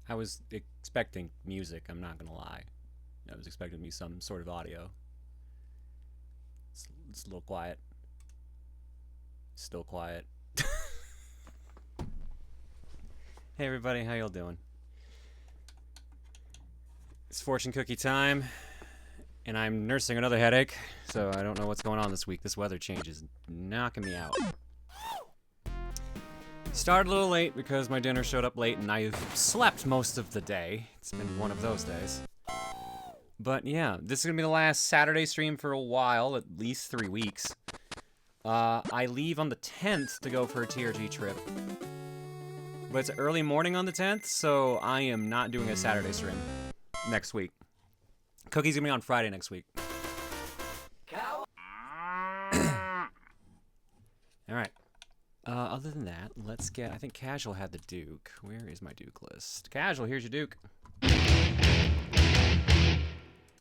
I was expecting music, I'm not gonna lie. I was expecting to be some sort of audio. It's a little quiet. Still quiet. Hey everybody, how y'all doing? It's fortune cookie time, and I'm nursing another headache, so I don't know what's going on this week. This weather change is knocking me out. Started a little late because my dinner showed up late and I've slept most of the day. It's been one of those days. But yeah, this is gonna be the last Saturday stream for a while, at least 3 weeks. I leave on the 10th to go for a TRG trip. But it's early morning on the 10th, so I am not doing a Saturday stream next week. Cookie's gonna be on Friday next week. Alright. Other than that, let's get... I think Casual had the Duke. Where is my Duke list? Casual, here's your Duke.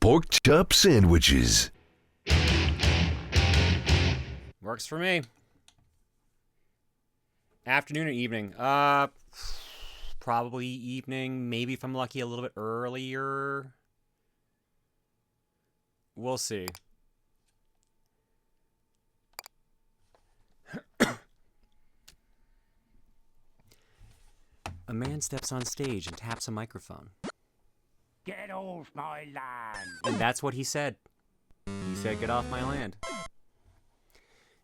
Pork chop sandwiches. Works for me. Afternoon or evening? Probably evening. Maybe if I'm lucky a little bit earlier. We'll see. A man steps on stage and taps a microphone. Get off my land! And that's what he said. He said, get off my land.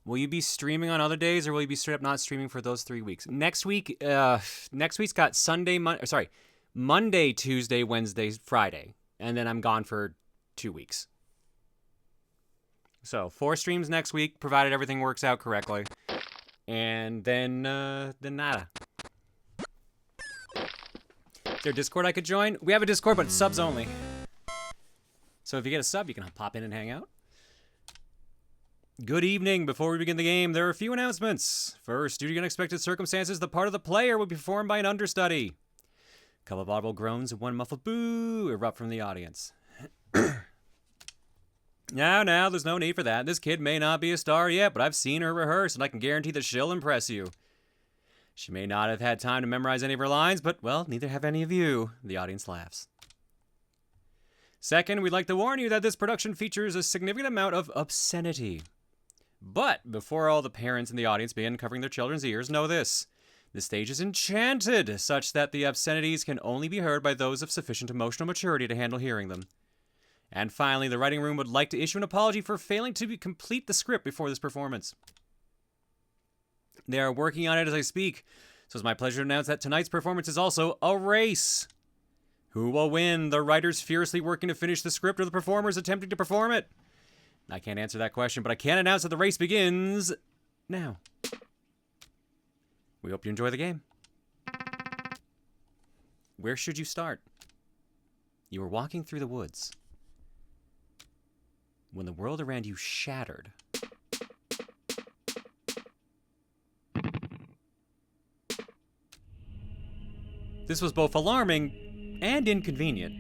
Will you be streaming on other days, or will you be straight up not streaming for those 3 weeks? Next week's got Monday, Tuesday, Wednesday, Friday. And then I'm gone for 2 weeks. So, 4 streams next week, provided everything works out correctly. And then nada. Is there a Discord I could join? We have a Discord, but it's subs only. So if you get a sub, you can pop in and hang out. Good evening. Before we begin the game, there are a few announcements. First, due to unexpected circumstances, the part of the player will be performed by an understudy. A couple of audible groans and one muffled boo erupt from the audience. Now, there's no need for that. This kid may not be a star yet, but I've seen her rehearse, and I can guarantee that she'll impress you. She may not have had time to memorize any of her lines, but, well, neither have any of you. The audience laughs. Second, we'd like to warn you that this production features a significant amount of obscenity. But, before all the parents in the audience begin covering their children's ears, know this. The stage is enchanted, such that the obscenities can only be heard by those of sufficient emotional maturity to handle hearing them. And finally, the writing room would like to issue an apology for failing to complete the script before this performance. They are working on it as I speak, so it's my pleasure to announce that tonight's performance is also a race. Who will win? The writers furiously working to finish the script or the performers attempting to perform it? I can't answer that question, but I can announce that the race begins now. We hope you enjoy the game. Where should you start? You were walking through the woods when the world around you shattered. This was both alarming and inconvenient.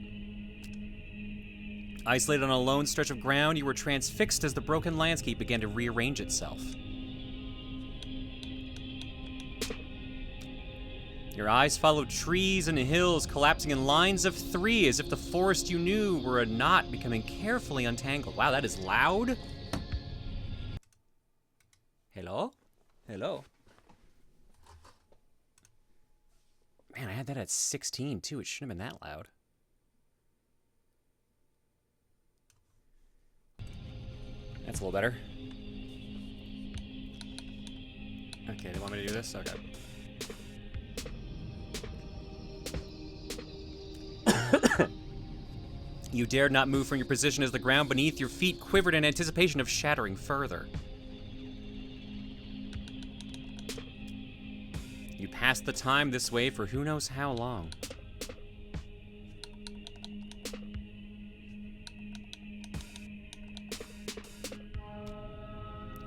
Isolated on a lone stretch of ground, you were transfixed as the broken landscape began to rearrange itself. Your eyes followed trees and hills collapsing in lines of 3 as if the forest you knew were a knot becoming carefully untangled. Wow, that is loud. Hello? Hello? Man, I had that at 16 too. It shouldn't have been that loud. That's a little better. Okay, they want me to do this? Okay. You dared not move from your position as the ground beneath your feet quivered in anticipation of shattering further. You passed the time this way for who knows how long.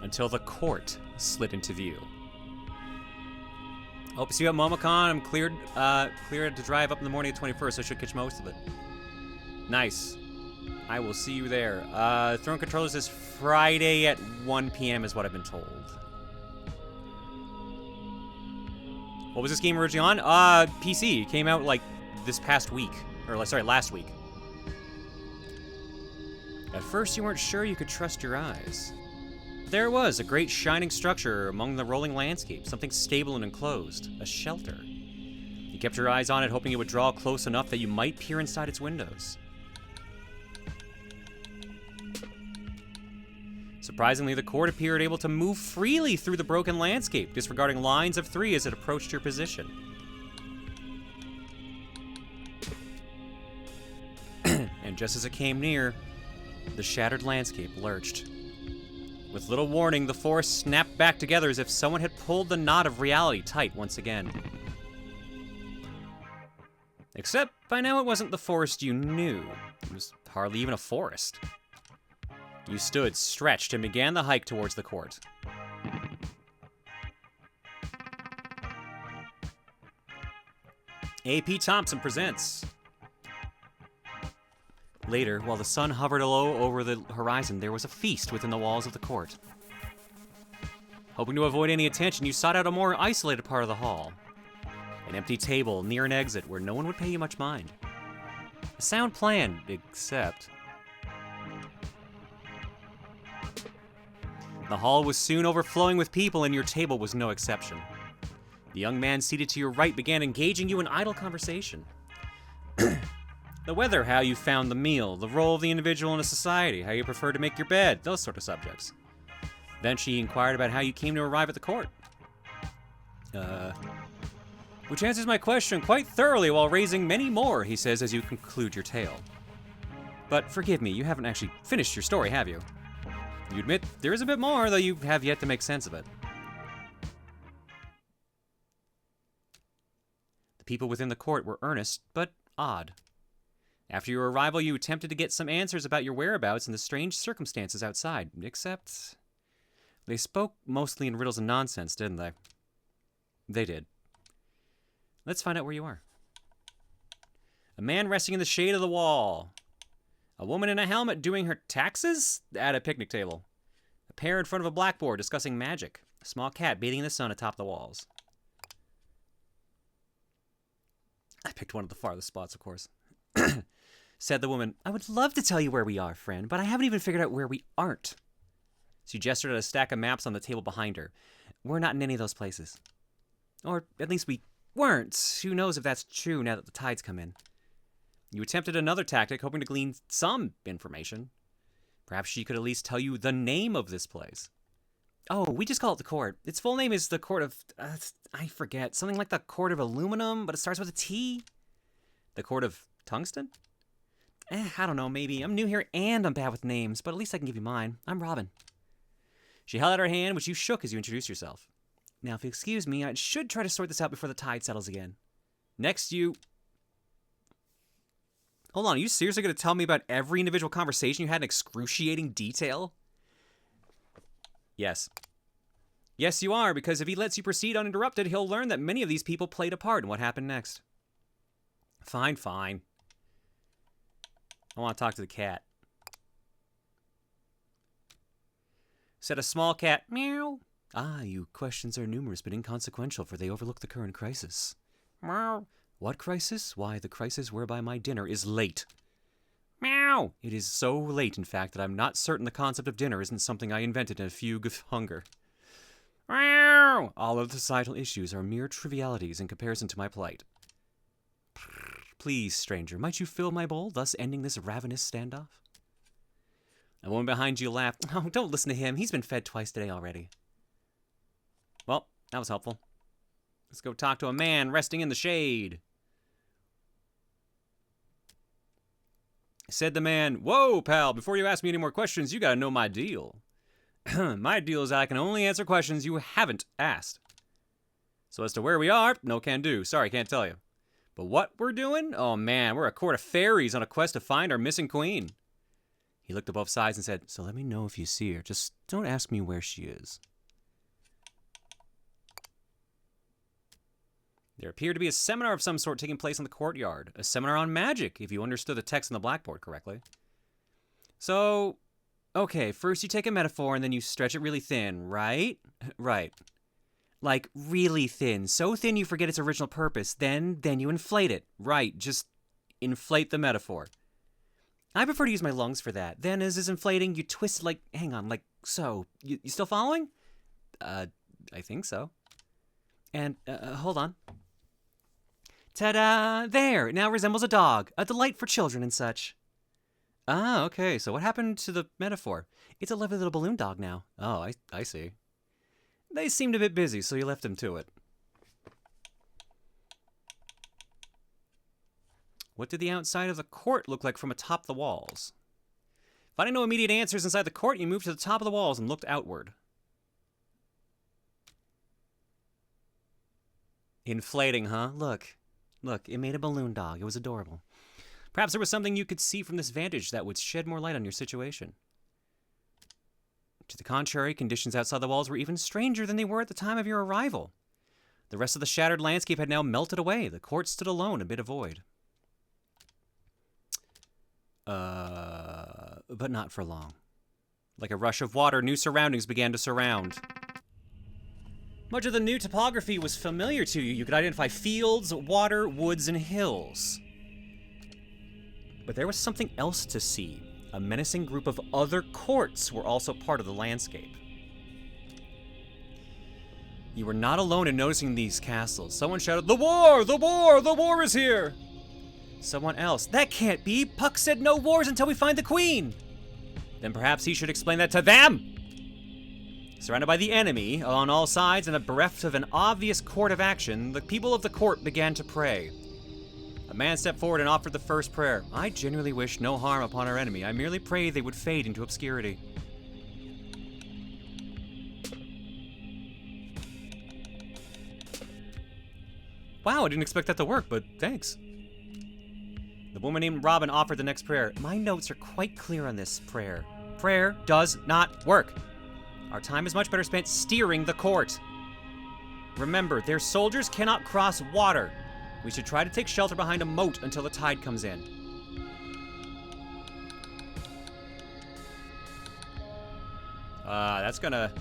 Until the court slid into view. Oh, see you at Momocon. I'm cleared to drive up in the morning of the 21st, so I should catch most of it. Nice. I will see you there. Throne Controllers is Friday at 1 p.m. is what I've been told. What was this game originally on? PC. It came out like this past week. Or, sorry, last week. At first, you weren't sure you could trust your eyes. There it was, a great shining structure among the rolling landscape, something stable and enclosed, a shelter. You kept your eyes on it, hoping it would draw close enough that you might peer inside its windows. Surprisingly, the court appeared able to move freely through the broken landscape, disregarding lines of 3 as it approached your position. And just as it came near, the shattered landscape lurched. With little warning, the forest snapped back together as if someone had pulled the knot of reality tight once again. Except, by now it wasn't the forest you knew. It was hardly even a forest. You stood, stretched, and began the hike towards the court. A.P. Thompson presents. Later, while the sun hovered low over the horizon, there was a feast within the walls of the court. Hoping to avoid any attention, you sought out a more isolated part of the hall. An empty table near an exit where no one would pay you much mind. A sound plan, except... The hall was soon overflowing with people, and your table was no exception. The young man seated to your right began engaging you in idle conversation. The weather, how you found the meal, the role of the individual in a society, how you prefer to make your bed, those sort of subjects. Then she inquired about how you came to arrive at the court. Which answers my question quite thoroughly while raising many more, he says as you conclude your tale. But forgive me, you haven't actually finished your story, have you? You admit there is a bit more, though you have yet to make sense of it. The people within the court were earnest, but odd. After your arrival, you attempted to get some answers about your whereabouts and the strange circumstances outside, except... They spoke mostly in riddles and nonsense, didn't they? They did. Let's find out where you are. A man resting in the shade of the wall. A woman in a helmet doing her taxes at a picnic table. A pair in front of a blackboard discussing magic. A small cat bathing in the sun atop the walls. I picked one of the farthest spots, of course. Said the woman, I would love to tell you where we are, friend, but I haven't even figured out where we aren't. She gestured at a stack of maps on the table behind her. We're not in any of those places. Or at least we weren't. Who knows if that's true now that the tides come in. You attempted another tactic, hoping to glean some information. Perhaps she could at least tell you the name of this place. Oh, we just call it the court. Its full name is the Court of... I forget. Something like the Court of Aluminum, but it starts with a T. The Court of Tungsten? I don't know, maybe. I'm new here and I'm bad with names, but at least I can give you mine. I'm Robin. She held out her hand, which you shook as you introduced yourself. Now, if you excuse me, I should try to sort this out before the tide settles again. Next, you... Hold on, are you seriously going to tell me about every individual conversation you had in excruciating detail? Yes. Yes, you are, because if he lets you proceed uninterrupted, he'll learn that many of these people played a part in what happened next. Fine, fine. I want to talk to the cat. Said a small cat, meow. Ah, you questions are numerous but inconsequential, for they overlook the current crisis. Meow. What crisis? Why, the crisis whereby my dinner is late. Meow. It is so late, in fact, that I'm not certain the concept of dinner isn't something I invented in a fugue of hunger. Meow. All of the societal issues are mere trivialities in comparison to my plight. Please, stranger, might you fill my bowl, thus ending this ravenous standoff? A woman behind you laughed. Oh, don't listen to him. He's been fed twice today already. Well, that was helpful. Let's go talk to a man resting in the shade. Said the man, whoa, pal, before you ask me any more questions, you gotta know my deal. My deal is that I can only answer questions you haven't asked. So as to where we are, no can do. Sorry, can't tell you. But what we're doing? Oh man, we're a court of fairies on a quest to find our missing queen. He looked at both sides and said, so let me know if you see her. Just don't ask me where she is. There appeared to be a seminar of some sort taking place in the courtyard. A seminar on magic, if you understood the text on the blackboard correctly. So, okay, first you take a metaphor and then you stretch it really thin, right? Right. Like, really thin. So thin you forget its original purpose. Then you inflate it. Right, just inflate the metaphor. I prefer to use my lungs for that. Then, as is inflating, you twist it like, hang on, like so. You still following? I think so. And, hold on. Ta-da! There! It now resembles a dog. A delight for children and such. Ah, okay. So what happened to the metaphor? It's a lovely little balloon dog now. Oh, I see. They seemed a bit busy, so you left them to it. What did the outside of the court look like from atop the walls? Finding no immediate answers inside the court, you moved to the top of the walls and looked outward. Inflating, huh? Look, it made a balloon dog. It was adorable. Perhaps there was something you could see from this vantage that would shed more light on your situation. To the contrary, conditions outside the walls were even stranger than they were at the time of your arrival. The rest of the shattered landscape had now melted away. The court stood alone amid a void. But not for long. Like a rush of water, new surroundings began to surround. Much of the new topography was familiar to you. You could identify fields, water, woods, and hills. But there was something else to see. A menacing group of other courts were also part of the landscape. You were not alone in noticing these castles. Someone shouted, "The war! The war! The war is here!" Someone else, "That can't be! Puck said no wars until we find the queen!" Then perhaps he should explain that to them! Surrounded by the enemy on all sides and bereft of an obvious court of action, the people of the court began to pray. A man stepped forward and offered the first prayer. "I genuinely wish no harm upon our enemy. I merely pray they would fade into obscurity." Wow, I didn't expect that to work, but thanks. The woman named Robin offered the next prayer. "My notes are quite clear on this prayer. Prayer does not work. Our time is much better spent steering the court. Remember, their soldiers cannot cross water. We should try to take shelter behind a moat until the tide comes in." That's gonna...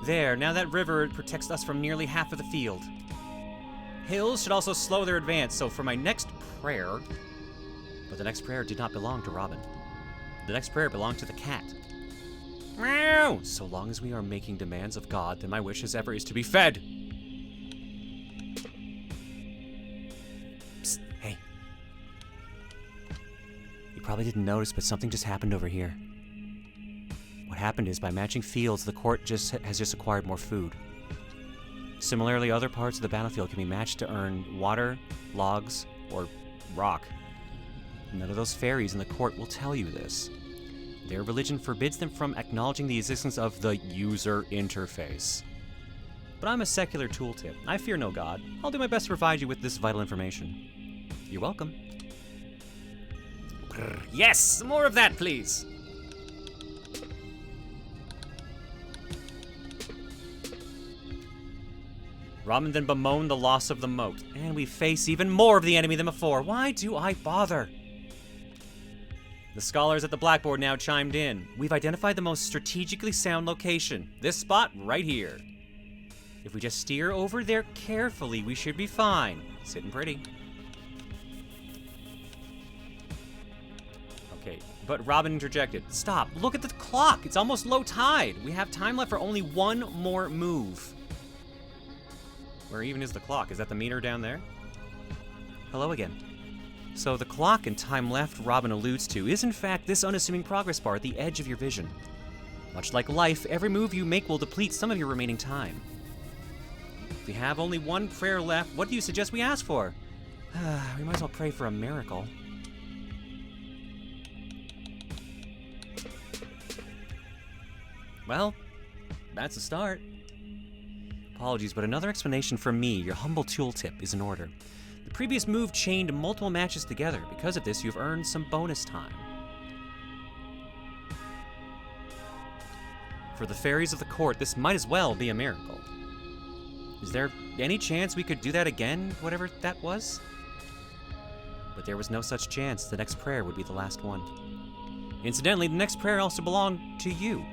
There, now that river protects us from nearly half of the field. Hills should also slow their advance, so for my next prayer... But the next prayer did not belong to Robin. The next prayer belonged to the cat. Meow! So long as we are making demands of God, then my wish as ever is to be fed. Psst, hey. You probably didn't notice, but something just happened over here. What happened is, by matching fields, the court has just acquired more food. Similarly, other parts of the battlefield can be matched to earn water, logs, or rock. None of those fairies in the court will tell you this. Their religion forbids them from acknowledging the existence of the user interface. But I'm a secular tooltip. I fear no god. I'll do my best to provide you with this vital information. You're welcome. Yes! More of that, please! Robin then bemoaned the loss of the moat. And we face even more of the enemy than before. Why do I bother? The scholars at the blackboard now chimed in. We've identified the most strategically sound location. This spot right here. If we just steer over there carefully, we should be fine. Sitting pretty. Okay, but Robin interjected. Stop, look at the clock. It's almost low tide. We have time left for only one more move. Where even is the clock? Is that the meter down there? Hello again. So the clock and time left Robin alludes to is in fact this unassuming progress bar at the edge of your vision. Much like life, every move you make will deplete some of your remaining time. If we have only one prayer left, what do you suggest we ask for? We might as well pray for a miracle. Well, that's a start. Apologies, but another explanation from me, your humble tooltip, is in order. The previous move chained multiple matches together. Because of this, you've earned some bonus time. For the fairies of the court, this might as well be a miracle. Is there any chance we could do that again, whatever that was? But there was no such chance. The next prayer would be the last one. Incidentally, the next prayer also belonged to you.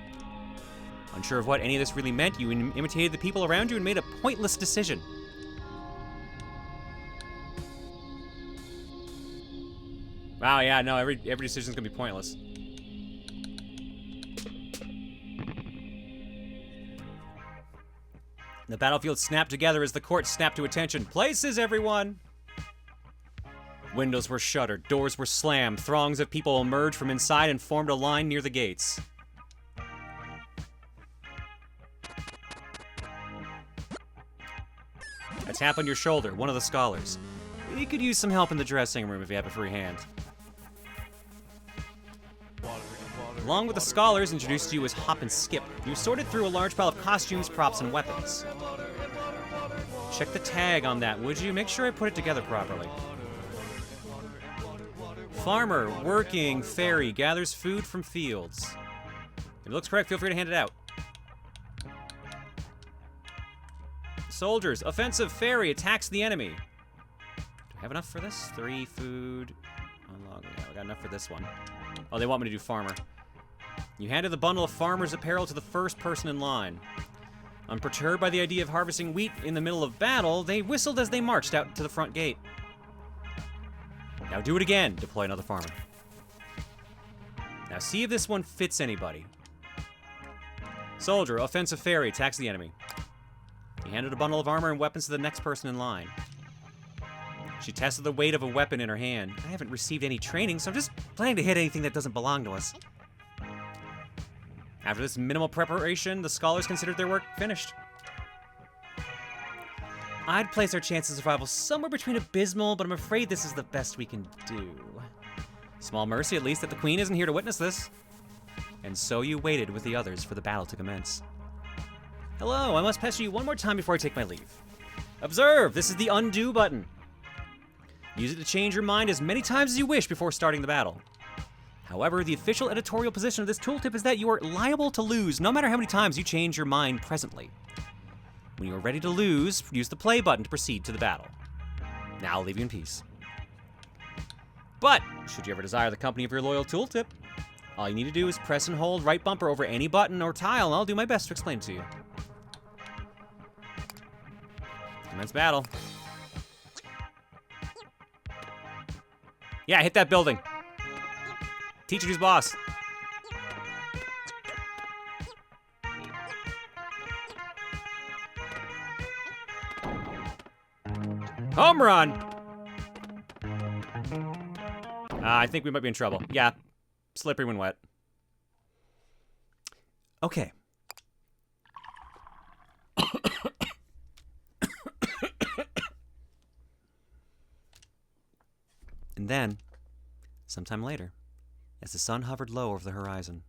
Unsure of what any of this really meant, you imitated the people around you and made a pointless decision. Wow, yeah, no, every decision's gonna be pointless. The battlefield snapped together as the court snapped to attention. Places, everyone! Windows were shuttered, doors were slammed, throngs of people emerged from inside and formed a line near the gates. A tap on your shoulder, one of the scholars. You could use some help in the dressing room if you have a free hand. Along with the scholars introduced to you as Hop and Skip, you sorted through a large pile of costumes, props, and weapons. Check the tag on that, would you? Make sure I put it together properly. Farmer, working, fairy, gathers food from fields. If it looks correct, feel free to hand it out. Soldiers, offensive fairy, attacks the enemy. Do I have enough for this? 3 food. Unlock. Yeah, I got enough for this one. Oh, they want me to do farmer. You handed the bundle of farmer's apparel to the first person in line. Unperturbed by the idea of harvesting wheat in the middle of battle, they whistled as they marched out to the front gate. Now do it again. Deploy another farmer. Now see if this one fits anybody. Soldier, offensive fairy, attacks the enemy. He handed a bundle of armor and weapons to the next person in line. She tested the weight of a weapon in her hand. I haven't received any training, so I'm just planning to hit anything that doesn't belong to us. After this minimal preparation, the scholars considered their work finished. I'd place our chances of survival somewhere between abysmal, but I'm afraid this is the best we can do. Small mercy, at least, that the Queen isn't here to witness this. And so you waited with the others for the battle to commence. Hello, I must pester you one more time before I take my leave. Observe, this is the undo button. Use it to change your mind as many times as you wish before starting the battle. However, the official editorial position of this tooltip is that you are liable to lose no matter how many times you change your mind presently. When you are ready to lose, use the play button to proceed to the battle. Now I'll leave you in peace. But, should you ever desire the company of your loyal tooltip, all you need to do is press and hold right bumper over any button or tile, and I'll do my best to explain it to you. Commence battle. Yeah, hit that building. Teacher who's boss. Home run! I think we might be in trouble. Yeah, slippery when wet. Okay. And then, sometime later, as the sun hovered low over the horizon,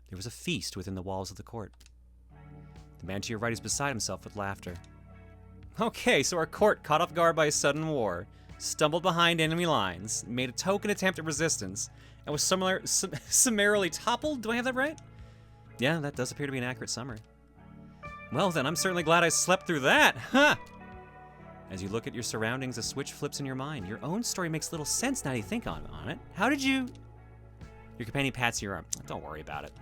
there was a feast within the walls of the court. The man to your right is beside himself with laughter. Okay, so our court, caught off guard by a sudden war, stumbled behind enemy lines, made a token attempt at resistance, and was summarily toppled? Do I have that right? Yeah, that does appear to be an accurate summary. Well then, I'm certainly glad I slept through that, huh? As you look at your surroundings, a switch flips in your mind. Your own story makes little sense now that you think on it. How did you... Your companion pats your arm. Don't worry about it.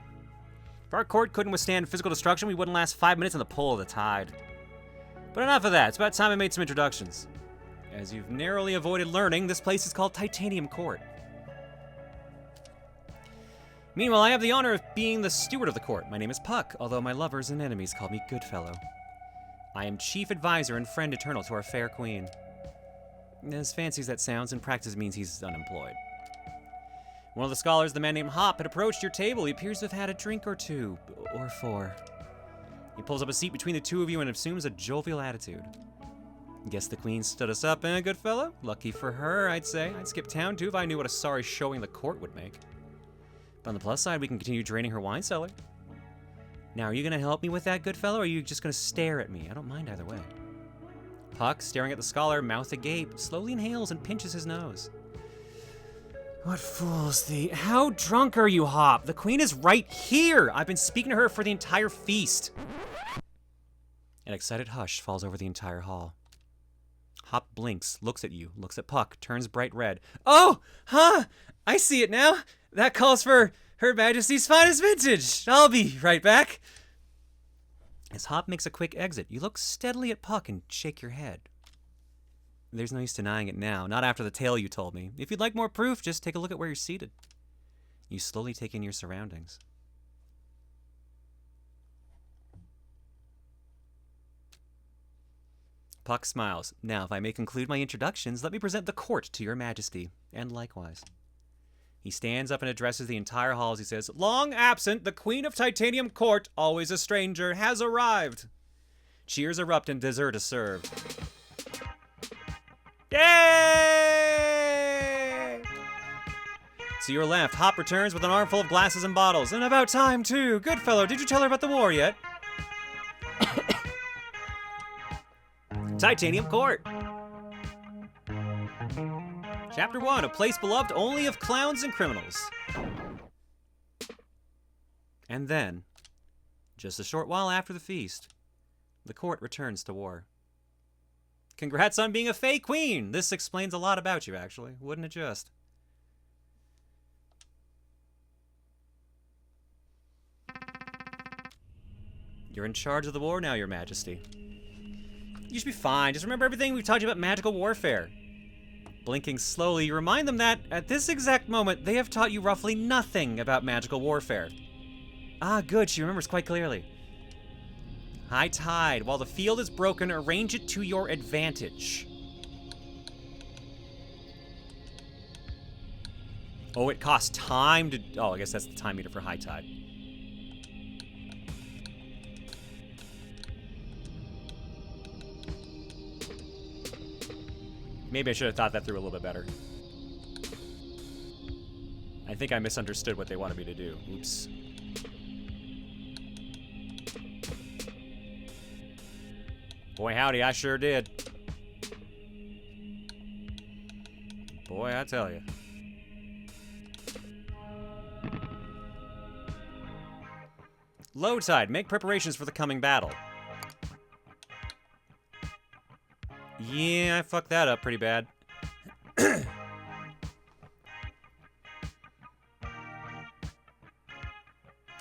If our court couldn't withstand physical destruction, we wouldn't last 5 minutes on the pull of the tide. But enough of that. It's about time I made some introductions. As you've narrowly avoided learning, this place is called Titanium Court. Meanwhile, I have the honor of being the steward of the court. My name is Puck, although my lovers and enemies call me Goodfellow. I am chief advisor and friend eternal to our fair queen. As fancy as that sounds, in practice it means he's unemployed. One of the scholars, the man named Hop, had approached your table. He appears to have had a drink or two, or 4. He pulls up a seat between the two of you and assumes a jovial attitude. Guess the queen stood us up, eh, Goodfellow? Lucky for her, I'd say. I'd skip town, too, if I knew what a sorry showing the court would make. But on the plus side, we can continue draining her wine cellar. Now, are you going to help me with that, Goodfellow, or are you just going to stare at me? I don't mind either way. Puck, staring at the scholar, mouth agape, slowly inhales and pinches his nose. What fools thee. How drunk are you, Hop? The queen is right here! I've been speaking to her for the entire feast. An excited hush falls over the entire hall. Hop blinks, looks at you, looks at Puck, turns bright red. Oh! Huh! I see it now! That calls for Her Majesty's finest vintage! I'll be right back. As Hop makes a quick exit, you look steadily at Puck and shake your head. There's no use denying it now, not after the tale you told me. If you'd like more proof, just take a look at where you're seated. You slowly take in your surroundings. Puck smiles. Now, if I may conclude my introductions, let me present the court to your majesty, and likewise. He stands up and addresses the entire hall as he says, Long absent, the Queen of Titanium Court, always a stranger, has arrived. Cheers erupt and dessert is served. Yay! To your left, Hop returns with an armful of glasses and bottles. And about time, too. Good fellow, did you tell her about the war yet? Titanium Court. Chapter 1, a place beloved only of clowns and criminals. And then, just a short while after the feast, the court returns to war. Congrats on being a Fey Queen! This explains a lot about you, actually. Wouldn't it just? You're in charge of the war now, Your Majesty. You should be fine. Just remember everything we've taught you about magical warfare. Blinking slowly, you remind them that, at this exact moment, they have taught you roughly nothing about magical warfare. Ah, good. She remembers quite clearly. High tide. While the field is broken, arrange it to your advantage. Oh, it costs time to... Oh, I guess that's the time meter for high tide. Maybe I should have thought that through a little bit better. I think I misunderstood what they wanted me to do. Oops. Boy, howdy, I sure did. Boy, I tell you. Low tide. Make preparations for the coming battle. Yeah, I fucked that up pretty bad.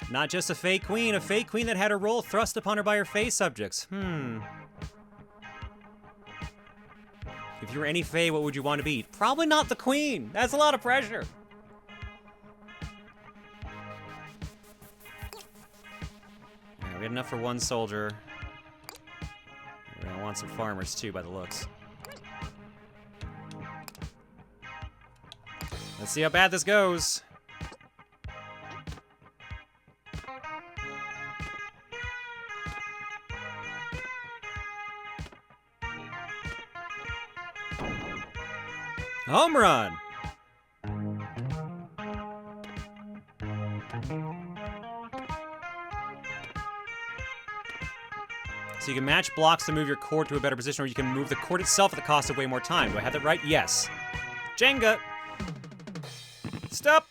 Not just a Fey Queen that had her role thrust upon her by her Fey subjects. If you were any Fey, what would you want to be? Probably not the Queen. That's a lot of pressure. Alright, we had enough for one soldier. We're gonna want some farmers too, by the looks. Let's see how bad this goes. Home run! So you can match blocks to move your court to a better position, or you can move the court itself at the cost of way more time. Do I have that right? Yes. Jenga! Stop!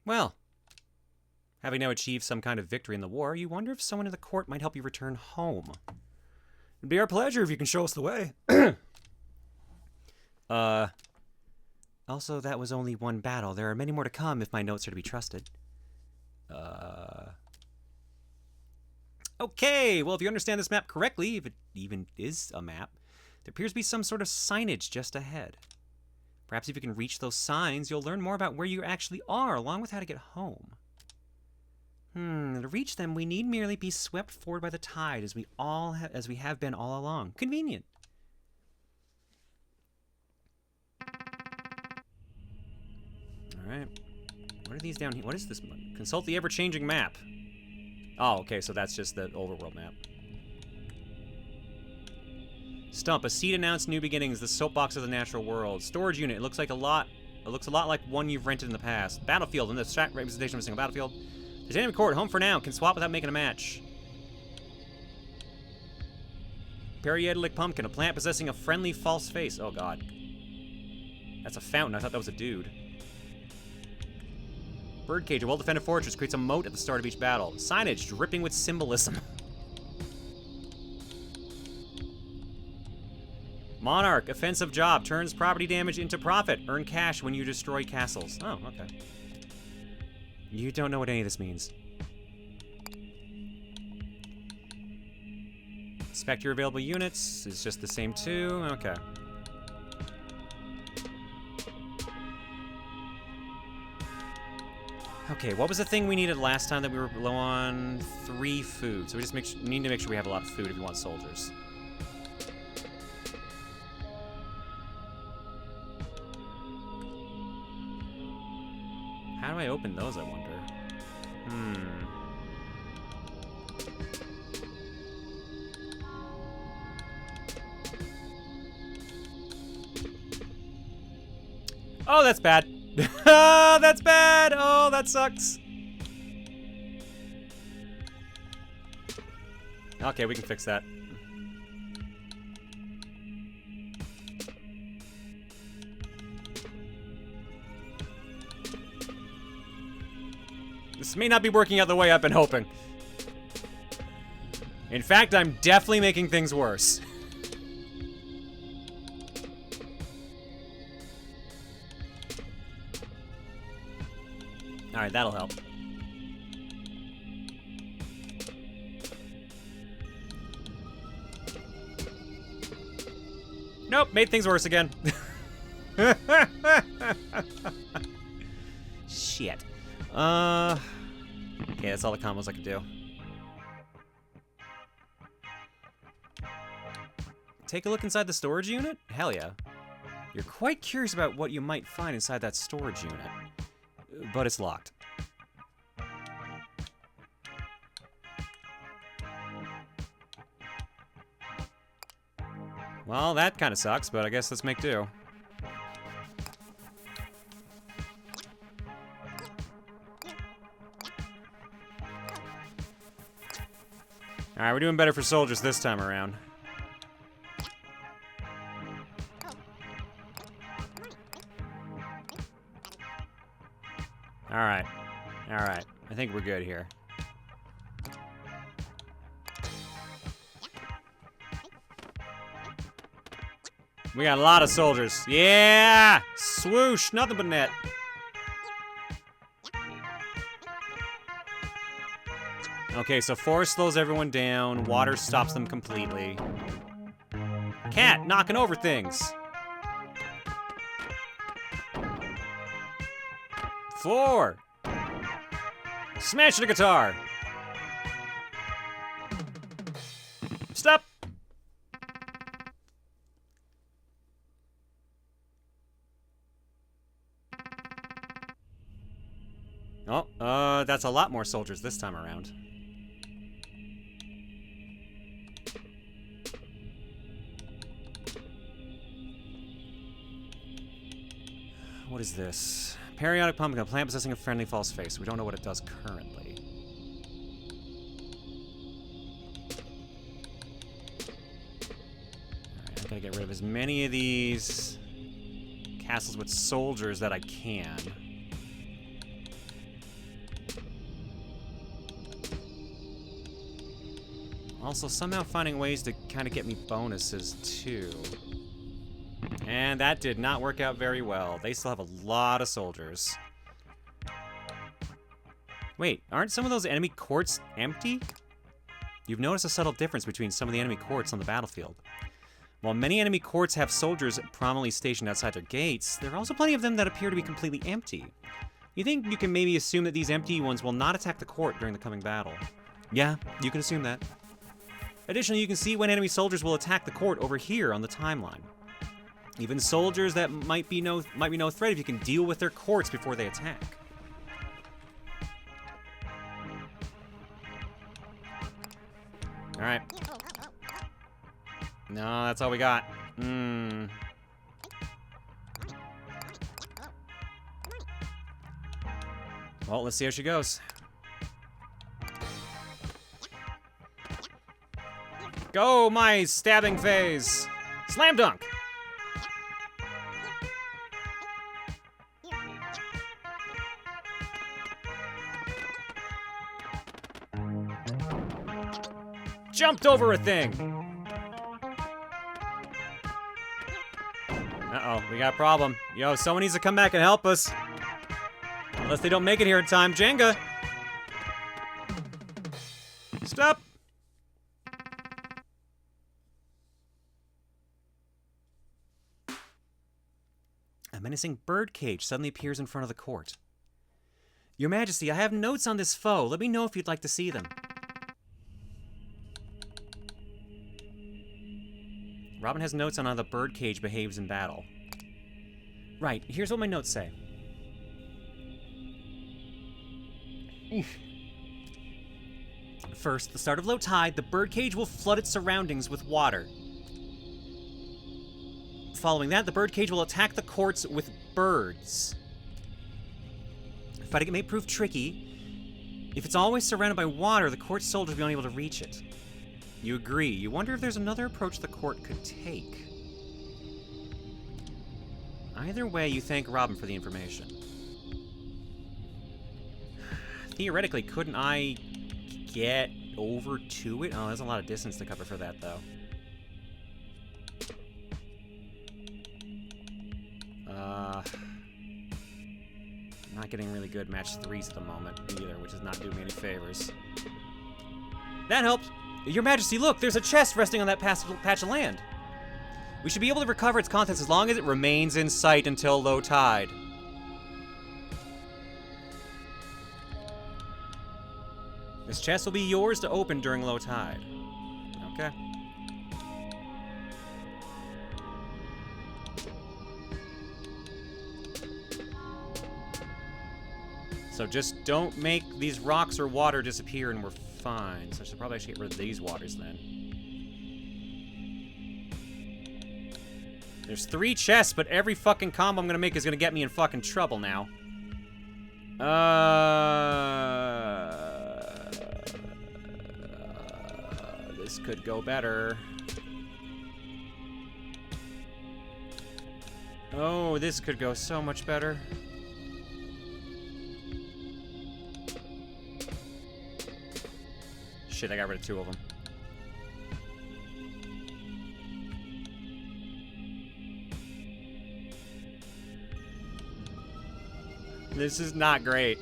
Well, having now achieved some kind of victory in the war, you wonder if someone in the court might help you return home. It'd be our pleasure if you can show us the way. Also, that was only one battle. There are many more to come if my notes are to be trusted. Okay, well, if you understand this map correctly, if it even is a map, there appears to be some sort of signage just ahead. Perhaps if you can reach those signs, you'll learn more about where you actually are, along with how to get home. To reach them, we need merely be swept forward by the tide, as we have been all along. Convenient. All right. What are these down here? What is this one? Consult the ever-changing map. Oh, okay, so that's just the overworld map. Stump, a seat announced new beginnings, the soapbox of the natural world. Storage unit, it looks a lot like one you've rented in the past. Battlefield, and the abstract representation of a single battlefield. Titanium Court, home for now, can swap without making a match. Periodilic pumpkin, a plant possessing a friendly false face. Oh god. That's a fountain, I thought that was a dude. Birdcage, a well-defended fortress, creates a moat at the start of each battle. Signage, dripping with symbolism. Monarch, offensive job, turns property damage into profit. Earn cash when you destroy castles. Oh, okay. You don't know what any of this means. Inspect your available units. It's just the same too. Okay. Okay, what was the thing we needed last time that we were low on? 3 food. So we just need to make sure we have a lot of food if we want soldiers. How do I open those, I wonder? Oh, that's bad. Oh, that's bad. Oh, that sucks. Okay, we can fix that. This may not be working out the way I've been hoping. In fact, I'm definitely making things worse. Alright, that'll help. Nope, made things worse again. Shit. Okay, that's all the combos I can do. Take a look inside the storage unit? Hell yeah. You're quite curious about what you might find inside that storage unit. But it's locked. Well, that kind of sucks, but I guess let's make do. Alright, we're doing better for soldiers this time around. Alright. Alright. I think we're good here. We got a lot of soldiers. Yeah! Swoosh! Nothing but net. Okay, so forest slows everyone down. Water stops them completely. Cat knocking over things. Floor. Smash the guitar. Stop. Oh, that's a lot more soldiers this time around. What is this? Periodic pumpkin, a plant possessing a friendly false face. We don't know what it does currently. Alright, I gotta get rid of as many of these castles with soldiers that I can. Also, somehow finding ways to kind of get me bonuses, too. And that did not work out very well. They still have a lot of soldiers. Wait, aren't some of those enemy courts empty? You've noticed a subtle difference between some of the enemy courts on the battlefield. While many enemy courts have soldiers prominently stationed outside their gates, there are also plenty of them that appear to be completely empty. You think you can maybe assume that these empty ones will not attack the court during the coming battle? Yeah, you can assume that. Additionally, you can see when enemy soldiers will attack the court over here on the timeline. Even soldiers that might be no threat if you can deal with their courts before they attack. All right. No, that's all we got. Well, let's see how she goes. Go, my stabbing phase! Slam dunk! Jumped over a thing! Uh-oh, we got a problem. Yo, someone needs to come back and help us. Unless they don't make it here in time. Jenga! Stop! A menacing birdcage suddenly appears in front of the court. Your Majesty, I have notes on this foe. Let me know if you'd like to see them. Robin has notes on how the birdcage behaves in battle. Right, here's what my notes say. First, the start of low tide, the birdcage will flood its surroundings with water. Following that, the birdcage will attack the courts with birds. Fighting it may prove tricky. If it's always surrounded by water, the court soldiers will be unable to reach it. You agree. You wonder if there's another approach the court could take. Either way, you thank Robin for the information. Theoretically, couldn't I get over to it? Oh, there's a lot of distance to cover for that, though. Not getting really good match 3s at the moment, either, which is not doing me any favors. That helps! Your Majesty, look! There's a chest resting on that patch of land! We should be able to recover its contents as long as it remains in sight until low tide. This chest will be yours to open during low tide. Okay. So just don't make these rocks or water disappear and we're fine. So I should probably actually get rid of these waters then. There's 3 chests, but every fucking combo I'm gonna make is gonna get me in fucking trouble now. This could go better. Oh, this could go so much better. Shit, I got rid of 2 of them. This is not great.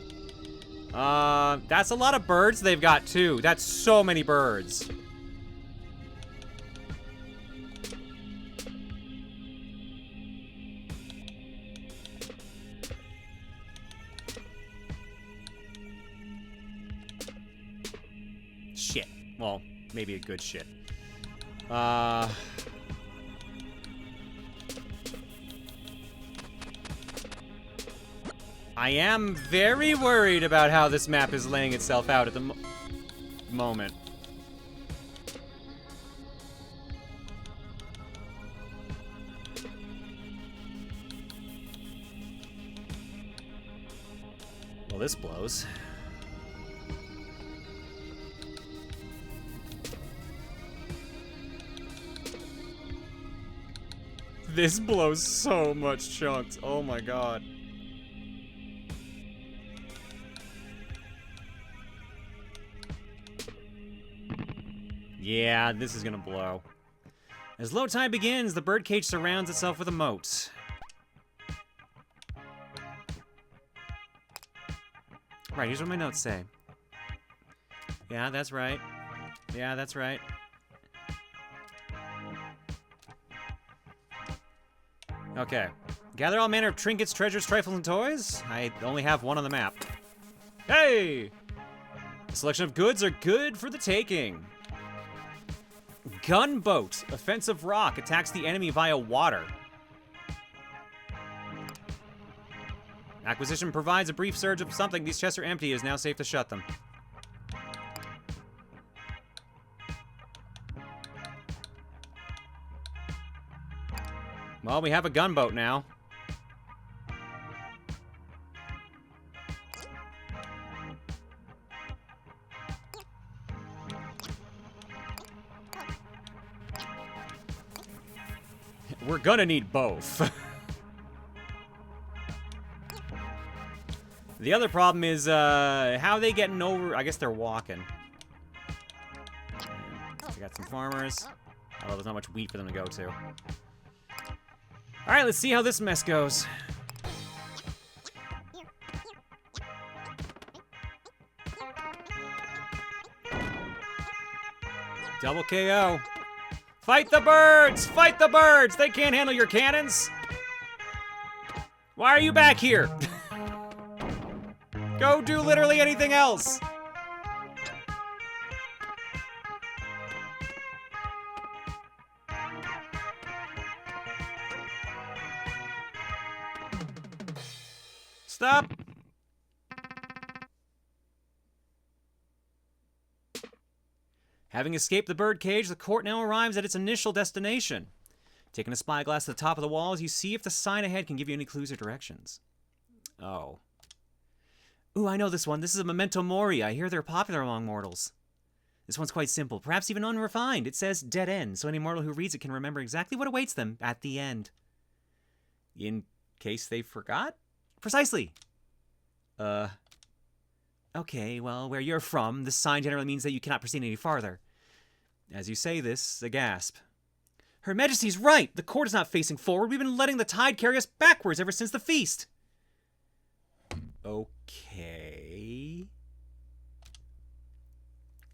That's a lot of birds they've got, too. That's so many birds. Shit. Well, maybe a good shit. I am very worried about how this map is laying itself out at the moment. Well, this blows. This blows so much chunks. Oh my god. Yeah, this is gonna blow. As low tide begins, the birdcage surrounds itself with a moat. Right, here's what my notes say. Yeah, that's right. Yeah, that's right. Okay. Gather all manner of trinkets, treasures, trifles, and toys. I only have 1 on the map. Hey! A selection of goods are good for the taking. Gunboat. Offensive rock. Attacks the enemy via water. Acquisition provides a brief surge of something. These chests are empty. It is now safe to shut them. Well, we have a gunboat now. We're gonna need both. The other problem is, how are they getting over? I guess they're walking. We got some farmers. Although there's not much wheat for them to go to. Alright, let's see how this mess goes. Double KO. Fight the birds! Fight the birds! They can't handle your cannons! Why are you back here? Go do literally anything else. Stop. Having escaped the birdcage, the court now arrives at its initial destination. Taking a spyglass to the top of the walls, you see if the sign ahead can give you any clues or directions. Oh. Ooh, I know this one. This is a memento mori. I hear they're popular among mortals. This one's quite simple, perhaps even unrefined. It says dead end, so any mortal who reads it can remember exactly what awaits them at the end. In case they forgot? Precisely. Okay, well, where you're from, this sign generally means that you cannot proceed any farther. As you say this, a gasp. Her Majesty's right! The court is not facing forward. We've been letting the tide carry us backwards ever since the feast. Okay.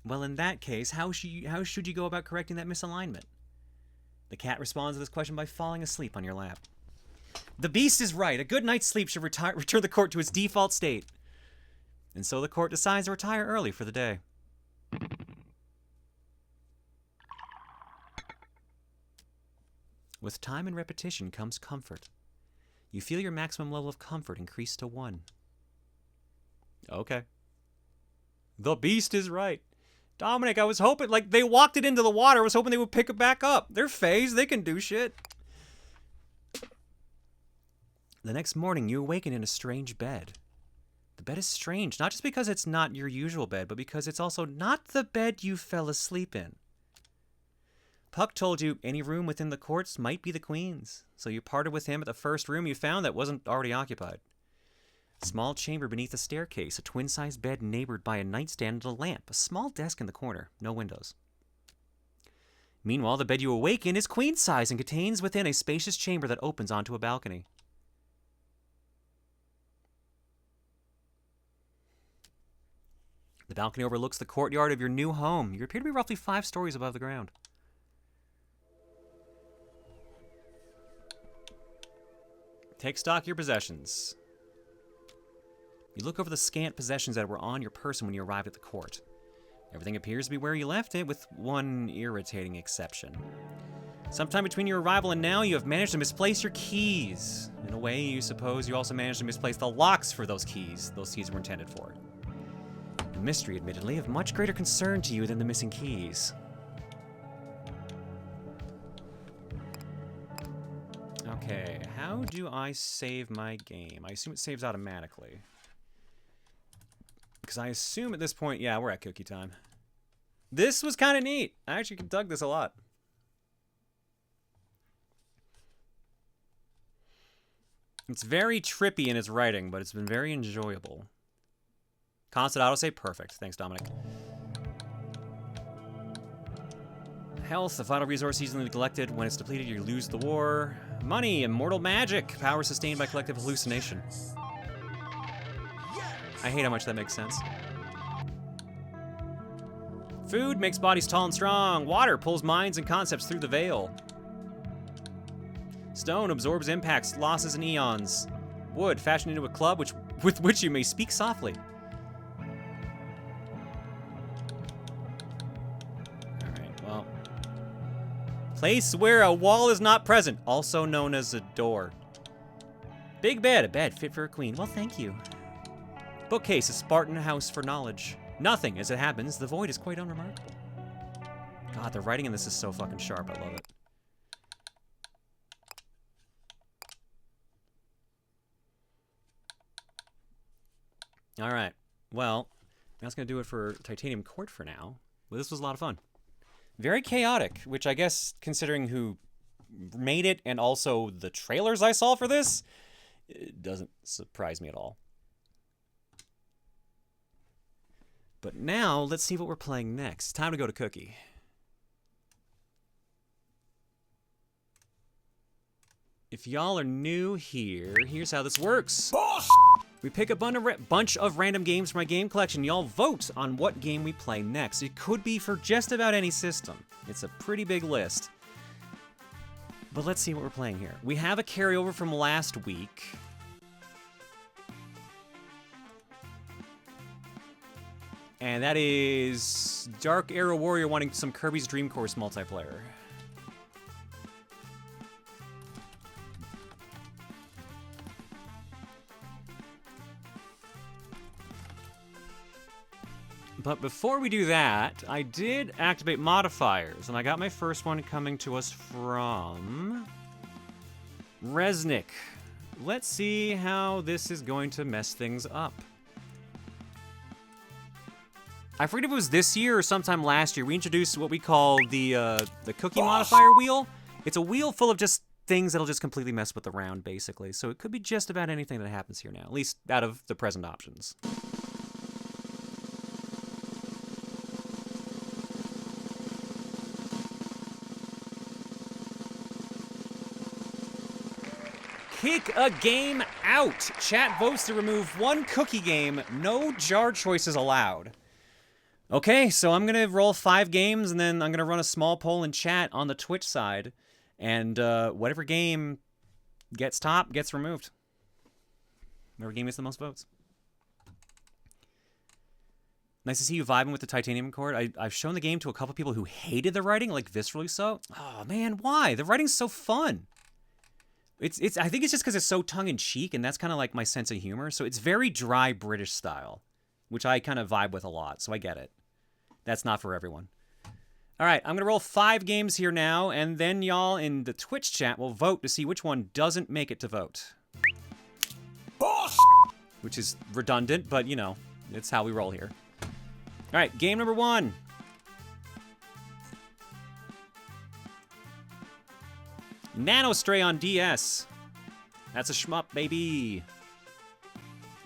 Well, in that case, how should you go about correcting that misalignment? The cat responds to this question by falling asleep on your lap. The beast is right. A good night's sleep should return the court to its default state. And so the court decides to retire early for the day. With time and repetition comes comfort. You feel your maximum level of comfort increase to 1. Okay. The beast is right. Dominic, I was hoping, like, they walked it into the water. I was hoping they would pick it back up. They're phased. They can do shit. The next morning, you awaken in a strange bed. The bed is strange, not just because it's not your usual bed, but because it's also not the bed you fell asleep in. Puck told you any room within the courts might be the Queen's, so you parted with him at the first room you found that wasn't already occupied. A small chamber beneath a staircase, a twin-sized bed neighbored by a nightstand and a lamp, a small desk in the corner, no windows. Meanwhile, the bed you awake in is queen-size and contains within a spacious chamber that opens onto a balcony. The balcony overlooks the courtyard of your new home. You appear to be roughly 5 stories above the ground. Take stock of your possessions. You look over the scant possessions that were on your person when you arrived at the court. Everything appears to be where you left it, with one irritating exception. Sometime between your arrival and now, you have managed to misplace your keys. In a way, you suppose you also managed to misplace the locks for those keys were intended for. The mystery, admittedly, of much greater concern to you than the missing keys. Okay, how do I save my game? I assume it saves automatically. Because I assume at this point, yeah, we're at cookie time. This was kind of neat. I actually dug this a lot. It's very trippy in its writing, but it's been very enjoyable. Constant autosave, perfect. Thanks, Dominic. Health, a vital resource easily neglected. When it's depleted, you lose the war. Money, immortal magic. Power sustained by collective hallucination. I hate how much that makes sense. Food makes bodies tall and strong. Water pulls minds and concepts through the veil. Stone absorbs impacts, losses, and eons. Wood, fashioned into a club with which you may speak softly. Place where a wall is not present, also known as a door. Big bed, a bed fit for a queen. Well, thank you. Bookcase, a Spartan house for knowledge. Nothing, as it happens, the void is quite unremarkable. God, the writing in this is so fucking sharp, I love it. Alright, well, that's gonna do it for Titanium Court for now. Well, this was a lot of fun. Very chaotic, which I guess, considering who made it and also the trailers I saw for this, it doesn't surprise me at all. But now, let's see what we're playing next. Time to go to Cookie. If y'all are new here, here's how this works. Boss! We pick a bunch of random games from my game collection. Y'all vote on what game we play next. It could be for just about any system. It's a pretty big list. But let's see what we're playing here. We have a carryover from last week. And that is Dark Arrow Warrior wanting some Kirby's Dream Course multiplayer. But before we do that, I did activate modifiers, and I got my first one coming to us from Resnick. Let's see how this is going to mess things up. I forget if it was this year or sometime last year, we introduced what we call the cookie modifier wheel. It's a wheel full of just things that'll just completely mess with the round, basically. So it could be just about anything that happens here now, at least out of the present options. Kick a game out. Chat votes to remove one cookie game. No jar choices allowed. Okay, so I'm going to roll 5 games, and then I'm going to run a small poll in chat on the Twitch side. And whatever game gets top gets removed. Whatever game gets the most votes. Nice to see you vibing with the titanium cord. I've shown the game to a couple people who hated the writing, like viscerally so. Oh, man, why? The writing's so fun. I think it's just because it's so tongue-in-cheek, and that's kind of like my sense of humor. So it's very dry British style, which I kind of vibe with a lot, so I get it. That's not for everyone. All right, I'm going to roll 5 games here now, and then y'all in the Twitch chat will vote to see which one doesn't make it to vote. Which is redundant, but, you know, it's how we roll here. All right, game number 1. Nanostray on DS. That's a shmup, baby.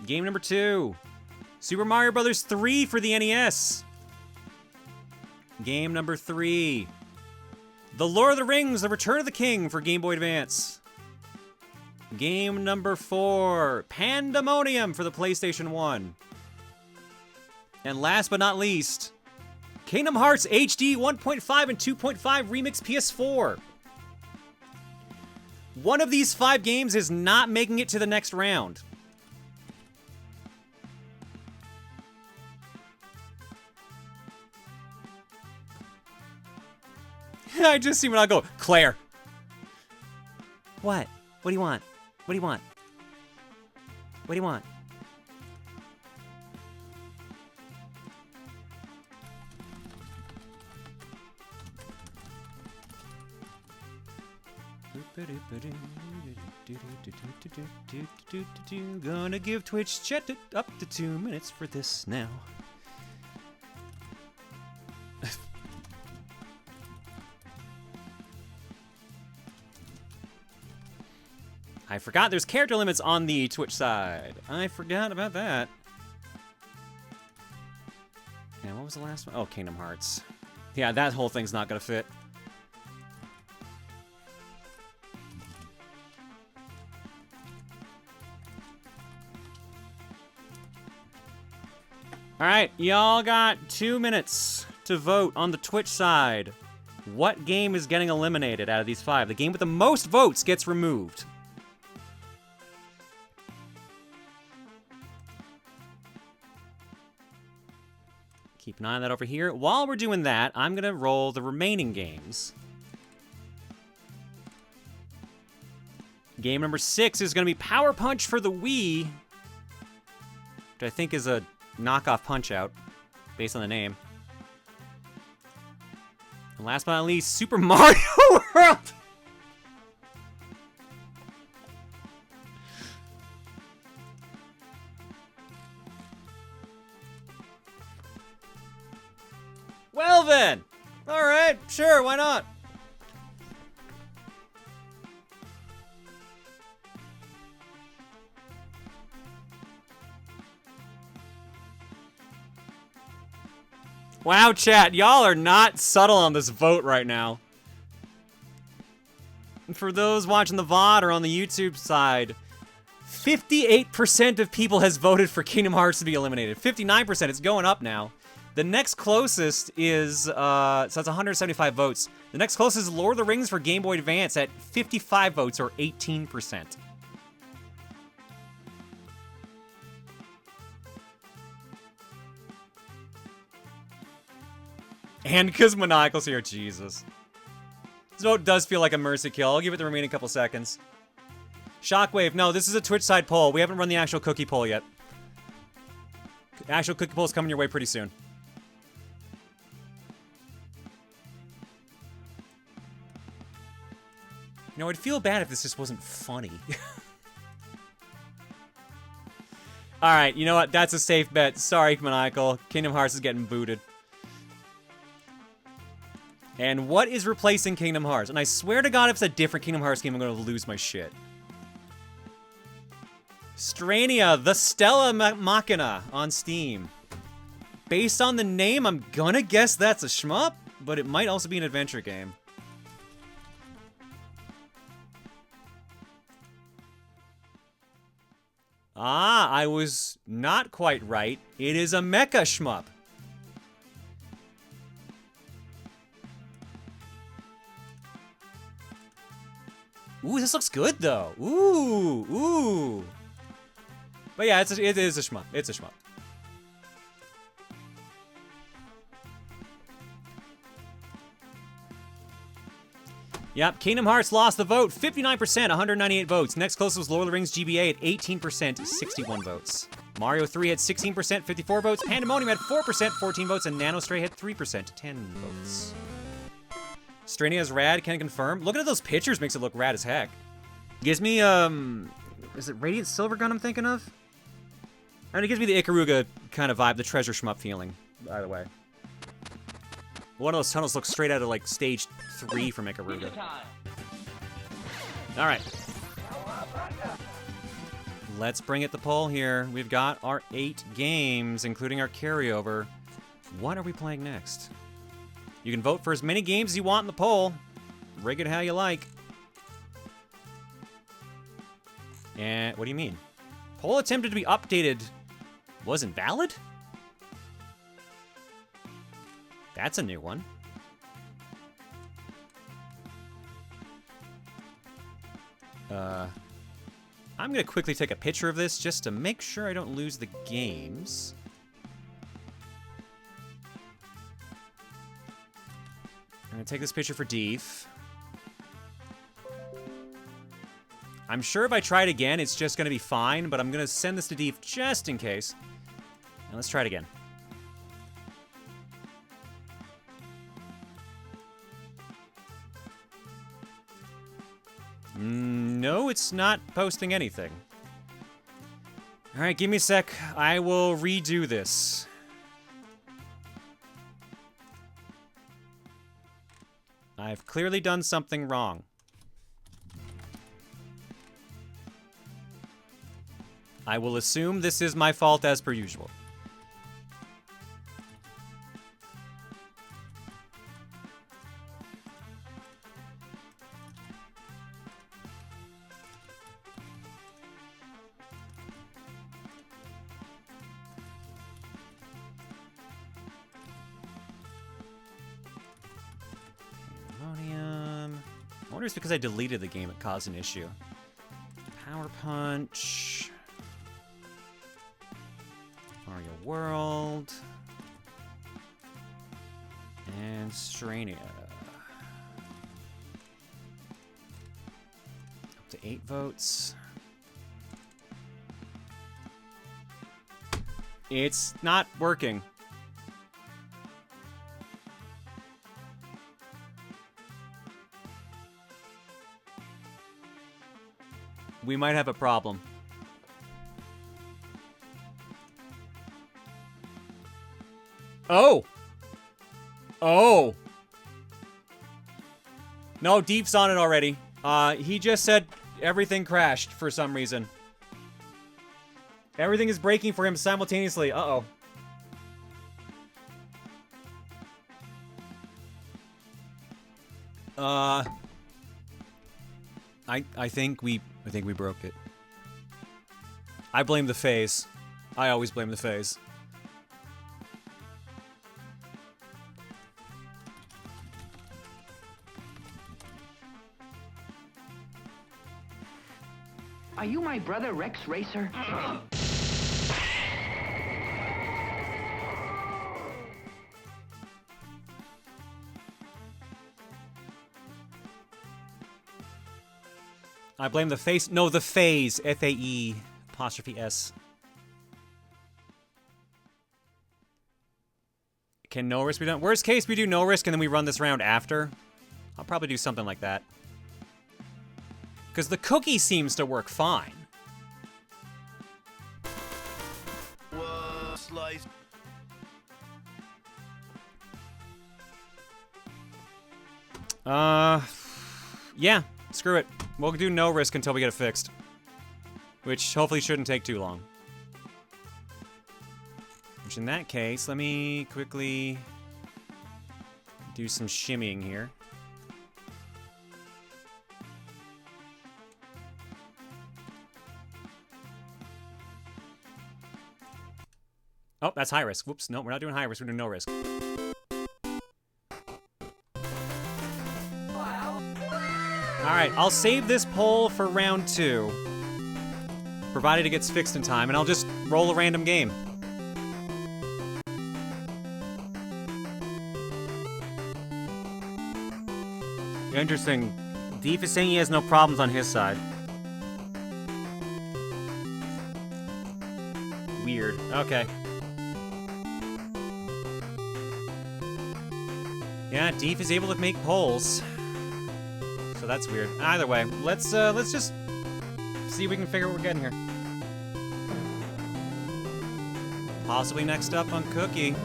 Game number 2. Super Mario Bros. 3 for the NES. Game number 3. The Lord of the Rings, The Return of the King for Game Boy Advance. Game number 4. Pandemonium for the PlayStation 1. And last but not least, Kingdom Hearts HD 1.5 and 2.5 Remix PS4. One of these 5 games is not making it to the next round. I just see when I go, Claire. What? What do you want? What do you want? What do you want? Gonna give Twitch chat up to 2 minutes for this now. I forgot there's character limits on the Twitch side. I forgot about that. And what was the last one? Oh, Kingdom Hearts. Yeah, that whole thing's not gonna fit. All right, y'all got 2 minutes to vote on the Twitch side. What game is getting eliminated out of these 5? The game with the most votes gets removed. Keep an eye on that over here. While we're doing that, I'm going to roll the remaining games. Game number 6 is going to be Power Punch for the Wii, which I think is a knockoff Punch-Out, based on the name. And last but not least, Super Mario World! Well then! Alright, sure, why not? Wow, chat, y'all are not subtle on this vote right now. And for those watching the VOD or on the YouTube side, 58% of people has voted for Kingdom Hearts to be eliminated. 59%, it's going up now. The next closest is, so that's 175 votes. The next closest is Lord of the Rings for Game Boy Advance at 55 votes, or 18%. And because Maniacal's here, Jesus. This vote does feel like a mercy kill. I'll give it the remaining couple seconds. Shockwave, no, this is a Twitch side poll. We haven't run the actual cookie poll yet. The actual cookie poll is coming your way pretty soon. You know, I'd feel bad if this just wasn't funny. Alright, you know what? That's a safe bet. Sorry, Maniacal. Kingdom Hearts is getting booted. And what is replacing Kingdom Hearts? And I swear to God, if it's a different Kingdom Hearts game, I'm going to lose my shit. Strania, the Stella Machina on Steam. Based on the name, I'm gonna guess that's a shmup, but it might also be an adventure game. Ah, I was not quite right. It is a mecha shmup. Ooh, this looks good though. Ooh. But yeah, it is a shmup. It's a shmup. Yep, Kingdom Hearts lost the vote. 59%, 198 votes. Next closest was Lord of the Rings GBA at 18%, 61 votes. Mario 3 had 16%, 54 votes. Pandemonium had 4%, 14 votes. And Nanostray had 3%, 10 votes. Strania is rad, can I confirm? Looking at those pictures makes it look rad as heck. Gives me, is it Radiant Silver Gun I'm thinking of? I mean, it gives me the Ikaruga kind of vibe, the treasure shmup feeling, by the way. One of those tunnels looks straight out of, like, stage 3 from Ikaruga. Alright. Let's bring it to poll here. We've got our 8 games, including our carryover. What are we playing next? You can vote for as many games as you want in the poll. Rig it how you like. And what do you mean? Poll attempted to be updated wasn't valid? That's a new one. I'm gonna quickly take a picture of this just to make sure I don't lose the games. I'm gonna take this picture for Deef. I'm sure if I try it again, it's just gonna be fine, but I'm gonna send this to Deef just in case. Now let's try it again. No, it's not posting anything. Alright, give me a sec. I will redo this. I've clearly done something wrong. I will assume this is my fault as per usual. I wonder if it's because I deleted the game it caused an issue. Power Punch. Mario World. And Strania. Up to 8 votes. It's not working. We might have a problem. Oh! Oh! No, Deep's on it already. He just said everything crashed for some reason. Everything is breaking for him simultaneously. Uh-oh. I think we broke it. I blame the phase. I always blame the phase. Are you my brother Rex Racer? I blame the face. No, the phase. F-A-E apostrophe S. Can no risk be done? Worst case, we do no risk and then we run this round after. I'll probably do something like that. Because the cookie seems to work fine. Whoa, slice. Yeah, screw it. We'll do no risk until we get it fixed. Which hopefully shouldn't take too long. Which in that case, let me quickly do some shimmying here. Oh, that's high risk. Whoops, no, we're not doing high risk, we're doing no risk. Alright, I'll save this poll for round 2. Provided it gets fixed in time, and I'll just roll a random game. Interesting. Deef is saying he has no problems on his side. Weird. Okay. Yeah, Deef is able to make polls. So that's weird. Either way, let's just see if we can figure what we're getting here. Possibly next up on Cookie.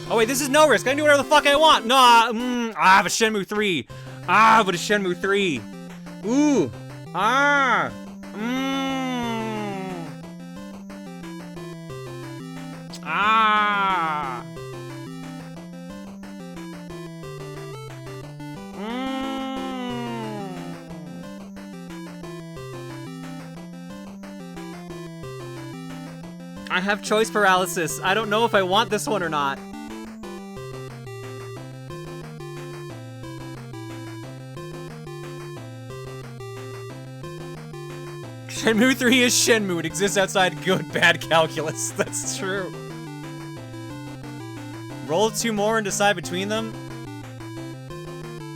Oh wait, this is no risk. I can do whatever the fuck I want. Nah, I have a Shenmue 3. Ah, but a Shenmue 3. Ooh. Ah. Ah. I have choice paralysis. I don't know if I want this one or not. Shenmue 3 is Shenmue. It exists outside good, bad calculus. That's true. Roll 2 more and decide between them?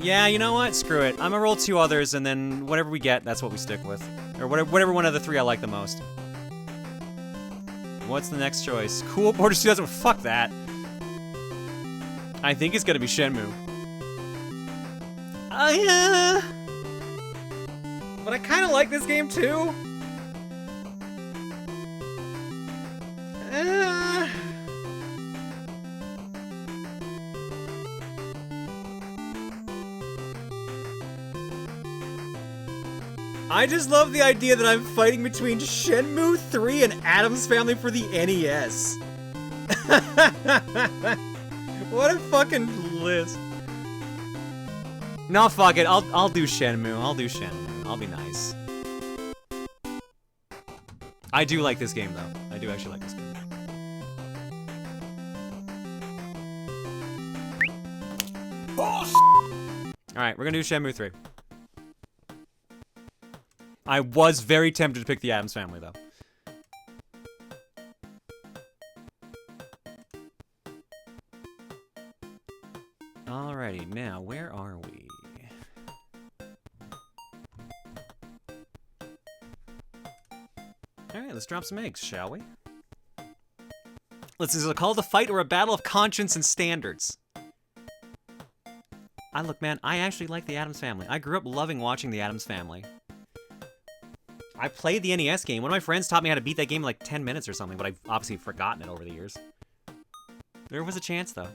Yeah, you know what? Screw it. I'm gonna roll 2 others, and then whatever we get, that's what we stick with. Or whatever one of the 3 I like the most. What's the next choice? Cool Borders 2000. Fuck that. I think it's gonna be Shenmue. But I kind of like this game too. I just love the idea that I'm fighting between Shenmue 3 and Addams Family for the NES. What a fucking list. No, fuck it. I'll do Shenmue. I'll do Shenmue. I'll be nice. I do like this game though. I do actually like this game. Alright, we're gonna do Shenmue 3. I was very tempted to pick the Addams Family, though. Alrighty, now, where are we? Alright, let's drop some eggs, shall we? Is it called a fight or a battle of conscience and standards? Look, man, I actually like the Addams Family. I grew up loving watching the Addams Family. I played the NES game. One of my friends taught me how to beat that game in like 10 minutes or something, but I've obviously forgotten it over the years. There was a chance, though.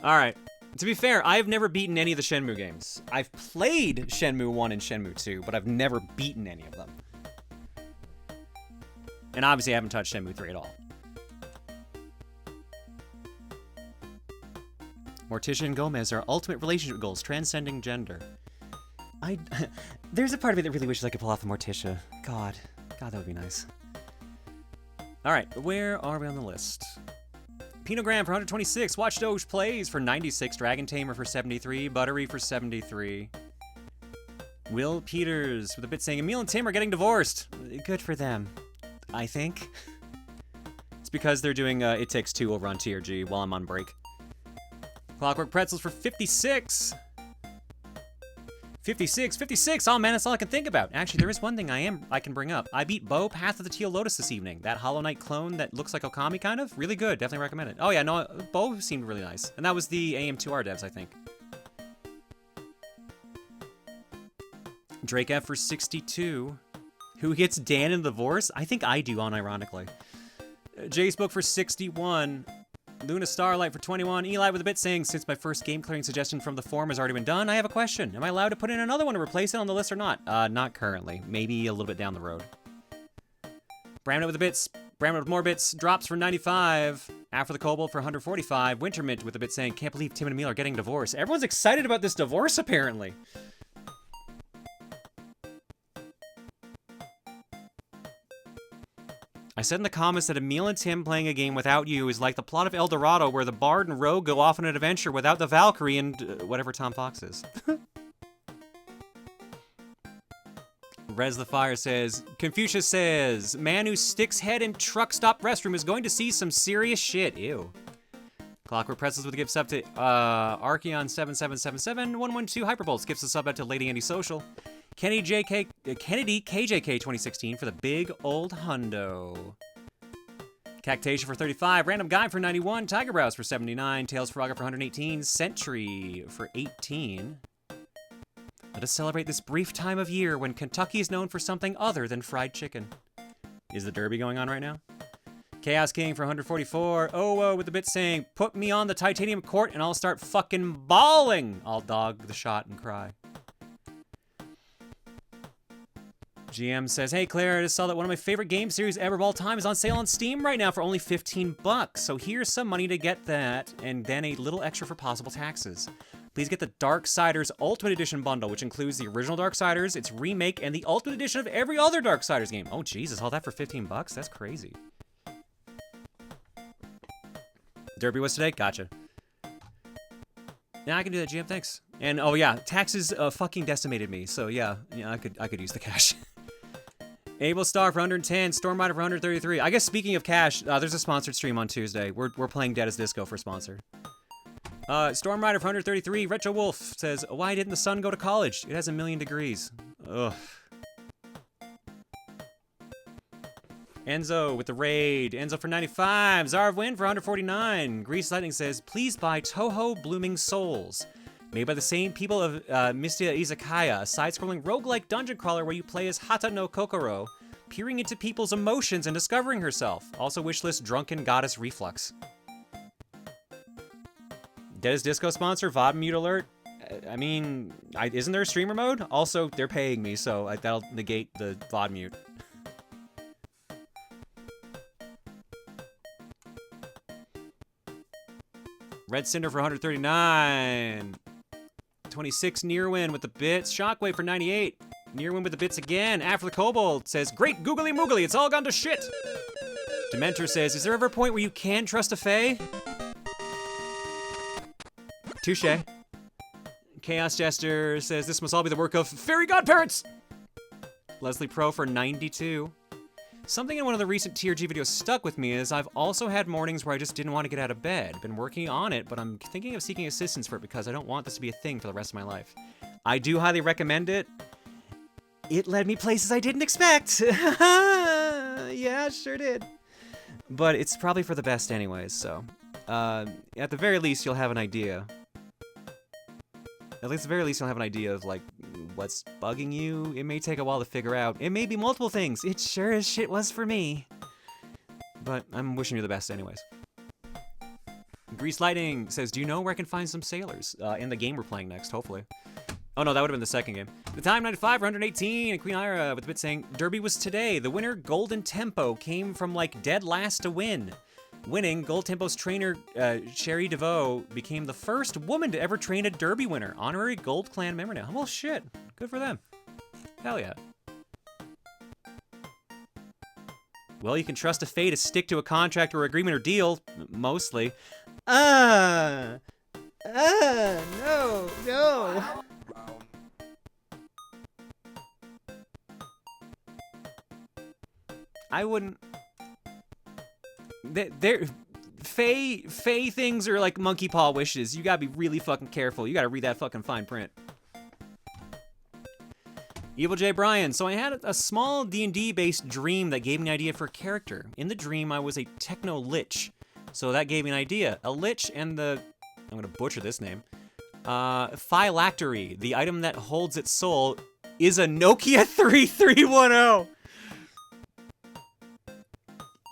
Alright. To be fair, I've never beaten any of the Shenmue games. I've played Shenmue 1 and Shenmue 2, but I've never beaten any of them. And obviously I haven't touched Shenmue 3 at all. Morticia and Gomez are ultimate relationship goals, transcending gender. There's a part of me that really wishes I could pull off the Morticia. God, that would be nice. Alright, where are we on the list? Pinogram for 126, Watch Doge Plays for 96, Dragon Tamer for 73, Buttery for 73. Will Peters with a bit saying, Emil and Tim are getting divorced. Good for them, I think. because they're doing It Takes Two over on TRG while I'm on break. Clockwork Pretzels for 56. 56. Oh man, that's all I can think about. Actually, there is one thing I can bring up. I beat Bo Path of the Teal Lotus this evening. That Hollow Knight clone that looks like Okami kind of. Really good. Definitely recommend it. Oh yeah, no, Bo seemed really nice. And that was the AM2R devs, I think. Drake F for 62. Who gets Dan in the divorce? I think I do, unironically. Jace Book for 61. Luna Starlight for 21. Eli with a bit saying, since my first game clearing suggestion from the forum has already been done, I have a question. Am I allowed to put in another one to replace it on the list or not? Not currently. Maybe a little bit down the road. Bramnet with the bits. Bramnet with more bits. Drops for 95. After the Kobold for 145. Wintermint with a bit saying, can't believe Tim and Emil are getting divorced. Everyone's excited about this divorce, apparently. I said in the comments that Emil and Tim playing a game without you is like the plot of El Dorado, where the Bard and Rogue go off on an adventure without the Valkyrie and whatever Tom Fox is. Rez the Fire says, Confucius says, man who sticks head in truck stop restroom is going to see some serious shit. Ew. Clockwork Pretzels with a gift sub to Archeon7777. 112 Hyperbolts gives a sub out to Lady Antisocial. Kennedy KJK 2016 for the big old hundo. Cactasia for 35. Random Guy for 91. Tiger Brows for 79. Tails Froga for 118. Sentry for 18. Let us celebrate this brief time of year when Kentucky is known for something other than fried chicken. Is the Derby going on right now? Chaos King for 144. Oh, with the bit saying, put me on the titanium court and I'll start fucking bawling. I'll dog the shot and cry. GM says, hey Claire, I just saw that one of my favorite game series ever of all time is on sale on Steam right now for only 15 bucks. So here's some money to get that, and then a little extra for possible taxes. Please get the Darksiders Ultimate Edition bundle, which includes the original Darksiders, its remake, and the Ultimate Edition of every other Darksiders game. Oh Jesus, all that for 15 bucks? That's crazy. Derby was today? Gotcha. Yeah, I can do that, GM, thanks. And oh yeah, taxes fucking decimated me, so yeah, I could use the cash. Able Star for 110, Storm Rider for 133. I guess speaking of cash, there's a sponsored stream on Tuesday. We're playing Dead as Disco for sponsor. Storm Rider for 133. Retro Wolf says, why didn't the sun go to college? It has 1,000,000 degrees. Ugh. Enzo with the raid. Enzo for 95. Zarv Win for 149. Grease Lightning says, please buy Toho Blooming Souls. Made by the same people of Mystia Izakaya, a side-scrolling roguelike dungeon crawler where you play as Hata no Kokoro, peering into people's emotions and discovering herself. Also wishlist Drunken Goddess Reflux. Dead as Disco sponsor, VOD mute alert. I mean, isn't there a streamer mode? Also, they're paying me, so that'll negate the VOD mute. Red Cinder for 139. 26, Nearwin with the bits. Shockwave for 98. Nearwin with the bits again. After the Kobold says, great googly moogly, it's all gone to shit. Dementor says, is there ever a point where you can trust a fae? Touche. Chaos Jester says, this must all be the work of fairy godparents. Leslie Pro for 92. Something in one of the recent TRG videos stuck with me is I've also had mornings where I just didn't want to get out of bed. Been working on it, but I'm thinking of seeking assistance for it because I don't want this to be a thing for the rest of my life. I do highly recommend it. It led me places I didn't expect. Yeah, it sure did. But it's probably for the best anyways, so. At the very least, you'll have an idea. At least, at the very least, you'll have an idea of, like, what's bugging you. It may take a while to figure out. It may be multiple things. It sure as shit was for me. But I'm wishing you the best anyways. Grease Lightning says, do you know where I can find some sailors? In the game we're playing next, hopefully. Oh no, that would have been the second game. The time, 95 for 118, and Queen Ira with the bit saying, Derby was today. The winner, Golden Tempo, came from, like, dead last to win. Winning, Gold Tempo's trainer, Sherry DeVoe, became the first woman to ever train a Derby winner. Honorary Gold Clan member now. Well, shit. Good for them. Hell yeah. Well, you can trust a fae to stick to a contract or agreement or deal. Mostly. No, no. I wouldn't... They're Fae things are like monkey paw wishes. You gotta be really fucking careful. You gotta read that fucking fine print. Evil J. Bryan. So I had a small D&D based dream that gave me an idea for a character. In the dream, I was a techno lich. So that gave me an idea. A lich and I'm gonna butcher this name. Phylactery, the item that holds its soul, is a Nokia 3310.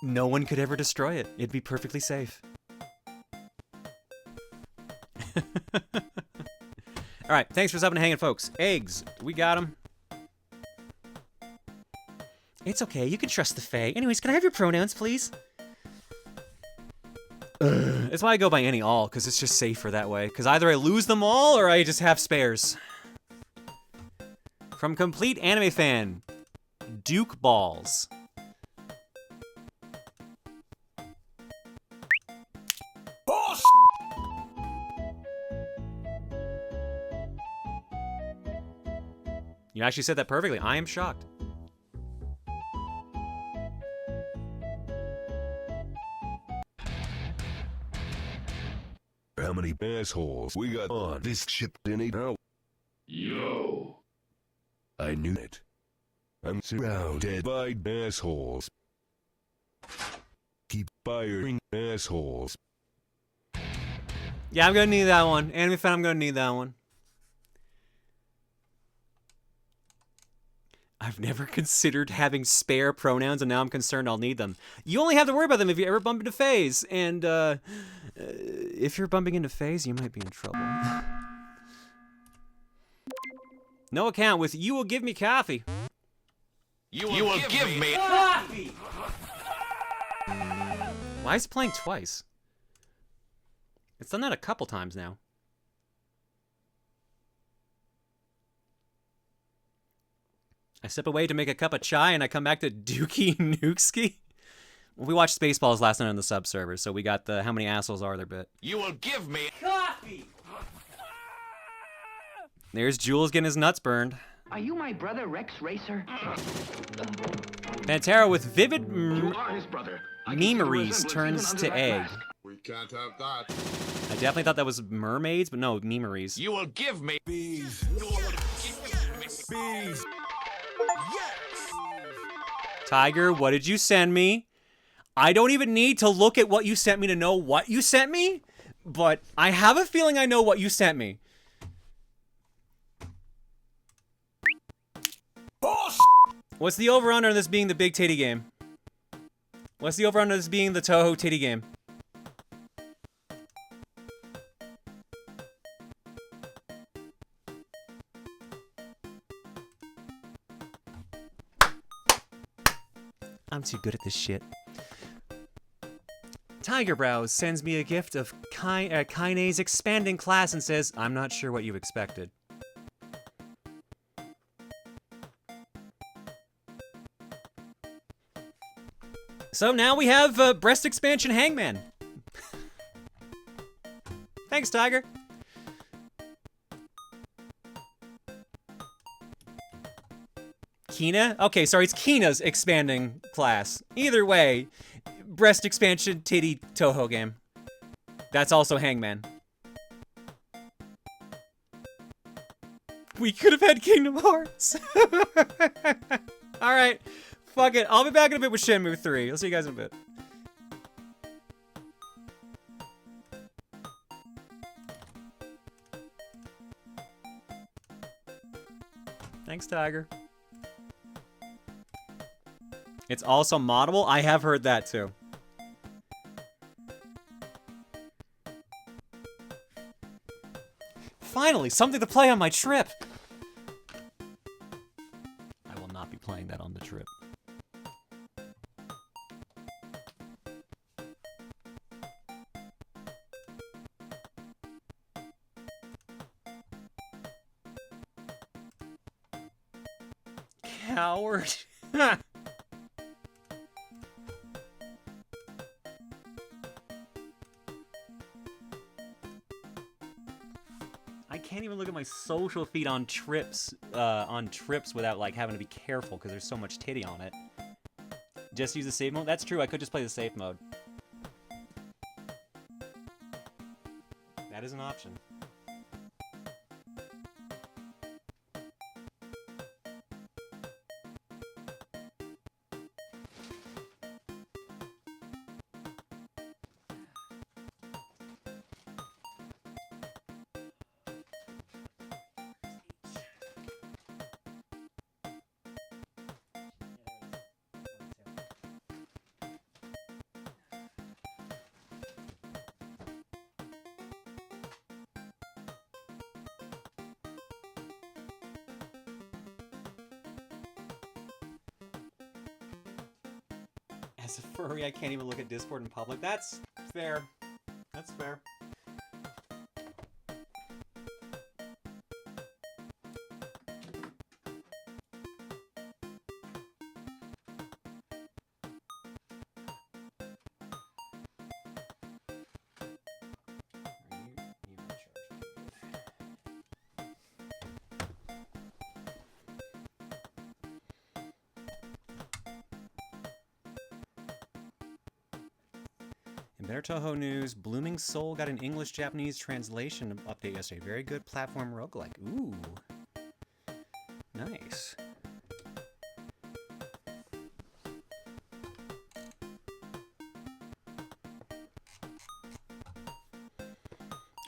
No one could ever destroy it. It'd be perfectly safe. All right, thanks for stopping and hanging, folks. Eggs, we got them. It's okay, you can trust the Fae. Anyways, can I have your pronouns, please? That's why I go by any all, because it's just safer that way. Because either I lose them all, or I just have spares. From Complete Anime Fan, Duke Balls. You actually said that perfectly. I am shocked. How many assholes we got on this ship anyhow? Yo. I knew it. I'm surrounded by assholes. Keep firing assholes. Yeah, I'm gonna need that one. Anime Fan, I'm gonna need that one. I've never considered having spare pronouns, and now I'm concerned I'll need them. You only have to worry about them if you ever bump into Faes, and if you're bumping into Faes, you might be in trouble. No account with "You will give me coffee." You will give me Coffee! Why is it playing twice? It's done that a couple times now. I step away to make a cup of chai, and I come back to Dookie Nookski. We watched Spaceballs last night on the sub server, so we got the "how many assholes are there" bit. You will give me Coffee! There's Jules getting his nuts burned. Are you my brother Rex Racer? Pantera with vivid You are his brother. I can see the memories resemblance turns even to under that egg. mask. We can't have that. I definitely thought that was mermaids, but no, memories. You will give me Bees. Bees. Tiger, what did you send me? I don't even need to look at what you sent me to know what you sent me, but I have a feeling I know what you sent me. What's the over-under on this being the big titty game? What's the over-under on this being the Toho titty game? I'm too good at this shit. Tiger Brows sends me a gift of Kaine's expanding class and says, "I'm not sure what you expected." So now we have breast expansion Hangman. Thanks, Tiger. Kina? Okay, sorry, it's Kina's expanding class. Either way, breast expansion titty Toho game. That's also Hangman. We could have had Kingdom Hearts. Alright, fuck it. I'll be back in a bit with Shenmue 3. I'll see you guys in a bit. Thanks, Tiger. It's also moddable? I have heard that too. Finally, something to play on my trip! I will not be playing that on the trip. Coward. I can't even look at my social feed on trips without like having to be careful because there's so much titty on it. Just use the save mode? That's true, I could just play the safe mode. That is an option. As a furry, I can't even look at Discord in public. That's fair. That's fair. In Better Toho news, Blooming Soul got an English-Japanese translation update yesterday. Very good platform roguelike. Ooh. Nice.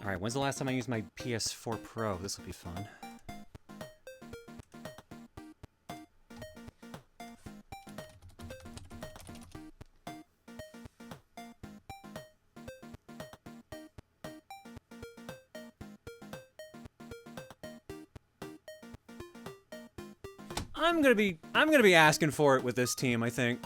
Alright, when's the last time I used my PS4 Pro? This will be fun. I'm gonna be asking for it with this team, I think.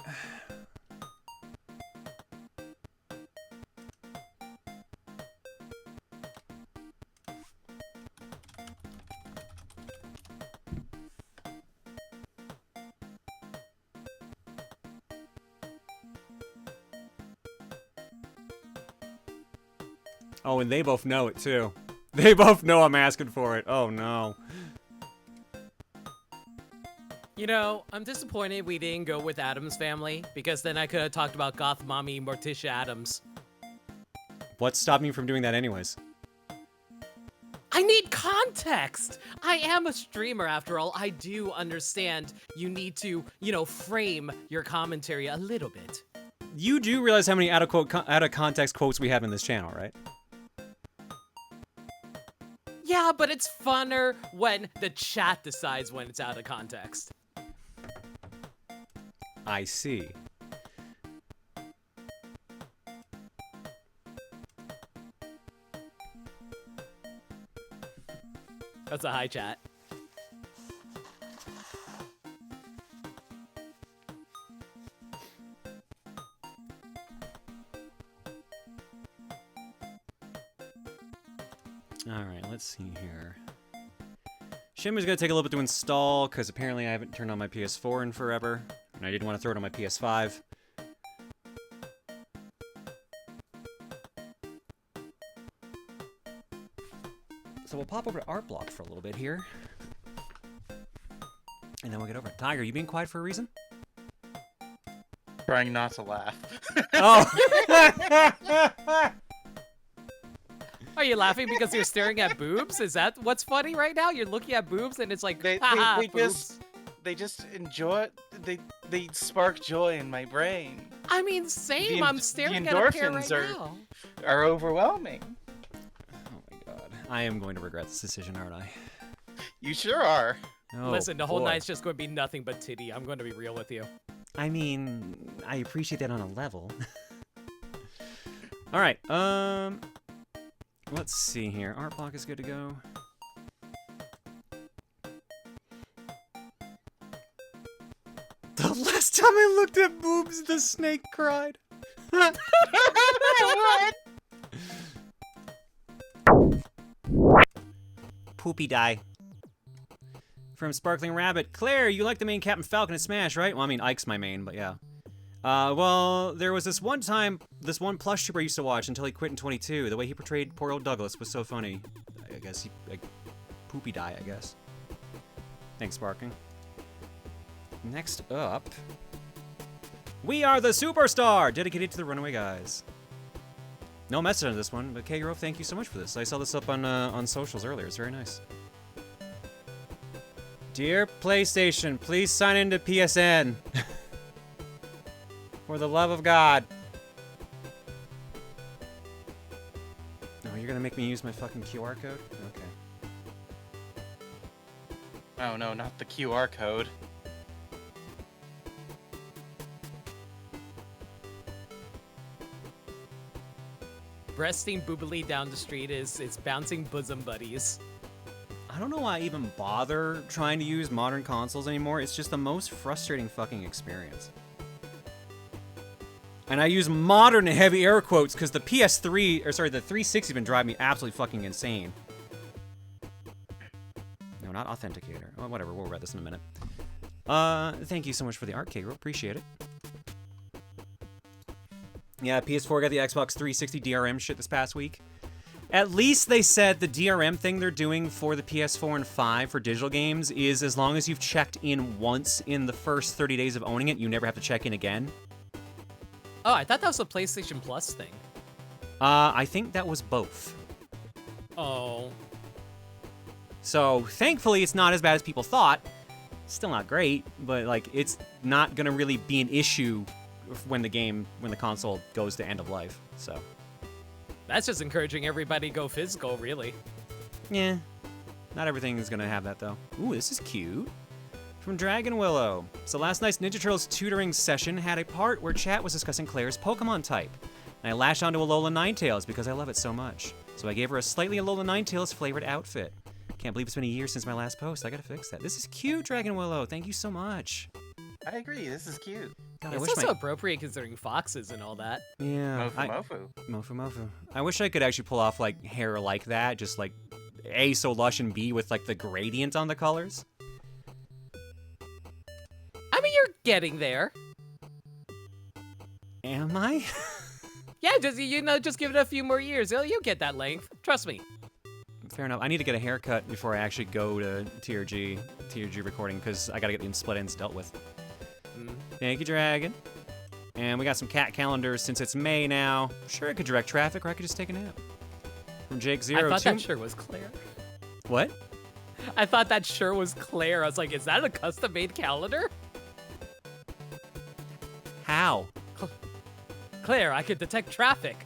Oh, and they both know it too. They both know I'm asking for it. Oh no. You know, I'm disappointed we didn't go with Addams Family, because then I could have talked about goth mommy Morticia Addams. What's stopping you from doing that anyways? I need context! I am a streamer after all. I do understand you need to, you know, frame your commentary a little bit. You do realize how many out of context quotes we have in this channel, right? Yeah, but it's funner when the chat decides when it's out of context. I see. That's a high chat. Alright, let's see here. Shenmue's gonna take a little bit to install, because apparently I haven't turned on my PS4 in forever, and I didn't want to throw it on my PS5. So we'll pop over to Art Block for a little bit here. And then we'll get over it. Tiger, you being quiet for a reason? Trying not to laugh. Oh! Are you laughing because you're staring at boobs? Is that what's funny right now? You're looking at boobs and it's like, haha, boobs. They just enjoy, they spark joy in my brain. I mean, same. I'm staring the at a pair right endorphins now. are overwhelming. Oh my god. I am going to regret this decision, aren't I? You sure are. Oh, Listen, the whole boy. night's just going to be nothing but titty. I'm going to be real with you. I mean, I appreciate that on a level. Alright, let's see here. Art Block is good to go. The last time I looked at boobs, the snake cried. Poopy die. From Sparkling Rabbit. Claire, you like the main Captain Falcon in Smash, right? Well, I mean, Ike's my main, but yeah. Well, there was this one plush trooper I used to watch until he quit in 22. The way he portrayed poor old Douglas was so funny. I guess he, like, poopy die, I guess. Thanks, Sparking. Next up, We Are the Superstar, dedicated to the Runaway Guys. No message on this one, but Kagero, thank you so much for this. I saw this up on socials earlier. It's very nice. Dear PlayStation, please sign into PSN. For the love of God. Oh, you're gonna make me use my fucking QR code? Okay. Oh no, not the QR code. Breasting boobily down the street is bouncing bosom buddies. I don't know why I even bother trying to use modern consoles anymore. It's just the most frustrating fucking experience. And I use modern in heavy air quotes because the PS3, or sorry, the 360 has been driving me absolutely fucking insane. No, not Authenticator. Oh, whatever, we'll read this in a minute. Thank you so much for the art, Kagero. Appreciate it. Yeah, PS4 got the Xbox 360 DRM shit this past week. At least they said the DRM thing they're doing for the PS4 and 5 for digital games is as long as you've checked in once in the first 30 days of owning it, you never have to check in again. Oh, I thought that was a PlayStation Plus thing. I think that was both. Oh. So, thankfully, it's not as bad as people thought. Still not great, but, like, it's not gonna really be an issue when the console goes to end of life, so. That's just encouraging everybody to go physical, really. Yeah. Not everything is gonna have that, though. Ooh, this is cute. From Dragon Willow. So last night's Ninja Turtles tutoring session had a part where chat was discussing Claire's Pokemon type. And I latched onto Alola Ninetales because I love it so much. So I gave her a slightly Alola Ninetales flavored outfit. Can't believe it's been a year since my last post. I gotta fix that. This is cute, Dragon Willow. Thank you so much. I agree, this is cute. God, I It's wish also my... appropriate considering foxes and all that. Yeah. Mofu. I wish I could actually pull off, like, hair like that. Just, like, A, so lush, and B, with, like, the gradient on the colors. I mean, you're getting there. Am I? Yeah, just just give it a few more years. You'll get that length. Trust me. Fair enough. I need to get a haircut before I actually go to TRG recording, because I gotta get the split ends dealt with. Thank you, Dragon. And we got some cat calendars since it's May now. Sure, I could direct traffic, or I could just take a nap. From Jake Zero. I thought that sure was Claire. What? I thought that sure was Claire. I was like, is that a custom-made calendar? How? Claire, I could detect traffic.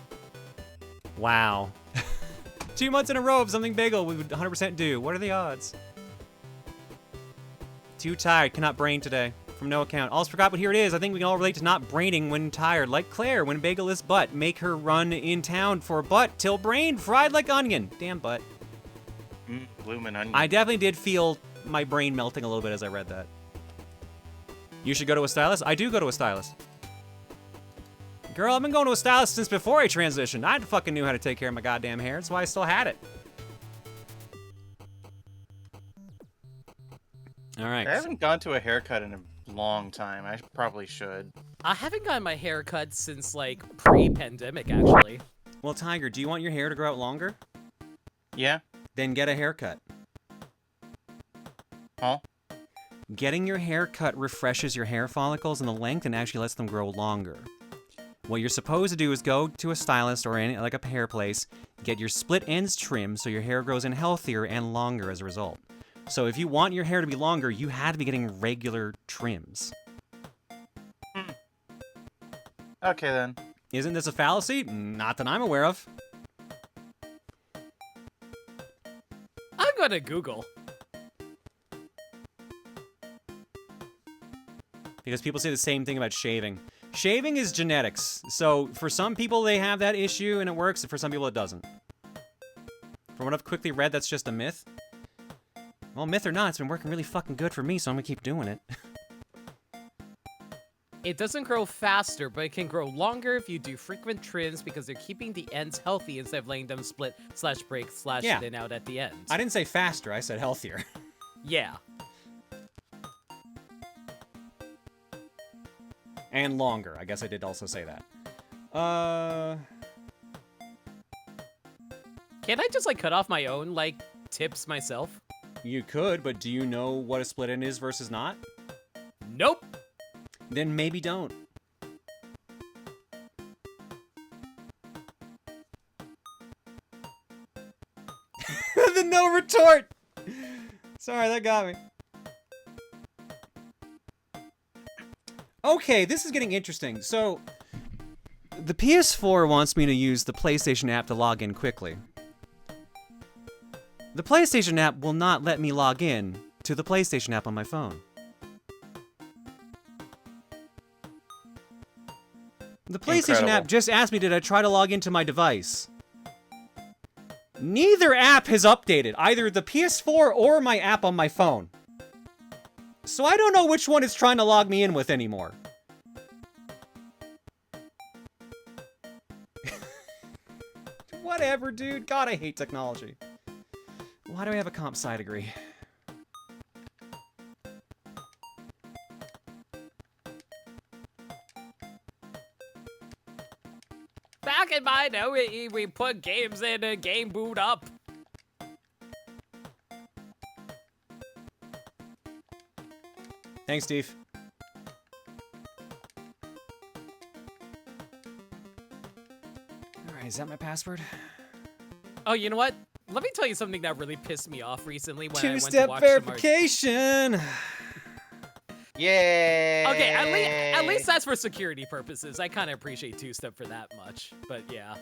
Wow. 2 months in a row of something bagel we would 100% do. What are the odds? Too tired, cannot brain today. From no account. Also forgot, but here it is. I think we can all relate to not braining when tired. Like Claire, when bagel is butt. Make her run in town for butt till brain fried like onion. Damn butt. Bloomin' onion. I definitely did feel my brain melting a little bit as I read that. You should go to a stylist? I do go to a stylist. Girl, I've been going to a stylist since before I transitioned. I fucking knew how to take care of my goddamn hair. That's why I still had it. All right. I haven't gone to a haircut in a long time. I probably should. I haven't gotten my hair cut since, like, pre-pandemic, actually. Well, Tiger, do you want your hair to grow out longer? Yeah? Then get a haircut. Huh? Getting your hair cut refreshes your hair follicles and the length and actually lets them grow longer. What you're supposed to do is go to a stylist or like a hair place, get your split ends trimmed so your hair grows in healthier and longer as a result. So if you want your hair to be longer, you have to be getting regular trims. Okay then. Isn't this a fallacy? Not that I'm aware of. I'm gonna Google. Because people say the same thing about shaving. Shaving is genetics. So for some people they have that issue and it works, and for some people it doesn't. From what I've quickly read, that's just a myth. Well, myth or not, it's been working really fucking good for me, so I'm gonna keep doing it. It doesn't grow faster, but it can grow longer if you do frequent trims because they're keeping the ends healthy instead of letting them split / break / thin out at the end. I didn't say faster, I said healthier. Yeah. And longer. I guess I did also say that. Can't I just, like, cut off my own, like, tips myself? You could, but do you know what a split end is versus not? Nope. Then maybe don't. The no retort. Sorry, that got me. Okay, this is getting interesting. So, the PS4 wants me to use the PlayStation app to log in quickly. The PlayStation app will not let me log in to the PlayStation app on my phone. The PlayStation app just asked me, did I try to log into my device? Neither app has updated, either the PS4 or my app on my phone. So I don't know which one it's trying to log me in with anymore. Whatever, dude. God, I hate technology. Why do I have a comp sci degree? Back in my day, we put games in and game boot up. Thanks, Steve. Alright, is that my password? Oh, you know what? Let me tell you something that really pissed me off recently when I went to Two-step watch verification! Yay! Okay, at least that's for security purposes. I kind of appreciate two-step for that much, but yeah.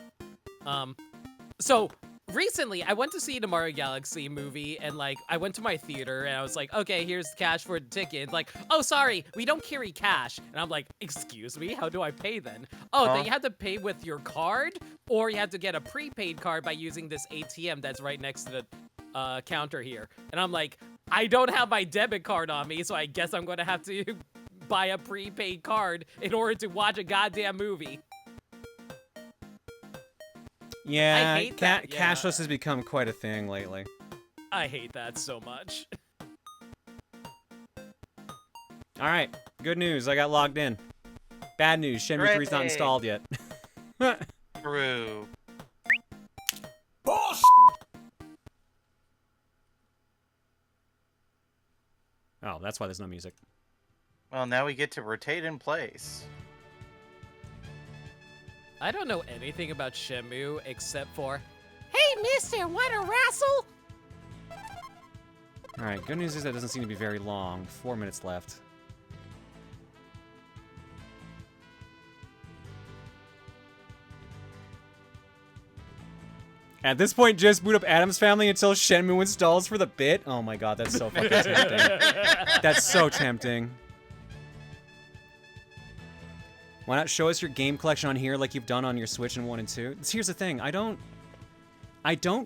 So recently I went to see the Mario Galaxy movie, and like I went to my theater and I was like, okay, here's cash for the ticket. Like, oh sorry, we don't carry cash. And I'm like, excuse me, how do I pay then? Oh, then you have to pay with your card, or you have to get a prepaid card by using this ATM that's right next to the counter here. And I'm like, I don't have my debit card on me, so I guess I'm gonna have to buy a prepaid card in order to watch a goddamn movie. Yeah, I hate that, yeah. cashless has become quite a thing lately. I hate that so much. Alright, good news, I got logged in. Bad news, Shenmue 3 is not installed yet. True. Oh, that's why there's no music. Well, now we get to rotate in place. I don't know anything about Shenmue except for, hey mister, wanna wrestle? Alright, good news is that doesn't seem to be very long. 4 minutes left. At this point, just boot up Adam's Family until Shenmue installs for the bit? Oh my god, that's so fucking tempting. That's so tempting. Why not show us your game collection on here like you've done on your Switch in 1 and 2? Here's the thing, I don't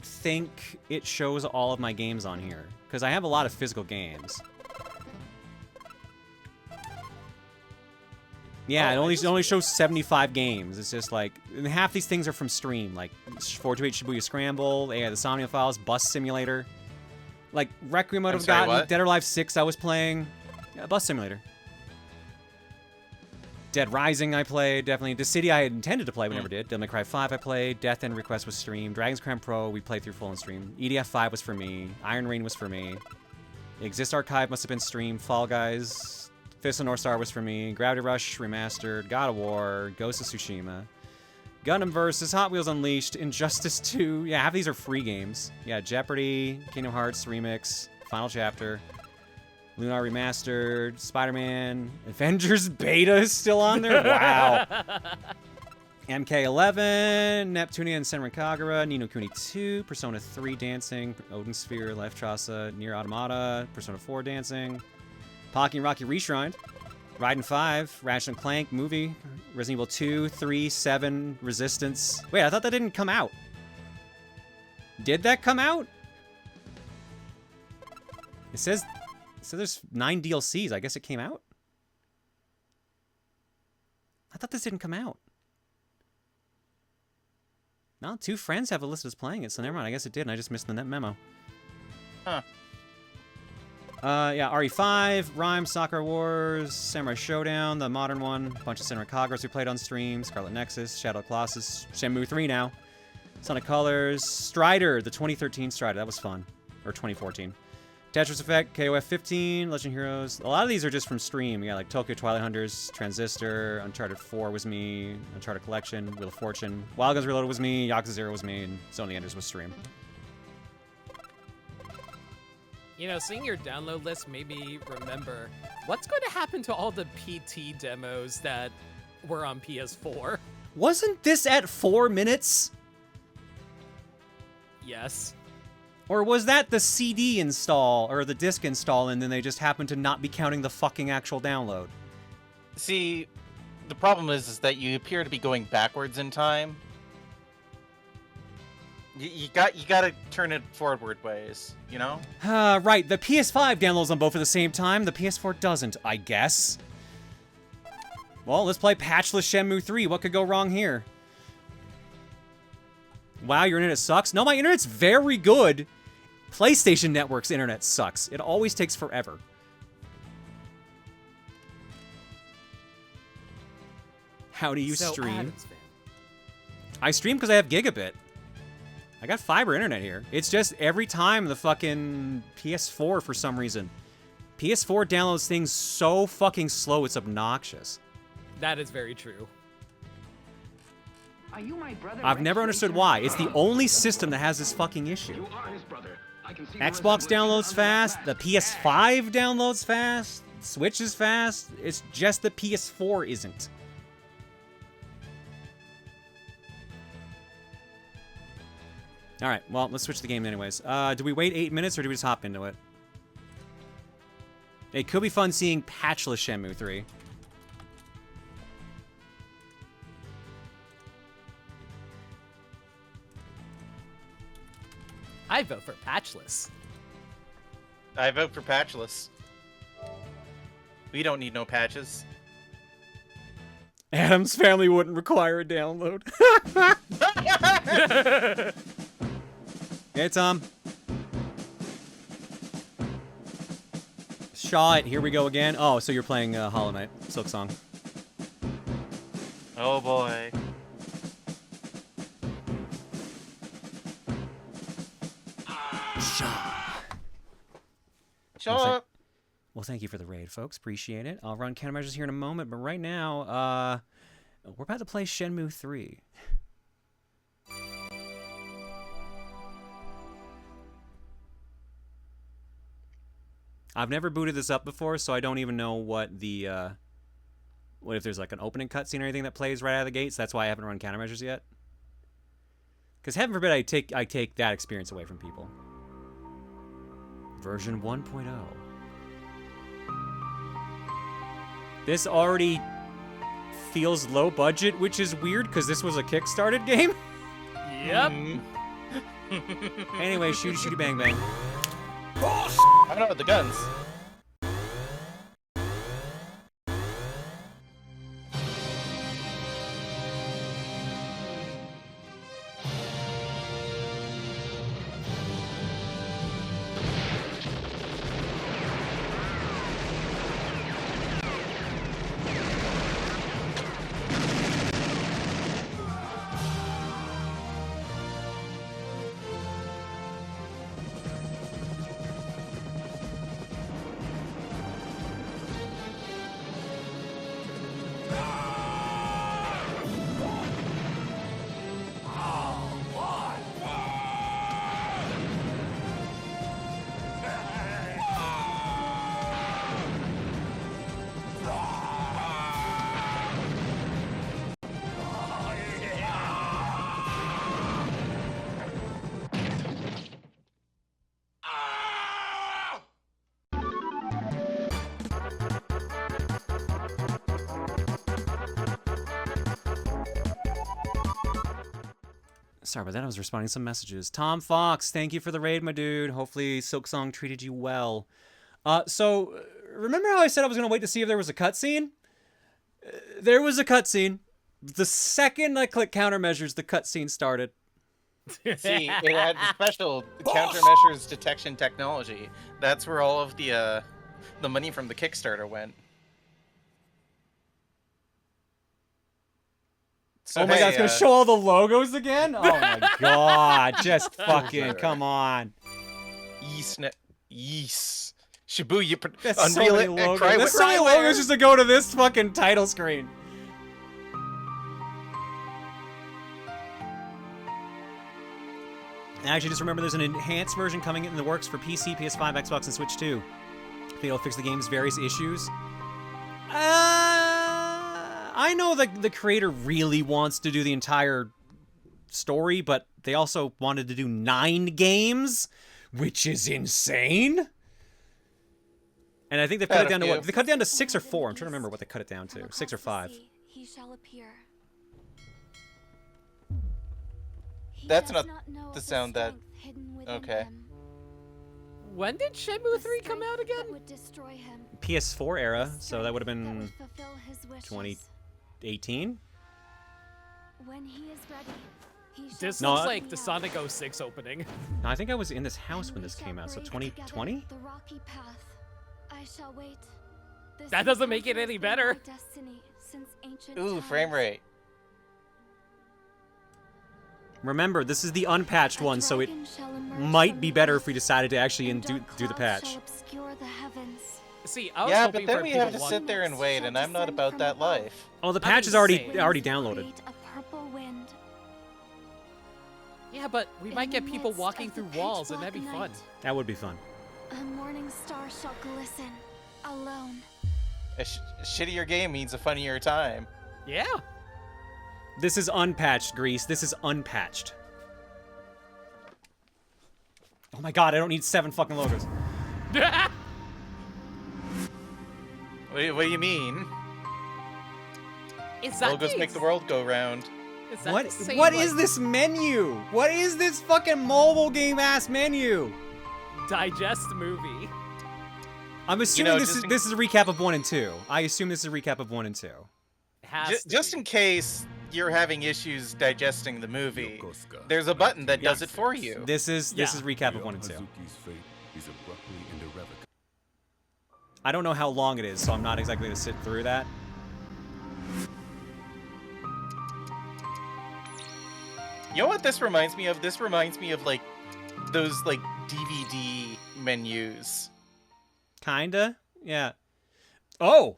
think it shows all of my games on here, because I have a lot of physical games. Yeah, it only shows 75 games. It's just like, and half these things are from Stream, like 428 Shibuya Scramble, the Somnia Files, Bus Simulator. Like, Requiem would have gotten, what? Dead or Alive 6 I was playing. Yeah, Bus Simulator. Dead Rising I played, definitely. The City I had intended to play but never did. Devil May Cry 5 I played. Death End Request was streamed. Dragon's Crown Pro we played through full and stream. EDF 5 was for me. Iron Rain was for me. Exist Archive must have been streamed. Fall Guys. Fist of North Star was for me. Gravity Rush Remastered. God of War. Ghost of Tsushima. Gundam Versus. Hot Wheels Unleashed. Injustice 2. Yeah, half these are free games. Yeah, Jeopardy. Kingdom Hearts Remix. Final Chapter. Lunar Remastered, Spider-Man, Avengers Beta is still on there? Wow. MK11, Neptunia and Senran Kagura, Ni no Kuni 2, Persona 3 Dancing, Odin Sphere, Life Trasa, Nier Automata, Persona 4 Dancing, Pocky and Rocky Reshrined, Raiden 5, Ratchet & Clank movie, Resident Evil 2, 3, 7, Resistance. Wait, I thought that didn't come out. Did that come out? It says... So there's 9 DLCs. I guess it came out? I thought this didn't come out. No, 2 friends have it listed as playing it, so never mind. I guess it did, and I just missed the net memo. Huh. Yeah, RE5, Rhyme, Soccer Wars, Samurai Showdown, the modern one, a bunch of Senran Kagras we played on stream, Scarlet Nexus, Shadow Colossus, Shenmue 3 now, Sonic Colors, Strider, the 2013 Strider. That was fun. Or 2014. Tetris Effect, KOF 15, Legend Heroes. A lot of these are just from stream. Yeah, like Tokyo Twilight Hunters, Transistor, Uncharted 4 was me, Uncharted Collection, Wheel of Fortune, Wild Guns Reloaded was me, Yakuza 0 was me, and Zone of the Enders was stream. You know, seeing your download list made me remember what's going to happen to all the PT demos that were on PS4. Wasn't this at 4 minutes? Yes. Or was that the CD install, or the disc install, and then they just happened to not be counting the fucking actual download? See, the problem is that you appear to be going backwards in time. You gotta turn it forward ways, you know? Right, the PS5 downloads on both at the same time, the PS4 doesn't, I guess. Well, let's play patchless Shenmue 3. What could go wrong here? Wow, your internet sucks? No, my internet's very good. PlayStation Network's internet sucks. It always takes forever. How do you stream? Adam's fan. I stream because I have gigabit. I got fiber internet here. It's just every time the fucking PS4 for some reason. PS4 downloads things so fucking slow, it's obnoxious. That is very true. Are you my brother? I've never understood why. It's the only system that has this fucking issue. You are his brother. I can see Xbox downloads fast, the PS5 downloads fast, Switch is fast. It's just the PS4 isn't. Alright, well, let's switch the game anyways. Do we wait 8 minutes or do we just hop into it? It could be fun seeing patchless Shenmue 3. I vote for patchless. I vote for patchless. We don't need no patches. Adam's family wouldn't require a download. Hey, Tom. Shaw it. Here we go again. Oh, so you're playing Hollow Knight, Silk Song. Oh boy. Shaw. Well, thank you for the raid, folks. Appreciate it. I'll run countermeasures here in a moment, but right now, we're about to play Shenmue 3. I've never booted this up before, so I don't even know what the, what if there's like an opening cutscene or anything that plays right out of the gates. That's why I haven't run countermeasures yet. Because heaven forbid I take that experience away from people. Version 1.0. This already feels low budget, which is weird because this was a Kickstarted game. Yep. Anyway, shooty shooty bang bang. I know the guns. Sorry about that, I was responding to some messages. Tom Fox, thank you for the raid, my dude. Hopefully Silksong treated you well. So, remember how I said I was going to wait to see if there was a cutscene? There was a cutscene. The second I clicked countermeasures, the cutscene started. See, it had special countermeasures detection technology. That's where all of the money from the Kickstarter went. So, oh my god, it's gonna show all the logos again? Oh my god, just fucking, come on. Yes. Shibuya, That's so many logos. There's so many logos just to go to this fucking title screen. Actually, just remember there's an enhanced version coming in the works for PC, PS5, Xbox, and Switch too. It'll fix the game's various issues. I know that the creator really wants to do the entire story, but they also wanted to do 9 games, which is insane. And I think they've cut it down to what? They cut it down to 6 or 4. I'm trying to remember what they cut it down to. 6 or 5. He shall appear. That's not the sound that... Okay. When did Shenmue 3 come out again? PS4 era, so that would have been 2018? When he is ready, he shall This No, looks I- like the Sonic 06 opening. No, I think I was in this house when this came out, so 2020? The rocky path. I shall wait. This That doesn't make it encounter any has been better. my destiny since ancient Ooh, times. frame rate. Remember, this is the unpatched A one, so it dragon shall emerge might from be the better earth, if we decided to actually and do dark the clouds patch. shall obscure the heavens. See, I was Yeah, hoping but then for we people have to want- sit there and wait, and I'm not about that life. Oh, the I'm patch is just already saying. already Winds will downloaded. create a purple wind. Yeah, but we might In get the people midst walking of the through pitch walls, and black that'd be fun. night, That would be fun. A morning star shall glisten, alone. A shittier game means a funnier time. Yeah. This is unpatched, Grease. This is unpatched. Oh my god, I don't need 7 fucking logos. What do you mean? Is that Logos make the world go round. Is that What? the same, What like, is this menu? What is this fucking mobile game ass menu? digest movie? I'm assuming just in- this is a recap of 1 and 2. I assume this is a recap of 1 and 2. It has to Just be. in case you're having issues digesting the movie, there's a button that does it for you. This is Yeah. recap of 1 and 2. I don't know how long it is, so I'm not exactly gonna sit through that. You know what this reminds me of? This reminds me of like those like DVD menus. Kinda? Yeah. Oh!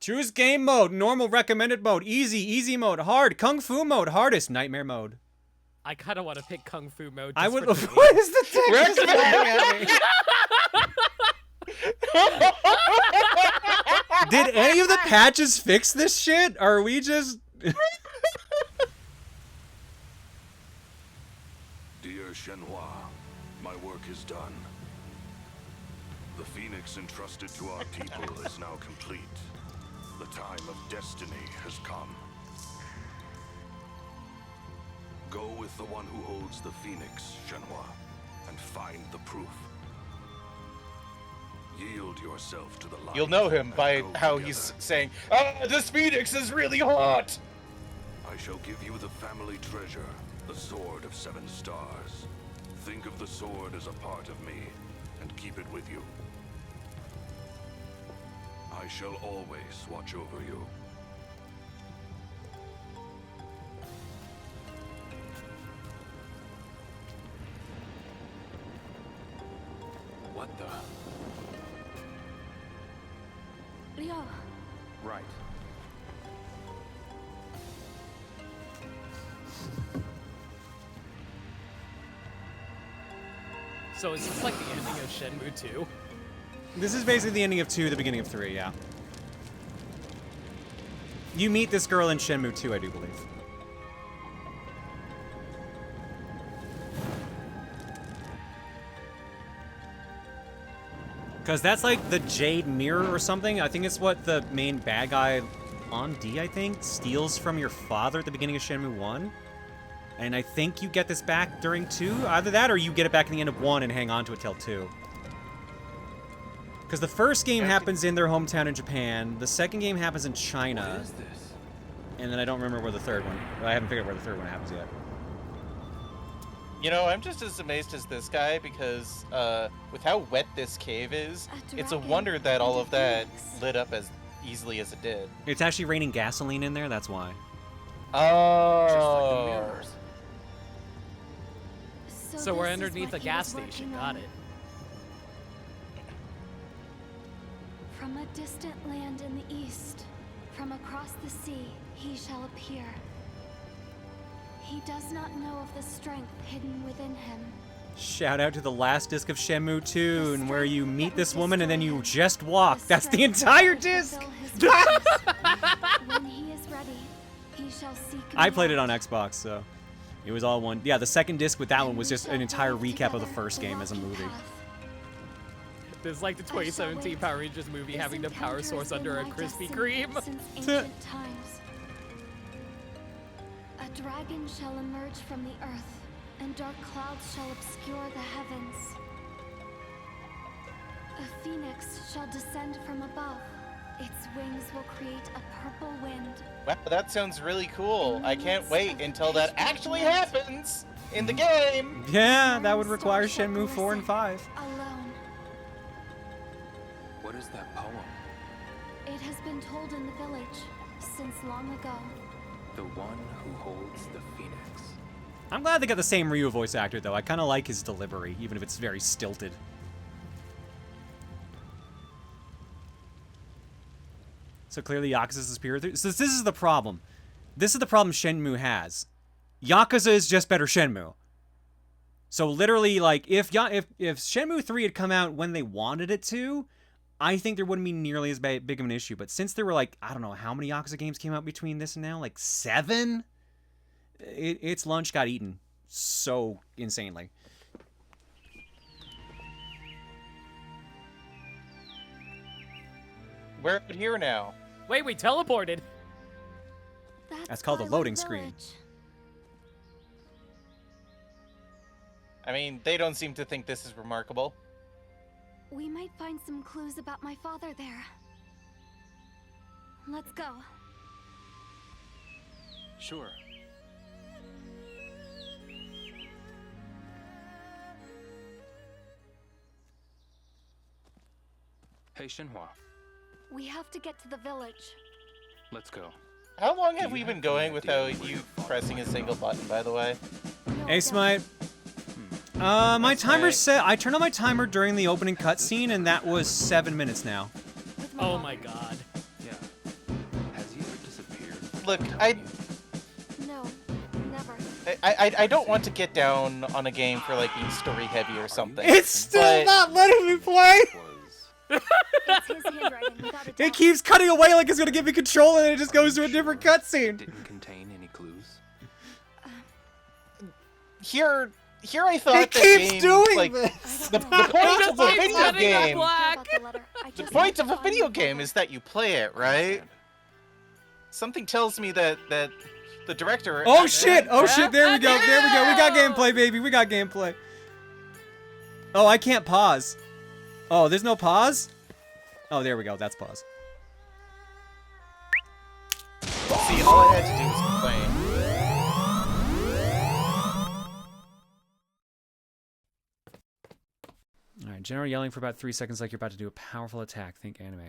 Choose game mode, normal, recommended mode, easy mode, hard, kung fu mode, hardest, nightmare mode. I kind of want to pick Kung Fu mode. I just would. for the What is the text just flying at me? Did any of the patches fix this shit? Or are we just? Dear Shenhua, my work is done. The phoenix entrusted to our people is now complete. The time of destiny has come. Go with the one who holds the phoenix, Shenhua, and find the proof. Yield yourself to the light. You'll know him and by go how together. he's saying, "Ah, this phoenix is really hot." I shall give you the family treasure, the Sword of 7 Stars. Think of the sword as a part of me, and keep it with you. I shall always watch over you. What the? Leo, Right. So is this like the ending of Shenmue 2? This is basically the ending of 2, the beginning of 3. Yeah. You meet this girl in Shenmue 2, I do believe. Because that's like the Jade Mirror or something. I think it's what the main bad guy, on D, I think, steals from your father at the beginning of Shenmue 1. And I think you get this back during 2. Either that or you get it back in the end of 1 and hang on to it till 2. Because the first game happens in their hometown in Japan. The second game happens in China. What is this? And then I don't remember where the third one... I haven't figured out where the third one happens yet. You know, I'm just as amazed as this guy because with how wet this cave is, it's a dragon wonder that all and a of that phoenix. lit up as easily as it did. It's actually raining gasoline in there, that's why. Oh. Mirrors. So we're this is underneath what a he gas was station. working Got on. it. From a distant land in the east, from across the sea, he shall appear. He does not know of the strength hidden within him. Shout out to the last disc of Shenmue II, where you meet this woman and then you just walk. That's the entire disc! When he is ready, he shall seek I me played it out. on Xbox, so it was all one. Yeah, the second disc with that one was just an entire recap of the first game as a movie. This is like the 2017 Power Rangers movie This having the power encounter source has been under a my Krispy destiny Kreme. Since ancient times. A dragon shall emerge from the earth, and dark clouds shall obscure the heavens. A phoenix shall descend from above. Its wings will create a purple wind. Wow, that sounds really cool. I can't wait until that actually happens in the game. Yeah, that would require Shenmue 4 and 5. Alone. What is that poem? It has been told in the village since long ago. The one who holds the phoenix. I'm glad they got the same Ryu voice actor, though. I kind of like his delivery, even if it's very stilted. So clearly Yakuza's the superior. So this is the problem. This is the problem Shenmue has. Yakuza is just better Shenmue. So literally, like, if Shenmue 3 had come out when they wanted it to, I think there wouldn't be nearly as big of an issue. But since there were, like, I don't know, how many Yakuza games came out between this and now? Like, 7? Its lunch got eaten so insanely. We're here now. Wait, we teleported. That's called a my loading little screen. village. I mean, they don't seem to think this is remarkable. We might find some clues about my father there. Let's go. Sure. Hey, Shenhua. We have to get to the village. Let's go. How long have Do we you been have going any without idea where you your father pressing a went? single button, by the way? No, Hey, I Smite. don't. My That's timer right. set. I turned on my timer during the opening cutscene, and that was 7 minutes now. With my Oh father. my god. Yeah. Has he ever disappeared? Look, Telling you? No, never. I don't want to get down on a game for like being story heavy or something. It's still but not letting me play. Was It's his handwriting, without a doubt. It keeps cutting away like it's gonna give me control, and it just goes to a different cutscene. didn't contain any clues. here I thought It that keeps games, doing like, this. the I don't point know. of a keeps video cutting game. up black. About the letter. I The just point want of to a find video my game father. is that you play it, right? Something tells me that the director. Oh shit! Oh shit! There we go! There we go! We got gameplay, baby! We got gameplay. Oh, I can't pause. Oh, there's no pause? Oh, there we go. That's pause. See, all I had to do was complain. Alright, general yelling for about 3 seconds like you're about to do a powerful attack. Think anime.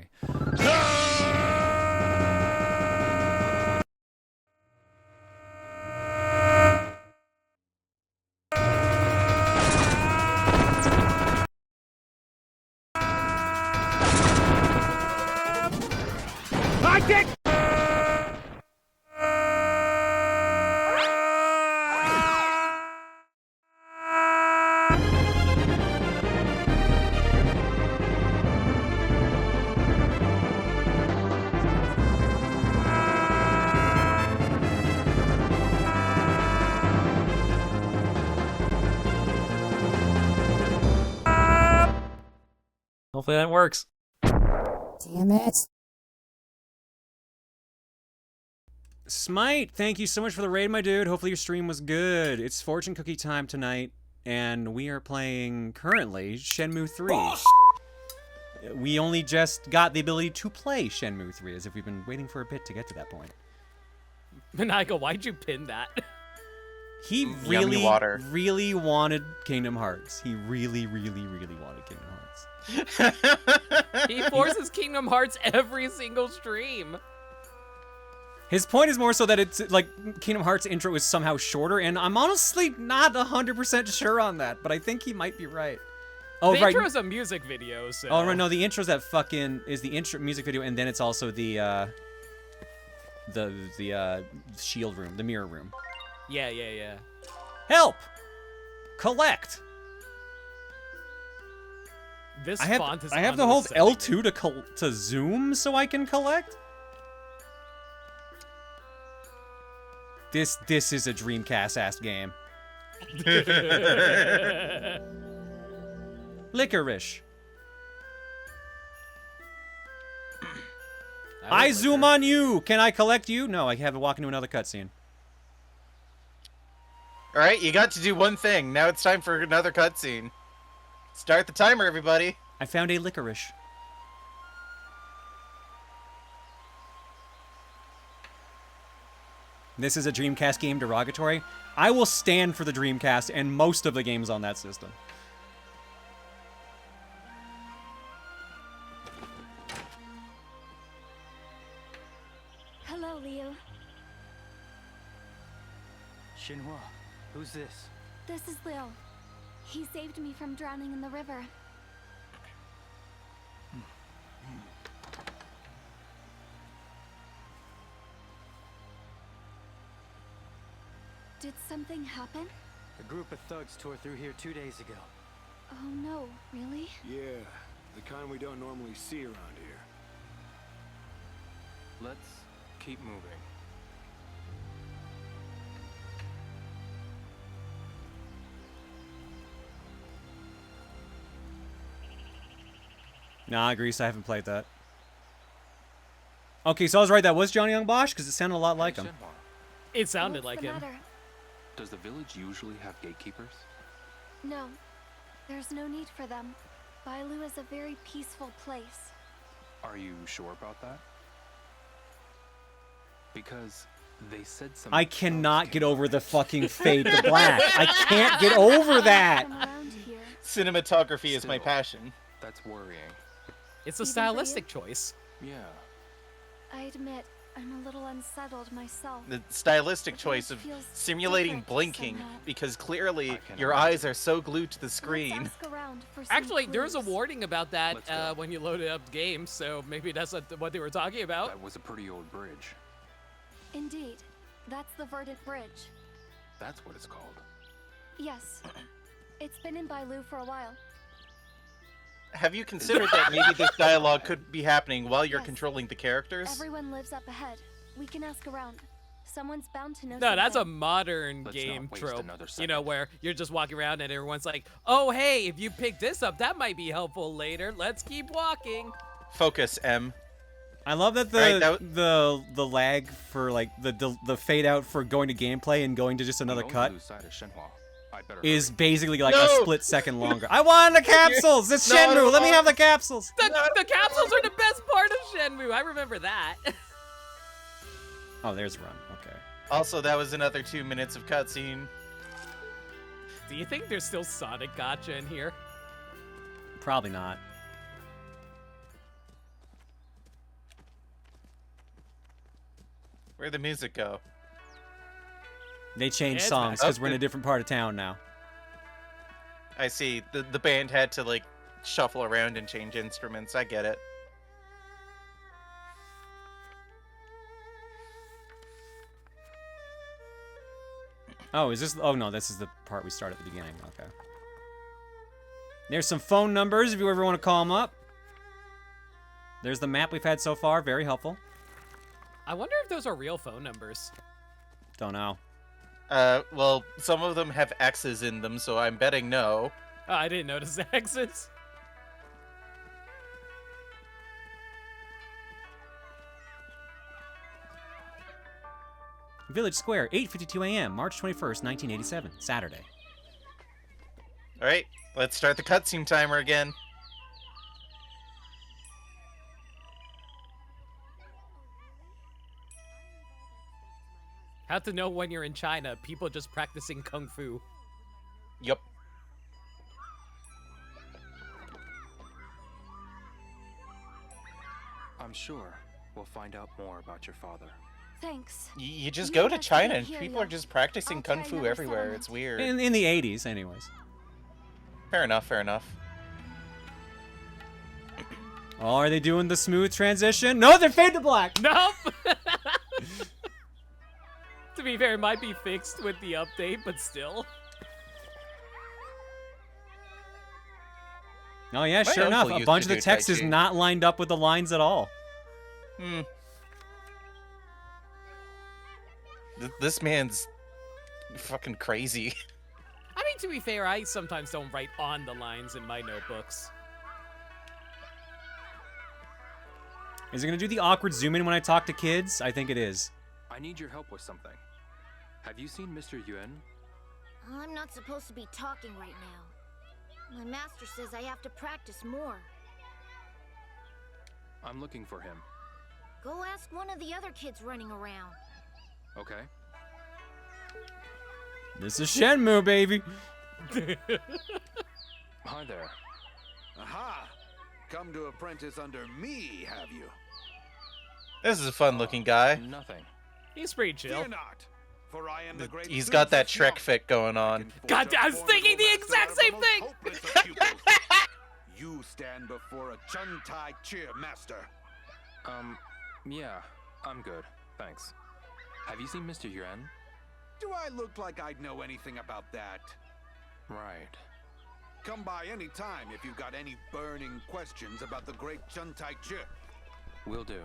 Hopefully that works. Damn it. Smite, thank you so much for the raid, my dude. Hopefully your stream was good. It's fortune cookie time tonight, and we are playing, currently, Shenmue 3. We only just got the ability to play Shenmue 3, as if we've been waiting for a bit to get to that point. Maniacal, why'd you pin that? He Yummy really, water. really wanted Kingdom Hearts. He really, really, really wanted Kingdom Hearts. He forces Kingdom Hearts every single stream. His point is more so that it's like Kingdom Hearts intro is somehow shorter, and I'm honestly not 100% sure on that, but I think he might be right. Oh, The right. intro is a music video, so... Oh, right, no, the intro's that fucking is the intro music video, and then it's also the shield room, the mirror room. Yeah. Help! Collect! This I font is have to hold unreceptive. L2 to zoom so I can collect? This is a Dreamcast-ass game. Licorice. I zoom on you! Can I collect you? No, I have to walk into another cutscene. All right, you got to do one thing. Now it's time for another cutscene. Start the timer, everybody. I found a licorice. This is a Dreamcast game derogatory. I will stand for the Dreamcast and most of the games on that system. Hello, Liu. Shenhua, who's this? This is Liu. He saved me from drowning in the river. Did something happen? A group of thugs tore through here 2 days ago. Oh no, really? Yeah, the kind we don't normally see around here. Let's keep moving. Nah, Grease, I haven't played that. Okay, so I was right, that was Johnny Young Bosch, because it sounded a lot like him. Shenhua, It sounded What's like the him. matter? does the village usually have gatekeepers? No, there's no need for them. Bailu is a very peaceful place. Are you sure about that? Because they said some. I cannot get over the fucking fade to black. I can't get over that. From around here. Cinematography is my Still. passion. That's worrying. It's a Even for stylistic choice. Yeah. I admit, I'm a little unsettled myself. The stylistic The choice village of feels simulating different blinking somehow. because clearly I can your imagine. eyes are so glued to the Let's screen. ask around for some Actually, there's a clues. warning about that Let's go. when you loaded up the game, so maybe that's what they were talking about. That was a pretty old bridge. Indeed, that's the Verdant Bridge. That's what it's called. Yes, it's been in Bailu for a while. Have you considered that maybe this dialogue could be happening while you're Yes. controlling the characters? Everyone lives up ahead. We can ask around. Someone's bound to know. No, that's a something. modern Let's game not waste trope. another You know, second. where you're just walking around and everyone's like, "Oh, hey, if you pick this up, that might be helpful later. Let's keep walking." Focus, M. I love that the Alright, the lag for like the fade out for going to gameplay and going to just another We cut only lose sight of Shenhua. I'd better is hurry. basically like No! a split second longer. I want the capsules. It's No, Shenmue. no, Let me no. have the capsules. The capsules are the best part of Shenmue. I remember that. Oh, there's Run. Okay. Also, that was another 2 minutes of cutscene. Do you think there's still Sonic Gotcha in here? Probably not. Where'd the music go? They changed Yeah, it's songs back. because we're in a different part of town now. I see. The band had to like shuffle around and change instruments. I get it. Oh, is this? Oh no, this is the part we start at the beginning. Okay. There's some phone numbers if you ever want to call them up. There's the map we've had so far. Very helpful. I wonder if those are real phone numbers. Don't know. Well, some of them have X's in them, so I'm betting no. Oh, I didn't notice the exits. Village Square, 8:52 a.m., March 21st, 1987, Saturday. All right, let's start the cutscene timer again. How to know when you're in China? People just practicing kung fu. Yup. I'm sure we'll find out more about your father. Thanks. You just You go to have to China get and here, people yeah. are just practicing I'll kung try fu another everywhere. settlement. It's weird. In the 80s, anyways. Fair enough, fair enough. Oh, are they doing the smooth transition? No, they're fade to black. Nope. To be fair, it might be fixed with the update, but still. Oh yeah, My sure enough, uncle a used bunch to of the do Tai text is Chi. not lined up with the lines at all. This man's fucking crazy. I mean, to be fair, I sometimes don't write on the lines in my notebooks. Is it gonna do the awkward zoom in when I talk to kids? I think it is. I need your help with something. Have you seen Mr. Yuan? I'm not supposed to be talking right now. My master says I have to practice more. I'm looking for him. Go ask one of the other kids running around. Okay. This is Shenmue, baby. Hi there. Aha! Come to apprentice under me, have you? This is a fun-looking guy. Nothing. He's pretty chill. Fear not, for I am the great He's got that Soothsayer. Shrek fit going on. God, I was thinking the exact same thing! Hopeless of pupils. You stand before a Chuntai cheer master. Yeah, I'm good. Thanks. Have you seen Mr. Yuan? Do I look like I'd know anything about that? Right. Come by any time if you've got any burning questions about the great Chuntai cheer. Will do.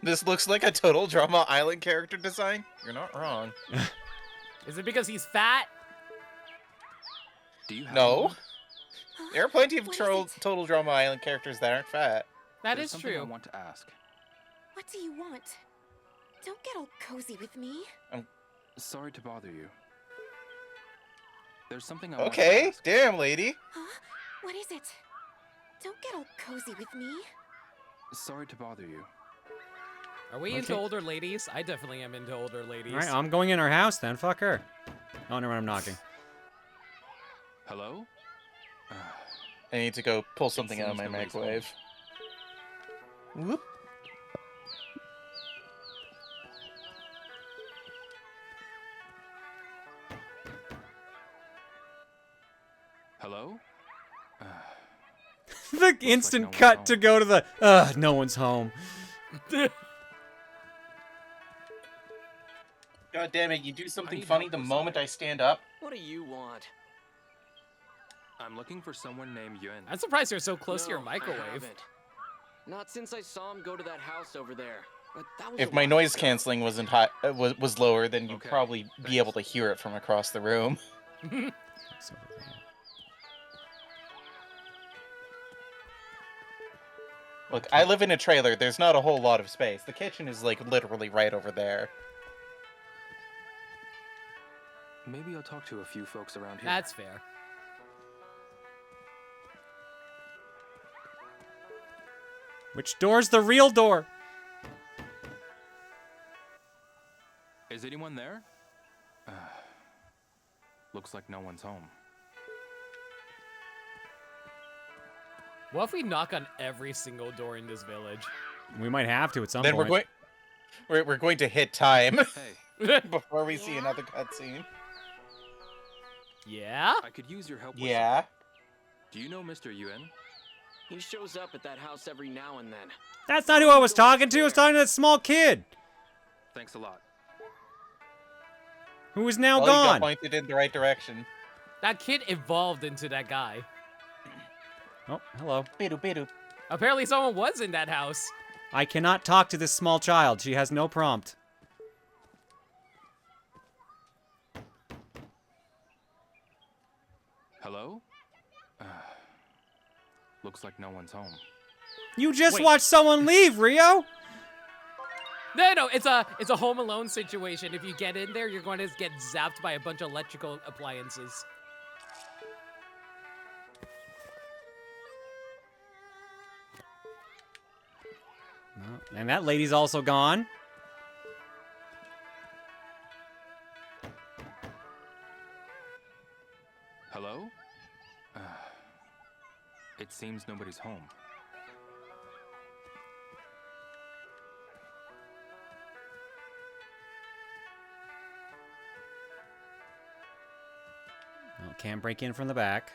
This looks like a Total Drama Island character design. You're not wrong. Is it because he's fat? Do you have No. one? There are plenty of What is Total Drama Island characters that aren't fat. That There's is something I true. want to ask. What do you want? Don't get all cozy with me. Sorry to bother you. There's something I want to Okay, ask. damn lady. Huh? What is it? Don't get all cozy with me. Sorry to bother you. Are we into Okay. older ladies? I definitely am into older ladies. All right, I'm going in her house then. Fuck her. Oh, never mind, I'm knocking. Hello? I need to go pull something out of seems my nobody's home. microwave. Whoop. Hello? The instant no one's cut home. to go to the, no one's home. God damn it, you do something need funny help the with moment something. I stand up. What do you want? I'm looking for someone named Yuan. I'm surprised you're so close to your No, I microwave. haven't. Not since I saw him go to that house over there. But that was If a my while noise ago. canceling wasn't high, was lower, then you'd Okay, probably be able to hear it from across the room. Look, I live in a trailer. There's not a whole lot of space. The kitchen is like literally right over there. Maybe I'll talk to a few folks around here. That's fair. Which door's the real door? Is anyone there? Looks like no one's home. What if we knock on every single door in this village? We might have to at some Then point. we're going to hit time Hey, before we see Yeah? another cutscene. Yeah? I could use your help with Yeah. something. Do you know Mr. Yuan? He shows up at that house every now and then. That's not who I was talking to. I was talking to that small kid Thanks a lot. who is now Well, you got gone. pointed in the right direction. That kid evolved into that guy. Oh, hello. Bidu bidu. Apparently someone was in that house. I cannot talk to this small child. She has no prompt. Hello? Looks like no one's home. You just Wait. watched someone leave, Rio. No, it's a Home Alone situation. If you get in there, you're going to get zapped by a bunch of electrical appliances. Oh, and that lady's also gone. Hello? It seems nobody's home. Oh, can't break in from the back.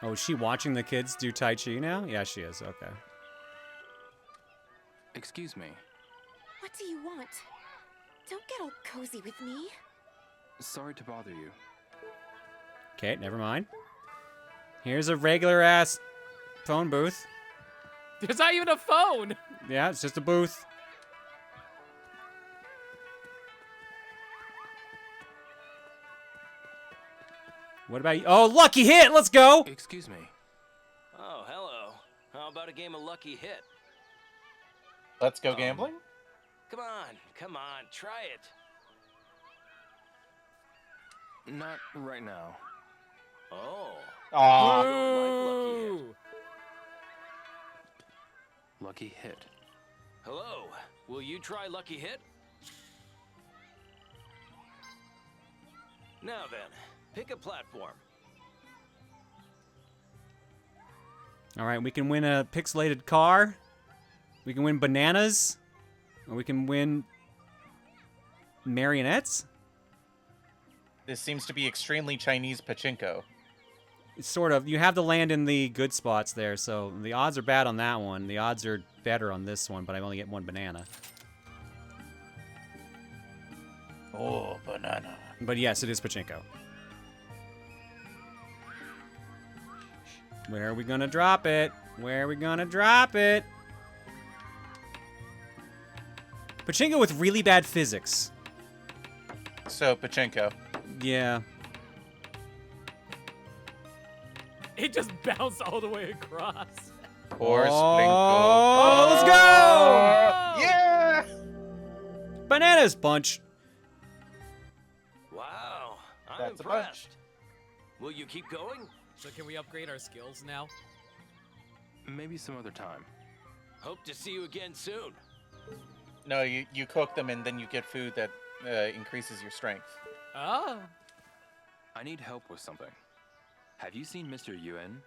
Oh, is she watching the kids do Tai Chi now? Yeah, she is. Okay. Excuse me. What do you want? Don't get all cozy with me. Sorry to bother you. Okay, never mind. Here's a regular-ass phone booth. There's not even a phone! Yeah, it's just a booth. What about you? Oh, lucky hit! Let's go! Excuse me. Oh, hello. How about a game of Lucky Hit? Let's go gambling? Come on, try it. Not right now. Oh. Aw. Ooh. Lucky Hit. Hello. Will you try Lucky Hit? Now then, pick a platform. All right, we can win a pixelated car. We can win bananas. Or we can win marionettes. This seems to be extremely Chinese pachinko. It's sort of. You have to land in the good spots there, so the odds are bad on that one. The odds are better on this one, but I only get one banana. Oh, banana. But yes, it is pachinko. Where are we gonna drop it? Where are we gonna drop it? Pachinko with really bad physics. So, pachinko. Yeah. It just bounced all the way across. Or Oh, let's go! Yeah! Bananas bunch. Wow, I'm That's a impressed. Will you keep going? So can we upgrade our skills now? Maybe some other time. Hope to see you again soon. No, you cook them and then you get food that increases your strength. Oh. I need help with something. Have you seen Mr. Yuan?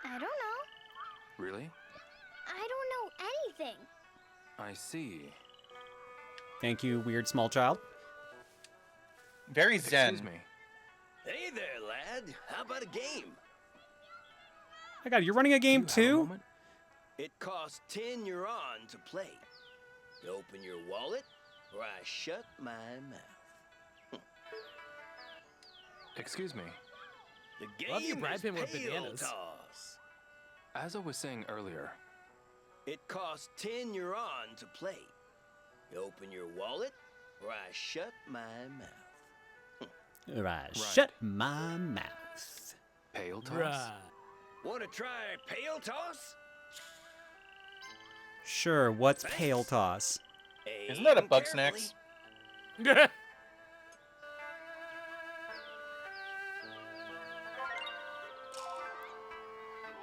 I don't know. Really? I don't know anything. I see. Thank you, weird small child. Very zen. Excuse me. Hey there, lad. How about a game? My God, you're running a game too? It costs 10 yuan to play. You open your wallet, or I shut my mouth. Excuse me. The game Love you is bribe him with pail bananas. toss. As I was saying earlier, It costs 10 yuan to play. You open your wallet, or I shut my mouth. Right. Shut my mouth. pail toss? Right. Want to try pail toss? Sure, what's pail toss? Isn't that a Aim Bug carefully. Snacks?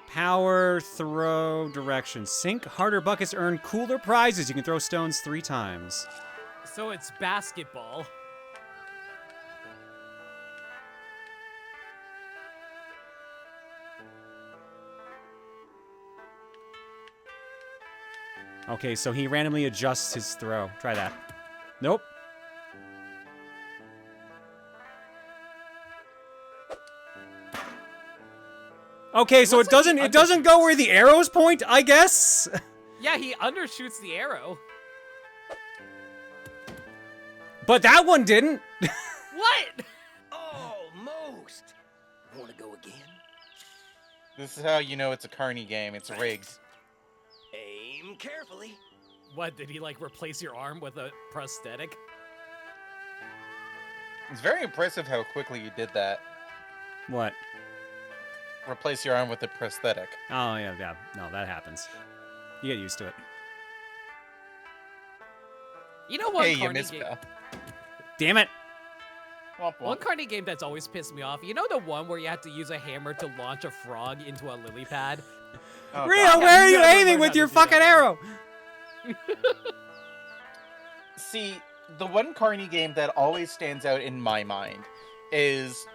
Power, throw, direction. Sink harder buckets earn cooler prizes. You can throw stones 3 times. So it's basketball. Okay, so he randomly adjusts his throw. Try that. Nope. Okay, so Looks it like he doesn't go where the arrows point, I guess. Yeah, he undershoots the arrow. But that one didn't. What? Almost. Want to go again? This is how you know it's a carny game. It's rigged. Aim carefully. What, did he like replace your arm with a prosthetic? It's very impressive how quickly you did that. What? Replace your arm with a prosthetic. Oh, yeah. No, that happens. You get used to it. You know what Hey, you carny missed game? Damn it. One carny game that's always pissed me off. You know the one where you have to use a hammer to launch a frog into a lily pad? Oh, Rio, God. where are you never aiming learned with how to your do fucking that. arrow? See, the one carny game that always stands out in my mind is...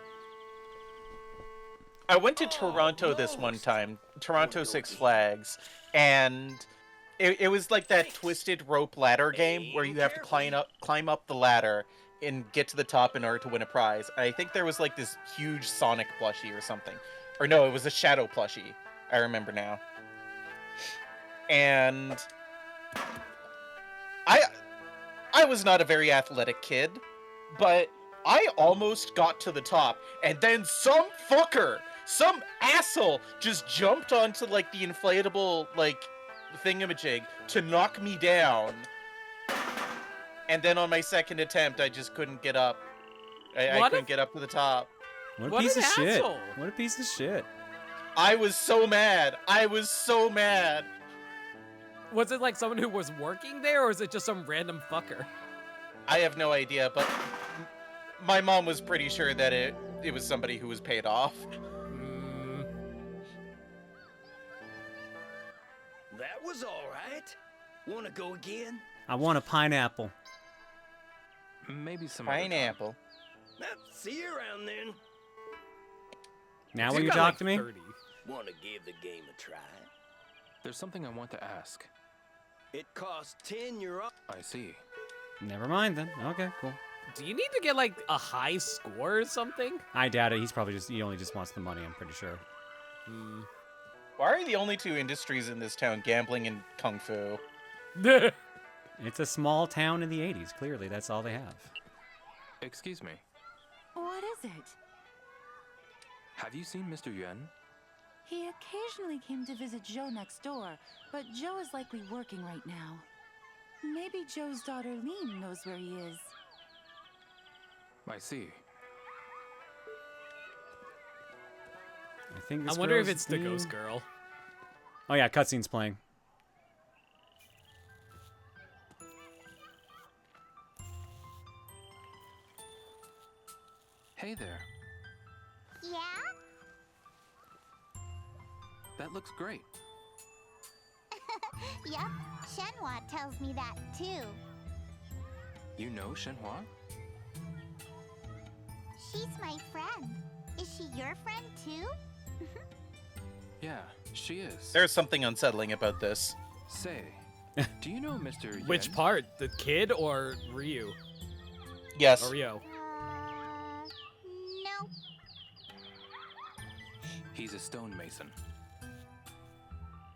I went to Toronto this one time, Toronto Six Flags, and it was like that twisted rope ladder game where you have to climb up the ladder and get to the top in order to win a prize. I think there was like this huge Sonic plushie or something. Or no, it was a shadow plushie. I remember now. And I was not a very athletic kid, but I almost got to the top, and then some fucker, some asshole, just jumped onto like the inflatable like thingamajig to knock me down. And then on my second attempt, I just couldn't get up. I couldn't get up to the top. What a piece of shit. What a piece of shit. I was so mad. I was so mad. Was it like someone who was working there, or is it just some random fucker? I have no idea, but my mom was pretty sure that it was somebody who was paid off. That was all right. Want to go again? I want a pineapple. Maybe some pineapple. See you around then. Now will you talk to me? Want to give the game a try? There's something I want to ask. It costs 10 euro. I see. Never mind then. Okay, cool. Do you need to get like a high score or something? I doubt it. He only just wants the money, I'm pretty sure. Why are the only two industries in this town gambling and kung fu? It's a small town in the 80s. Clearly, that's all they have. Excuse me. What is it? Have you seen Mr. Yuan? He occasionally came to visit Joe next door, but Joe is likely working right now. Maybe Joe's daughter Lean knows where he is. I see. I wonder if it's the ghost girl. Oh yeah, cutscene's playing. Hey there. Yeah? That looks great. Yep, Shenhua tells me that too. You know Shenhua? She's my friend. Is she your friend too? Yeah, she is. There's something unsettling about this. Say, do you know Mr. Yuan? Which part? The kid or Ryu? Yes. Or Ryo? No. He's a stonemason.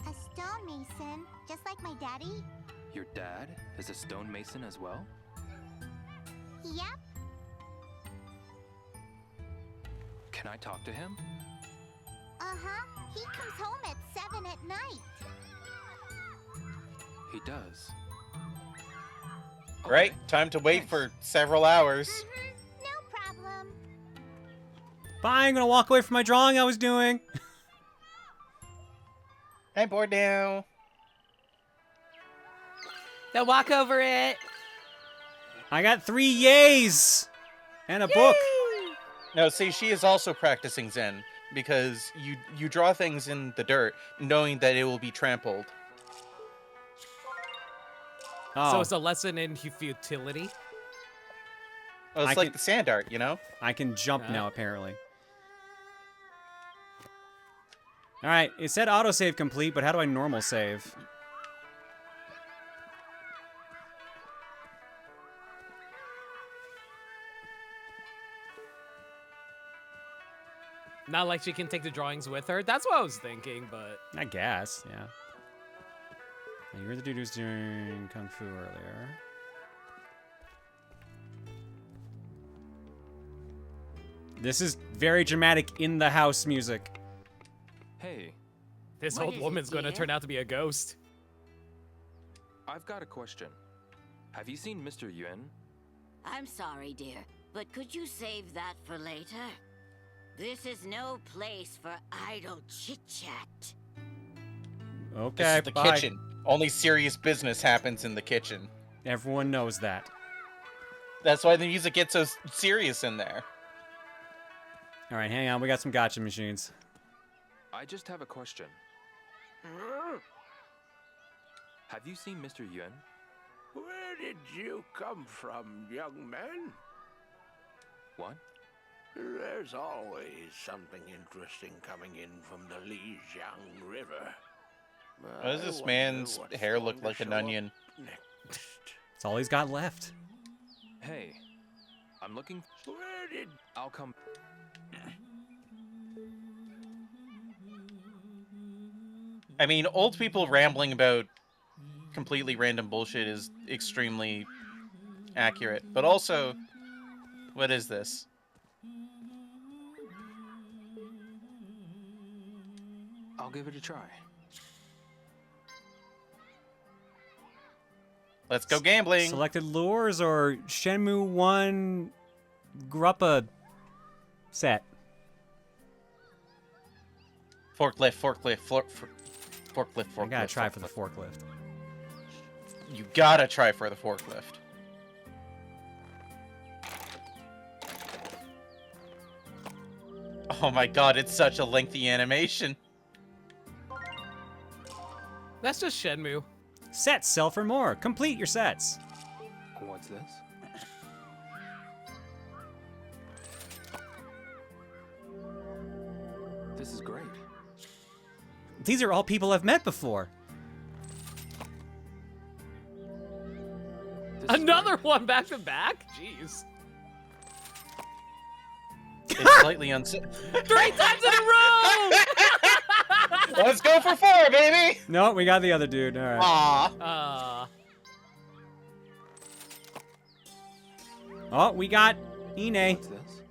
A stonemason, just like my daddy? Your dad is a stonemason as well? Yep. Can I talk to him? Uh-huh. He comes home at 7 at night. He does. Right? Time to wait for several hours. No problem. Bye, I'm gonna walk away from my drawing I was doing. I'm bored now. Now walk over it. I got 3 yays and a book. No, see, she is also practicing Zen because you draw things in the dirt knowing that it will be trampled. Oh. So it's a lesson in futility. Well, it's like the sand art, you know? I can jump now, apparently. Alright, it said autosave complete, but how do I normal save? Not like she can take the drawings with her. That's what I was thinking, but... I guess, yeah. You were the dude who was doing Kung Fu earlier. This is very dramatic in the house music. Hey. This What old is it, woman's gonna dear? turn out to be a ghost. I've got a question. Have you seen Mr. Yuan? I'm sorry, dear, but could you save that for later? This is no place for idle chit-chat. Okay, This is the bye. kitchen. Only serious business happens in the kitchen. Everyone knows that. That's why the music gets so serious in there. Alright, hang on. We got some gotcha machines. I just have a question. Have you seen Mr. Yuan? Where did you come from, young man? What? There's always something interesting coming in from the Lijiang River. Why does this man's hair look like an onion? That's all he's got left. Hey, I'm looking. Where did... I'll come. I mean, old people rambling about completely random bullshit is extremely accurate. But also, what is this? I'll give it a try. Let's go gambling. Selected lures or Shenmue 1 Gruppa set? Forklift. I gotta try for the forklift. You gotta try for the forklift. Oh my god, it's such a lengthy animation. That's just Shenmue. Sets sell for more. Complete your sets. What's this? This is great. These are all people I've met before. Another one back to back? Jeez. It's slightly 3 times in a row! Let's go for 4, baby! No, we got the other dude. All right. Aww. Oh, we got Ine. What's this?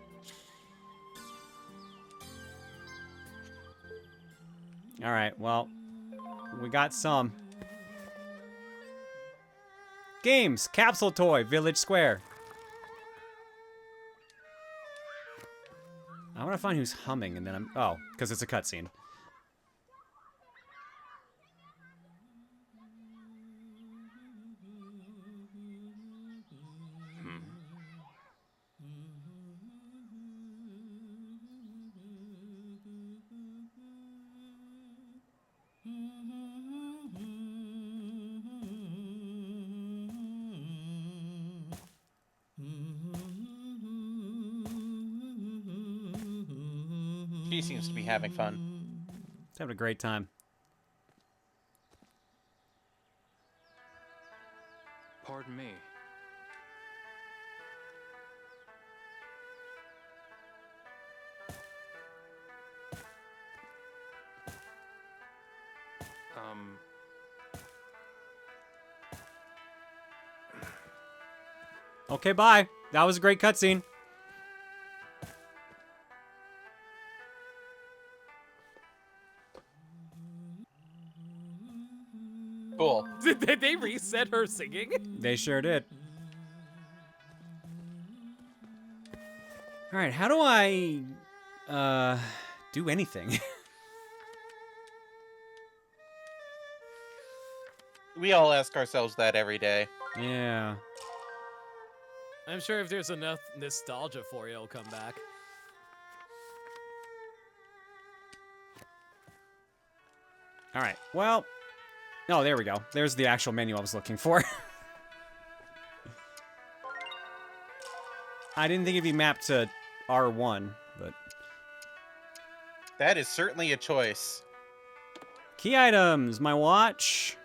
All right, well, we got some. Games, capsule toy, village square. I want to find who's humming, and then I'm... Oh, because it's a cutscene. She seems to be having fun. She's having a great time. Pardon me. Okay, bye. That was a great cutscene. Cool. Did they reset her singing? They sure did. All right, how do I do anything? We all ask ourselves that every day. Yeah. I'm sure if there's enough nostalgia for you, it'll come back. All right, well... Oh, there we go. There's the actual menu I was looking for. I didn't think it'd be mapped to R1, but... That is certainly a choice. Key items, my watch.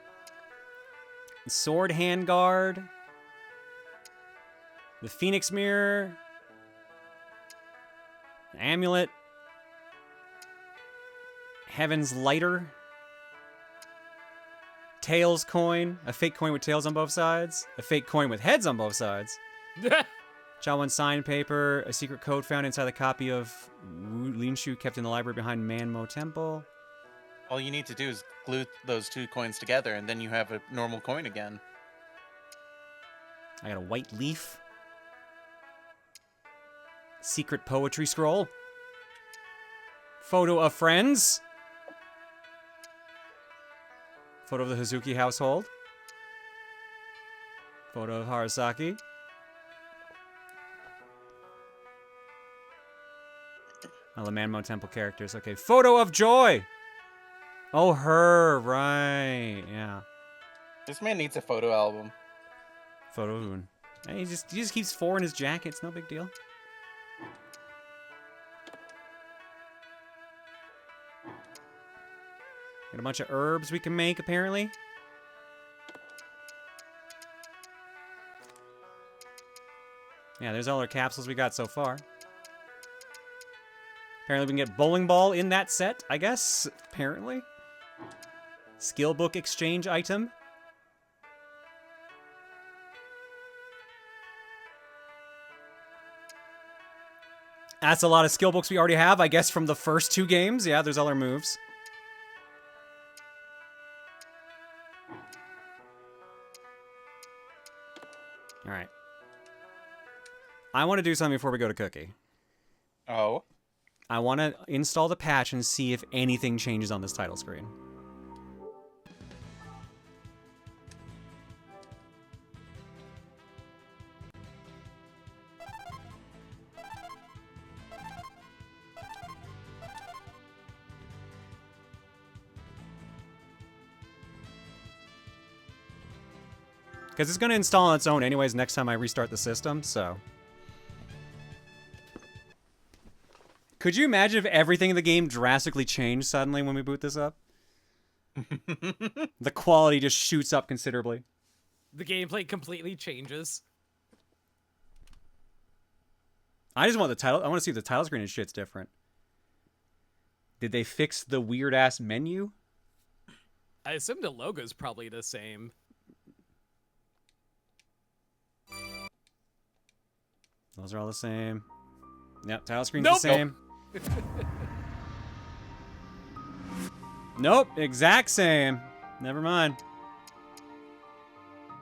Sword handguard. The Phoenix mirror. Amulet. Heaven's lighter. Tails coin. A fake coin with tails on both sides. A fake coin with heads on both sides. Chawan sign paper. A secret code found inside the copy of Wu Linshu kept in the library behind Manmo Temple. All you need to do is glue those 2 coins together, and then you have a normal coin again. I got a white leaf. Secret poetry scroll. Photo of friends. Photo of the Hazuki household. Photo of Harasaki. Oh, the Manmo Temple characters. Okay, photo of Joy. Oh, her, right? Yeah. This man needs a photo album. Photo of Hoon. Hey, he just keeps 4 in his jacket. It's no big deal. Got a bunch of herbs we can make, apparently. Yeah, there's all our capsules we got so far. Apparently we can get bowling ball in that set, I guess. Apparently. Skill book exchange item. That's a lot of skill books we already have, I guess, from the first 2 games. Yeah, there's other moves. All right. I want to do something before we go to Cookie. Oh? I want to install the patch and see if anything changes on this title screen. Because it's going to install on its own anyways next time I restart the system, so... Could you imagine if everything in the game drastically changed suddenly when we boot this up? The quality just shoots up considerably. The gameplay completely changes. I just want the title. I want to see if the title screen and shit's different. Did they fix the weird-ass menu? I assume the logo's probably the same. Those are all the same. Yep, title screen's Nope. the same. Nope, exact same. Never mind.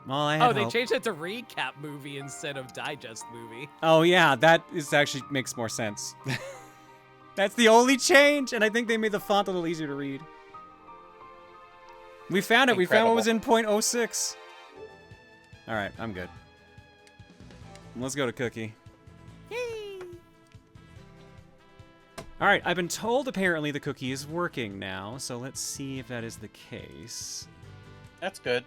Well, I had Oh, they hope. changed it to recap movie instead of digest movie. Oh yeah, that is actually makes more sense. That's the only change, and I think they made the font a little easier to read. We found it. We found what was in .06. All right, I'm good. Let's go to Cookie. All right, I've been told apparently the cookie is working now, so let's see if that is the case. That's good.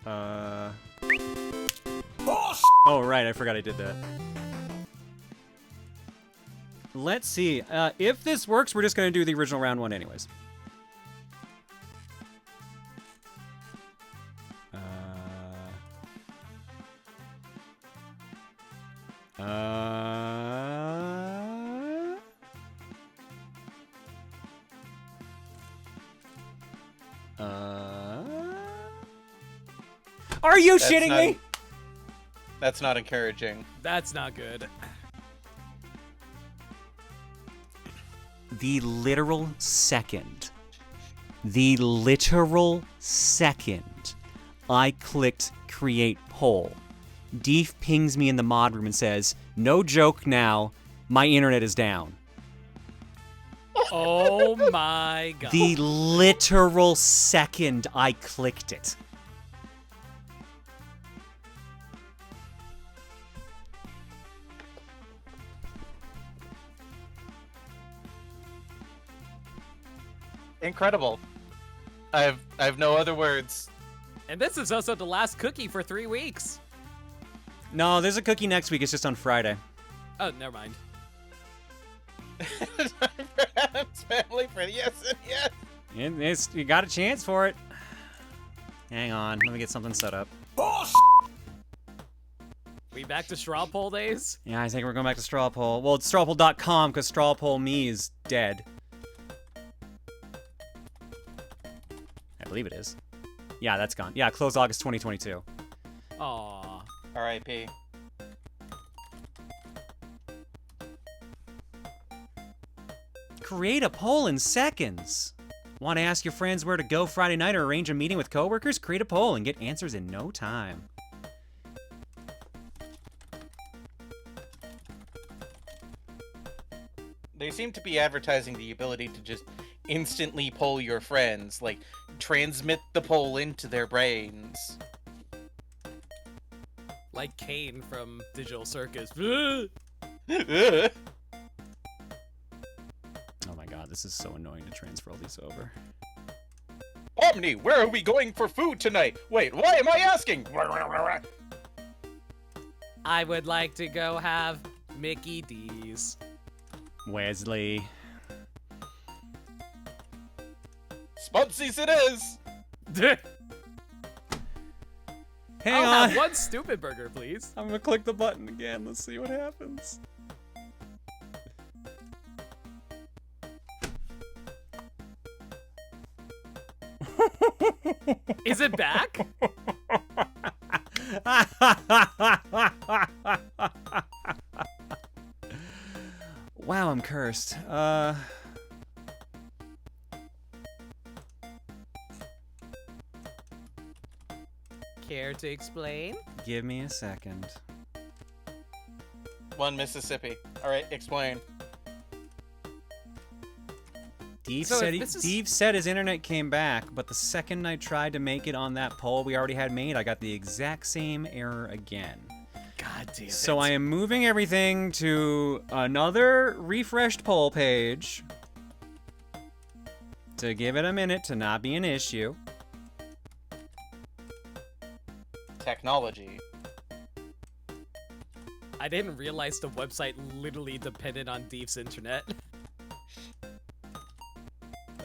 Oh, right, I forgot I did that. Let's see. If this works, we're just going to do the original round 1 anyways. Are you shitting me? That's not encouraging. That's not good. The literal second I clicked create poll, Deef pings me in the mod room and says, no joke now, my internet is down. Oh my god. The literal second I clicked it. Incredible. I have no other words. And this is also the last cookie for 3 weeks. No, there's a cookie next week. It's just on Friday. Oh, never mind. Adam's Family for the SNES. You got a chance for it. Hang on, let me get something set up. We back to straw poll days? Yeah, I think we're going back to straw poll. Well, it's strawpoll.com because straw poll me is dead. I believe it is. Yeah, that's gone. Yeah, closed August 2022. Aww. R.I.P. Create a poll in seconds. Want to ask your friends where to go Friday night or arrange a meeting with coworkers? Create a poll and get answers in no time. They seem to be advertising the ability to just instantly poll your friends, like transmit the poll into their brains. Like Kane from Digital Circus. Oh my god, this is so annoying to transfer all these over. Omni, where are we going for food tonight? Wait, why am I asking? I would like to go have Mickey D's. Wesley. Spudsies it is! Hang I'll on. have one stupid burger, please. I'm gonna click the button again. Let's see what happens. Is it back? Wow, I'm cursed. Care to explain? Give me a second. One Mississippi. All right, explain. Steve So said, if this is- Steve said his internet came back, but the second I tried to make it on that poll we already had made, I got the exact same error again. God damn it. So I am moving everything to another refreshed poll page to give it a minute to not be an issue. Technology. I didn't realize the website literally depended on Deef's internet.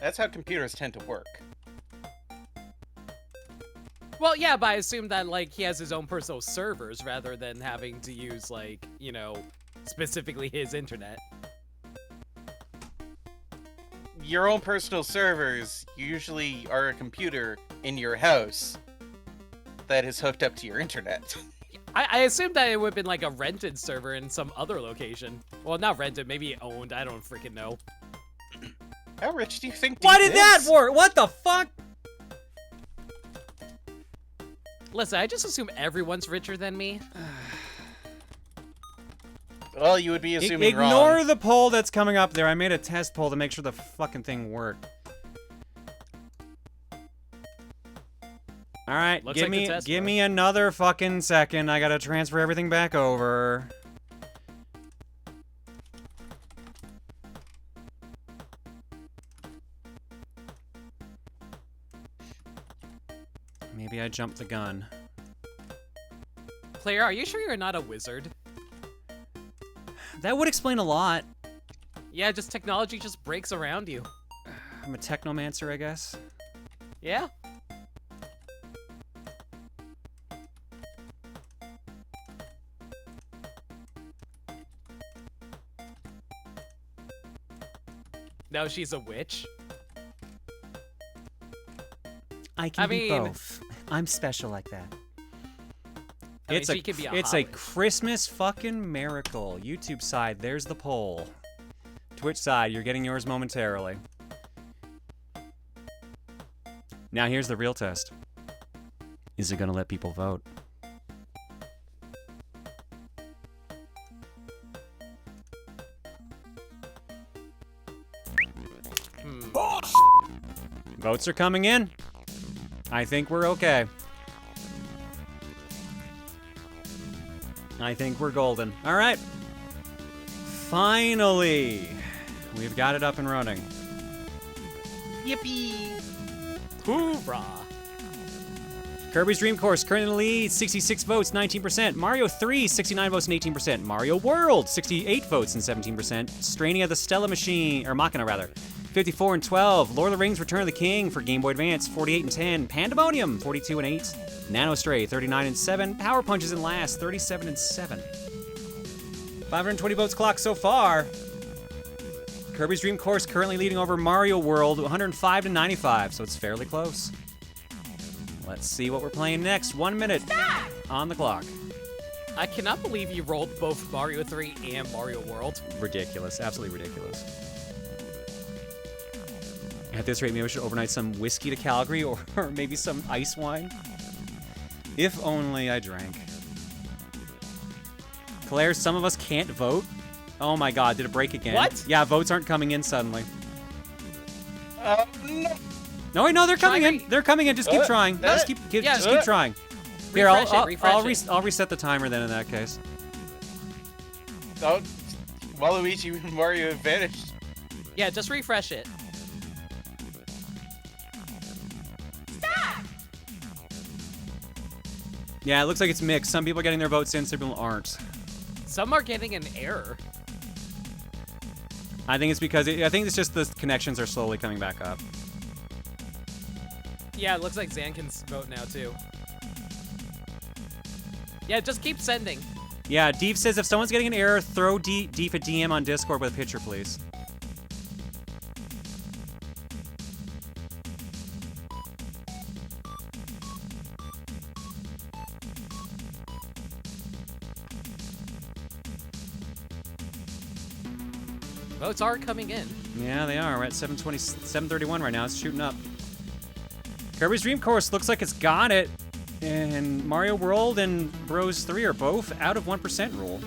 That's how computers tend to work. Well, yeah, but I assume that, like, he has his own personal servers rather than having to use, like, you know, specifically his internet. Your own personal servers usually are a computer in your house that is hooked up to your internet. I assumed that it would have been, like, a rented server in some other location. Well, not rented, maybe owned, I don't freaking know. How rich do you think Why Deep did that is? work? What the fuck? Listen, I just assume everyone's richer than me. Well, you would be assuming Ignore wrong. the poll that's coming up there. I made a test poll to make sure the fucking thing worked. All right, Looks give like the test me another fucking second. I gotta transfer everything back over. Maybe I jumped the gun. Claire, are you sure you're not a wizard? That would explain a lot. Yeah, just technology just breaks around you. I'm a technomancer, I guess. Yeah? No, she's a witch. I can be mean- both. I'm special like that. I mean, It's she could be a it's a hobbit. Christmas fucking miracle. YouTube side, there's the poll. Twitch side, you're getting yours momentarily. Now here's the real test. Is it gonna let people vote? Votes are coming in. I think we're okay. I think we're golden. All right. Finally, we've got it up and running. Yippee! Hoorah! Kirby's Dream Course currently in the lead, 66 votes, 19%. Mario 3, 69 votes and 18%. Mario World, 68 votes and 17%. Strania the Stella Machine, or Machina rather, 54 and 12. Lord of the Rings Return of the King for Game Boy Advance, 48 and 10. Pandemonium, 42 and 8. Nano Stray, 39 and 7. Power Punch is in last, 37 and 7. 520 votes clocked so far. Kirby's Dream Course currently leading over Mario World, 105 to 95, so it's fairly close. Let's see what we're playing next. 1 minute on the clock. I cannot believe you rolled both Mario 3 and Mario World. Ridiculous, absolutely ridiculous. At this rate, maybe we should overnight some whiskey to Calgary or maybe some ice wine. If only I drank. Claire, some of us can't vote. Oh my god, did it break again? What? Yeah, votes aren't coming in suddenly. No. No, wait, no, they're coming Try in. They're coming in. Just keep trying. Just keep trying. Here, Refresh it. I'll reset the timer then in that case. Oh, Waluigi and Mario have vanished. Yeah, just refresh it. Yeah, it looks like it's mixed. Some people are getting their votes in, some people aren't. Some are getting an error. I think it's because I think it's just the connections are slowly coming back up. Yeah, it looks like Zan can vote now too. Yeah, just keep sending. Yeah, Deef says if someone's getting an error, throw Deef a DM on Discord with a picture, please. Votes are coming in. Yeah, they are. We're at 731 right now. It's shooting up. Kirby's Dream Course looks like it's got it. And Mario World and Bros 3 are both out of 1% rule.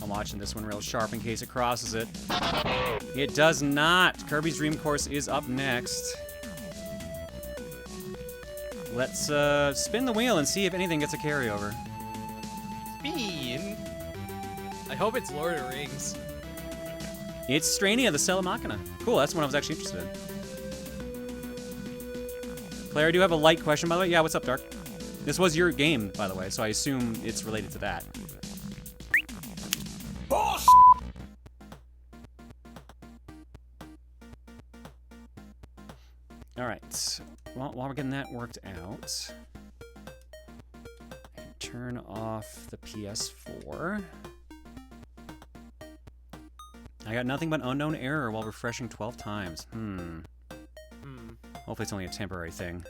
I'm watching this one real sharp in case it crosses it. It does not. Kirby's Dream Course is up next. Let's spin the wheel and see if anything gets a carryover. Spin? I hope it's Lord of the Rings. It's Strania, the Stella Machina. Cool, that's the one I was actually interested in. Claire, do you have a light question, by the way? Yeah, what's up, Dark? This was your game, by the way, so I assume it's related to that. Boss! Alright, well, while we're getting that worked out, turn off the PS4. I got nothing but unknown error while refreshing 12 times. Hopefully it's only a temporary thing.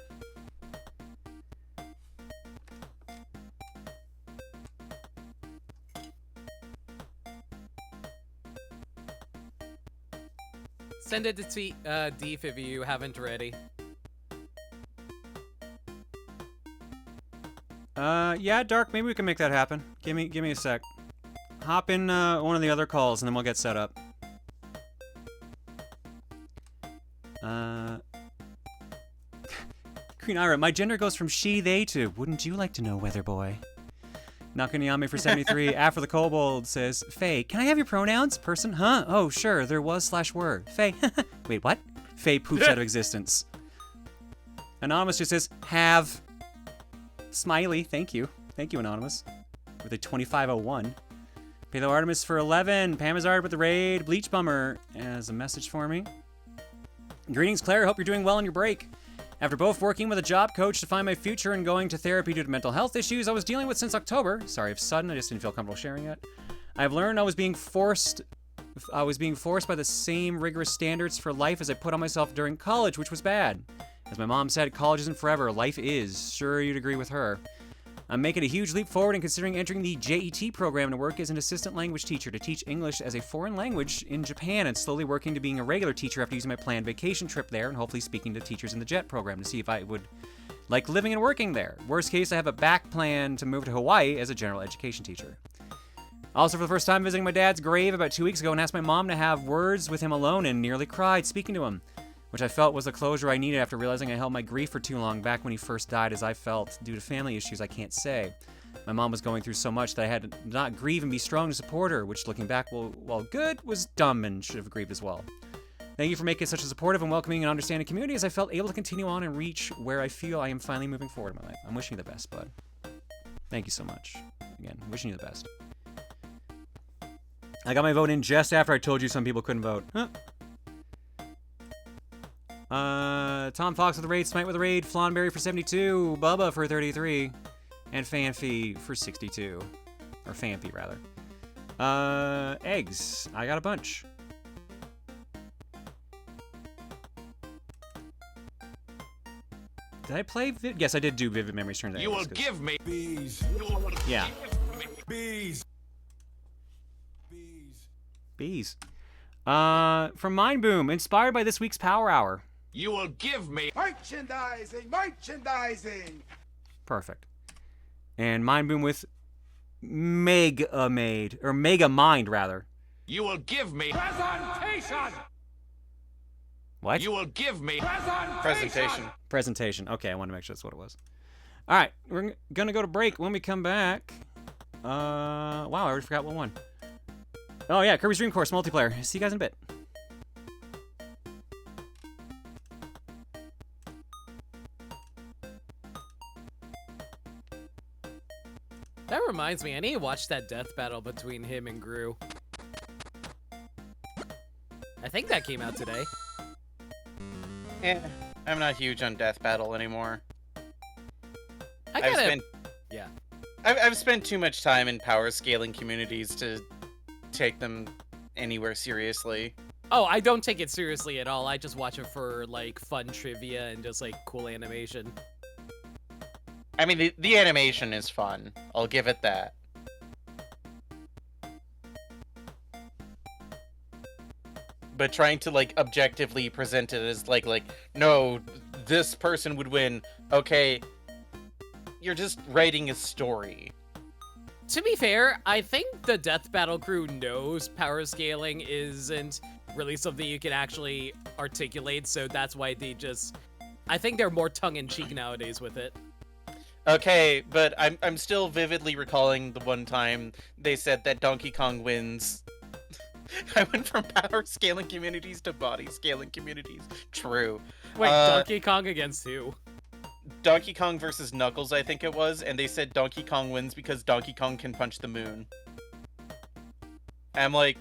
Send it to Deef if you haven't already. Yeah, Dark, maybe we can make that happen. Give me a sec. Hop in one of the other calls and then we'll get set up. Queen Ira, my gender goes from she, they to wouldn't you like to know, weather boy? Nakanyame for 73, after the kobold says, Faye, can I have your pronouns? Person? Huh? Oh, sure, there was /were. Faye, wait, what? Faye poops out of existence. Anonymous just says, have. Smiley, thank you. Thank you, Anonymous. With a 2501. Palo Artemis for 11. Pamazard with the raid. Bleach Bummer as a message for me. Greetings, Claire. Hope you're doing well on your break. After both working with a job coach to find my future and going to therapy due to mental health issues I was dealing with since October, sorry if sudden, I just didn't feel comfortable sharing it. I've learned I was being forced by the same rigorous standards for life as I put on myself during college, which was bad. As my mom said, college isn't forever, life is. Sure, you'd agree with her. I'm making a huge leap forward and considering entering the JET program to work as an assistant language teacher to teach English as a foreign language in Japan and slowly working to being a regular teacher after using my planned vacation trip there and hopefully speaking to teachers in the JET program to see if I would like living and working there. Worst case, I have a back plan to move to Hawaii as a general education teacher. Also, for the first time, visiting my dad's grave about 2 weeks ago and asked my mom to have words with him alone and nearly cried speaking to him, which I felt was the closure I needed after realizing I held my grief for too long back when he first died, as I felt due to family issues I can't say. My mom was going through so much that I had to not grieve and be strong to support her, which looking back, while good, was dumb and should have grieved as well. Thank you for making such a supportive and welcoming and understanding community as I felt able to continue on and reach where I feel I am finally moving forward in my life. I'm wishing you the best, bud. Thank you so much. Again, wishing you the best. I got my vote in just after I told you some people couldn't vote. Huh? Tom Fox with the raid, Smite with the raid, Flawnberry for 72, Bubba for 33, and Fanfi for 62. Or Fanfi, rather. Eggs. I got a bunch. Did I play Yes, I did do Vivid Memories Turn to You will Eggs, give me bees. Yeah. Bees. Bees. From Mind Boom, inspired by this week's Power Hour. You will give me merchandising. Perfect. And Mind Boom with Mega Mind, rather. You will give me presentation. What? You will give me Presentation. Okay, I wanted to make sure that's what it was. All right, we're gonna go to break. When we come back, wow, I already forgot what one. Oh yeah, Kirby's Dream Course multiplayer. See you guys in a bit. That reminds me, I need to watch that death battle between him and Gru. I think that came out today. I'm not huge on Death Battle anymore. Yeah. I've spent too much time in power scaling communities to take them anywhere seriously. Oh, I don't take it seriously at all. I just watch it for like fun trivia and just like cool animation. I mean, the animation is fun. I'll give it that. But trying to, like, objectively present it as, like, no, this person would win. Okay, you're just writing a story. To be fair, I think the Death Battle crew knows power scaling isn't really something you can actually articulate, so that's why they just... I think they're more tongue-in-cheek nowadays with it. Okay, but I'm still vividly recalling the one time they said that Donkey Kong wins. I went from power scaling communities to body scaling communities. True. Wait, Donkey Kong against who? Donkey Kong versus Knuckles, I think it was, and they said Donkey Kong wins because Donkey Kong can punch the moon. I'm like,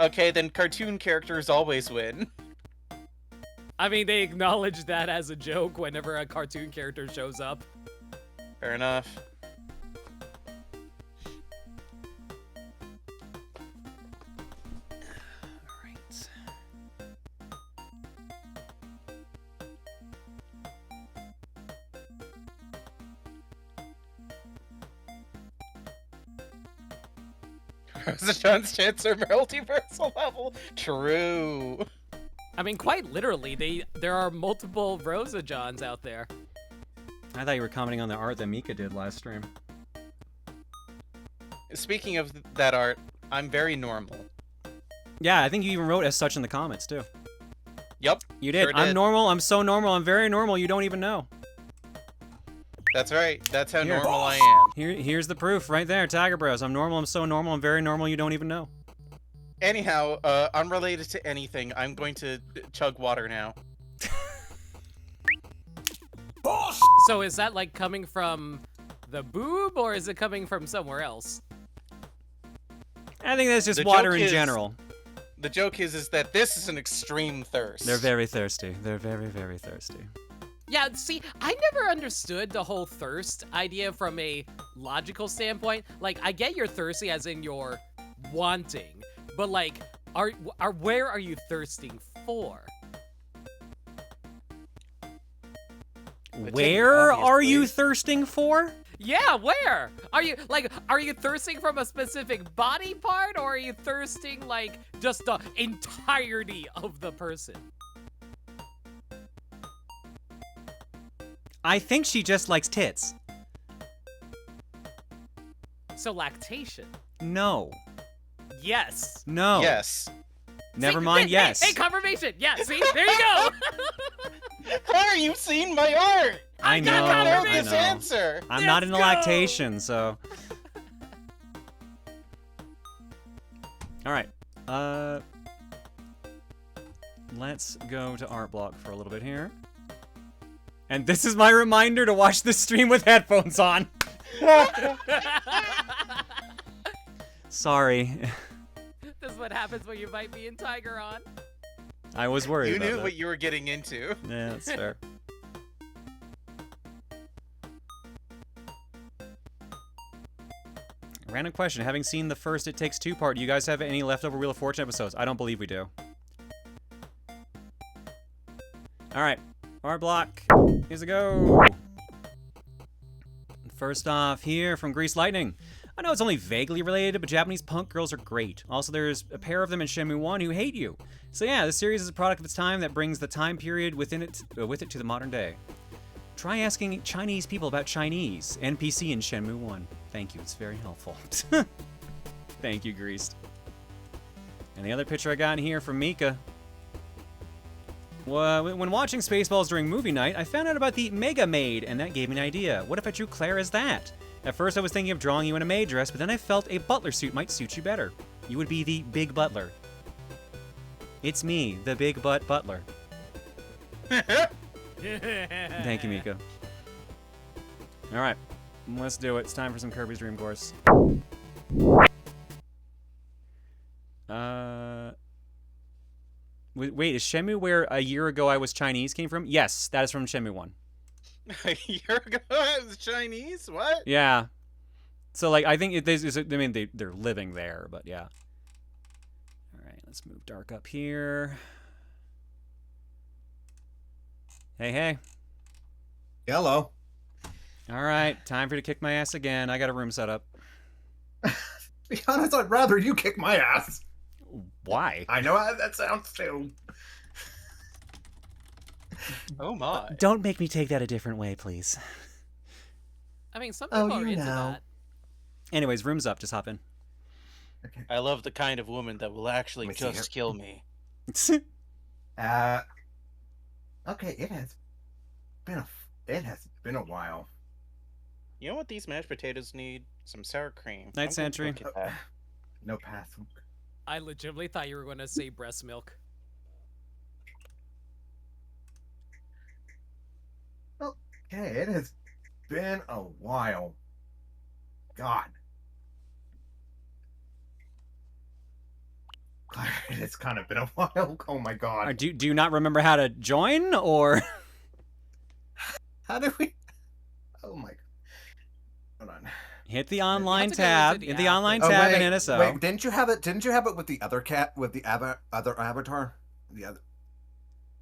okay, then cartoon characters always win. I mean, they acknowledge that as a joke whenever a cartoon character shows up. Fair enough. John's chance are multiversal level. True. I mean, quite literally, there are multiple Rosa Johns out there. I thought you were commenting on the art that Mika did last stream. Speaking of that art, I'm very normal. Yeah, I think you even wrote as such in the comments, too. Yep. You did. Sure I'm did. normal. I'm so normal. I'm very normal. You don't even know. That's right. That's how Here. normal I am. Here's the proof right there, Tiger Bros. I'm normal. I'm so normal. I'm very normal. You don't even know. Anyhow, unrelated to anything, I'm going to chug water now. So is that like coming from the boob, or is it coming from somewhere else? I think that's just The water joke in is- general. The joke is that this is an extreme thirst. They're very thirsty. They're very, very thirsty. Yeah, see, I never understood the whole thirst idea from a logical standpoint. Like, I get you're thirsty as in you're wanting, but like, where are you thirsting for? Where are you thirsting for? Yeah, where? Are you thirsting from a specific body part, or are you thirsting like just the entirety of the person? I think she just likes tits. So lactation. No. Yes. No. Yes. Never mind, yes. Hey, confirmation. Yeah, see? There you go. Claire, you've seen my art. I know, know I this know. answer. I'm not into lactation, so. All right. Let's go to art block for a little bit here. And this is my reminder to watch the stream with headphones on. Sorry. This is what happens when you invite me and Tiger on. I was worried You about knew that. what you were getting into. Yeah, that's fair. Random question. Having seen the first It Takes Two part, do you guys have any leftover Wheel of Fortune episodes? I don't believe we do. Alright. Art block. Here's a go. First off here from Grease Lightning. I know it's only vaguely related, but Japanese punk girls are great. Also, there's a pair of them in Shenmue 1 who hate you. So yeah, this series is a product of its time that brings the time period with it to the modern day. Try asking Chinese people about Chinese NPC in Shenmue 1. Thank you, it's very helpful. Thank you, Greased. And the other picture I got in here from Mika. When watching Spaceballs during movie night, I found out about the Mega Maid, and that gave me an idea. What if I drew Claire as that? At first I was thinking of drawing you in a maid dress, but then I felt a butler suit might suit you better. You would be the Big Butler. It's me, the Big Butt Butler. Thank you, Mika. Alright, let's do it. It's time for some Kirby's Dream Course. Wait, is Shenmue where a year ago I was Chinese came from? Yes, that is from Shenmue 1. A year ago I was Chinese? What? Yeah. So, like, I think they're living there, but yeah. Alright, let's move Dark up here. Hey, hey. Hello. All right, time for you to kick my ass again. I got a room set up. To be honest, I'd rather you kick my ass. Why? I know how that sounds too. Oh my. Don't make me take that a different way, please. I mean, some people are into know. that. Anyways, room's up. Just hop in. Okay. I love the kind of woman that will actually Let me see just here. kill me. Okay, it has been a while. You know what these mashed potatoes need? Some sour cream. Night I'm gonna sentry. look at that. No password. I legitimately thought you were going to say breast milk. Okay, it has been a while. God. It has kind of been a while. Oh my god. Do you not remember how to join, or? How do we? Oh my god. Hold on. Hit the online to go tab. into the Hit the app. online Oh, tab wait, in NSO. Wait, didn't you have it? Didn't you have it with the other cat? With the other avatar? The other.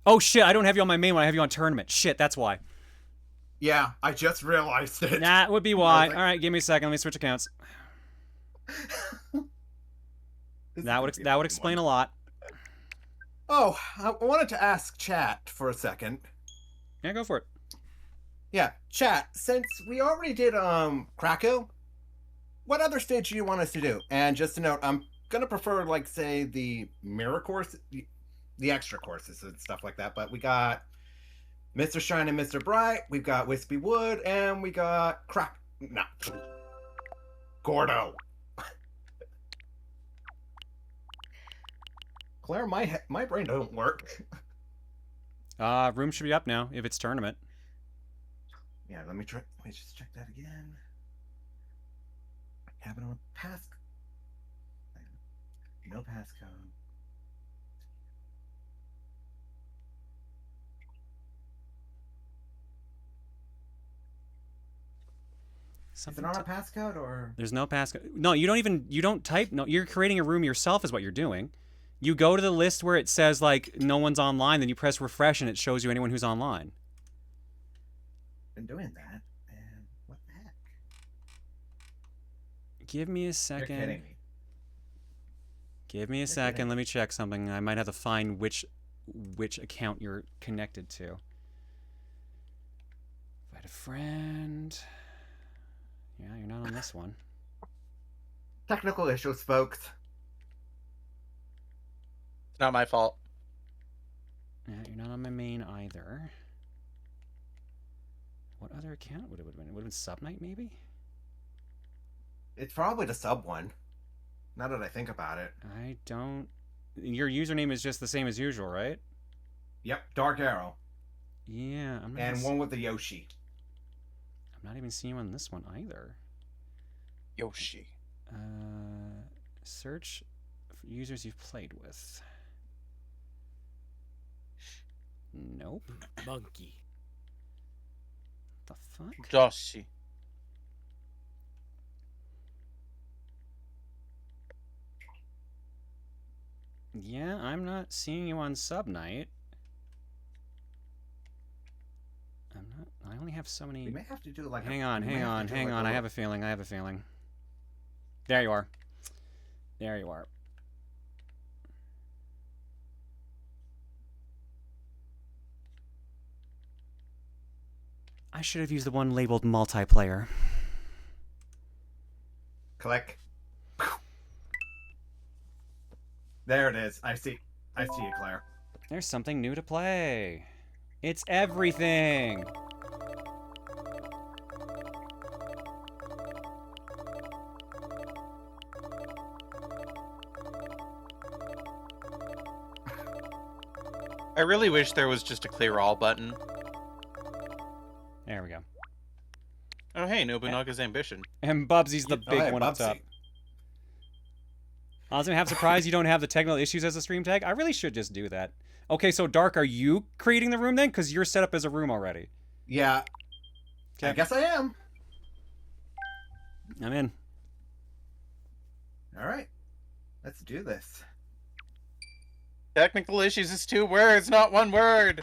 Oh shit! I don't have you on my main one. I have you on tournament. Shit, that's why. Yeah, I just realized it. That would be why. like- All right, give me a second. Let me switch accounts. That would explain a lot. Oh, I wanted to ask chat for a second. Yeah, go for it. Yeah, chat. Since we already did Krakow, what other stage do you want us to do? And just to note, I'm gonna prefer like say the mirror course, the extra courses and stuff like that. But we got Mr. Shine and Mr. Bright. We've got Wispy Wood, and we got Gordo. Claire, my brain don't work. Room should be up now if it's tournament. Yeah, let me just check that again. I have it on pass. No passcode. Something Is it on a passcode or? There's no passcode. No, you don't type. No, you're creating a room yourself is what you're doing. You go to the list where it says like no one's online, then you press refresh and it shows you anyone who's online. Been doing that, and what the heck? Give me a You're second. kidding me. Give me a second. Let me check something. I might have to find which account you're connected to. Invite a friend. Yeah, you're not on this one. Technical issues, folks. It's not my fault. Yeah, you're not on my main either. What other account would it have been? It would have been Subnight, maybe? It's probably the sub one. Now that I think about it. I don't... Your username is just the same as usual, right? Yep, Dark Arrow. Yeah, I'm not... And one with the Yoshi. I'm not even seeing you on this one either. Yoshi. Search for users you've played with. Nope. Monkey. The fuck? Yoshi. Yeah, I'm not seeing you on Subnight. I'm not... I only have so many... We may have to do like Hang on. I have a feeling. There you are. There you are. I should have used the one labeled multiplayer. Click. There it is. I see it, Claire. There's something new to play. It's everything. I really wish there was just a clear all button. There we go. Oh hey, Nobunaga's ambition. And Bubsy's the big one up top. I was half surprised you don't have the technical issues as a stream tag. I really should just do that. Okay, so Dark, are you creating the room then? Because you're set up as a room already. Yeah. Okay. I guess I am. I'm in. All right. Let's do this. Technical issues is 2 words, not 1 word.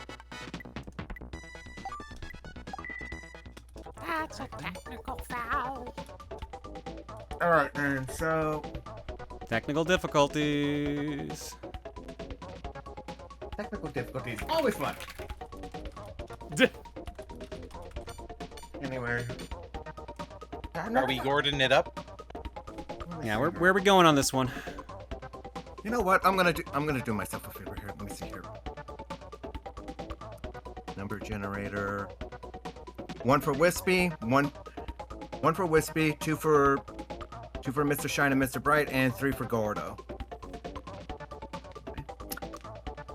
That's a technical foul. Alright, and so... Technical difficulties. Technical difficulties, always fun. Anyway. Are we Gordon it up? Yeah, where are we going on this one? You know what? I'm gonna do myself a favor here. Let me see here. Number generator. 1 for Wispy, one for Wispy, 2 for Mr. Shine and Mr. Bright, and 3 for Gordo.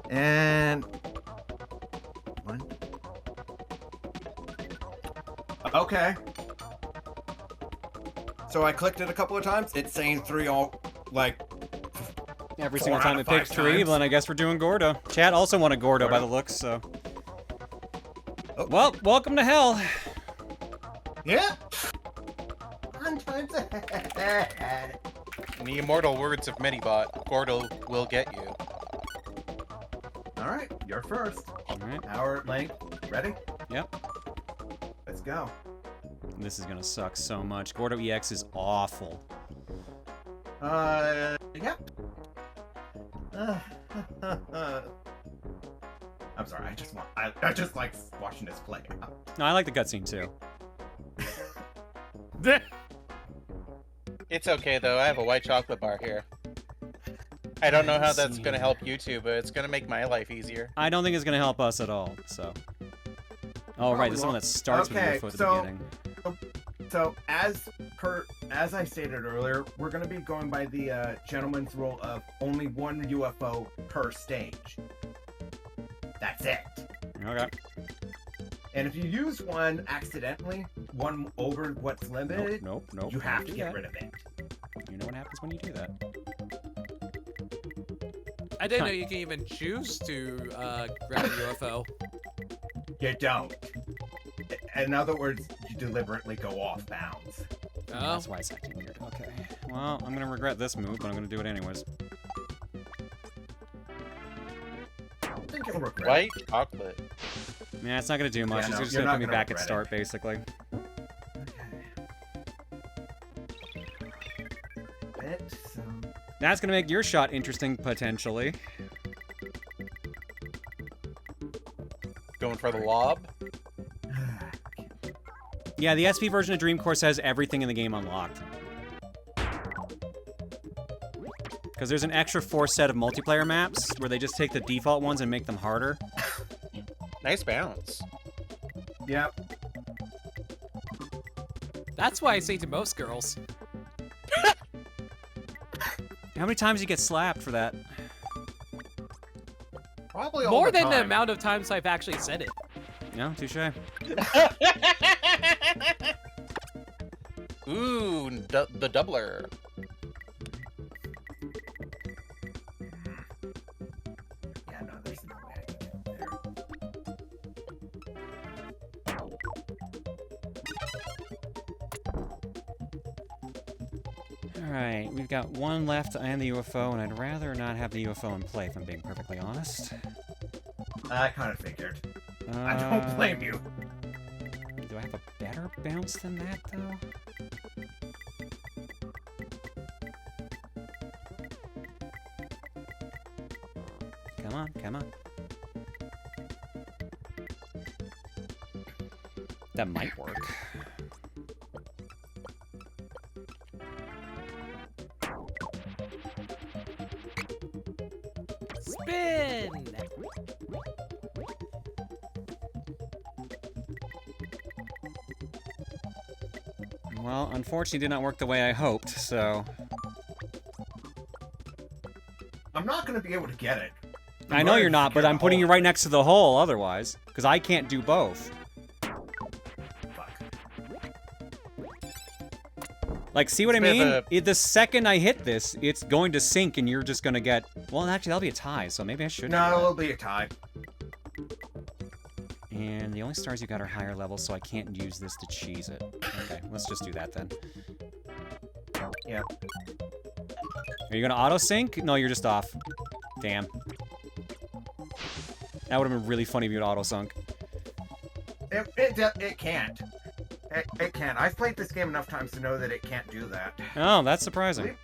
And 1. Okay. So I clicked it a couple of times. It's saying 3 all like every single time it picks 3, then I guess we're doing Gordo. Chat also wanted Gordo by the looks, so. Oh. Well, welcome to hell. Yeah. 1 times ahead. In the immortal words of Minibot, Gordo will get you. All right, you're first. All right. Hour length. Ready? Yep. Let's go. This is gonna suck so much. Gordo EX is awful. Yeah. I'm sorry. I just like watching this play out. No, I like the cutscene too. It's okay though. I have a white chocolate bar here. I don't know how that's gonna help you two, but it's gonna make my life easier. I don't think it's gonna help us at all. So. Oh right, this is the one that starts with UFO at the beginning. So as I stated earlier, we're going to be going by the gentleman's rule of only 1 UFO per stage. That's it. Okay. And if you use one accidentally, one over what's limited, nope, you have to get rid of it. You know what happens when you do that. I didn't know you can even choose to grab a UFO. You don't. In other words, you deliberately go off bounds. Oh. That's why it's acting weird. Okay. Well, I'm gonna regret this move, but I'm gonna do it anyways. White chocolate. Yeah, it's not gonna do much. Yeah, no, it's just gonna put me back at start, basically. That's gonna make your shot interesting, potentially. Going for the lob? Yeah, the SP version of Dream Course has everything in the game unlocked. Because there's an extra 4 set of multiplayer maps where they just take the default ones and make them harder. Nice balance. Yep. That's why I say to most girls. How many times do you get slapped for that? Probably all more the than the time. amount of times I've actually said it. No, touche. Ooh, the doubler. Yeah, no, there's no way I can get there. Alright, we've got 1 left and the UFO, and I'd rather not have the UFO in play, if I'm being perfectly honest. I kind of figured. I don't blame you. Do I have a better bounce than that, though? Come on, come on. That might work. Spin! Well, unfortunately, it did not work the way I hoped, so... I'm not going to be able to get it. I know you're not, but I'm putting you right next to the hole otherwise, because I can't do both. Like, see what I mean? The second I hit this, it's going to sink and you're just going to get... Well, actually, that'll be a tie, so maybe I shouldn't. No, it'll be a tie. And the only stars you got are higher levels, so I can't use this to cheese it. Okay, let's just do that then. Yeah. Are you going to auto-sync? No, you're just off. Damn. That would have been really funny if you had auto-sunk. It can't. it can't. I've played this game enough times to know that it can't do that. Oh, that's surprising.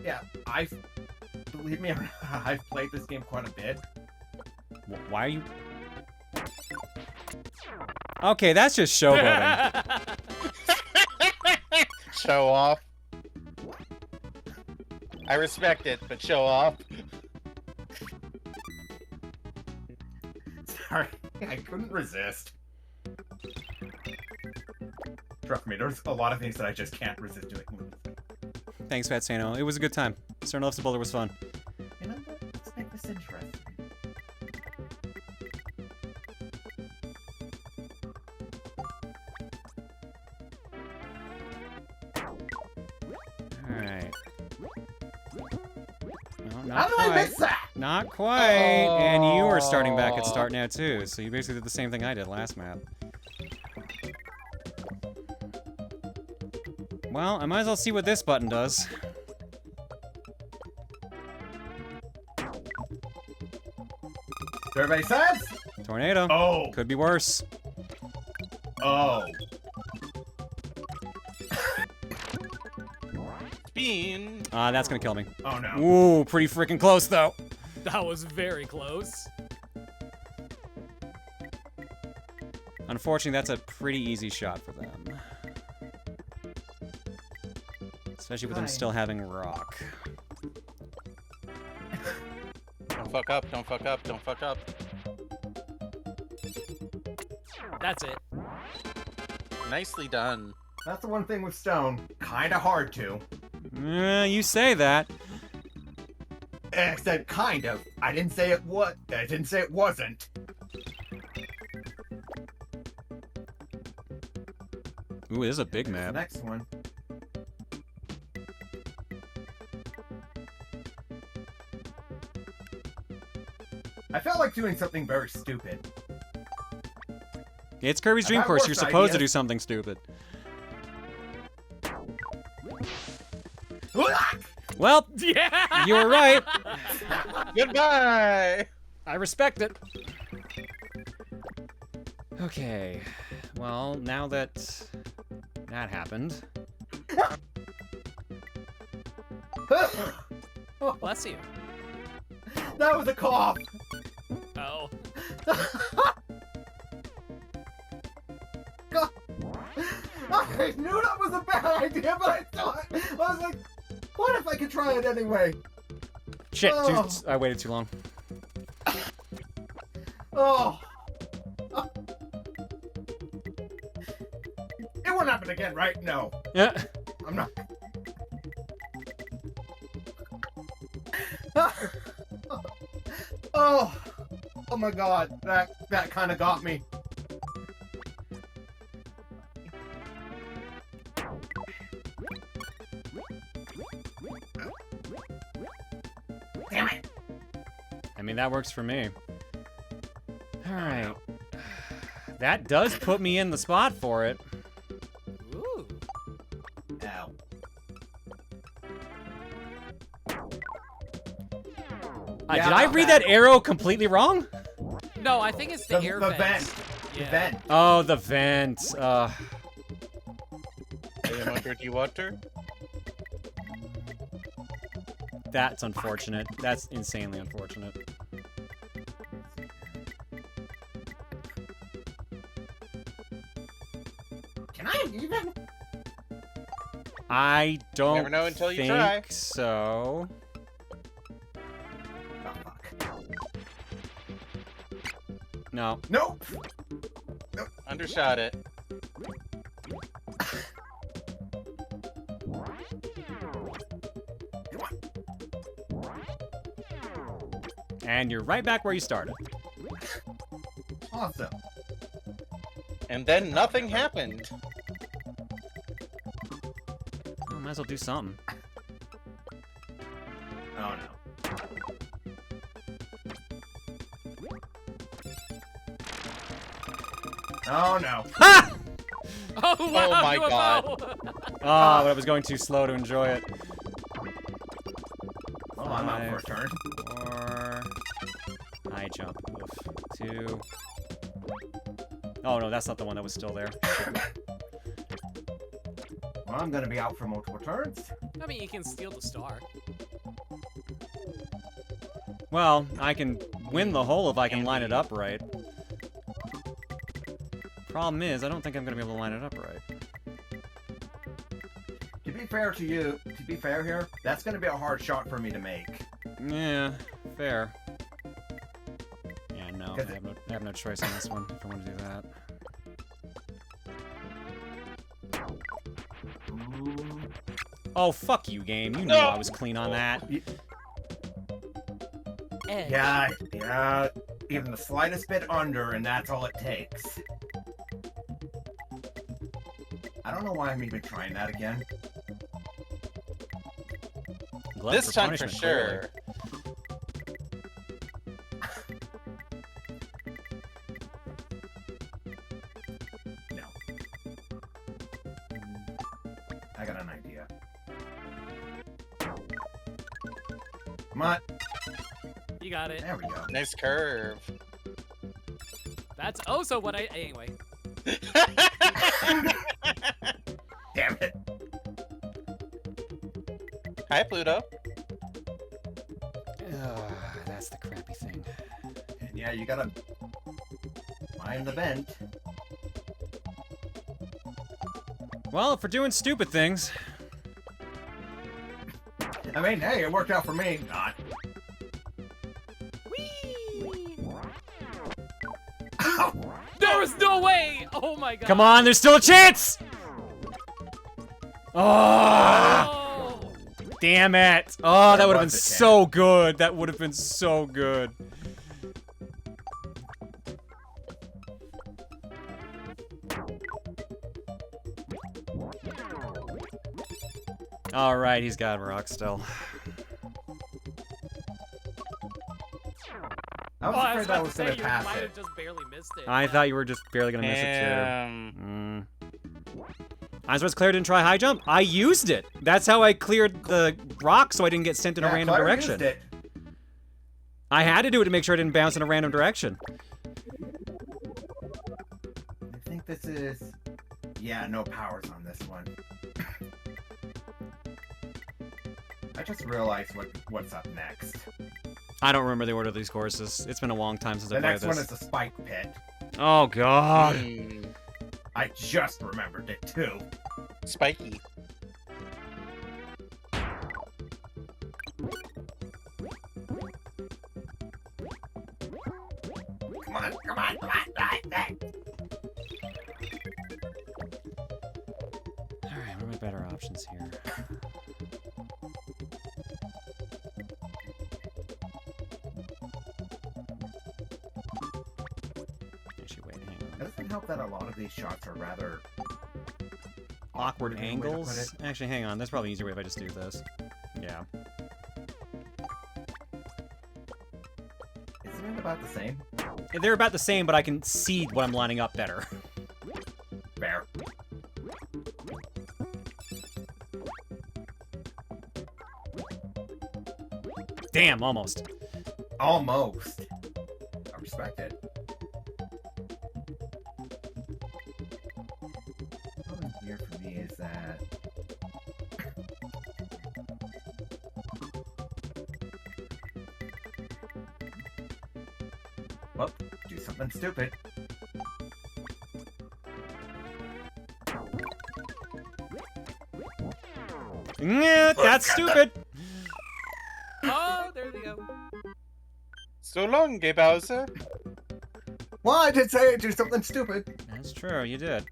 Yeah, believe me, I've played this game quite a bit. Why are you... Okay, that's just showboating. Show off. I respect it, but show off. Sorry, I couldn't resist. Trust me, there's a lot of things that I just can't resist doing. Thanks, Fat Sano. It was a good time. Stern Lifts the Boulder was fun. You know what? Let's make this interesting. Alright. No, How did I miss that? Not quite. And you are starting back at start now, too. So you basically did the same thing I did last map. Well, I might as well see what this button does. Survey says? Tornado. Oh. Could be worse. Oh. Spin. That's gonna kill me. Oh no. Ooh, pretty freaking close though. That was very close. Unfortunately, that's a pretty easy shot for them. Especially with them still having rock. Don't fuck up, don't fuck up, don't fuck up. That's it. Nicely done. That's the one thing with stone. Kinda hard to. You say that. I said kind of. I didn't say it was. I didn't say it wasn't. Ooh, this is a big map. Next one. I felt like doing something very stupid. It's Kirby's Dream I've had Course. You're worse supposed to do ideas. something stupid. Well, yeah, you were right. Goodbye. I respect it. Okay. Well, now that that happened. Bless you. That was a cough. Oh. God. I knew that was a bad idea, but I thought I was like, what if I could try it anyway? Shit, Oh. I waited too long. Oh. It won't happen again, right? No. Yeah. I'm not. Oh. Oh my god. That kind of got me. Damn it. I mean, that works for me. Alright. That does put me in the spot for it. Ooh. Ow. Did I read that arrow completely wrong? No, I think it's the air the vent. vent. Yeah. The vent. Oh, the vent. Dirty water. That's unfortunate. That's insanely unfortunate. Can I even? I don't Never know until you think try. so. Oh, fuck. No. Nope. Undershot it. And you're right back where you started. Awesome. And then nothing happened. Oh, might as well do something. Oh no. Oh no. Ha! Oh, wow, Oh my UFO. god. Oh, but I was going too slow to enjoy it. Oh, I'm out for a turn. 4. High jump. Oof. 2. Oh no, that's not the one that was still there. Well, I'm gonna be out for multiple turns. I mean, you can steal the star. Well, I can win the hole if I can line it up right. Problem is, I don't think I'm gonna be able to line it up right. To be fair to you, to be fair here, that's gonna be a hard shot for me to make. Yeah, fair. Yeah, no, I have no choice on this one if I want to do that. Oh, fuck you, game. You knew I was clean on that. Yeah, even the slightest bit under, and that's all it takes. I don't know why I'm even trying that again. This time for sure. No. I got an idea. Come on. You got it. There we go. Nice curve. That's also what I... Anyway. Damn it. Hi, Pluto. That's the crappy thing. And yeah, you gotta find the vent. Well, if we're doing stupid things... I mean, hey, it worked out for me. Not. There was no way! Oh my god. Come on, there's still a chance! Oh! Damn it! Oh, that would have been so good. That would have been so good. Alright, he's got rock still. I was afraid that was gonna you pass might it. have just barely missed it. I thought you were just barely gonna miss it too. I'm surprised Claire didn't try high jump. I used it. That's how I cleared the rock, so I didn't get sent in a random Claire direction. used it. I had to do it to make sure I didn't bounce in a random direction. I think this is... Yeah, no powers on this one. I just realized what's up next. I don't remember the order of these courses. It's been a long time since I The played next this. one is the spike pit. Oh god. I just remembered it too. Spiky. Come on, come on, come on. Alright, what are my better options here? Actually, wait, hang on. Doesn't help that a lot of these shots are rather Awkward way to angles? put it. Actually, hang on. There's probably an easier way if I just do this. Yeah. Isn't it about the same? They're about the same, but I can see what I'm lining up better. Fair. Damn, almost. Almost. I respect it. Problem here for me is that well, do something stupid. Yeah, that's stupid. Oh, there they go. So long, Gay Bowser. Well, I did say do something stupid. That's true, you did.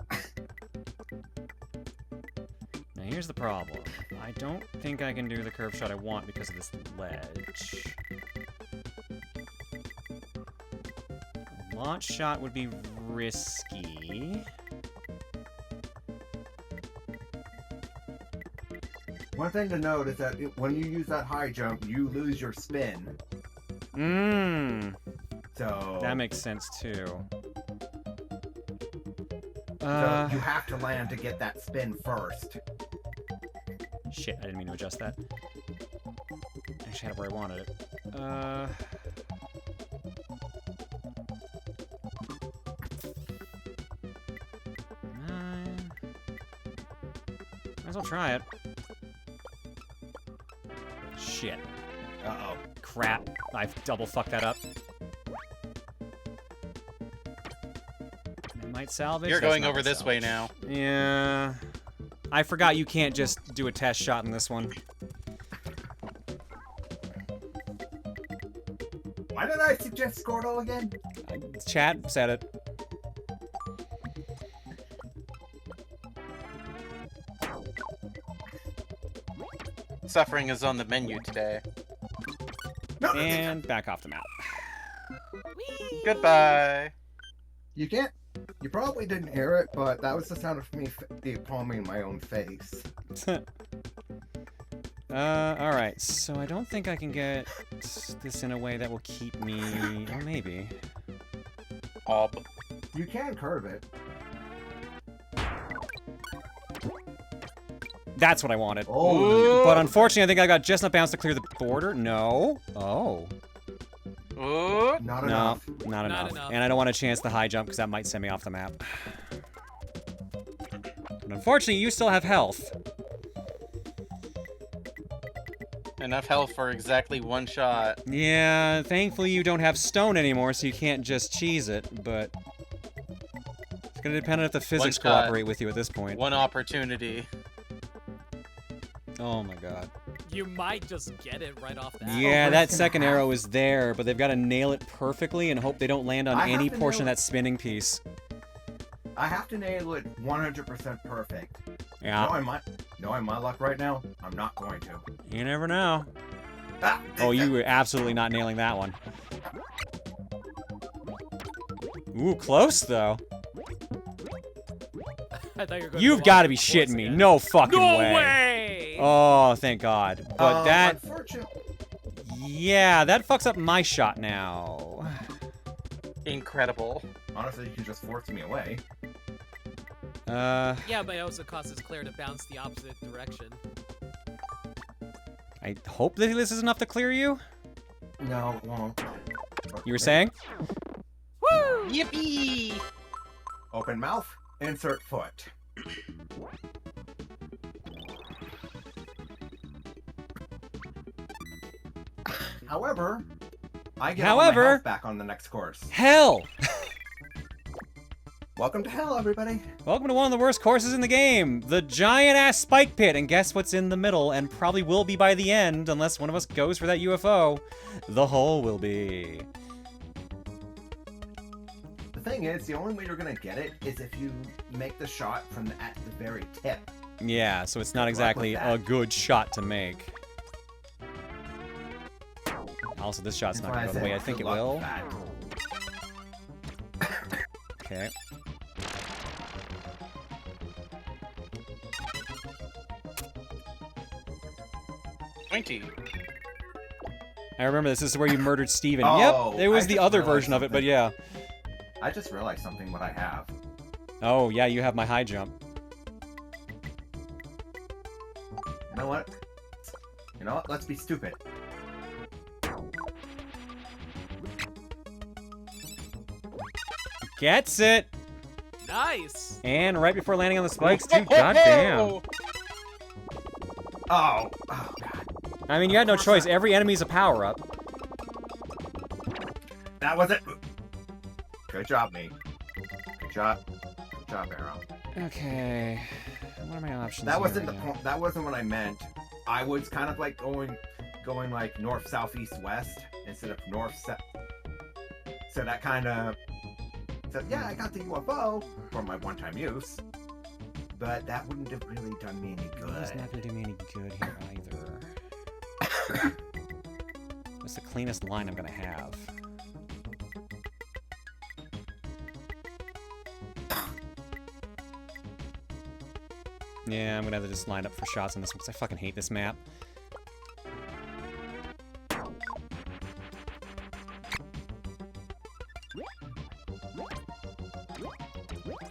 Now here's the problem. I don't think I can do the curve shot I want because of this ledge. A launch shot would be risky. One thing to note is that when you use that high jump, you lose your spin. So that makes sense too. So you have to land to get that spin first. Shit, I didn't mean to adjust that. Actually, had it where I wanted it. Might as well try it. Shit. Uh-oh. Crap. I've double fucked that up. It might salvage. You're That's going not over gonna this way salvage. now. Yeah. I forgot you can't just do a test shot in this one. Why did I suggest Squirtle again? Chat said it. Suffering is on the menu today. And back off the map. Goodbye. You can't. You probably didn't hear it, but that was the sound of me palming my own face. Alright, so I don't think I can get this in a way that will keep me... Or maybe. You can curve it. That's what I wanted. Oh. But unfortunately, I think I got just enough bounce to clear the border. No. Oh. Not No, enough. not enough. And I don't want to chance the high jump because that might send me off the map. But unfortunately, you still have health. Enough health for exactly one shot. Yeah, thankfully you don't have stone anymore, so you can't just cheese it, but... It's gonna depend on if the physics One shot. cooperate with you at this point. One opportunity. Oh my god. You might just get it right off that. Yeah, that second arrow is there, but they've got to nail it perfectly and hope they don't land on I have any to portion of nail that spinning piece. I have to nail it 100% perfect. Yeah. Knowing my luck right now, I'm not going to. You never know. Ah, Oh, you were absolutely not nailing that one. Ooh, close though. I thought you were going You've got to be shitting me. No fucking No way. way! Oh, thank God. But that... Unfortunately... Yeah, that fucks up my shot now. Incredible. Honestly, you can just force me away. Yeah, but it also causes Claire to bounce the opposite direction. I hope that this is enough to clear you. No, it won't. You were saying? Woo! Yippee! Open mouth, insert foot. However, I get all my health back on the next course. Hell! Welcome to hell, everybody. Welcome to one of the worst courses in the game, the giant-ass spike pit, and guess what's in the middle, and probably will be by the end, unless one of us goes for that UFO. The hole will be. The thing is, the only way you're gonna get it is if you make the shot from at the very tip. Yeah, so it's not exactly a good shot to make. Also, this shot's not gonna go the way I think it will. Okay. I remember this is where you murdered Steven. Oh, yep, it was I the just other realized version of it, but something. yeah. I just realized something what I have. Oh, yeah, you have my high jump. You know what? You know what? Let's be stupid. Gets it! Nice! And right before landing on the spikes, too. Goddamn. Oh, God. I mean, you had no choice. Every enemy's a power-up. That was it. Good job, me. Good job. Good job, Arrow. Okay. What are my options? That here wasn't the again? point. That wasn't what I meant. I was kind of like going like north, south, east, west instead of north, south. So that kind of. So yeah, I got the UFO for my one-time use, but that wouldn't have really done me any good. It's not gonna do me any good here either. What's the cleanest line I'm gonna have? Yeah, I'm gonna have to just line up for shots on this one because I fucking hate this map.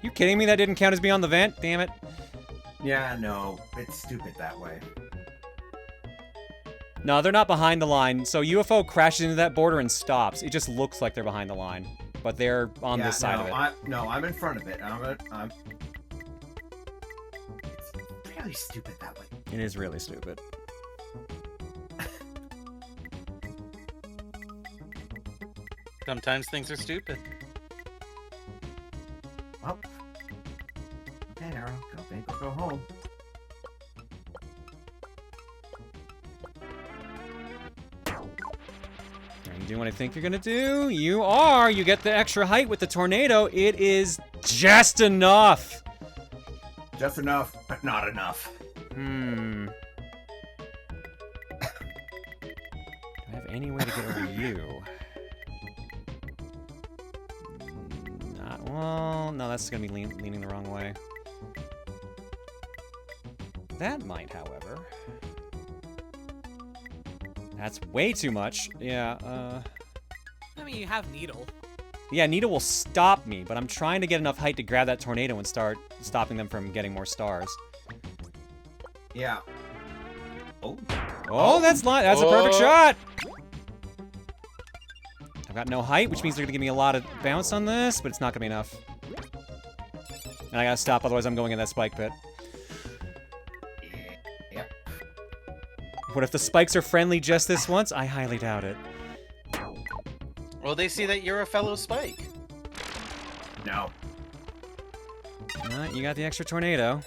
You kidding me? That didn't count as being on the vent? Damn it. Yeah, no, it's stupid that way. No, they're not behind the line. So UFO crashes into that border and stops. It just looks like they're behind the line, but they're on this side of it. I'm in front of it. I'm. really stupid that way. It is really stupid. Sometimes things are stupid. Well, okay, Arrow, go big or go home. Are you doing what I think you're gonna do? You are! You get the extra height with the tornado. It is just enough! Just enough, but not enough. Do I have any way to get over you? Not well. No, that's gonna be leaning the wrong way. That might, however. That's way too much. Yeah, I mean, you have Needle. Yeah, Nita will stop me, but I'm trying to get enough height to grab that tornado and start stopping them from getting more stars. Yeah. Oh, that's a perfect shot! I've got no height, which means they're gonna give me a lot of bounce on this, but it's not gonna be enough. And I gotta stop, otherwise I'm going in that spike pit. Yep. What if the spikes are friendly just this once? I highly doubt it. Well, they see that you're a fellow Spike. No. You got the extra tornado.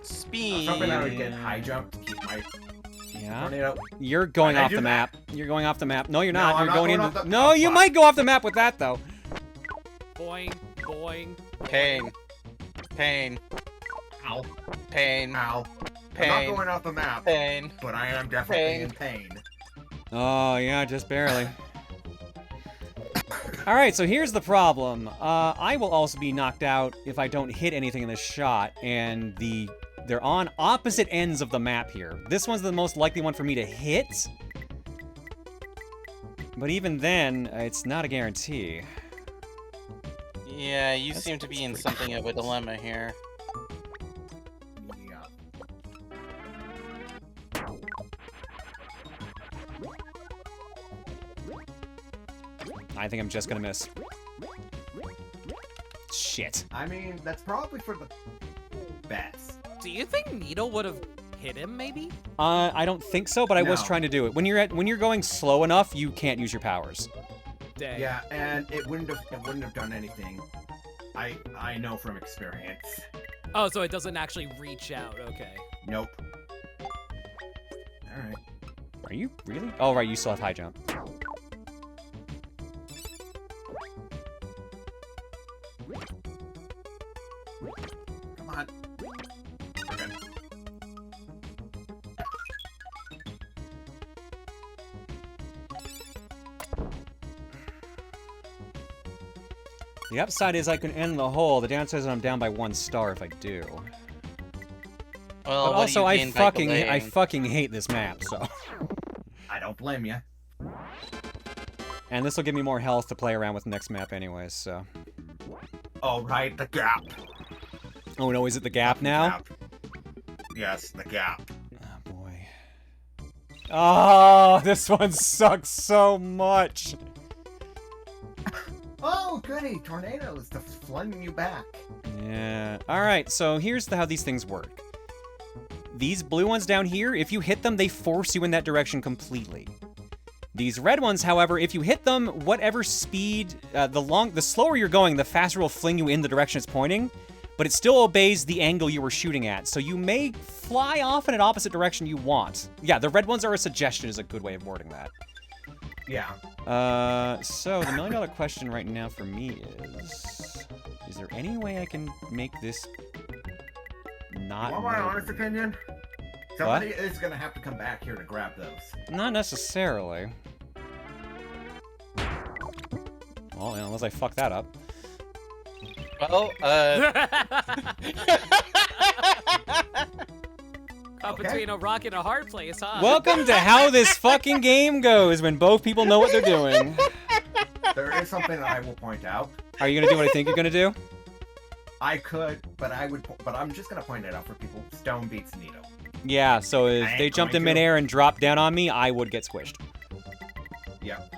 Speed. I was hoping I would get high jump to keep my tornado. You're going off the map. You're going off the map. No, you're not. I'm You're not going going into. off the- No, you might go off the map with that though. Boing, boing. Pain. Pain. Ow. Pain. Ow. Pain. I'm not going off the map. Pain. But I am definitely Pain. in pain. Oh yeah, just barely. All right, so here's the problem. I will also be knocked out if I don't hit anything in this shot, and they're on opposite ends of the map here. This one's the most likely one for me to hit, but even then, it's not a guarantee. Yeah, you seem to be in something of a dilemma here. Yeah. I think I'm just gonna miss. Shit. I mean, that's probably for the best. Do you think Needle would have hit him, maybe? I don't think so, but I was No. trying to do it. When you're going slow enough, you can't use your powers. Dang. Yeah, and it wouldn't have done anything. I know from experience. Oh, so it doesn't actually reach out. Okay. Nope. All right. Are you really? Oh, right, you still have high jump. Come on. We're good. The upside is I can end the hole. The downside is I'm down by 1 star if I do. Well, But what also, do you I gain by delaying? fucking hate this map, so. I don't blame you. And this will give me more health to play around with next map anyways, so. Oh, right, the gap. Oh no, is it the gap now? Gap. Yes, the gap. Oh boy. Oh, this one sucks so much. Oh, goody! Tornadoes to fling you back. Yeah. Alright, so here's how these things work. These blue ones down here, if you hit them, they force you in that direction completely. These red ones, however, if you hit them, whatever speed, the slower you're going, the faster it will fling you in the direction it's pointing, but it still obeys the angle you were shooting at, so you may fly off in an opposite direction you want. Yeah, the red ones are a suggestion is a good way of wording that. Yeah. So the $1 million question right now for me is there any way I can make this not Want my murder honest me? opinion? Somebody is gonna have to come back here to grab those. Not necessarily. Well, unless I fuck that up. Well, Caught between a rock and a hard place, huh? Welcome to how this fucking game goes when both people know what they're doing. There is something that I will point out. Are you gonna do what I think you're gonna do? I could, but I'm just gonna point it out for people. Stone beats Nito. Yeah, so if I they ain't jumped in going to. midair and dropped down on me, I would get squished. Yep.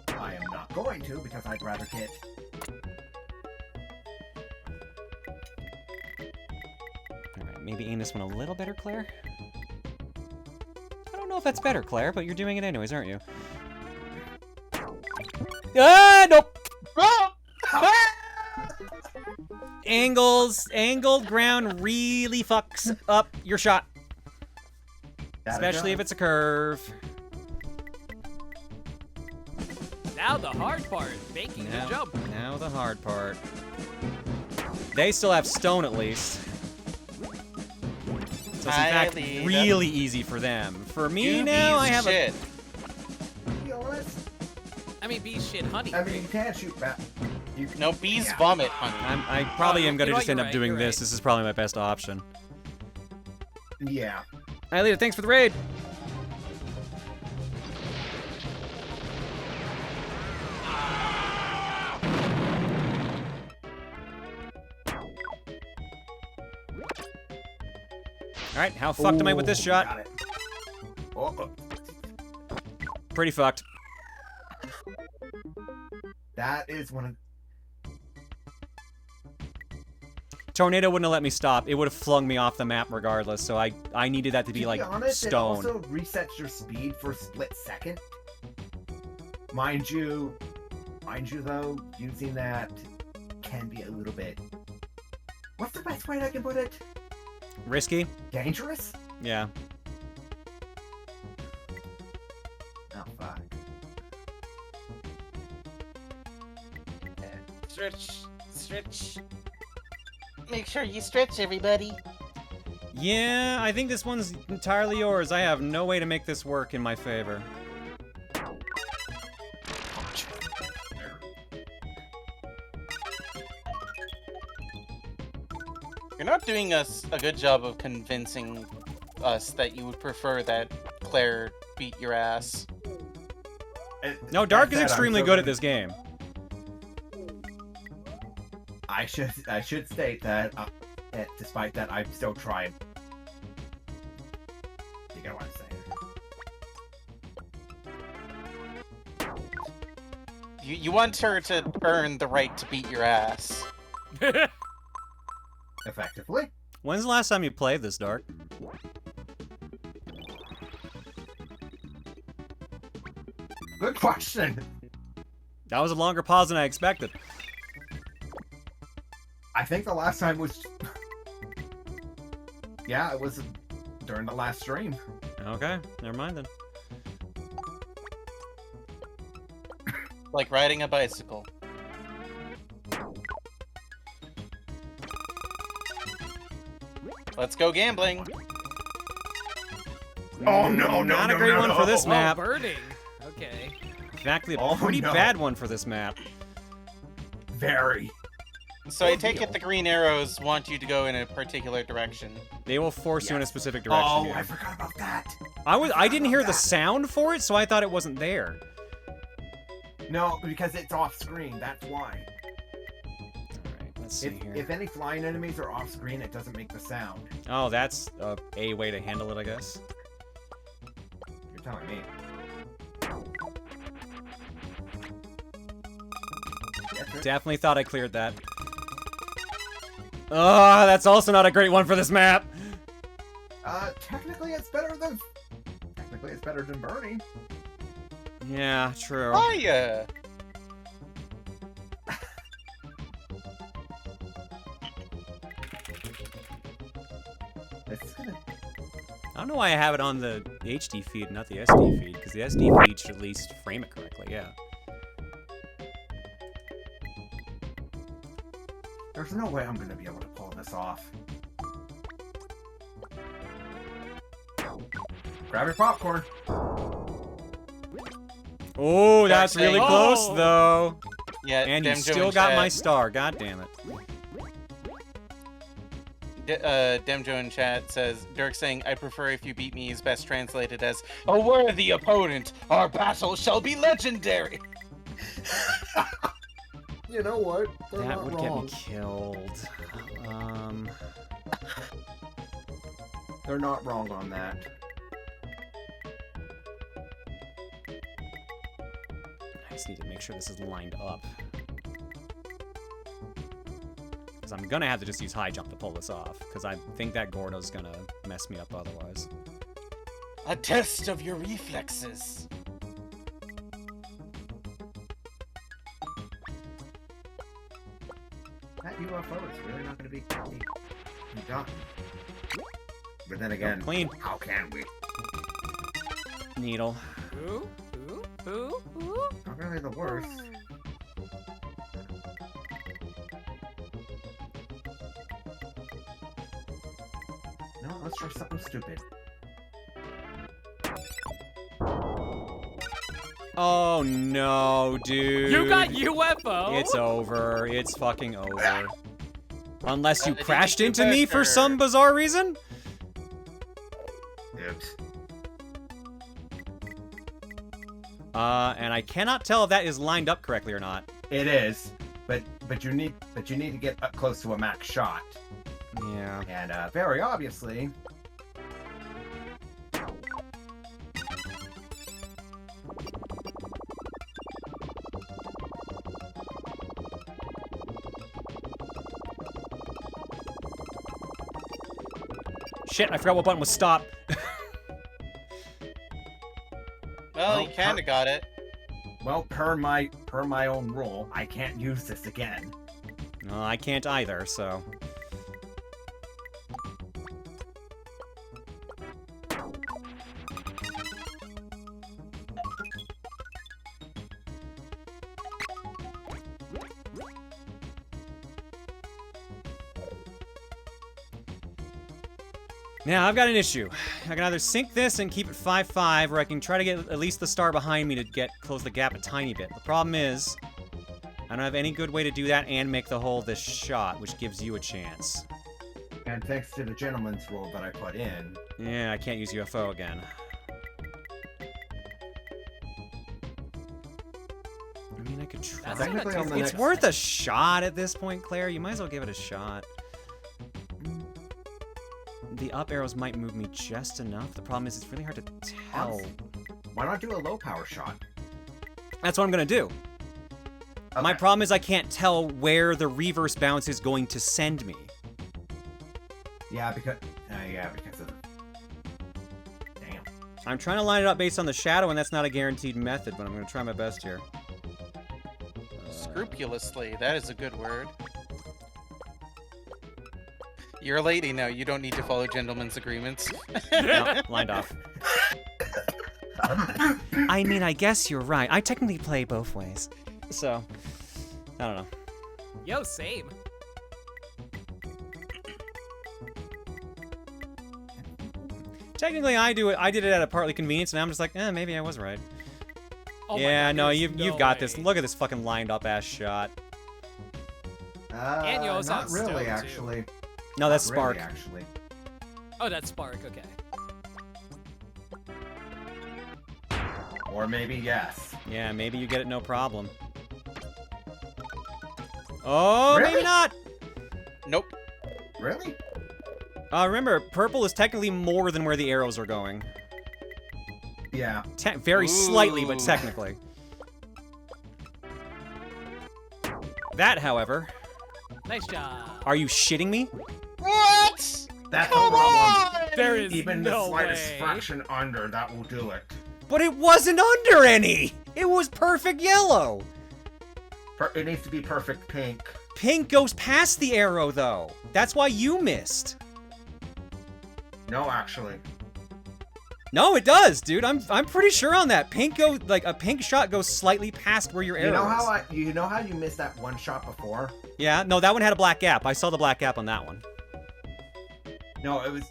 I am not going to because I'd rather get maybe aim this one a little better, Claire? I don't know if that's better, Claire, but you're doing it anyways, aren't you? Ah, nope! Angled ground really fucks up your shot. Especially if it's a curve. Now the hard part, making the jump. Now the hard part. They still have stone at least. So it's in fact really easy for them. For me now, I have a... I mean, bees shit honey. I mean, you can't shoot back. No, bees vomit honey. I probably am going to just end up doing you're this. right. This is probably my best option. Yeah. Hi, Lita. Thanks for the raid. Alright, how fucked am I with this shot? Got it. Oh. Pretty fucked. That is one of... Tornado wouldn't have let me stop. It would have flung me off the map regardless, so I needed that to be like honest, stone. It also resets your speed for a split second. Mind you though, using that can be a little bit... What's the best way I can put it? Risky? Dangerous? Yeah. Oh, fuck. Stretch. Make sure you stretch, everybody. Yeah, I think this one's entirely yours. I have no way to make this work in my favor. You're not doing us a good job of convincing us that you would prefer that Claire beat your ass. No, Dark is extremely good at this game. I should state that, despite that, I'm still trying. You get what I'm saying? You want her to earn the right to beat your ass. Effectively. When's the last time you played this, Dark? Good question. That was a longer pause than I expected. I think the last time was... Yeah, it was during the last stream. Okay, never mind then. Like riding a bicycle. Let's go gambling. Oh no, Not a great one for this map. Birding. Okay. In fact, a pretty bad one for this map. Very. So I take it the green arrows want you to go in a particular direction. They will force you in a specific direction. Oh, yeah. I forgot about that. I didn't hear the sound for it, so I thought it wasn't there. No, because it's off screen. That's why. Alright, let's see here. If any flying enemies are off screen, it doesn't make the sound. Oh, that's a way to handle it, I guess. You're telling me. Definitely thought I cleared that. Oh, that's also not a great one for this map. Technically it's better than Bernie. Yeah, true. Hiya! I don't know why I have it on the HD feed, not the SD feed, because the SD feed should at least frame it correctly, yeah. There's no way I'm gonna be able to pull this off. Grab your popcorn. Oh, that's really close, though. Yeah, and you Demjo still in got chat. my star. God damn it. Demjo in chat says, Dirk saying, I prefer if you beat me is best translated as, a worthy opponent. Our battle shall be legendary. You know what? They're That not would wrong. get me killed. They're not wrong on that. I just need to make sure this is lined up. Because I'm gonna have to just use high jump to pull this off. Because I think that Gordo's gonna mess me up otherwise. A test of your reflexes. That UFO is really not going to be forgotten. But then again, clean. How can we? Needle. Ooh. Not really the worst. No, let's try something stupid. Oh no, dude. You got UFO? It's over. It's fucking over. Unless you Did you crashed do into me for better? some bizarre reason? Oops. And I cannot tell if that is lined up correctly or not. It is, but you need to get up close to a max shot. Yeah. And very obviously. Shit, I forgot what button was stop. Well, you kind of got it. Well, per my own rule, I can't use this again. No, I can't either, so. Now, I've got an issue. I can either sink this and keep it 5-5, or I can try to get at least the star behind me to close the gap a tiny bit. The problem is, I don't have any good way to do that and make the hole this shot, which gives you a chance. And thanks to the gentleman's rule that I put in. Yeah, I can't use UFO again. I mean, I could try. It's worth a shot at this point, Claire. You might as well give it a shot. The up arrows might move me just enough. The problem is it's really hard to tell. Why not do a low power shot? That's what I'm gonna do. Okay. My problem is I can't tell where the reverse bounce is going to send me. Yeah, because of. Damn. I'm trying to line it up based on the shadow, and that's not a guaranteed method, but I'm gonna try my best here. Scrupulously, that is a good word. You're a lady now. You don't need to follow gentlemen's agreements. No, lined off. I mean, I guess you're right. I technically play both ways. So, I don't know. Yo, same. Technically, I do it. I did it at a partly convenience, and I'm just like, maybe I was right. Oh yeah, God, no, there's you've got this. Look at this fucking lined up ass shot. And you also not have really, stone, too. actually. No, that's Not really, Spark. actually. Oh, that's Spark. Okay. Or maybe yes. Yeah, maybe you get it no problem. Oh, Really? maybe not. Nope. Really? Remember, purple is technically more than where the arrows are going. Yeah. Very slightly, but technically. That, however. Nice job. Are you shitting me? What? That's Come the problem. on! There is Even no the slightest way. fraction under, that will do it. But it wasn't under any! It was perfect yellow! It needs to be perfect pink. Pink goes past the arrow, though. That's why you missed. No, actually. No, it does, dude. I'm pretty sure on that. Pink goes a pink shot goes slightly past where your arrow is. You know how you missed that one shot before? Yeah, no, that one had a black gap. I saw the black gap on that one. No, it was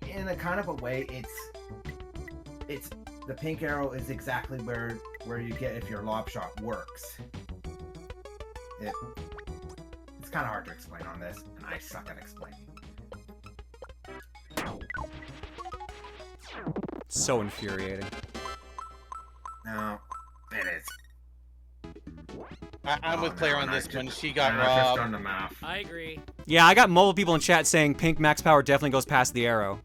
in a kind of a way. It's the pink arrow is exactly where you get if your lob shot works. It's kind of hard to explain on this, and I suck at explaining. So infuriating. No, it is. I'm with Claire on this one. She got I just done robbed. the math. I agree. Yeah, I got multiple people in chat saying pink max power definitely goes past the arrow.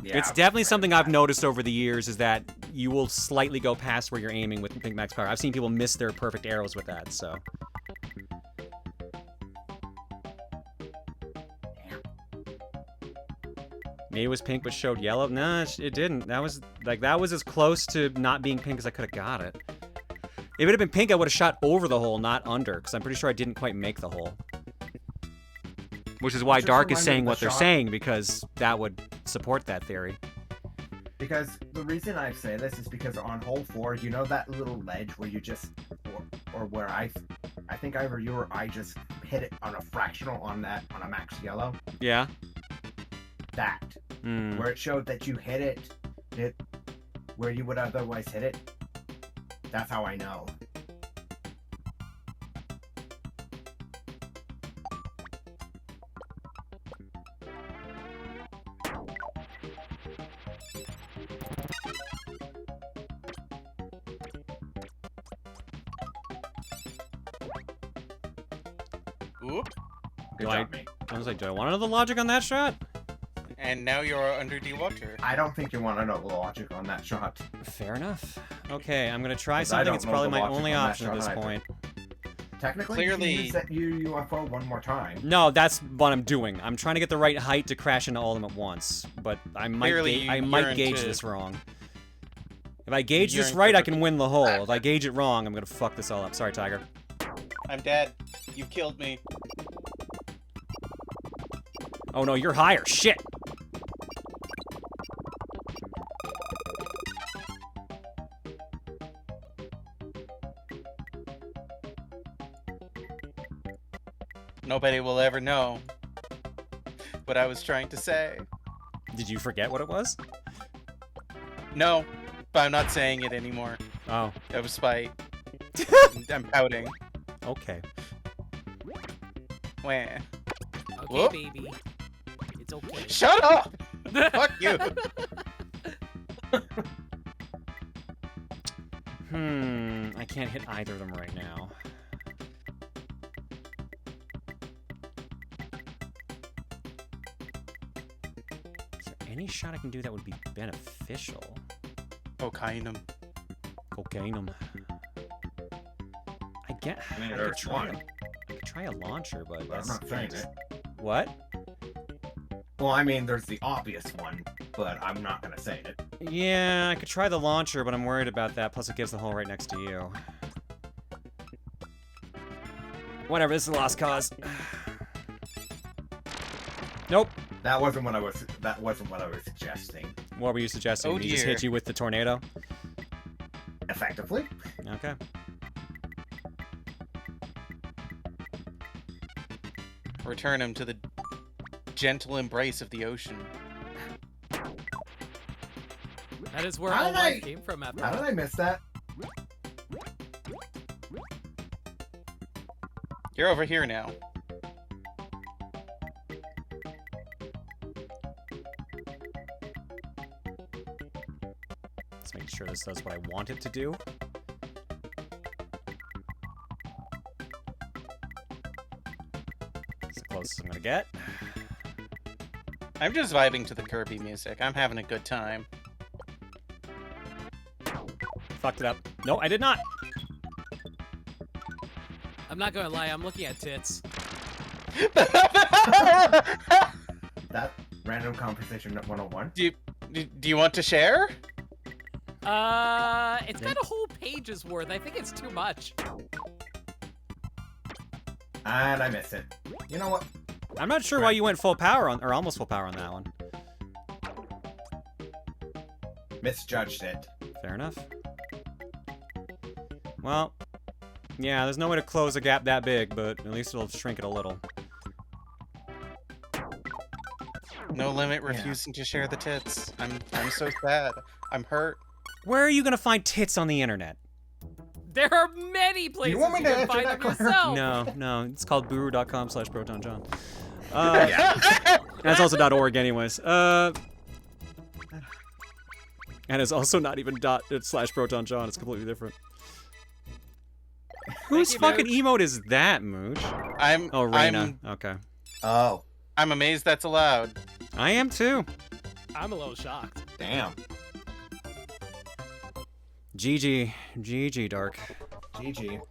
Yeah, It's definitely something I've noticed over the years is that you will slightly go past where you're aiming with Pink Max Power. I've seen people miss their perfect arrows with that, so. Maybe it was pink but showed yellow. Nah, it didn't. That was as close to not being pink as I could have got it. If it had been pink, I would have shot over the hole, not under, because I'm pretty sure I didn't quite make the hole. Which is why Dark is saying what they're saying, because that would support that theory. Because the reason I say this is because on hole 4, you know that little ledge where you just, or where I think either you or I just hit it on a fractional on a max yellow. Yeah. That. Where it showed that you hit it where you would otherwise hit it. That's how I know. Oop. Good job, mate. I was like, do I want to know the logic on that shot? And now you're under the water. I don't think you want to know the logic on that shot. Fair enough. Okay, I'm gonna try something. It's probably my only option at this point. Technically, Clearly, you can use that UFO one more time. No, that's what I'm doing. I'm trying to get the right height to crash into all of them at once, but I might gauge this wrong. If I gauge this right, I can win the hole. If I gauge it wrong, I'm gonna fuck this all up. Sorry, Tiger. I'm dead. You've killed me. Oh no, you're higher. Shit. Nobody will ever know what I was trying to say. Did you forget what it was? No, but I'm not saying it anymore. Oh. That was spite. I'm pouting. Okay. Wah. Okay, Whoop. baby. It's okay. Shut up! Fuck you! I can't hit either of them right now. Is there any shot I can do that would be beneficial? Cocaine. Cocaine. I could try a launcher, but that's I'm not saying it. What? Well, I mean, there's the obvious one, but I'm not gonna say it. Yeah, I could try the launcher, but I'm worried about that. Plus, it gives the hole right next to you. Whatever, this is a lost cause. Nope. That wasn't what I was suggesting. What were you suggesting? Oh, He just hit you with the tornado? Effectively. Okay. Return him to the gentle embrace of the ocean. That is where all life came from after How did I miss that? You're over here now. Just making sure this does what I want it to do. It's the closest I'm gonna get. I'm just vibing to the Kirby music. I'm having a good time. Fucked it up. No, I did not. I'm not gonna lie, I'm looking at tits. That random conversation 101. Do you want to share? It's got a whole page's worth. I think it's too much. And I miss it. You know what? I'm not sure why you went full power on, or almost full power on that one. Misjudged it. Fair enough. Well, yeah, there's no way to close a gap that big, but at least it'll shrink it a little. No limit refusing to share the tits. I'm so sad. I'm hurt. Where are you gonna find tits on the internet? There are many places you can find them yourself. No, it's called booru.com/protonjohn. That's also .org anyways. And it's also not even ./protonjohn. It's completely different. Whose fucking emote is that, Mooch? Oh, Reina. Okay. Oh. I'm amazed that's allowed. I am too. I'm a little shocked. Damn. GG, Dark. GG.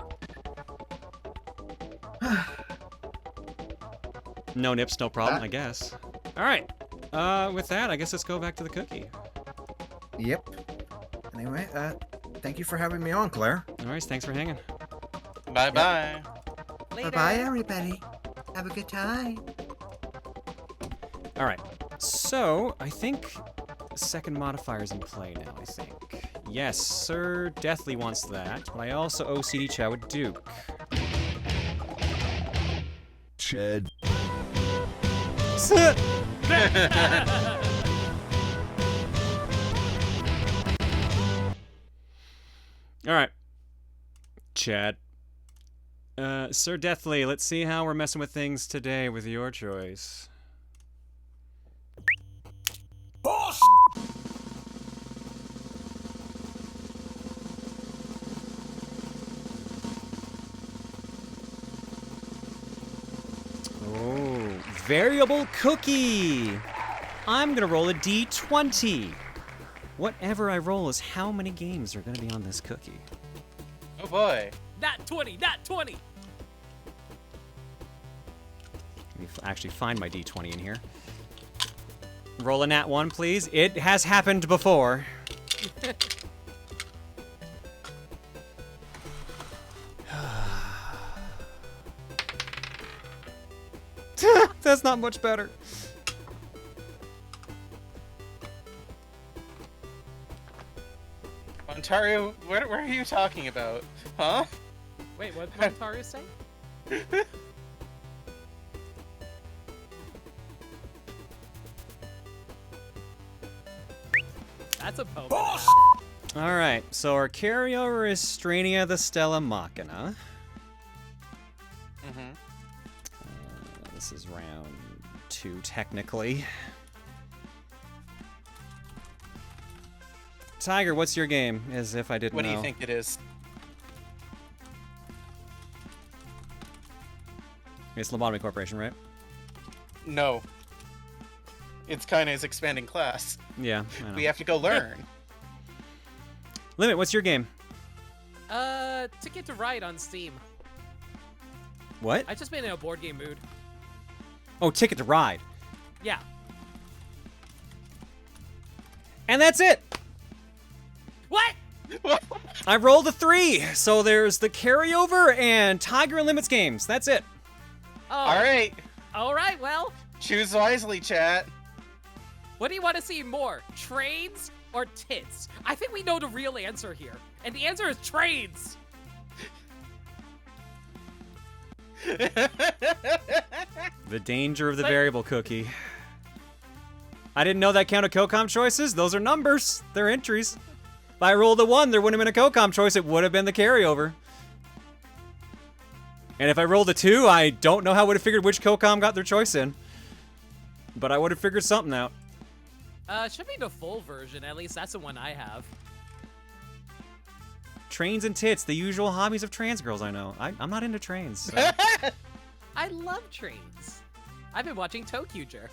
No nips, no problem, I guess. All right. With that, I guess let's go back to the cookie. Yep. Anyway, thank you for having me on, Claire. All right, thanks for hanging. Bye-bye. Bye-bye, everybody. Have a good time. All right. So, I think the second modifier's in play now, I think. Yes, Sir Deathly wants that, but I also OCD chat with Duke. Chad. All right. Chad. Sir Deathly, let's see how we're messing with things today with your choice. Boss! Oh, variable cookie. I'm gonna roll a D20. Whatever I roll is how many games are gonna be on this cookie. Oh boy. Nat 20, nat 20. Let me actually find my D20 in here. Roll a nat 1, please. It has happened before. That's not much better. Ontario, what are you talking about? Huh? Wait, what did Ontario say? That's a poem. All right, so our carryover is Strania the Stella Machina. Mm-hmm. This is round 2, technically. Tiger, what's your game? As if I didn't know. What do you think it is? It's Lobotomy Corporation, right? No. It's Kaine's expanding class. Yeah, I know. We have to go learn. Limit, what's your game? Ticket to Ride on Steam. What? I just been in a board game mood. Oh, Ticket to Ride. Yeah. And that's it! What? I rolled a 3, so there's the carryover and Tiger and Limits games. That's it. Oh. All right, well. Choose wisely, chat. What do you want to see more? Trains or tits? I think we know the real answer here. And the answer is trains. The danger of the variable cookie. I didn't know that counted COCOM choices. Those are numbers. They're entries. If I rolled a 1, there wouldn't have been a COCOM choice. It would have been the carryover. And if I rolled a 2, I don't know how I would have figured which COCOM got their choice in. But I would have figured something out. Should be the full version. At least that's the one I have. Trains and tits, the usual hobbies of trans girls I know. I'm not into trains. So. I love trains. I've been watching Tokuger.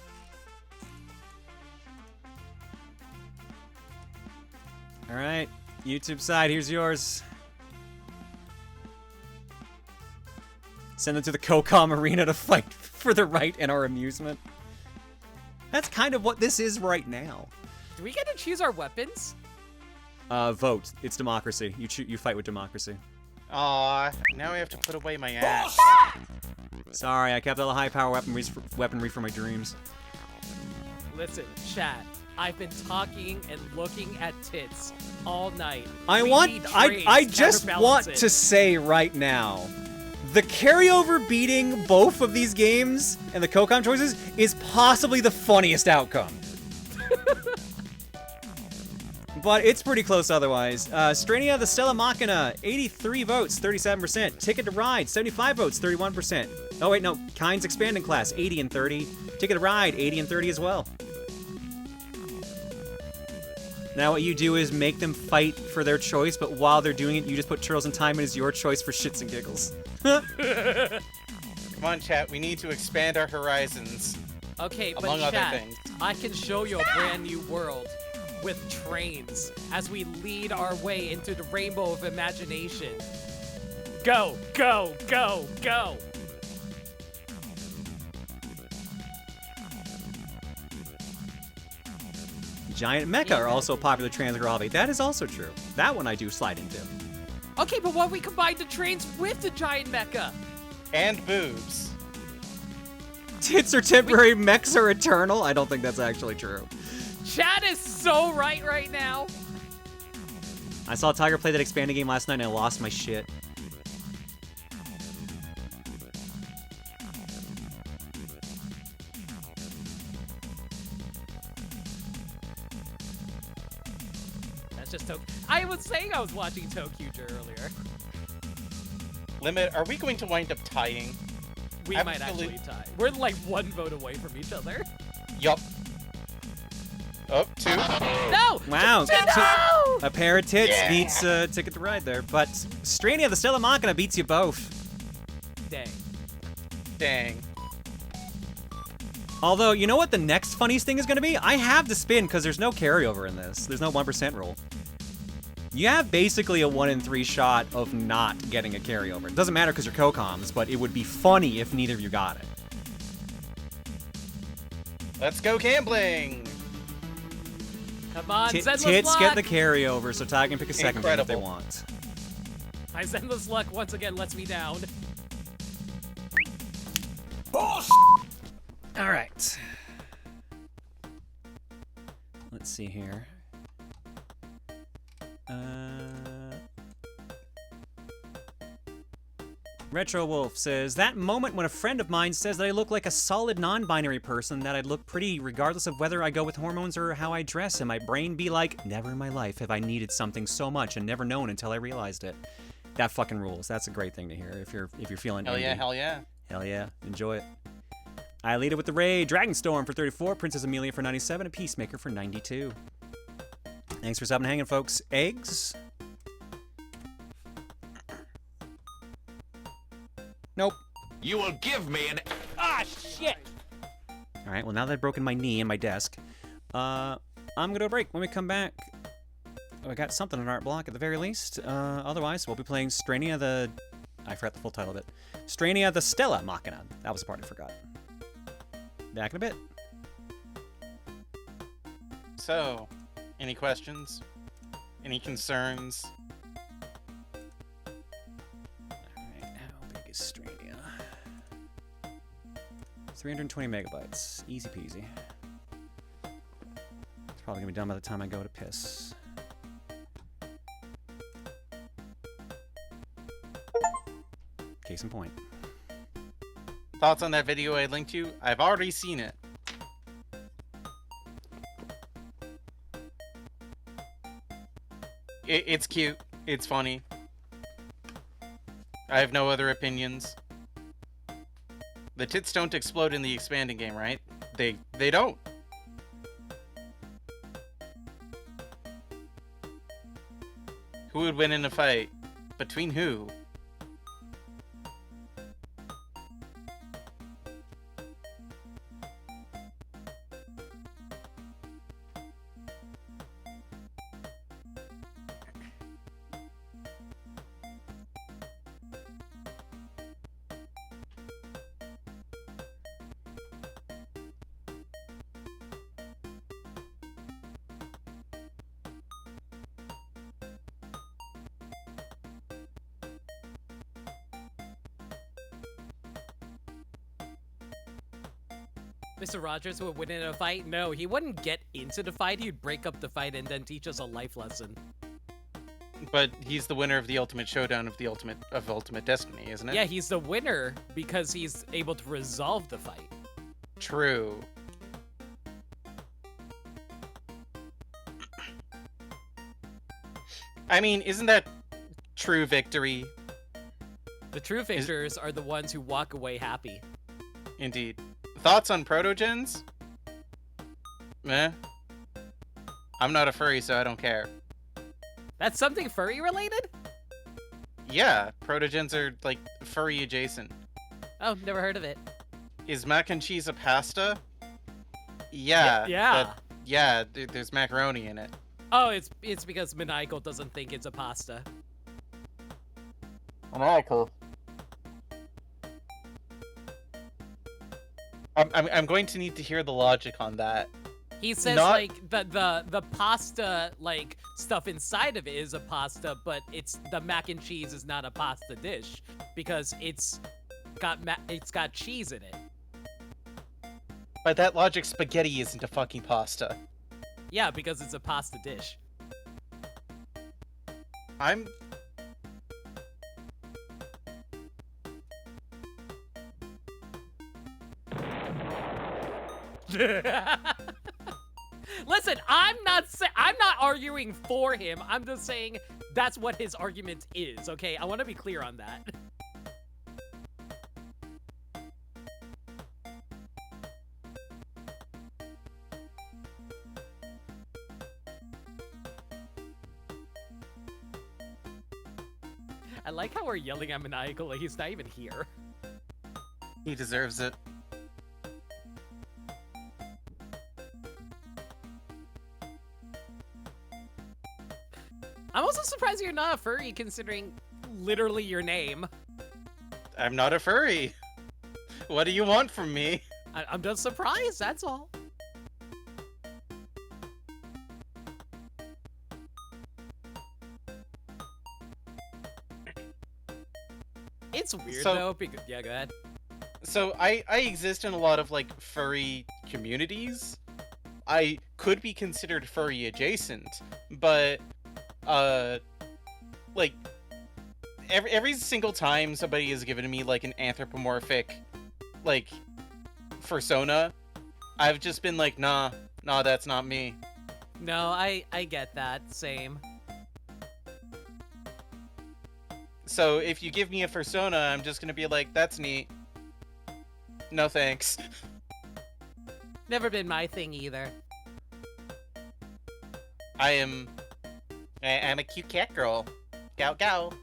All right, YouTube side, here's yours. Send them to the COCOM arena to fight for the right and our amusement. That's kind of what this is right now. Do we get to choose our weapons? Vote. It's democracy. You fight with democracy. Aw, now I have to put away my axe. Sorry, I kept all the high power weaponry for my dreams. Listen, chat. I've been talking and looking at tits all night. I just want to say right now, the carryover beating both of these games and the COCOM choices is possibly the funniest outcome. But it's pretty close otherwise. Strania the Stella Machina, 83 votes, 37%. Ticket to Ride, 75 votes, 31%. Oh wait, no, Kaine's expanding class, 80 and 30. Ticket to Ride, 80 and 30 as well. Now what you do is make them fight for their choice, but while they're doing it, you just put Turtles in Time as your choice for shits and giggles. Come on, chat. We need to expand our horizons. Okay, but Among other chat, things. I can show you a brand new world with trains as we lead our way into the rainbow of imagination. Go, go, go, go! Giant mecha are also a popular transfer hobby. That is also true. That one I do slide into. Okay, but what if we combine the trains with the giant mecha? And boobs. Tits are temporary, mechs are eternal? I don't think that's actually true. Chat is so right now. I saw Tiger play that expanding game last night and I lost my shit. That's just I was saying I was watching Tokyuger earlier. Limit, are we going to wind up tying? We might actually tie. We're like one vote away from each other. Yup. Oh, 2. No! Wow. No! A pair of tits beats Ticket to Ride there. But Strania, the Stella Machina beats you both. Dang. Dang. Although, you know what the next funniest thing is going to be? I have to spin because there's no carryover in this. There's no 1% rule. You have basically a 1 in 3 shot of not getting a carryover. It doesn't matter because you're co-coms, but it would be funny if neither of you got it. Let's go gambling! Come on, Zenless Tits Luck! get the carryover, so Tag can pick a second game if they want. My Zenless Luck once again lets me down. Bullshit! Alright. Let's see here. Retro Wolf says, that moment when a friend of mine says that I look like a solid non-binary person, that I'd look pretty regardless of whether I go with hormones or how I dress, and my brain be like, never in my life have I needed something so much and never known until I realized it. That fucking rules. That's a great thing to hear if you're feeling Hell yeah, indie. hell yeah. Hell yeah. Enjoy it. I lead it with the raid. Dragonstorm for 34, Princess Amelia for 97, and Peacemaker for 92. Thanks for subbing and hanging, folks. Eggs? Nope. You will give me an... Ah, shit! Alright, well now that I've broken my knee and my desk, I'm gonna go to break. When we come back, I got something on art block at the very least. Otherwise, we'll be playing Strania the... I forgot the full title of it. Strania the Stella Machina. That was the part I forgot. Back in a bit. So, any questions? Any concerns? Alright, how big is Strania? 320 megabytes. Easy peasy. It's probably gonna be done by the time I go to piss. Case in point. Thoughts on that video I linked you? I've already seen it. It's cute. It's funny. I have no other opinions. The tits don't explode in the expanding game, right? They don't. Who would win in a fight? Between who? Mr. Rogers would win in a fight? No, he wouldn't get into the fight. He'd break up the fight and then teach us a life lesson. But he's the winner of the ultimate showdown of the ultimate destiny, isn't it? Yeah, he's the winner because he's able to resolve the fight. True. I mean, isn't that true victory? The true victors are the ones who walk away happy. Indeed. Thoughts on protogens? Meh. I'm not a furry, so I don't care. That's something furry related? Yeah, protogens are, like, furry adjacent. Oh, never heard of it. Is mac and cheese a pasta? Yeah. Yeah. Yeah, there's macaroni in it. Oh, it's because Maniacal doesn't think it's a pasta. Maniacal. I'm going to need to hear the logic on that. He says like the pasta like stuff inside of it is a pasta, but the mac and cheese is not a pasta dish because it's got cheese in it. By that logic, spaghetti isn't a fucking pasta. Yeah, because it's a pasta dish. I'm... Listen, I'm not arguing for him. I'm just saying that's what his argument is, okay? I want to be clear on that. I like how we're yelling at Maniacal like he's not even here. He deserves it. I'm also surprised you're not a furry, considering literally your name. I'm not a furry. What do you want from me? I'm just surprised, that's all. It's weird though, because, yeah, go ahead. So I exist in a lot of like furry communities. I could be considered furry adjacent, but like every single time somebody has given me like an anthropomorphic like persona, I've just been like, nah, that's not me. No, I get that. Same. So if you give me a persona, I'm just gonna be like, that's neat. No thanks. Never been my thing either. I'm a cute cat girl. Gow gow.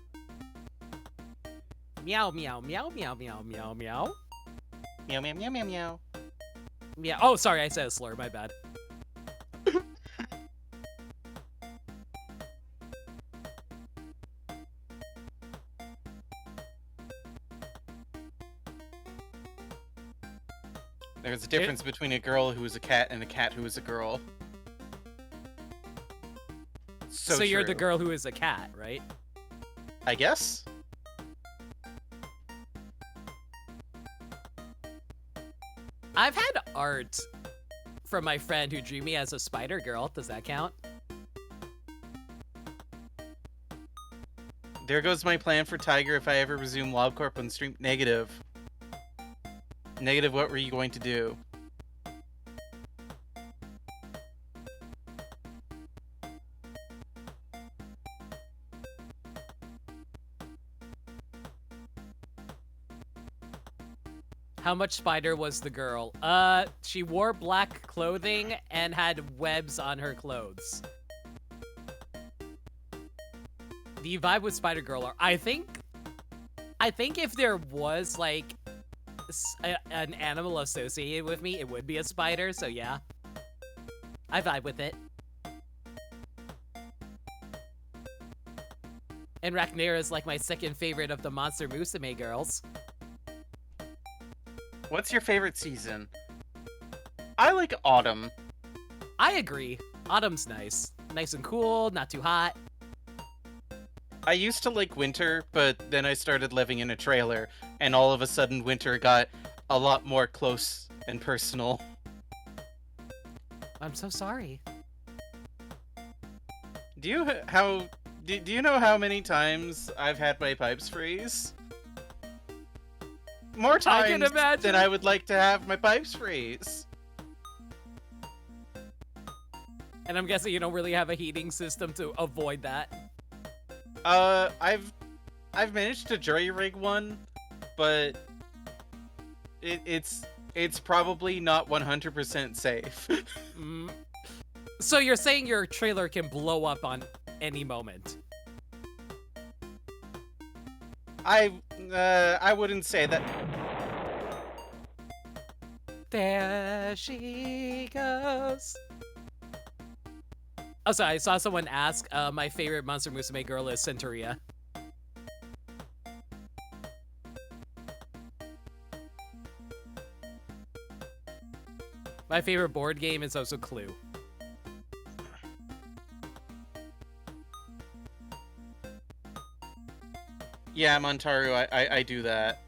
Meow meow meow meow meow meow meow. Meow meow meow meow meow. Yeah. Oh, sorry, I said a slur. My bad. There's a difference between a girl who is a cat and a cat who is a girl. So you're the girl who is a cat, right? I guess. I've had art from my friend who drew me as a spider girl. Does that count? There goes my plan for Tiger if I ever resume LobCorp on stream. Negative. Negative, what were you going to do? How much spider was the girl? She wore black clothing and had webs on her clothes. The vibe with Spider Girl are, I think if there was like an animal associated with me, it would be a spider, so yeah. I vibe with it. And Rhaenyra is like my second favorite of the Monster Musume girls. What's your favorite season? I like autumn. I agree. Autumn's nice. Nice and cool, not too hot. I used to like winter, but then I started living in a trailer, and all of a sudden winter got a lot more close and personal. I'm so sorry. Do you know how many times I've had my pipes freeze? More times than I would like to have my pipes freeze. And I'm guessing you don't really have a heating system to avoid that. I've managed to jury rig one, but it's probably not 100% safe. So you're saying your trailer can blow up on any moment? I wouldn't say that. There she goes. Oh, sorry, I saw someone ask, my favorite Monster Musume girl is Centuria. My favorite board game is also Clue. Yeah, Montaru, I do that.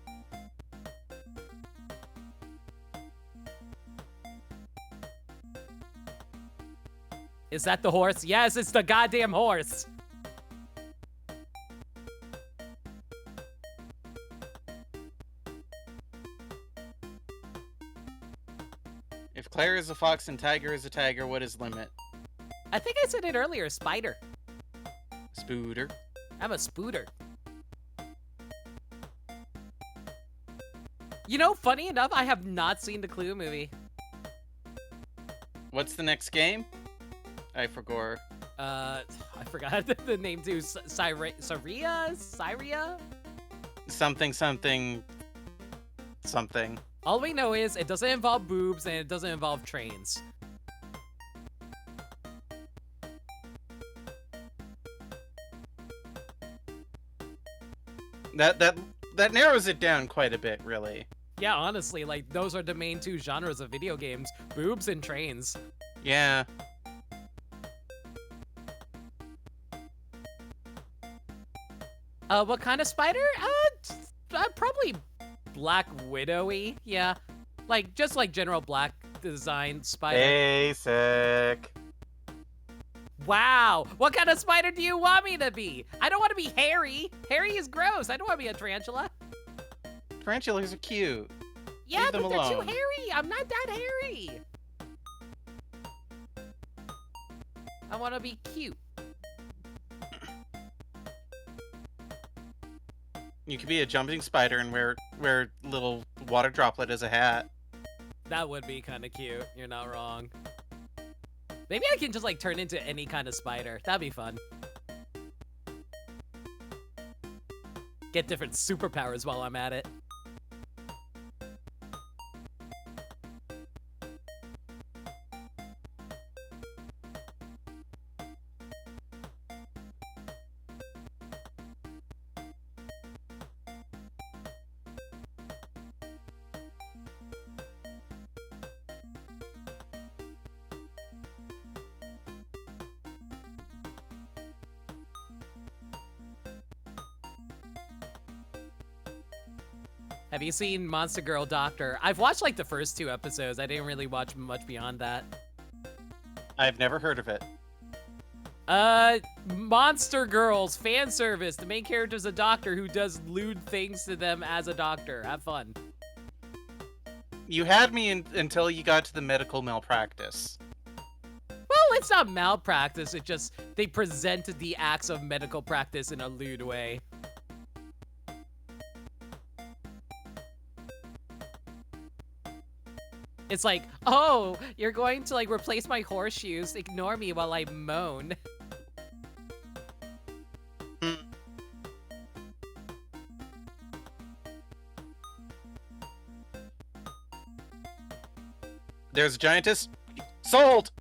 Is that the horse? Yes, it's the goddamn horse. If Claire is a fox and Tiger is a tiger, what is limit? I think I said it earlier, spider. Spooter. I'm a spooter. You know, funny enough, I have not seen the Clue movie. What's the next game? I forgot. I forgot the name too. Syria? Something. All we know is it doesn't involve boobs and it doesn't involve trains. That narrows it down quite a bit, really. Yeah, honestly, like, those are the main two genres of video games. Boobs and trains. Yeah. What kind of spider? Probably Black Widow-y, yeah. Like, just like general black design spider. Basic. Wow, what kind of spider do you want me to be? I don't want to be hairy. Hairy is gross. I don't want to be a tarantula. Tarantulas are cute. Yeah, Leave them but they're too alone. hairy. I'm not that hairy. I want to be cute. You could be a jumping spider and wear little water droplet as a hat. That would be kind of cute. You're not wrong. Maybe I can just like turn into any kind of spider. That'd be fun. Get different superpowers while I'm at it. Have you seen Monster Girl Doctor? I've watched like the first 2 episodes. I didn't really watch much beyond that. I've never heard of it. Monster Girls fan service. The main character is a doctor who does lewd things to them as a doctor. Have fun. You had me until you got to the medical malpractice. Well, it's not malpractice. It just, they presented the acts of medical practice in a lewd way. It's like, oh, you're going to like replace my horseshoes. Ignore me while I moan. There's a giantess. Sold!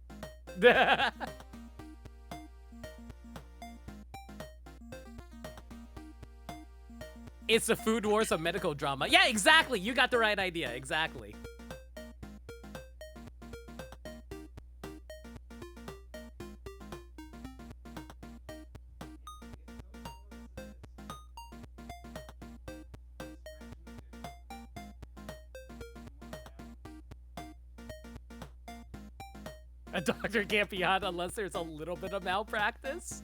It's the food wars of medical drama. Yeah, exactly. You got the right idea. Exactly. A doctor can't be on unless there's a little bit of malpractice.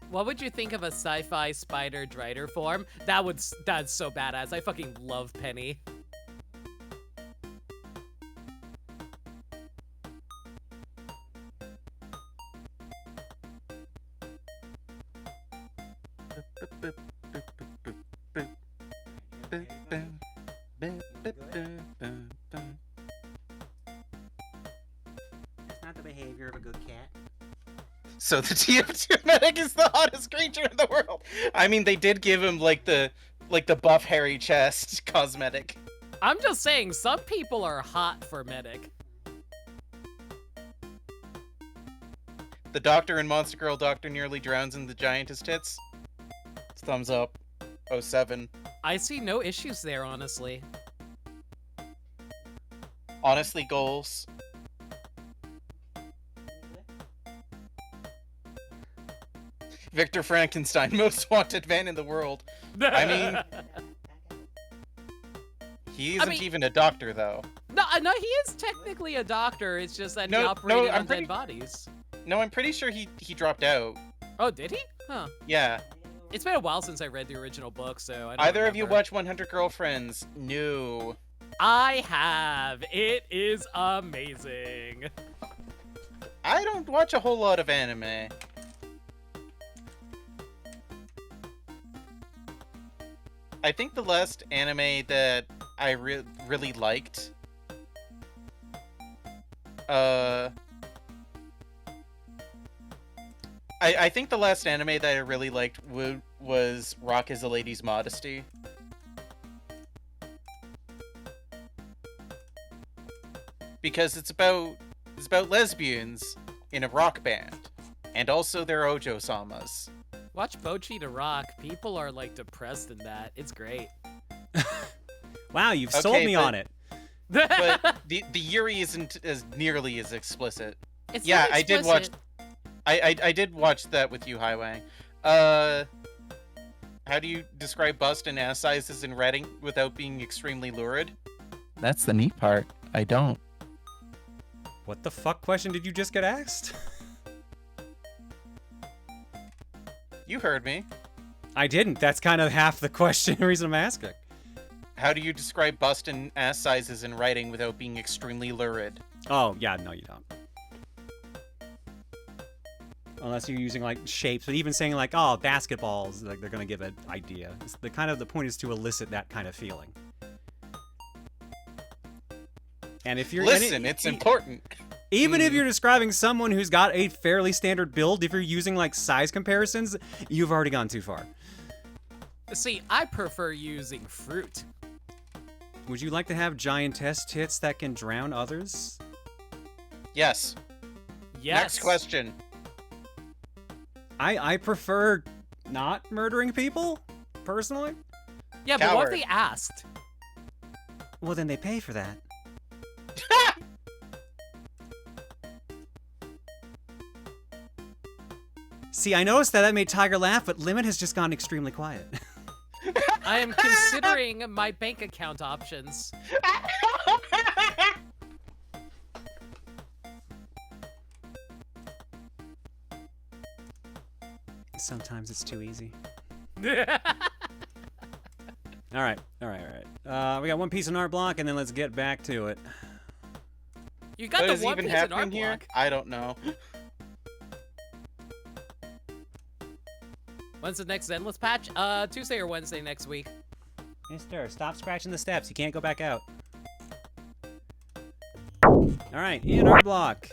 What would you think of a sci-fi spider drider form? That's so badass. I fucking love Penny. behavior of a good cat. So the TF2 medic is the hottest creature in the world. I mean, they did give him like the buff hairy chest cosmetic. I'm just saying, some people are hot for medic. The doctor in Monster Girl Doctor nearly drowns in the giantess tits. Thumbs up. 07. I see no issues there, honestly. Honestly, goals. Victor Frankenstein, most wanted man in the world. I mean, he isn't even a doctor, though. No, he is technically a doctor. It's just that he operated on dead bodies. No, I'm pretty sure he dropped out. Oh, did he? Huh. Yeah. It's been a while since I read the original book, so I don't Either remember. of you watch 100 Girlfriends? No. I have. It is amazing. I don't watch a whole lot of anime. I think the last anime that I really liked I think the last anime that I really liked was Rock is a Lady's Modesty. Because it's about lesbians in a rock band, and also their Ojo-samas. Watch Bochi to Rock. People are like depressed in that. It's great. Wow, you've sold me on it. But the Yuri isn't as nearly as explicit. It's yeah, not I did watch. explicit. I did watch that with you, Highwang. How do you describe bust and ass sizes in Reading without being extremely lurid? That's the neat part. I don't. What the fuck question did you just get asked? You heard me. I didn't. That's kind of half the question. The reason I'm asking. How do you describe bust and ass sizes in writing without being extremely lurid? Oh, yeah, no, you don't. Unless you're using like shapes, but even saying like, oh, basketballs, like they're gonna give an idea. It's the point is to elicit that kind of feeling. And if you're it's important. Even if you're describing someone who's got a fairly standard build, if you're using like size comparisons, you've already gone too far. See, I prefer using fruit. Would you like to have giantess tits that can drown others? Yes. Yes. Next question. I prefer not murdering people, personally. Yeah, but what if they asked? Well, then they pay for that. See, I noticed that made Tiger laugh, but Limit has just gone extremely quiet. I am considering my bank account options. Sometimes it's too easy. All right. We got one piece in art block, and then let's get back to it. You got what the is one even piece in art happening here? block. I don't know. When's the next Zenless patch? Tuesday or Wednesday next week. Mister, stop scratching the steps. You can't go back out. All right, in art block.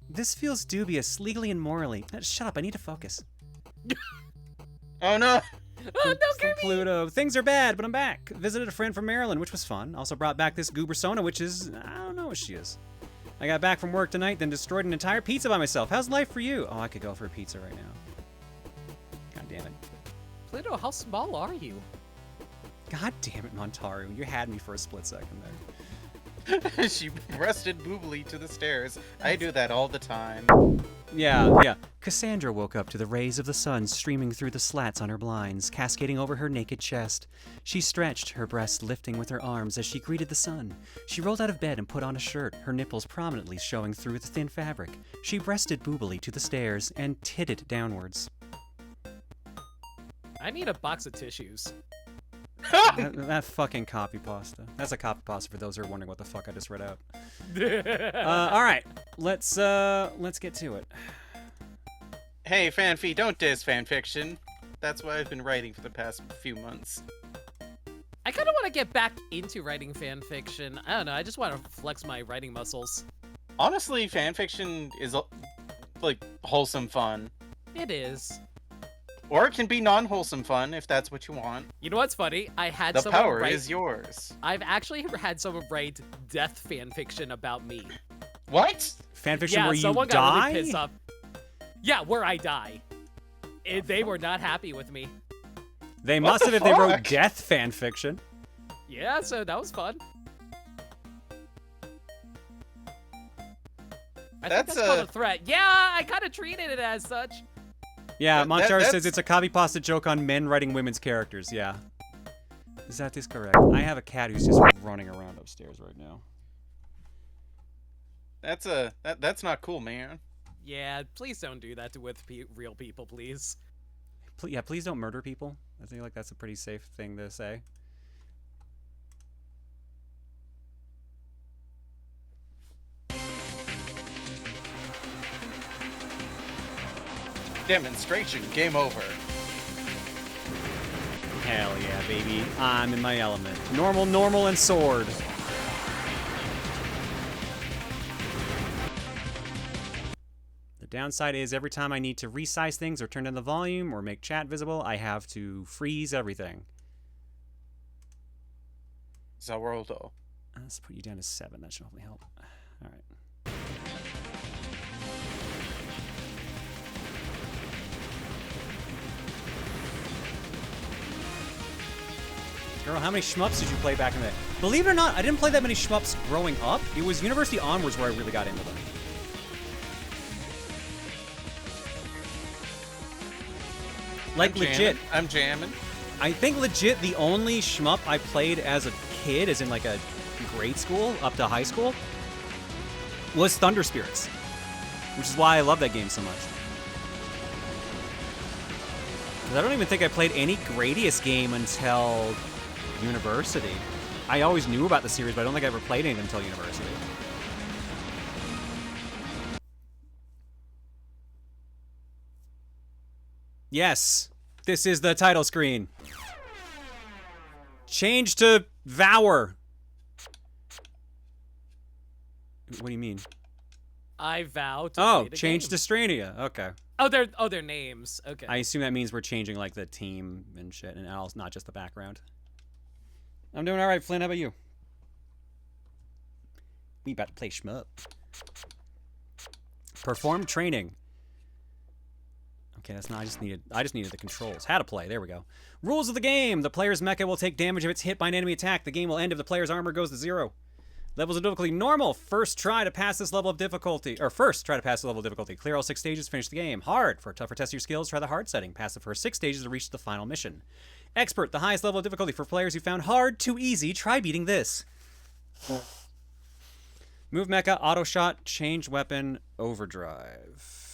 This feels dubious, legally and morally. Shut up, I need to focus. Oh no! Oh, no, Kirby! Pluto. Things are bad, but I'm back. Visited a friend from Maryland, which was fun. Also brought back this goobersona, which is... I don't know what she is. I got back from work tonight, then destroyed an entire pizza by myself. How's life for you? Oh, I could go for a pizza right now. God damn it. Pluto, how small are you? God damn it, Montaru. You had me for a split second there. She rested boobily to the stairs. I do that all the time. Yeah. Cassandra woke up to the rays of the sun streaming through the slats on her blinds, cascading over her naked chest. She stretched, her breasts lifting with her arms as she greeted the sun. She rolled out of bed and put on a shirt, her nipples prominently showing through the thin fabric. She breasted boobily to the stairs and titted downwards. I need a box of tissues. that fucking copy pasta. That's a copy pasta for those who are wondering what the fuck I just read out. All right, let's get to it. Hey, fanfi, don't diss fanfiction. That's what I've been writing for the past few months. I kind of want to get back into writing fan fiction. I don't know. I just want to flex my writing muscles. Honestly, fanfiction is like wholesome fun. It is. Or it can be non-wholesome fun if that's what you want. You know what's funny? I had the someone power write, is yours. I've actually had someone write death fanfiction about me. What? Fanfiction where you someone die? got really pissed off. Yeah, where I die. They were not happy with me. They must have if they wrote death fanfiction. Yeah, so that was fun. I think that's called a threat. Yeah, I kind of treated it as such. Yeah, Monchar says it's a copy pasta joke on men writing women's characters. Yeah. That is correct. I have a cat who's just running around upstairs right now. That's not cool, man. Yeah, please don't do that with real people, please. Yeah, please don't murder people. I think like that's a pretty safe thing to say. Demonstration, game over. Hell yeah, baby. I'm in my element. Normal, normal, and sword. The downside is every time I need to resize things or turn down the volume or make chat visible, I have to freeze everything. Zaworldo. Let's put you down to 7. That should hopefully help. All right. Girl, how many shmups did you play back in the day? Believe it or not, I didn't play that many shmups growing up. It was university onwards where I really got into them. Like legit. I'm jamming. I think legit the only shmup I played as a kid, as in like a grade school up to high school, was Thunder Spirits. Which is why I love that game so much. I don't even think I played any Gradius game until university. I always knew about the series, but I don't think I ever played anything until university. Yes, this is the title screen. Change to Vower. What do you mean? I vow to play the change game. to Strania. Okay. Oh, they're names. Okay. I assume that means we're changing like the team and shit, and not just the background. I'm doing all right, Flynn. How about you? We about to play shmup. Perform training. Okay, that's not. I just needed the controls. How to play. There we go. Rules of the game: the player's mecha will take damage if it's hit by an enemy attack. The game will end if the player's armor goes to 0. Levels of difficulty: normal. First try to pass this level of difficulty. Clear all 6 stages, finish the game. Hard. For a tougher test of your skills, try the hard setting. Pass the first 6 stages to reach the final mission. Expert. The highest level of difficulty. For players who found hard too easy, try beating this. Move mecha, auto shot, change weapon, overdrive.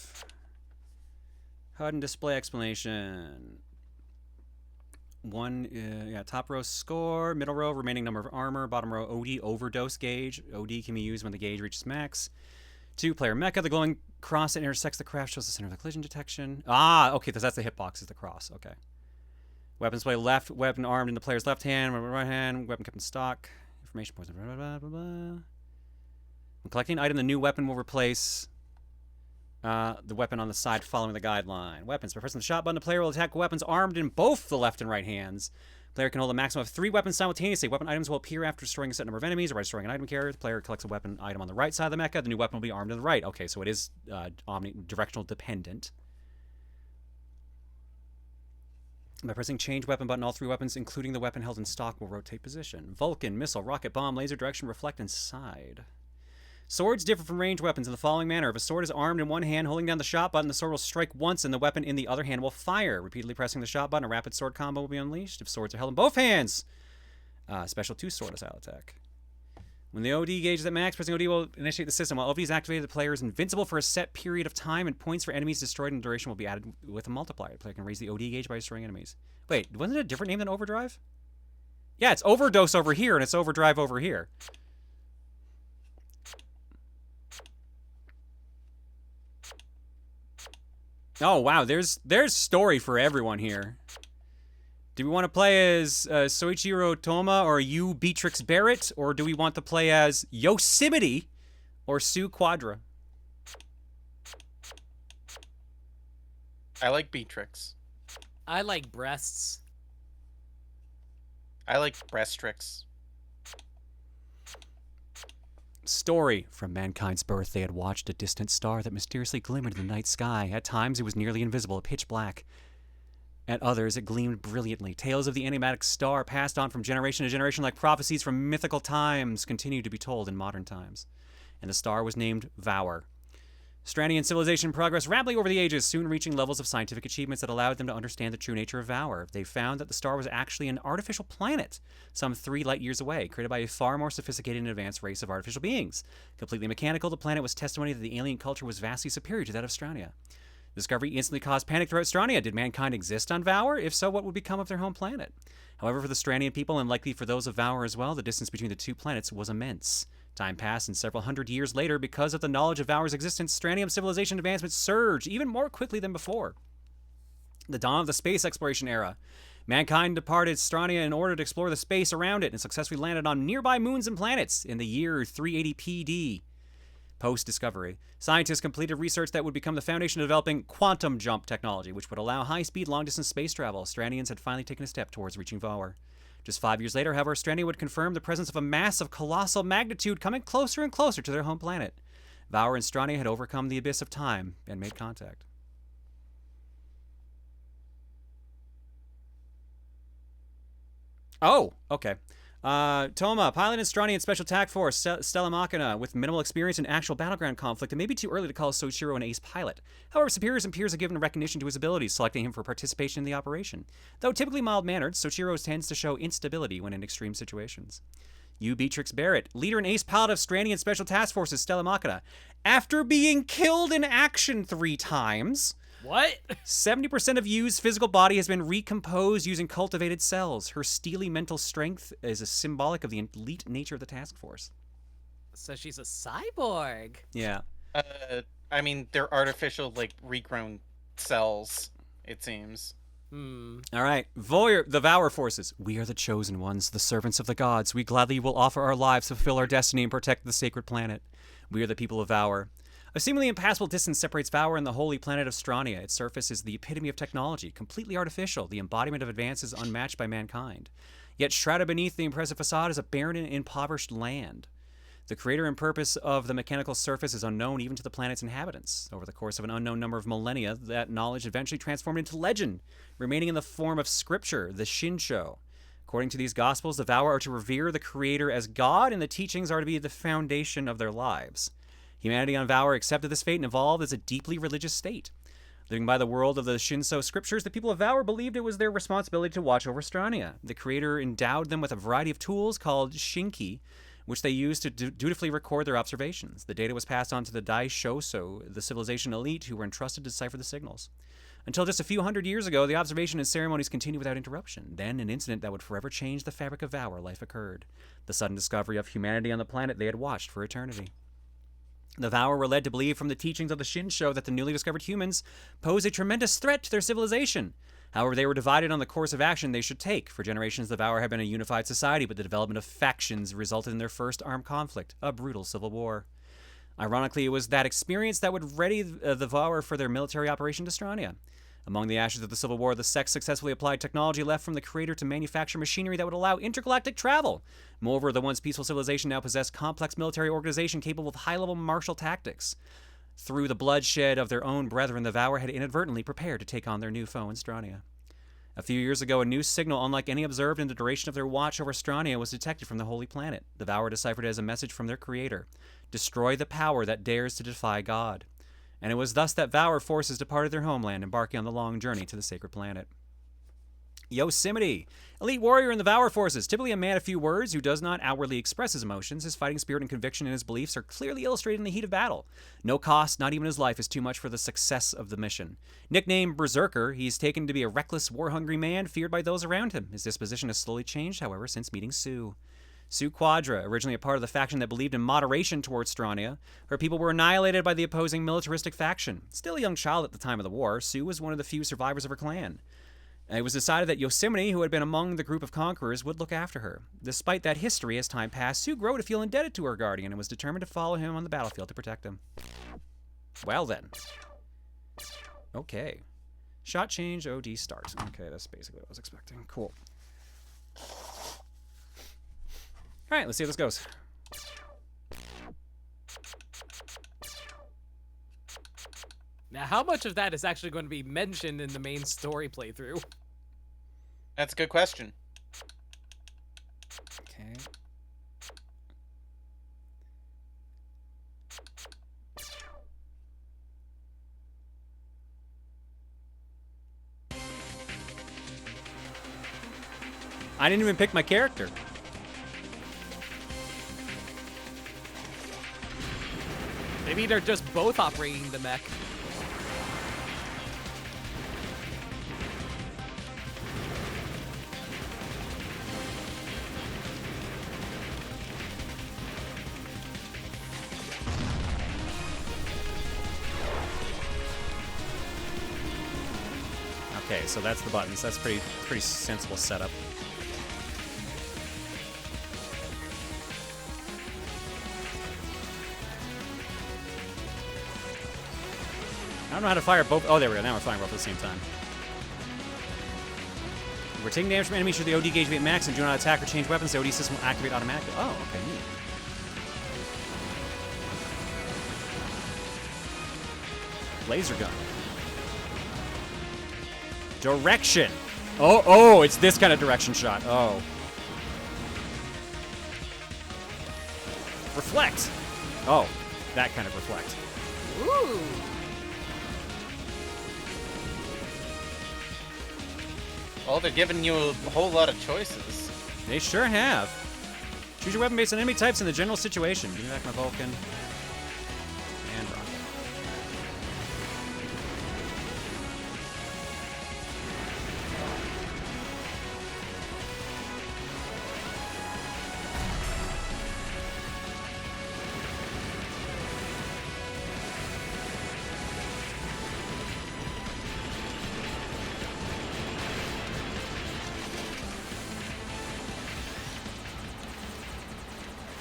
HUD and display explanation. Top row score, middle row remaining number of armor, bottom row OD overdose gauge. OD can be used when the gauge reaches max. 2 player mecha, the glowing cross that intersects the craft shows the center of the collision detection. Ah, okay, that's the hitbox is the cross. Okay. Weapon display left, weapon armed in the player's left hand, right hand, weapon kept in stock. Information points. Blah, blah, blah, blah. When collecting an item, the new weapon will replace the weapon on the side following the guideline. Weapons. By pressing the shot button, the player will attack weapons armed in both the left and right hands. The player can hold a maximum of 3 weapons simultaneously. Weapon items will appear after destroying a set number of enemies or by destroying an item carrier. The player collects a weapon item on the right side of the mecha. The new weapon will be armed on the right. Okay, so it is directional dependent. By pressing change weapon button, all 3 weapons, including the weapon held in stock, will rotate position. Vulcan, missile, rocket, bomb, laser, direction, reflect, and side. Swords differ from ranged weapons in the following manner. If a sword is armed in one hand, holding down the shot button, the sword will strike once and the weapon in the other hand will fire. Repeatedly pressing the shot button, a rapid sword combo will be unleashed. If swords are held in both hands, special 2-sword style attack. When the OD gauge is at max, pressing OD will initiate the system. While OD is activated, the player is invincible for a set period of time, and points for enemies destroyed in duration will be added with a multiplier. The player can raise the OD gauge by destroying enemies. Wait, wasn't it a different name than overdrive? Yeah, it's overdose over here, and it's overdrive over here. Oh, wow, there's story for everyone here. Do we want to play as Soichiro Toma or you, Beatrix Barrett? Or do we want to play as Yosemite or Sue Quadra? I like Beatrix. I like breasts. I like Breastrix. Story. From mankind's birth, they had watched a distant star that mysteriously glimmered in the night sky. At times, it was nearly invisible, pitch black. At others, it gleamed brilliantly. Tales of the enigmatic star, passed on from generation to generation like prophecies from mythical times, continued to be told in modern times. And the star was named Vour. Stranian civilization progressed rapidly over the ages, soon reaching levels of scientific achievements that allowed them to understand the true nature of Vour. They found that the star was actually an artificial planet, some 3 light years away, created by a far more sophisticated and advanced race of artificial beings. Completely mechanical, the planet was testimony that the alien culture was vastly superior to that of Strania. The discovery instantly caused panic throughout Strania. Did mankind exist on Vour? If so, what would become of their home planet? However, for the Stranian people, and likely for those of Vour as well, the distance between the 2 planets was immense. Time passed, and several hundred years later, because of the knowledge of Vour's existence, Stranian civilization advancement surged even more quickly than before. The dawn of the space exploration era. Mankind departed Strania in order to explore the space around it and successfully landed on nearby moons and planets in the year 380 PD. Post-discovery, scientists completed research that would become the foundation of developing quantum jump technology, which would allow high-speed, long-distance space travel. Stranians had finally taken a step towards reaching Vour. Just 5 years later, however, Strania would confirm the presence of a mass of colossal magnitude coming closer and closer to their home planet. Vour and Strania had overcome the abyss of time and made contact. Oh, okay. Toma, pilot in Stranian Special Task Force, Stella Machina, with minimal experience in actual battleground conflict. It may be too early to call Soichiro an ace pilot. However, superiors and peers have given recognition to his abilities, selecting him for participation in the operation. Though typically mild-mannered, Soichiro tends to show instability when in extreme situations. You, Beatrix Barrett, leader and ace pilot of Stranian Special Task Forces, Stella Machina. After being killed in action 3 times... What? 70% of Yu's physical body has been recomposed using cultivated cells. Her steely mental strength is a symbolic of the elite nature of the task force. So she's a cyborg. Yeah. I mean, they're artificial, like, regrown cells, it seems. All right. The Vour forces. We are the chosen ones, the servants of the gods. We gladly will offer our lives to fulfill our destiny and protect the sacred planet. We are the people of Vour. A seemingly impassable distance separates Vour and the holy planet of Strania. Its surface is the epitome of technology, completely artificial, the embodiment of advances unmatched by mankind. Yet shrouded beneath the impressive facade is a barren and impoverished land. The creator and purpose of the mechanical surface is unknown even to the planet's inhabitants. Over the course of an unknown number of millennia, that knowledge eventually transformed into legend, remaining in the form of scripture, the Shinsho. According to these gospels, the Vour are to revere the creator as God, and the teachings are to be the foundation of their lives. Humanity on Vour accepted this fate and evolved as a deeply religious state. Living by the world of the Shinso scriptures, the people of Vour believed it was their responsibility to watch over Strania. The creator endowed them with a variety of tools called shinki, which they used to dutifully record their observations. The data was passed on to the Dai Shoso, the civilization elite, who were entrusted to decipher the signals. Until just a few hundred years ago, the observation and ceremonies continued without interruption. Then, an incident that would forever change the fabric of Vour life occurred. The sudden discovery of humanity on the planet they had watched for eternity. The Vour were led to believe from the teachings of the Shinsho that the newly discovered humans pose a tremendous threat to their civilization. However, they were divided on the course of action they should take. For generations, the Vour had been a unified society, but the development of factions resulted in their first armed conflict, a brutal civil war. Ironically, it was that experience that would ready the Vour for their military operation to Strania. Among the ashes of the Civil War, the sect successfully applied technology left from the creator to manufacture machinery that would allow intergalactic travel. Moreover, the once peaceful civilization now possessed complex military organization capable of high-level martial tactics. Through the bloodshed of their own brethren, the Vour had inadvertently prepared to take on their new foe in Strania. A few years ago, a new signal unlike any observed in the duration of their watch over Strania was detected from the Holy Planet. The Vour deciphered it as a message from their creator. Destroy the power that dares to defy God. And it was thus that Vour forces departed their homeland, embarking on the long journey to the sacred planet. Yosemite. Elite warrior in the Vour forces, typically a man of few words who does not outwardly express his emotions. His fighting spirit and conviction in his beliefs are clearly illustrated in the heat of battle. No cost, not even his life, is too much for the success of the mission. Nicknamed Berserker, he's taken to be a reckless, war-hungry man feared by those around him. His disposition has slowly changed, however, since meeting Sue. Sue Quadra, originally a part of the faction that believed in moderation towards Strania, her people were annihilated by the opposing militaristic faction. Still a young child at the time of the war, Sue was one of the few survivors of her clan. It was decided that Yosemite, who had been among the group of conquerors, would look after her. Despite that history, as time passed, Sue grew to feel indebted to her guardian and was determined to follow him on the battlefield to protect him. Well then. Okay. Shot change, OD start. Okay, that's basically what I was expecting. Cool. Alright, let's see how this goes. Now, how much of that is actually going to be mentioned in the main story playthrough? That's a good question. Okay. I didn't even pick my character. Maybe they're just both operating the mech. Okay, so that's the buttons. That's pretty sensible setup. I don't know how to fire both. Oh, there we go. Now we're firing both at the same time. We're taking damage from enemies should the OD gauge be at max and do not attack or change weapons. The OD system will activate automatically. Oh, okay, neat. Laser gun. Direction. Oh, it's this kind of direction shot. Oh. Reflect. Oh, that kind of reflect. Ooh. Well, they're giving you a whole lot of choices. They sure have. Choose your weapon based on enemy types in the general situation. Give me back my Vulcan. And rocket.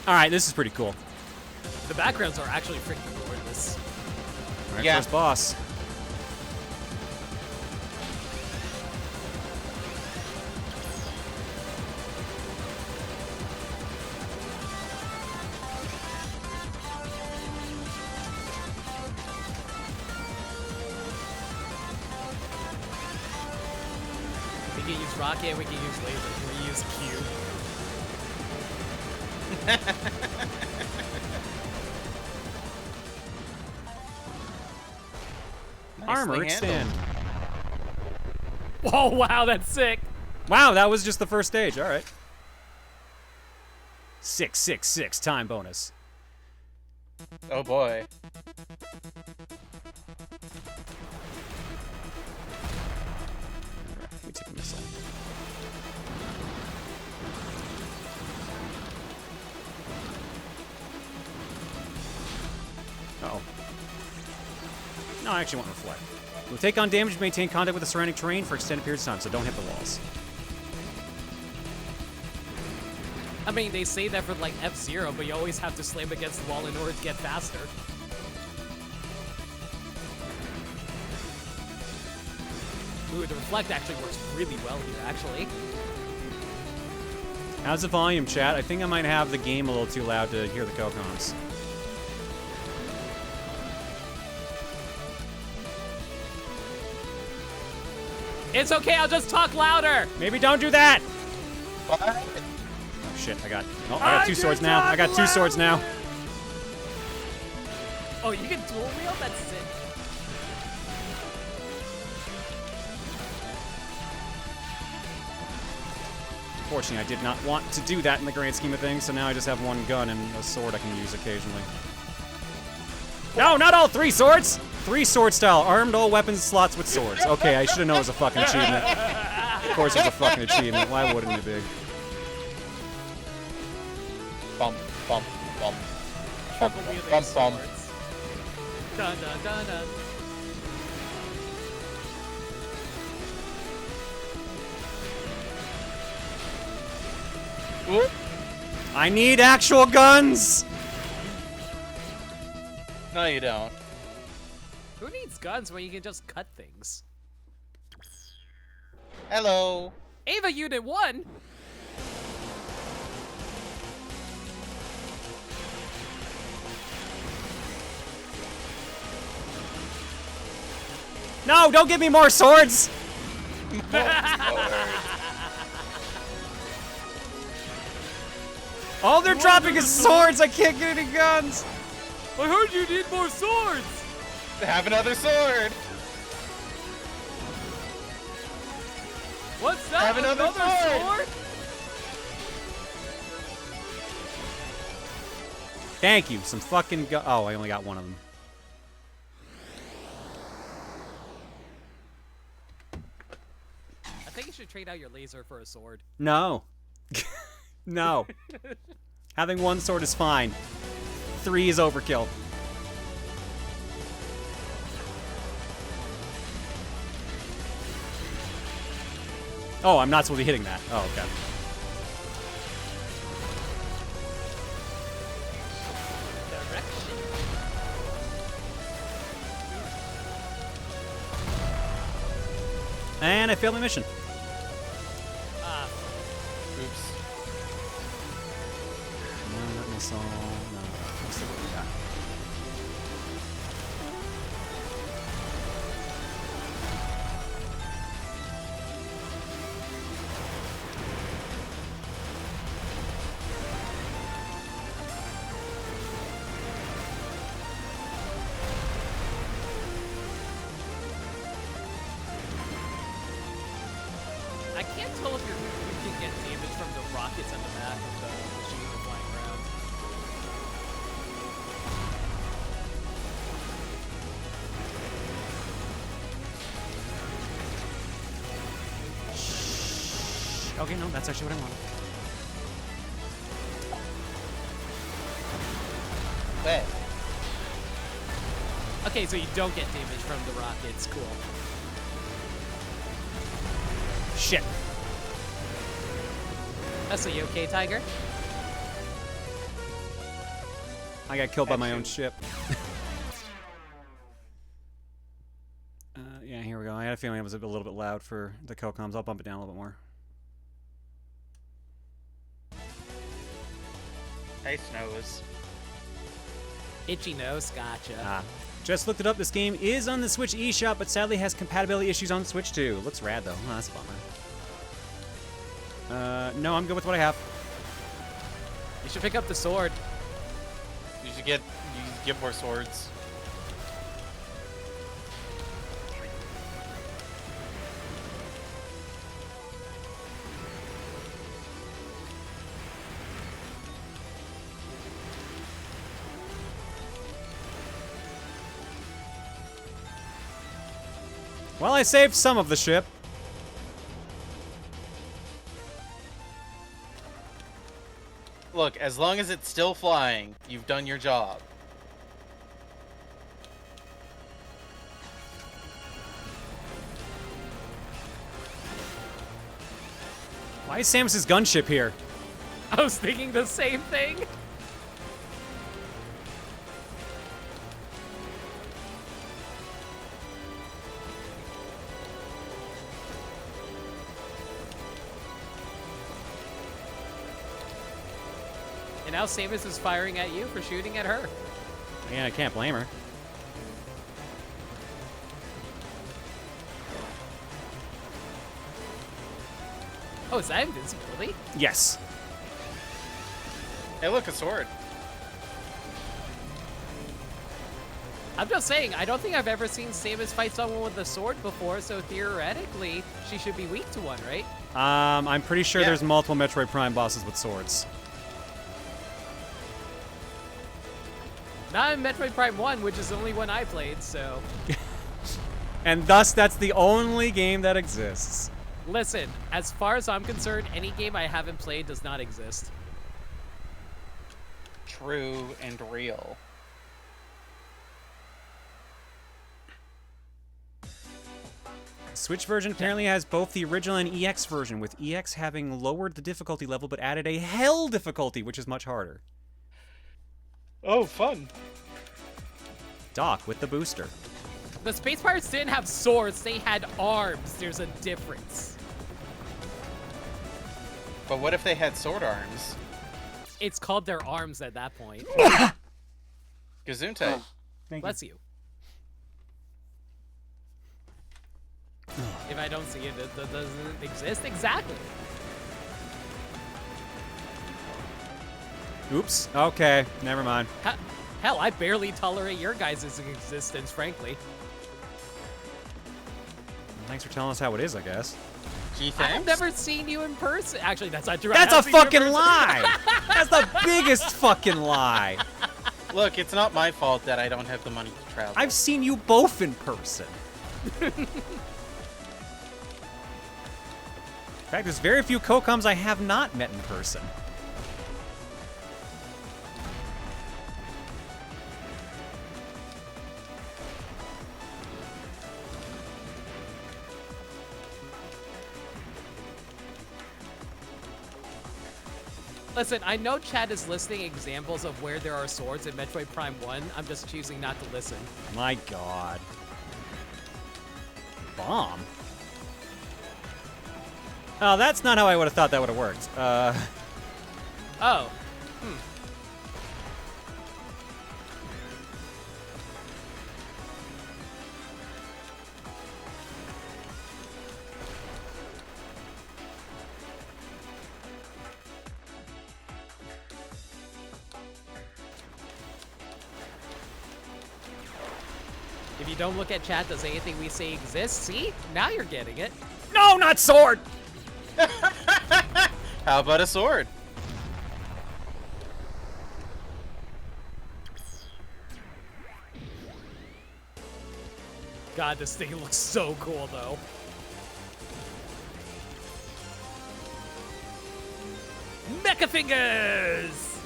Alright, this is pretty cool. The backgrounds are actually freaking gorgeous. Alright, Yeah. first boss. We can use rocket and we can use laser. Can we use Q? Armor Nicely extend. Oh, wow, that's sick. Wow, that was just the first stage. Alright. 666 time bonus. Oh boy. Let me take a missile. Uh-oh. No, I actually want reflect. You'll take on damage to maintain contact with the surrounding terrain for extended periods of time, so don't hit the walls. I mean, they say that for like F-Zero, but you always have to slam against the wall in order to get faster. Ooh, the reflect actually works really well here, actually. How's the volume, chat? I think I might have the game a little too loud to hear the Kokons. It's okay, I'll just talk louder! Maybe don't do that! What? Oh shit, I got two swords now. I got two swords now. Oh, you can dual wield? That's sick. Unfortunately, I did not want to do that in the grand scheme of things, so now I just have one gun and a sword I can use occasionally. No, not all three swords! 3 sword style, armed all weapons slots with swords. Okay, I should have known it was a fucking achievement. Of course it's a fucking achievement. Why wouldn't it be? Bump, bump, bump. Triple wielding Bump, bump. swords. Dun dun dun dun. Whoop. I need actual guns! No, you don't. Who needs guns when you can just cut things? Hello. Ava Unit 1? No, don't give me more swords! All they're dropping is swords. I can't get any guns. I heard you need more swords. Have another sword. What's that? Have another sword? Thank you. Some fucking oh, I only got one of them. I think you should trade out your laser for a sword. No. No. Having one sword is fine. 3 is overkill. Oh, I'm not supposed to be hitting that. Oh, okay. And I failed my mission. Oops. No, not missile. No, let's see what we got. I can't tell if you can get damage from the rockets on the back of the machine that's flying around. Okay, no, that's actually what I wanted. Wait. Okay, so you don't get damage from the rockets. Cool. Shit. So you okay, Tiger? I got killed by my own ship. Yeah, here we go. I had a feeling it was a little bit loud for the co-coms. I'll bump it down a little bit more. Hey, Snows. Itchy nose, gotcha. Ah. Just looked it up. This game is on the Switch eShop, but sadly has compatibility issues on Switch too. Looks rad though. Oh, that's a bummer. No, I'm good with what I have. You should pick up the sword. You should get more swords. Well, I saved some of the ship. Look, as long as it's still flying, you've done your job. Why is Samus's gunship here? I was thinking the same thing. And now Samus is firing at you for shooting at her. Yeah, I can't blame her. Oh, is that invincibility? Yes. Hey, look, a sword. I'm just saying, I don't think I've ever seen Samus fight someone with a sword before, so theoretically, she should be weak to one, right? I'm pretty sure there's multiple Metroid Prime bosses with swords. Not in Metroid Prime 1, which is the only one I played, so... And thus, that's the only game that exists. Listen, as far as I'm concerned, any game I haven't played does not exist. True and real. Switch version apparently has both the original and EX version, with EX having lowered the difficulty level but added a hell difficulty, which is much harder. Oh, fun. Doc with the booster. The Space Pirates didn't have swords, they had arms. There's a difference. But what if they had sword arms? It's called their arms at that point. Gesundheit. Bless you. If I don't see it, it doesn't exist. Exactly. Oops. Okay, never mind. Hell, I barely tolerate your guys' existence, frankly. Thanks for telling us how it is, I guess. I've never seen you in person. Actually, that's not true. That's a fucking lie! That's the biggest fucking lie. Look, it's not my fault that I don't have the money to travel. I've seen you both in person. In fact, there's very few Kokoms I have not met in person. Listen, I know Chad is listing examples of where there are swords in Metroid Prime 1. I'm just choosing not to listen. My god. Bomb? Oh, that's not how I would have thought that would have worked. Oh. If you don't look at chat, does anything we say exist? See? Now you're getting it. No, not sword! How about a sword? God, this thing looks so cool, though. Mecha Fingers!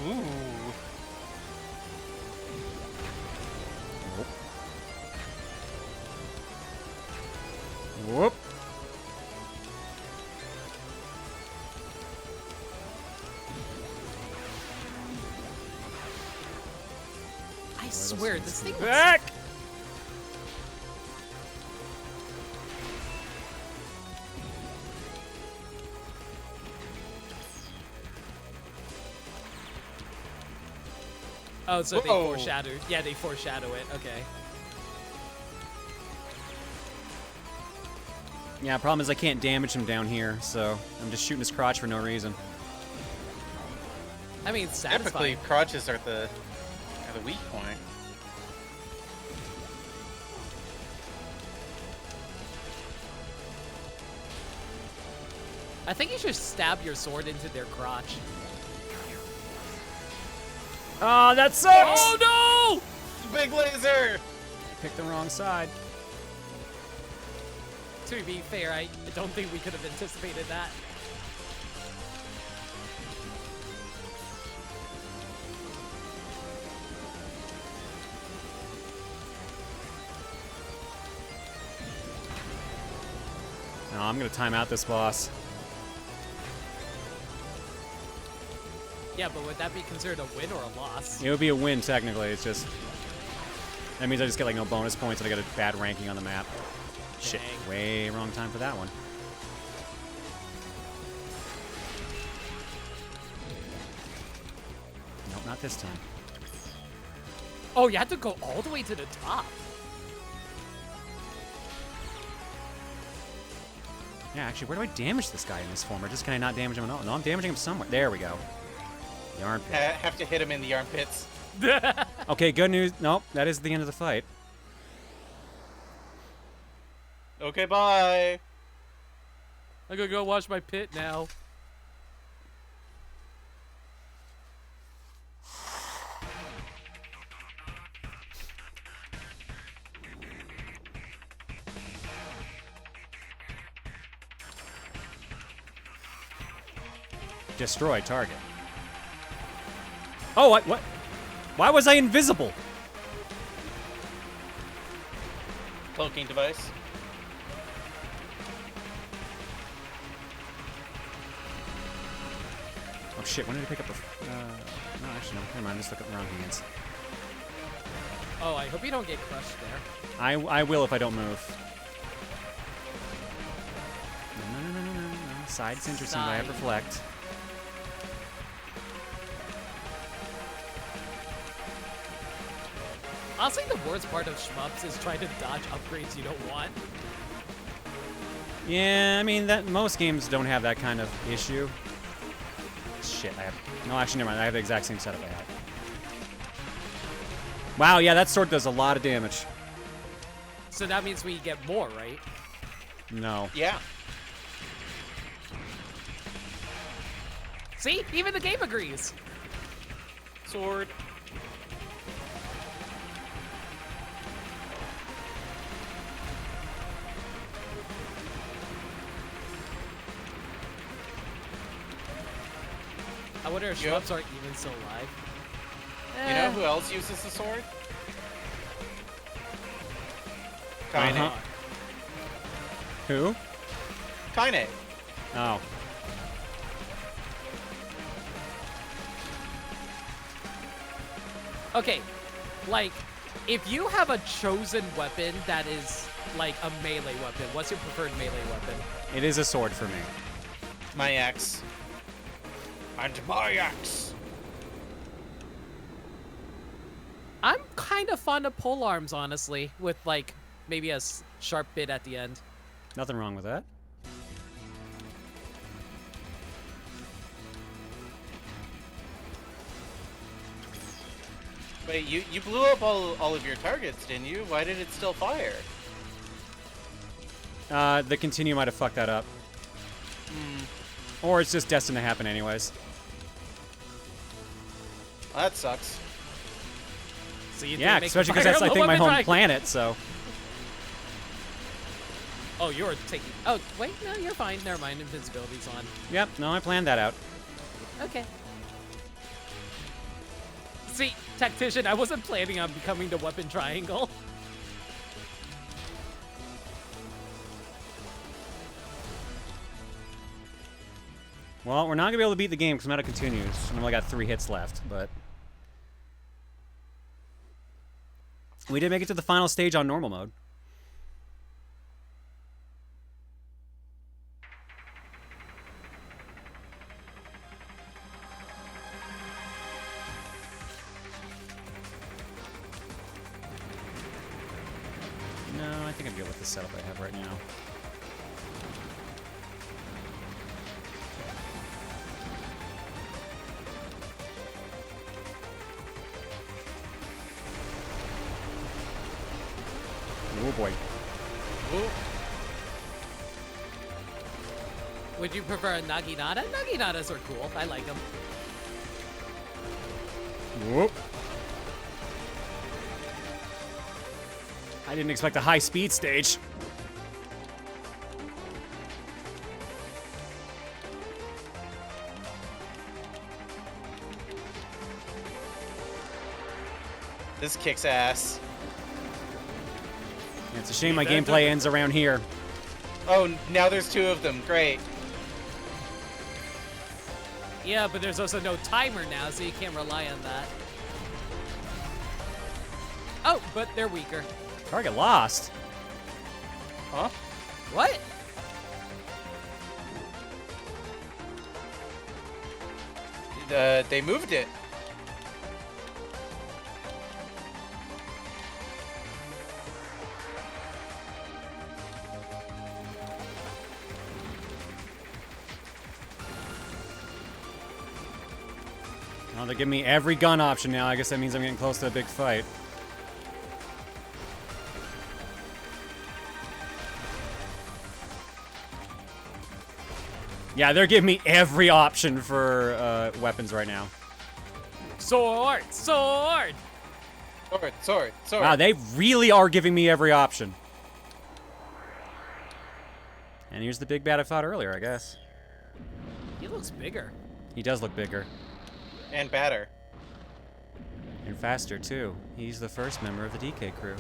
Ooh. Whoop. I swear, this thing back. Oh, so they Whoa. foreshadow. Yeah, they foreshadow it. Okay. Yeah, problem is I can't damage him down here, so I'm just shooting his crotch for no reason. I mean, it's Typically, satisfying. crotches are the weak point. I think you should stab your sword into their crotch. Oh, that sucks! Oh no! Big laser! I picked the wrong side. To be fair, I don't think we could have anticipated that. No, I'm gonna time out this boss. Yeah, but would that be considered a win or a loss? It would be a win, technically. It's just... That means I just get, like, no bonus points and I get a bad ranking on the map. Shit, way wrong time for that one. Nope, not this time. Oh, you had to go all the way to the top. Yeah, actually, where do I damage this guy in this form? Or just can I not damage him at all? No, I'm damaging him somewhere. There we go. The armpit. Have to hit him in the armpits. Okay, good news. Nope, that is the end of the fight. Okay, bye. I'm gonna go wash my pit now. Destroy target. Oh, what? Why was I invisible? Cloaking device. Oh shit, when did I pick up the... no, actually, no. Never mind, just look at the wrong hands. Oh, I hope you don't get crushed there. I will if I don't move. No. Side's interesting, but I have to reflect. Honestly, the worst part of shmups is trying to dodge upgrades you don't want. Yeah, I mean, that most games don't have that kind of issue. Shit, I have... No, actually, never mind. I have the exact same setup I had. Wow, yeah, that sword does a lot of damage. So that means we get more, right? No. Yeah. See? Even the game agrees. Sword. I wonder if shmups aren't even still alive. You know who else uses the sword? Keine. Who? Keine. Oh. Okay, like, if you have a chosen weapon that is, like, a melee weapon, what's your preferred melee weapon? It is a sword for me. My axe. And my axe. I'm kind of fond of polearms, honestly, with, like, maybe a sharp bit at the end. Nothing wrong with that. Wait, you blew up all of your targets, didn't you? Why did it still fire? The continue might have fucked that up. Or it's just destined to happen anyways. Well, that sucks. So you Yeah, especially because that's, I think, my home planet, so... Oh, you're taking... Oh, wait, no, you're fine. Never mind, invincibility's on. Yep, no, I planned that out. Okay. See, Tactician, I wasn't planning on becoming the weapon triangle. Well, we're not going to be able to beat the game because I'm out of continues. I've only got 3 hits left, but... We did make it to the final stage on normal mode. No, I think I'm good with the setup I have right now. Oh boy. Ooh. Would you prefer a Naginata? Naginatas are cool. I like them. Whoop. I didn't expect a high speed stage. This kicks ass. Yeah, it's a shame my gameplay ends around here. Oh, now there's 2 of them. Great. Yeah, but there's also no timer now, so you can't rely on that. Oh, but they're weaker. Target lost. Huh? What? They moved it. Oh, they're giving me every gun option now. I guess that means I'm getting close to a big fight. Yeah, they're giving me every option for weapons right now. Sword! Sword! Sword, sword, sword. Wow, they really are giving me every option. And here's the big bad I fought earlier, I guess. He looks bigger. He does look bigger. And badder. And faster, too. He's the first member of the DK crew.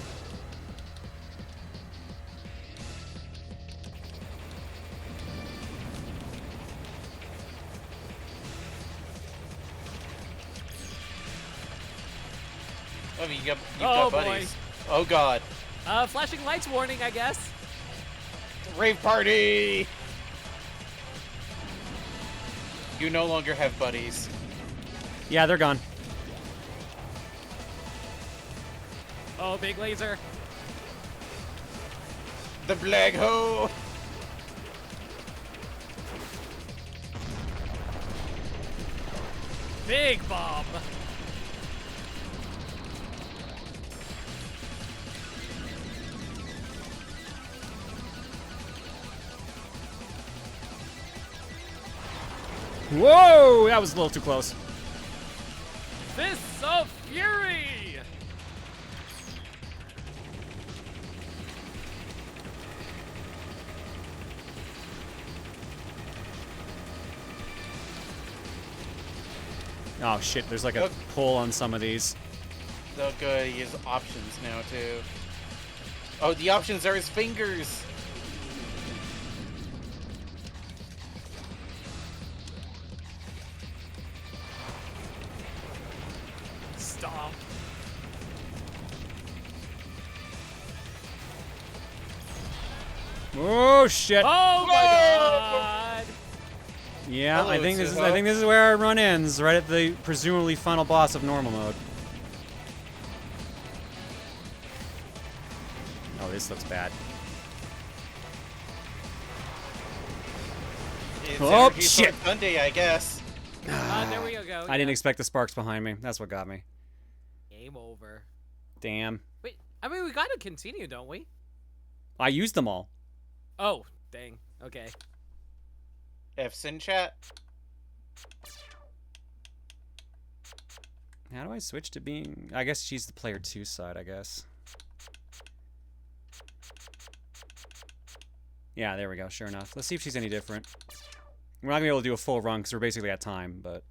Oh, you've got buddies. Boy. Oh, God. Flashing lights warning, I guess. Rave party! You no longer have buddies. Yeah, they're gone. Oh, big laser. The black hole. Big bomb. Whoa, that was a little too close. Fists of Fury. Oh shit, there's like a pull on some of these. So good, he has options now too. Oh, the options are his fingers! Stop. Oh shit. Oh my god! Yeah, Hello, I think this Suho. is where our run ends, right at the presumably final boss of normal mode. Oh, this looks bad. It's Oh, Energy shit. Sword Sunday, I guess. There we go. I didn't expect the sparks behind me. That's what got me. Game over. Damn. Wait, I mean, we gotta continue, don't we? I used them all. Oh, dang. Okay. F's in chat. How do I switch to being... I guess she's the player 2 side, I guess. Yeah, there we go. Sure enough. Let's see if she's any different. We're not going to be able to do a full run because we're basically at time, but...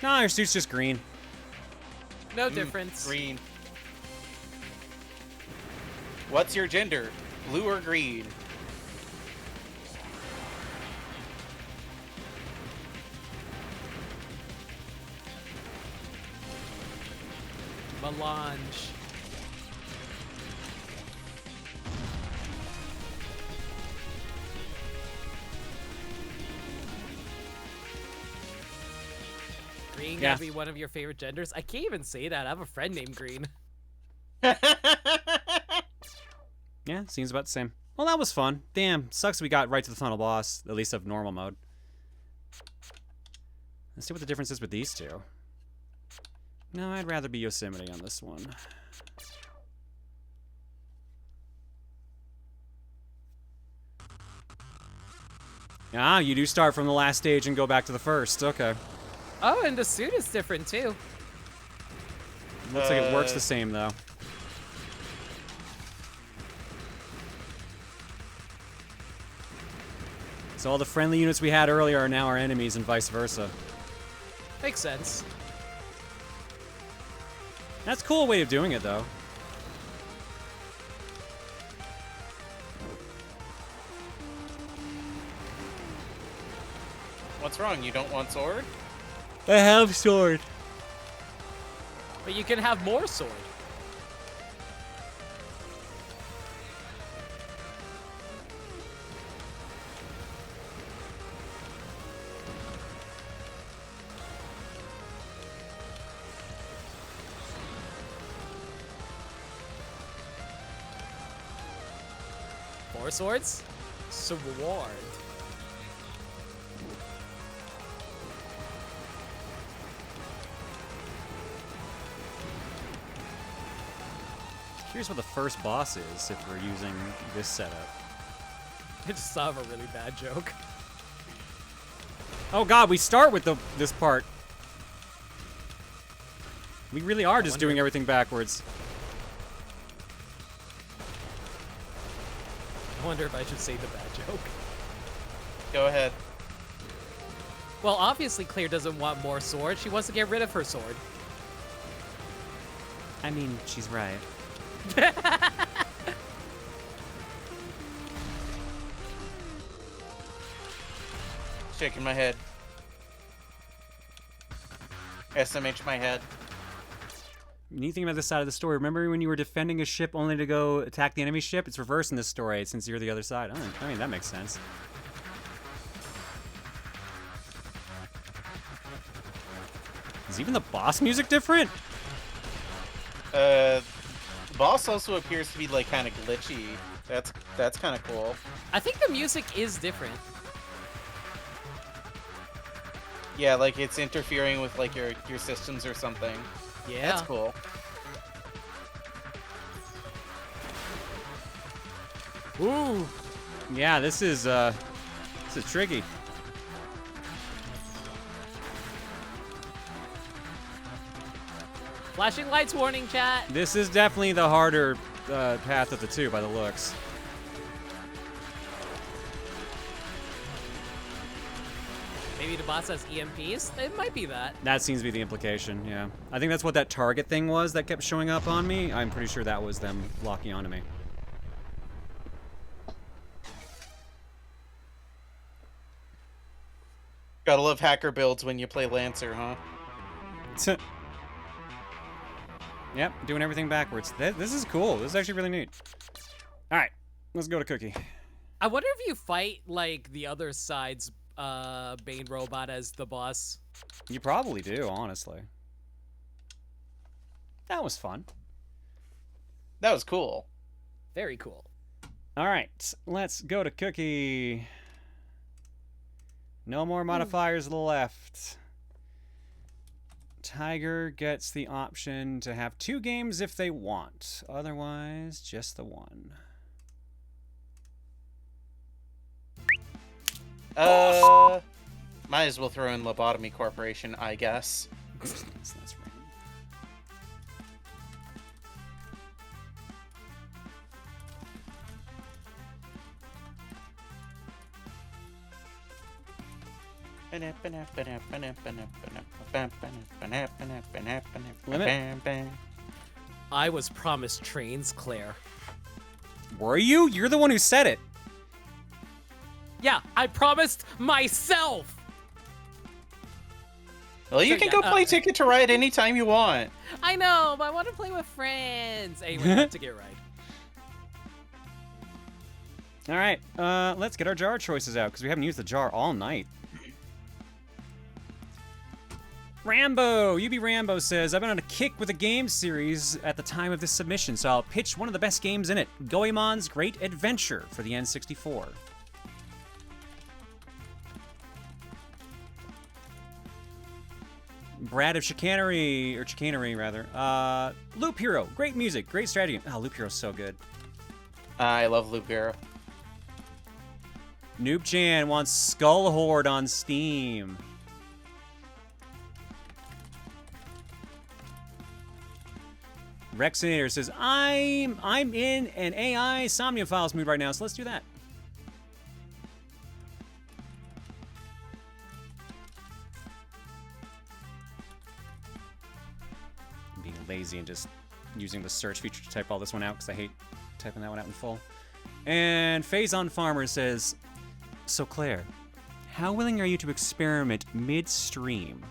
No, her suit's just green. No difference. Green. What's your gender? Blue or green? Melange. Green Yeah. gotta be one of your favorite genders? I can't even say that. I have a friend named Green. Yeah, seems about the same. Well, that was fun. Damn, sucks we got right to the final boss, at least of normal mode. Let's see what the difference is with these two. No, I'd rather be Yosemite on this one. Ah, you do start from the last stage and go back to the first. Okay. Oh, and the suit is different too. Looks like it works the same, though. So all the friendly units we had earlier are now our enemies and vice versa. Makes sense. That's a cool way of doing it, though. What's wrong? You don't want sword? I have sword. But you can have more sword. More swords? Sword. Here's what the first boss is if we're using this setup. I just thought of a really bad joke. Oh god, we start with this part. We really are just doing everything backwards. I wonder if I should say the bad joke. Go ahead. Well, obviously Claire doesn't want more sword. She wants to get rid of her sword. I mean, she's right. Shaking my head. SMH my head. Neat thing about this side of the story, remember when you were defending a ship only to go attack the enemy ship? It's reversed in this story since you're the other side. I mean, that makes sense. Is even the boss music different? Boss also appears to be like kind of glitchy. That's kind of cool. I think the music is different. Yeah, like it's interfering with like your systems or something. Yeah. That's cool. Ooh. Yeah, this is tricky. Flashing lights warning, chat. This is definitely the harder path of the two by the looks. Maybe the boss has EMPs? It might be that. That seems to be the implication, yeah. I think that's what that target thing was that kept showing up on me. I'm pretty sure that was them locking onto me. Gotta love hacker builds when you play Lancer, huh? Yep, doing everything backwards. This is cool. This is actually really neat. All right, let's go to Cookie. I wonder if you fight, like, the other side's Bane robot as the boss. You probably do, honestly. That was fun. That was cool. Very cool. All right, let's go to Cookie. No more modifiers left. Tiger gets the option to have 2 games if they want. Otherwise, just the one. Might as well throw in Lobotomy Corporation, I guess. That's Limit. I was promised trains, Claire. Were you? You're the one who said it. Yeah, I promised myself. Well, you can go play Ticket to Ride anytime you want. I know, but I want to play with friends. Anyway, to get right. All right, let's get our jar choices out because we haven't used the jar all night. Rambo, UB Rambo says, I've been on a kick with a game series at the time of this submission, so I'll pitch one of the best games in it, Goemon's Great Adventure for the N64. Brad of Chicanery rather. Loop Hero, great music, great strategy. Oh, Loop Hero's so good. I love Loop Hero. Noob Chan wants Skull Horde on Steam. Rexinator says, I'm in an AI Somnia Files mood right now, so let's do that. I'm being lazy and just using the search feature to type all this one out because I hate typing that one out in full. And Phazon Farmer says, so Claire, how willing are you to experiment midstream?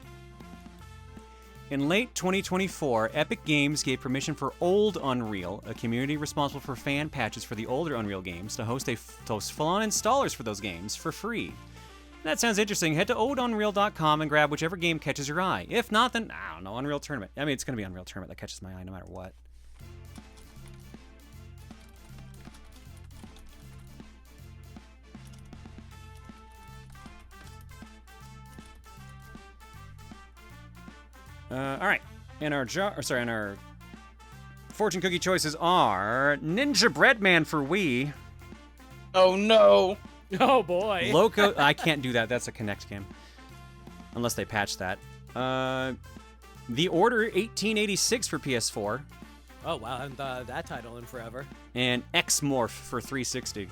In late 2024, Epic Games gave permission for Old Unreal, a community responsible for fan patches for the older Unreal games, to host full-on installers for those games for free. That sounds interesting. Head to oldunreal.com and grab whichever game catches your eye. If not, then, I don't know, Unreal Tournament. I mean, it's going to be Unreal Tournament that catches my eye no matter what. All right, and our fortune cookie choices are Ninja Breadman for Wii. Oh no! Oh boy! Loco, I can't do that. That's a Kinect game, unless they patch that. The Order 1886 for PS4. Oh wow, I haven't thought of that title in forever. And X-Morph for 360.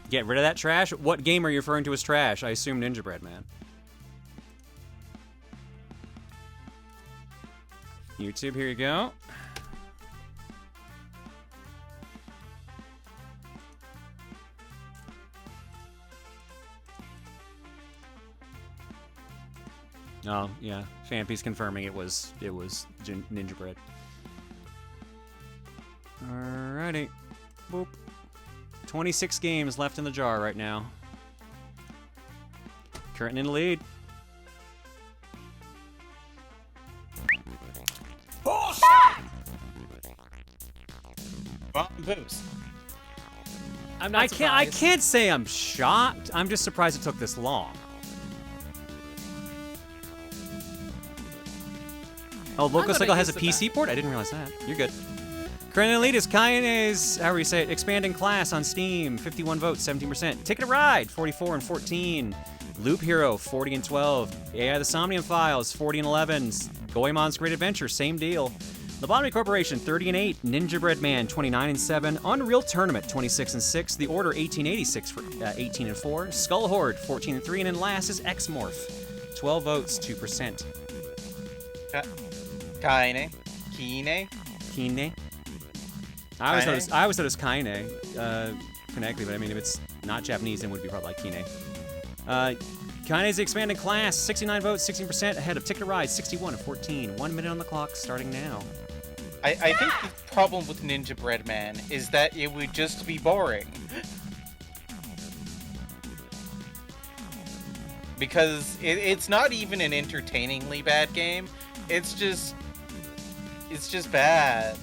Get rid of that trash? What game are you referring to as trash? I assume Ninja Bread Man. YouTube, here you go. Oh, yeah. Fanpiece confirming it was Ninja Bread. Alrighty. Boop. 26 games left in the jar right now. Current in the lead. Boost. I'm not surprised. I can't say I'm shocked. I'm just surprised it took this long. Oh, Loco Cycle has a PC port? I didn't realize that. You're good. Current elite is Kaine's, however you say it, expanding class on Steam. 51 votes, 17%. Ticket to Ride, 44 and 14. Loop Hero, 40 and 12. AI the Somnium Files, 40 and 11. Goemon's Great Adventure, same deal. Lobotomy Corporation, 30 and 8. Ninja Bread Man, 29 and 7. Unreal Tournament, 26 and 6. The Order, 1886 for 18 and 4. Skull Horde, 14 and 3. And then last is X-Morph, 12 votes, 2%. Keine. I always thought it was Keine, phonetically, but I mean, if it's not Japanese, then it would be probably like Kine. Kaine's expanding class, 69 votes, 16% ahead of Ticket to Ride, 61 and 14. 1 minute on the clock, starting now. I think the problem with Ninja Bread Man is that it would just be boring. Because it's not even an entertainingly bad game. It's just bad.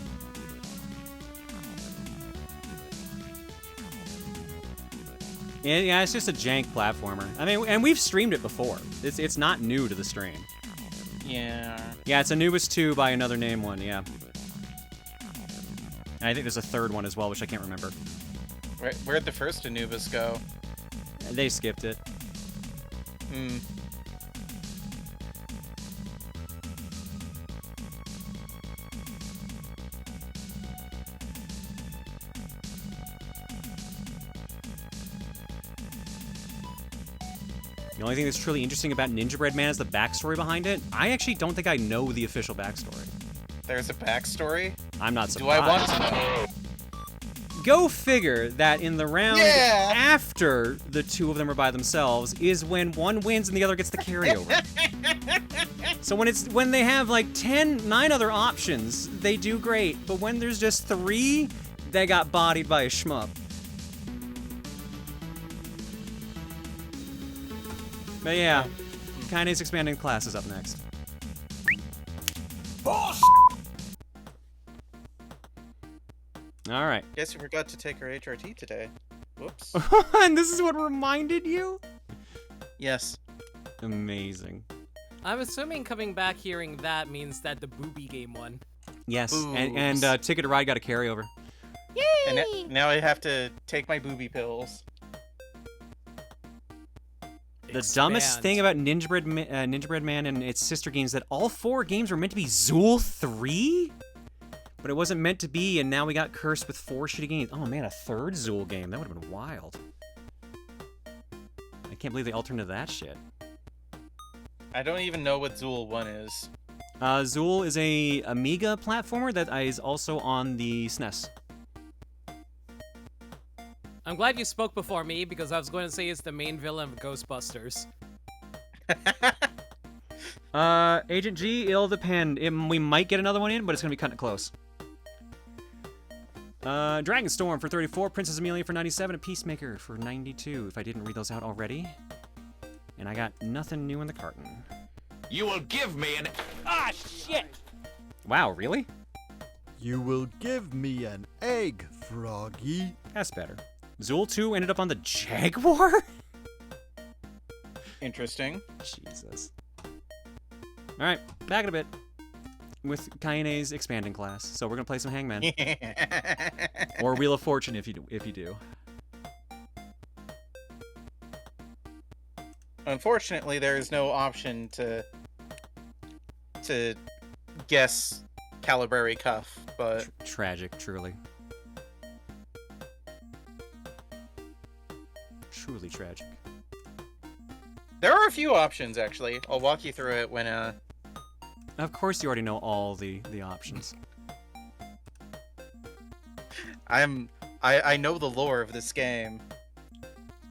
Yeah, it's just a jank platformer. I mean, and we've streamed it before. It's not new to the stream. Yeah. Yeah, it's Anubis 2 by another name one, yeah. And I think there's a third one as well, which I can't remember. Where'd the first Anubis go? They skipped it. Hmm. The only thing that's truly interesting about Ninja Bread Man is the backstory behind it. I actually don't think I know the official backstory. There's a backstory? I'm not surprised. Do I want to know? Go figure that in the round after the two of them are by themselves is when one wins and the other gets the carryover. So when they have like 9 other options, they do great. But when there's just 3, they got bodied by a shmup. But yeah, Kaine's expanding class is up next. All right. Guess you forgot to take our HRT today. Whoops. And this is what reminded you? Yes. Amazing. I'm assuming coming back hearing that means that the booby game won. Yes, and Ticket to Ride got a carryover. Yay! And now I have to take my booby pills. The dumbest thing about Ninja Bread Man and its sister games is that all 4 games were meant to be Zool 3? But it wasn't meant to be, and now we got cursed with 4 shitty games. Oh man, a 3rd Zool game. That would have been wild. I can't believe they alternated that shit. I don't even know what Zool 1 is. Zool is a Amiga platformer that is also on the SNES. I'm glad you spoke before me, because I was going to say it's the main villain of Ghostbusters. Agent G, it'll depend. We might get another one in, but it's going to be cutting it close. Dragonstorm for 34, Princess Amelia for 97, and Peacemaker for 92, if I didn't read those out already. And I got nothing new in the carton. You will give me an... Ah, shit! Wow, really? You will give me an egg, Froggy. That's better. Zool 2 ended up on the Jaguar? Interesting. Jesus. Alright, back in a bit. With Kaine's expanding class. So we're gonna play some Hangman. Or Wheel of Fortune if you do. Unfortunately, there is no option to guess Calibrary Cuff, but... Tragic, truly. Truly tragic. There are a few options, actually. I'll walk you through it when, Of course you already know all the options. I know the lore of this game.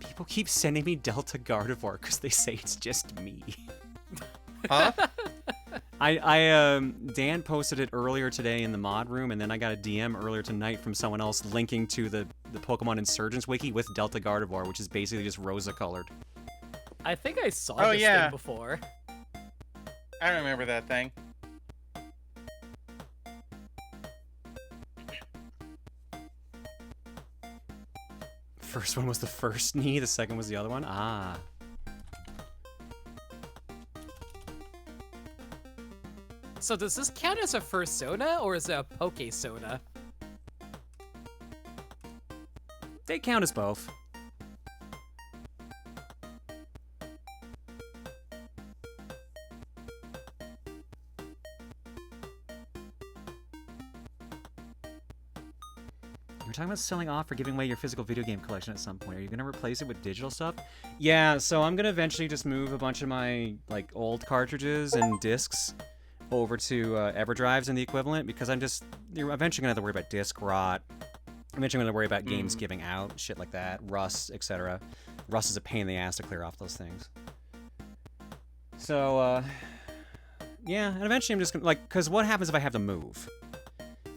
People keep sending me Delta Gardevoir because they say it's just me. Huh? Dan posted it earlier today in the mod room, and then I got a DM earlier tonight from someone else linking to the Pokemon Insurgents wiki with Delta Gardevoir, which is basically just rosa colored. I think I saw this thing before. I remember that thing. First one was the first knee, the second was the other one? Ah. So does this count as a Fursona, or is it a Poke-Sona? They count as both. You're talking about selling off or giving away your physical video game collection at some point. Are you going to replace it with digital stuff? Yeah, so I'm going to eventually just move a bunch of my like old cartridges and discs over to EverDrives and the equivalent, because you're eventually going to have to worry about disc rot. Eventually going to worry about games giving out, shit like that, rust, etc. Rust is a pain in the ass to clear off those things. So, yeah, and eventually I'm just going to, like, because what happens if I have to move?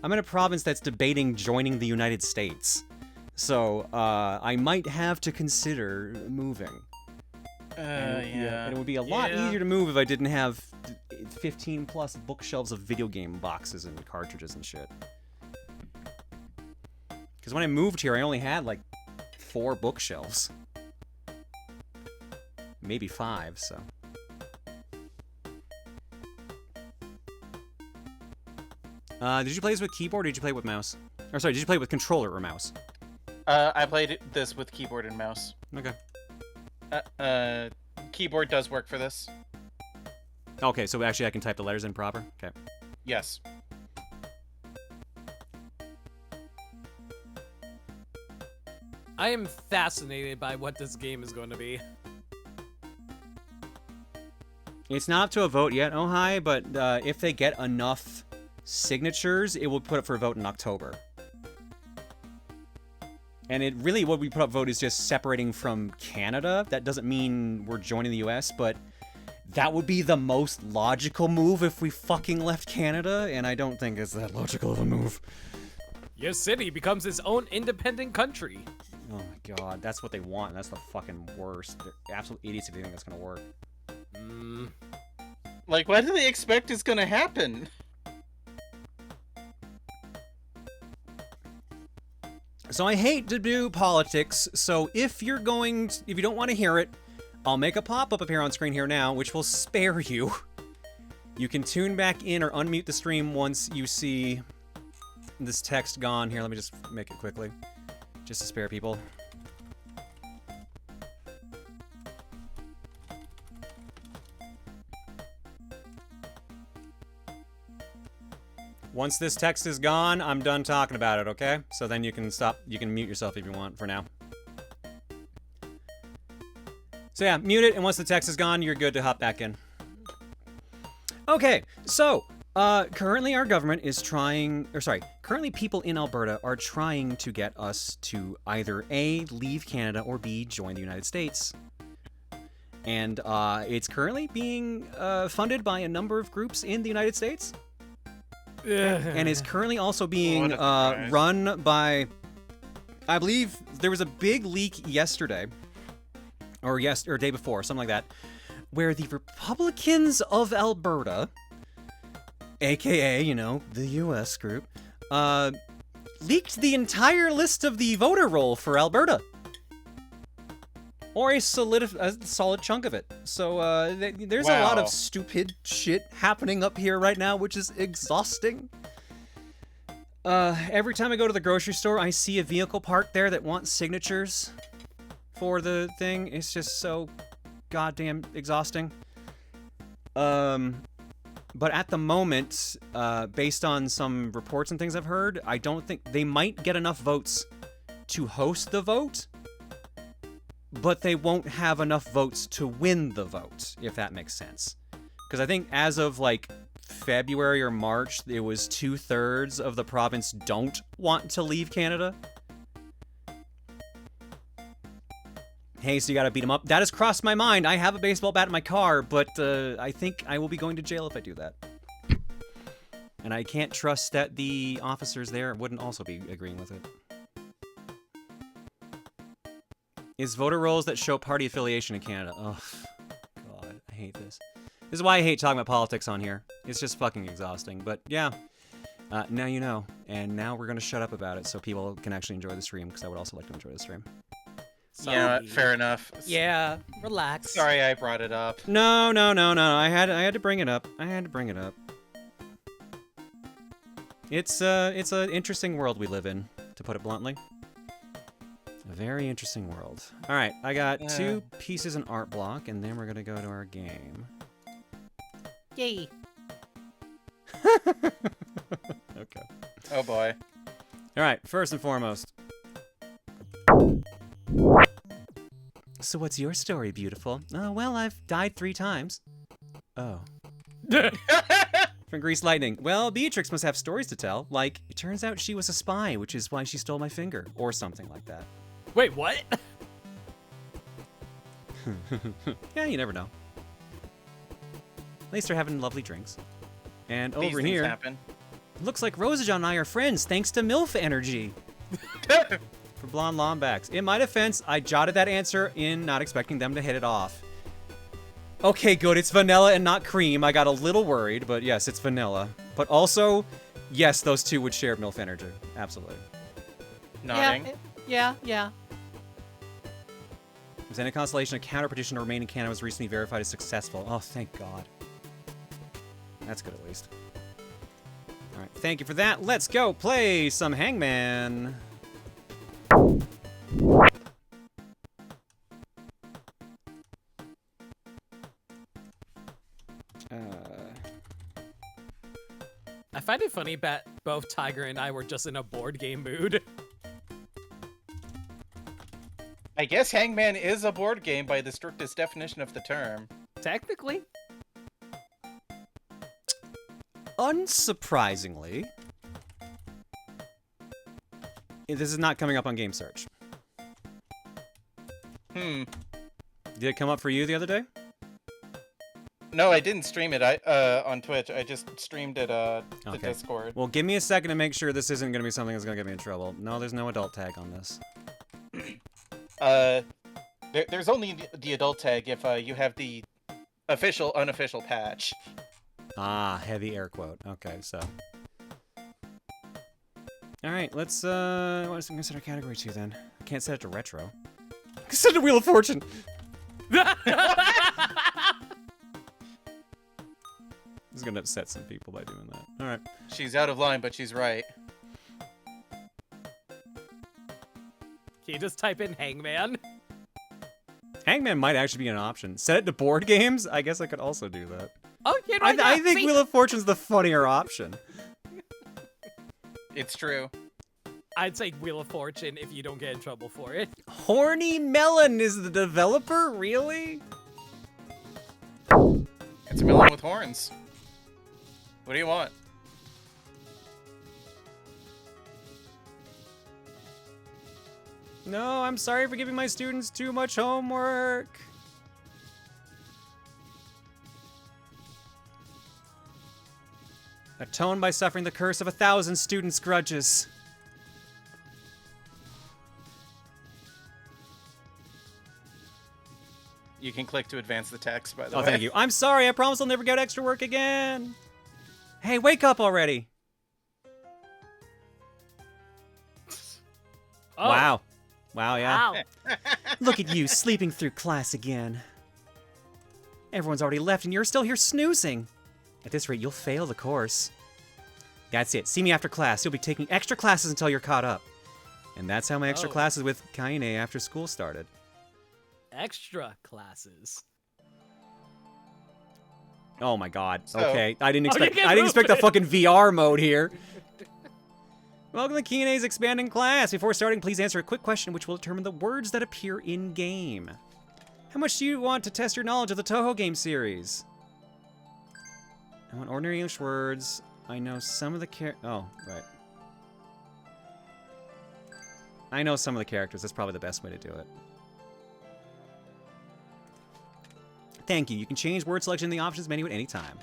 I'm in a province that's debating joining the United States. So, I might have to consider moving. And it would be a lot easier to move if I didn't have 15 plus bookshelves of video game boxes and cartridges and shit. Because when I moved here, I only had like 4 bookshelves. Maybe 5, so. Did you play this with keyboard or did you play with mouse? Or sorry, did you play with controller or mouse? I played this with keyboard and mouse. Okay. Keyboard does work for this. Okay, so actually I can type the letters in proper? Okay. Yes. I am fascinated by what this game is going to be. It's not up to a vote yet, oh hi, but if they get enough signatures, it will put it for a vote in October. And it really, what we put up vote is just separating from Canada. That doesn't mean we're joining the US, but that would be the most logical move if we fucking left Canada, and I don't think it's that logical of a move. Your city becomes its own independent country. Oh my god, that's what they want, and that's the fucking worst. They're absolute idiots if they think that's gonna work. Like, what do they expect is gonna happen? So I hate to do politics, so if you don't want to hear it, I'll make a pop-up appear on screen here now, which will spare you. You can tune back in or unmute the stream once you see this text gone. Here, let me just make it quickly, just to spare people. Once this text is gone, I'm done talking about it, okay? So then you can stop, you can mute yourself if you want for now. So yeah, mute it, and once the text is gone, you're good to hop back in. Okay, so, currently our government is currently people in Alberta are trying to get us to either A, leave Canada, or B, join the United States. And it's currently being funded by a number of groups in the United States. And is currently also being run by, I believe there was a big leak yesterday, or day before, something like that, where the Republicans of Alberta, aka, the US group, leaked the entire list of the voter roll for Alberta. Or a solid chunk of it. So there's a lot of stupid shit happening up here right now, which is exhausting. Every time I go to the grocery store, I see a vehicle parked there that wants signatures for the thing. It's just so goddamn exhausting. But at the moment, based on some reports and things I've heard, I don't think they might get enough votes to host the vote. But they won't have enough votes to win the vote, if that makes sense. Because I think as of, like, February or March, it was 2/3 of the province don't want to leave Canada. Hey, so you gotta beat him up. That has crossed my mind. I have a baseball bat in my car, but I think I will be going to jail if I do that. And I can't trust that the officers there wouldn't also be agreeing with it. Is voter rolls that show party affiliation in Canada. Oh, God, I hate this. This is why I hate talking about politics on here. It's just fucking exhausting. But yeah, now you know. And now we're gonna shut up about it so people can actually enjoy the stream, because I would also like to enjoy the stream. Yeah, fair enough. Yeah, relax. Sorry I brought it up. No. I had to bring it up. It's an interesting world we live in, to put it bluntly. A very interesting world. All right, I got 2 pieces in art block, and then we're gonna go to our game. Yay. Okay. Oh boy. All right, first and foremost. So what's your story, beautiful? Oh, well, I've died 3 times. Oh. From Grease Lightning. Well, Beatrix must have stories to tell. Like, it turns out she was a spy, which is why she stole my finger. Or something like that. Wait, what? Yeah, you never know. At least they're having lovely drinks. And These over things here, happen. looks like Rosajon and I are friends thanks to MILF energy. For blonde lombacks. In my defense, I jotted that answer in, not expecting them to hit it off. Okay, good. It's vanilla and not cream. I got a little worried, but yes, it's vanilla. But also, yes, those two would share MILF energy. Absolutely. Nodding. Yeah. There's any consolation, a counter petition to remain in Canada was recently verified as successful. Oh, thank God. That's good at least. Alright, thank you for that. Let's go play some Hangman. I find it funny that both Tiger and I were just in a board game mood. I guess Hangman is a board game by the strictest definition of the term. Technically. Unsurprisingly, this is not coming up on Game Search. Did it come up for you the other day? No, I didn't stream it on Twitch. I just streamed it to Okay. Discord. Well, give me a second to make sure this isn't going to be something that's going to get me in trouble. No, there's no adult tag on this. There's only the adult tag if you have the official, unofficial patch. Ah, heavy air quote. Okay, so. Alright, let's, what is it going to set our category to then? I can't set it to retro. Set it to Wheel of Fortune! This is going to upset some people by doing that. Alright. She's out of line, but she's right. Can you just type in Hangman? Hangman might actually be an option. Set it to board games? I guess I could also do that. Oh, yeah, I think Wheel of Fortune's the funnier option. It's true. I'd say Wheel of Fortune if you don't get in trouble for it. Horny Melon is the developer? Really? It's a melon with horns. What do you want? No, I'm sorry for giving my students too much homework. Atone by suffering the curse of 1,000 students' grudges. You can click to advance the text, by the way. Oh, thank you. I'm sorry. I promise I'll never get extra work again. Hey, wake up already. Oh. Wow. Wow, yeah. Wow. Look at you, sleeping through class again. Everyone's already left and you're still here snoozing. At this rate, you'll fail the course. That's it. See me after class. You'll be taking extra classes until you're caught up. And that's how my extra classes with Keine after school started. Extra classes. Oh my God. So- Okay, I didn't Oh, expect. you can I didn't move expect a it. fucking VR mode here. Welcome to Kine's expanding class. Before starting, please answer a quick question which will determine the words that appear in game. How much do you want to test your knowledge of the Toho game series? I want ordinary English words. I know some of the oh, right. I know some of the characters. That's probably the best way to do it. Thank you. You can change word selection in the options menu at any time.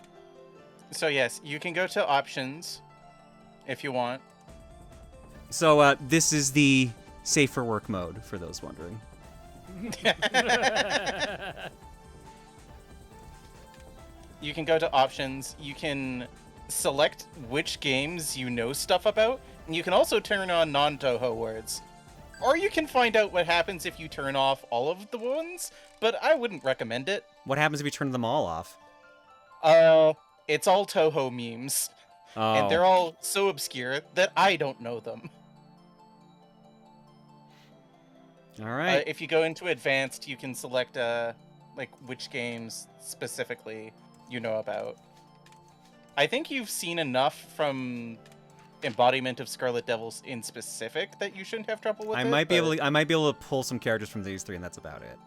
So yes, you can go to options if you want. So this is the safe for work mode, for those wondering. You can go to options. You can select which games you know stuff about. And you can also turn on non-Toho words. Or you can find out what happens if you turn off all of the ones, but I wouldn't recommend it. What happens if you turn them all off? It's all Toho memes. Oh. And they're all so obscure that I don't know them. All right. If you go into advanced, you can select like which games specifically you know about. I think you've seen enough from Embodiment of Scarlet Devils in specific that you shouldn't have trouble with it. I might be able to pull some characters from these three, and that's about it.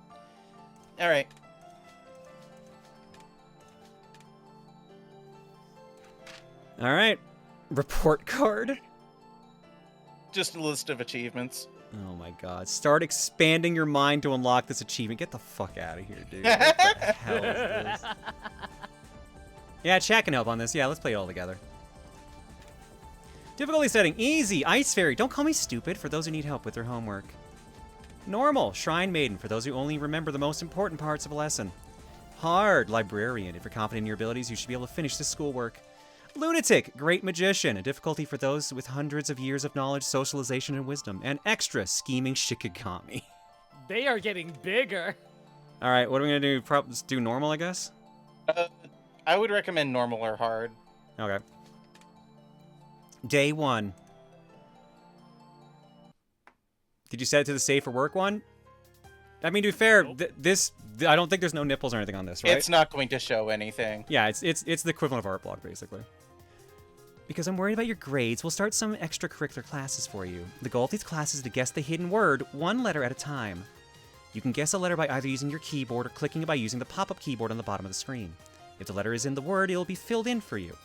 All right. All right. Report card. Just a list of achievements. Oh my god. Start expanding your mind to unlock this achievement. Get the fuck out of here, dude. What the hell is this? Yeah, chat can help on this. Yeah, let's play it all together. Difficulty setting. Easy. Ice Fairy. Don't call me stupid for those who need help with their homework. Normal. Shrine Maiden for those who only remember the most important parts of a lesson. Hard. Librarian. If you're confident in your abilities, you should be able to finish this schoolwork. Lunatic, Great Magician, a difficulty for those with hundreds of years of knowledge, socialization, and wisdom. And extra, Scheming Shikigami. They are getting bigger. All right, what are we gonna do? Just do normal, I guess? I would recommend normal or hard. Okay. Day 1. Did you set it to the safe for work one? I mean, to be fair, I don't think there's no nipples or anything on this, right? It's not going to show anything. Yeah, it's the equivalent of art block, basically. Because I'm worried about your grades, we'll start some extracurricular classes for you. The goal of these classes is to guess the hidden word, one letter at a time. You can guess a letter by either using your keyboard or clicking it by using the pop-up keyboard on the bottom of the screen. If the letter is in the word, it will be filled in for you.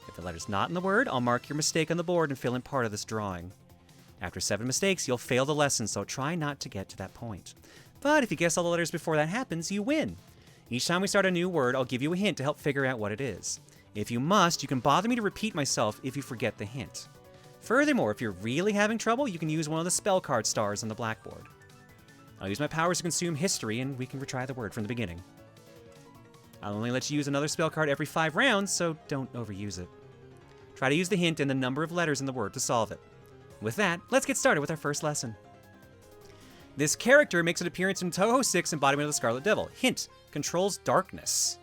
If the letter's not in the word, I'll mark your mistake on the board and fill in part of this drawing. After 7 mistakes, you'll fail the lesson, so try not to get to that point. But if you guess all the letters before that happens, you win. Each time we start a new word, I'll give you a hint to help figure out what it is. If you must, you can bother me to repeat myself if you forget the hint. Furthermore, if you're really having trouble, you can use one of the spell card stars on the blackboard. I'll use my powers to consume history, and we can retry the word from the beginning. I'll only let you use another spell card every 5 rounds, so don't overuse it. Try to use the hint and the number of letters in the word to solve it. With that, let's get started with our first lesson. This character makes an appearance in Toho 6 Embodiment of the Scarlet Devil. Hint, controls darkness.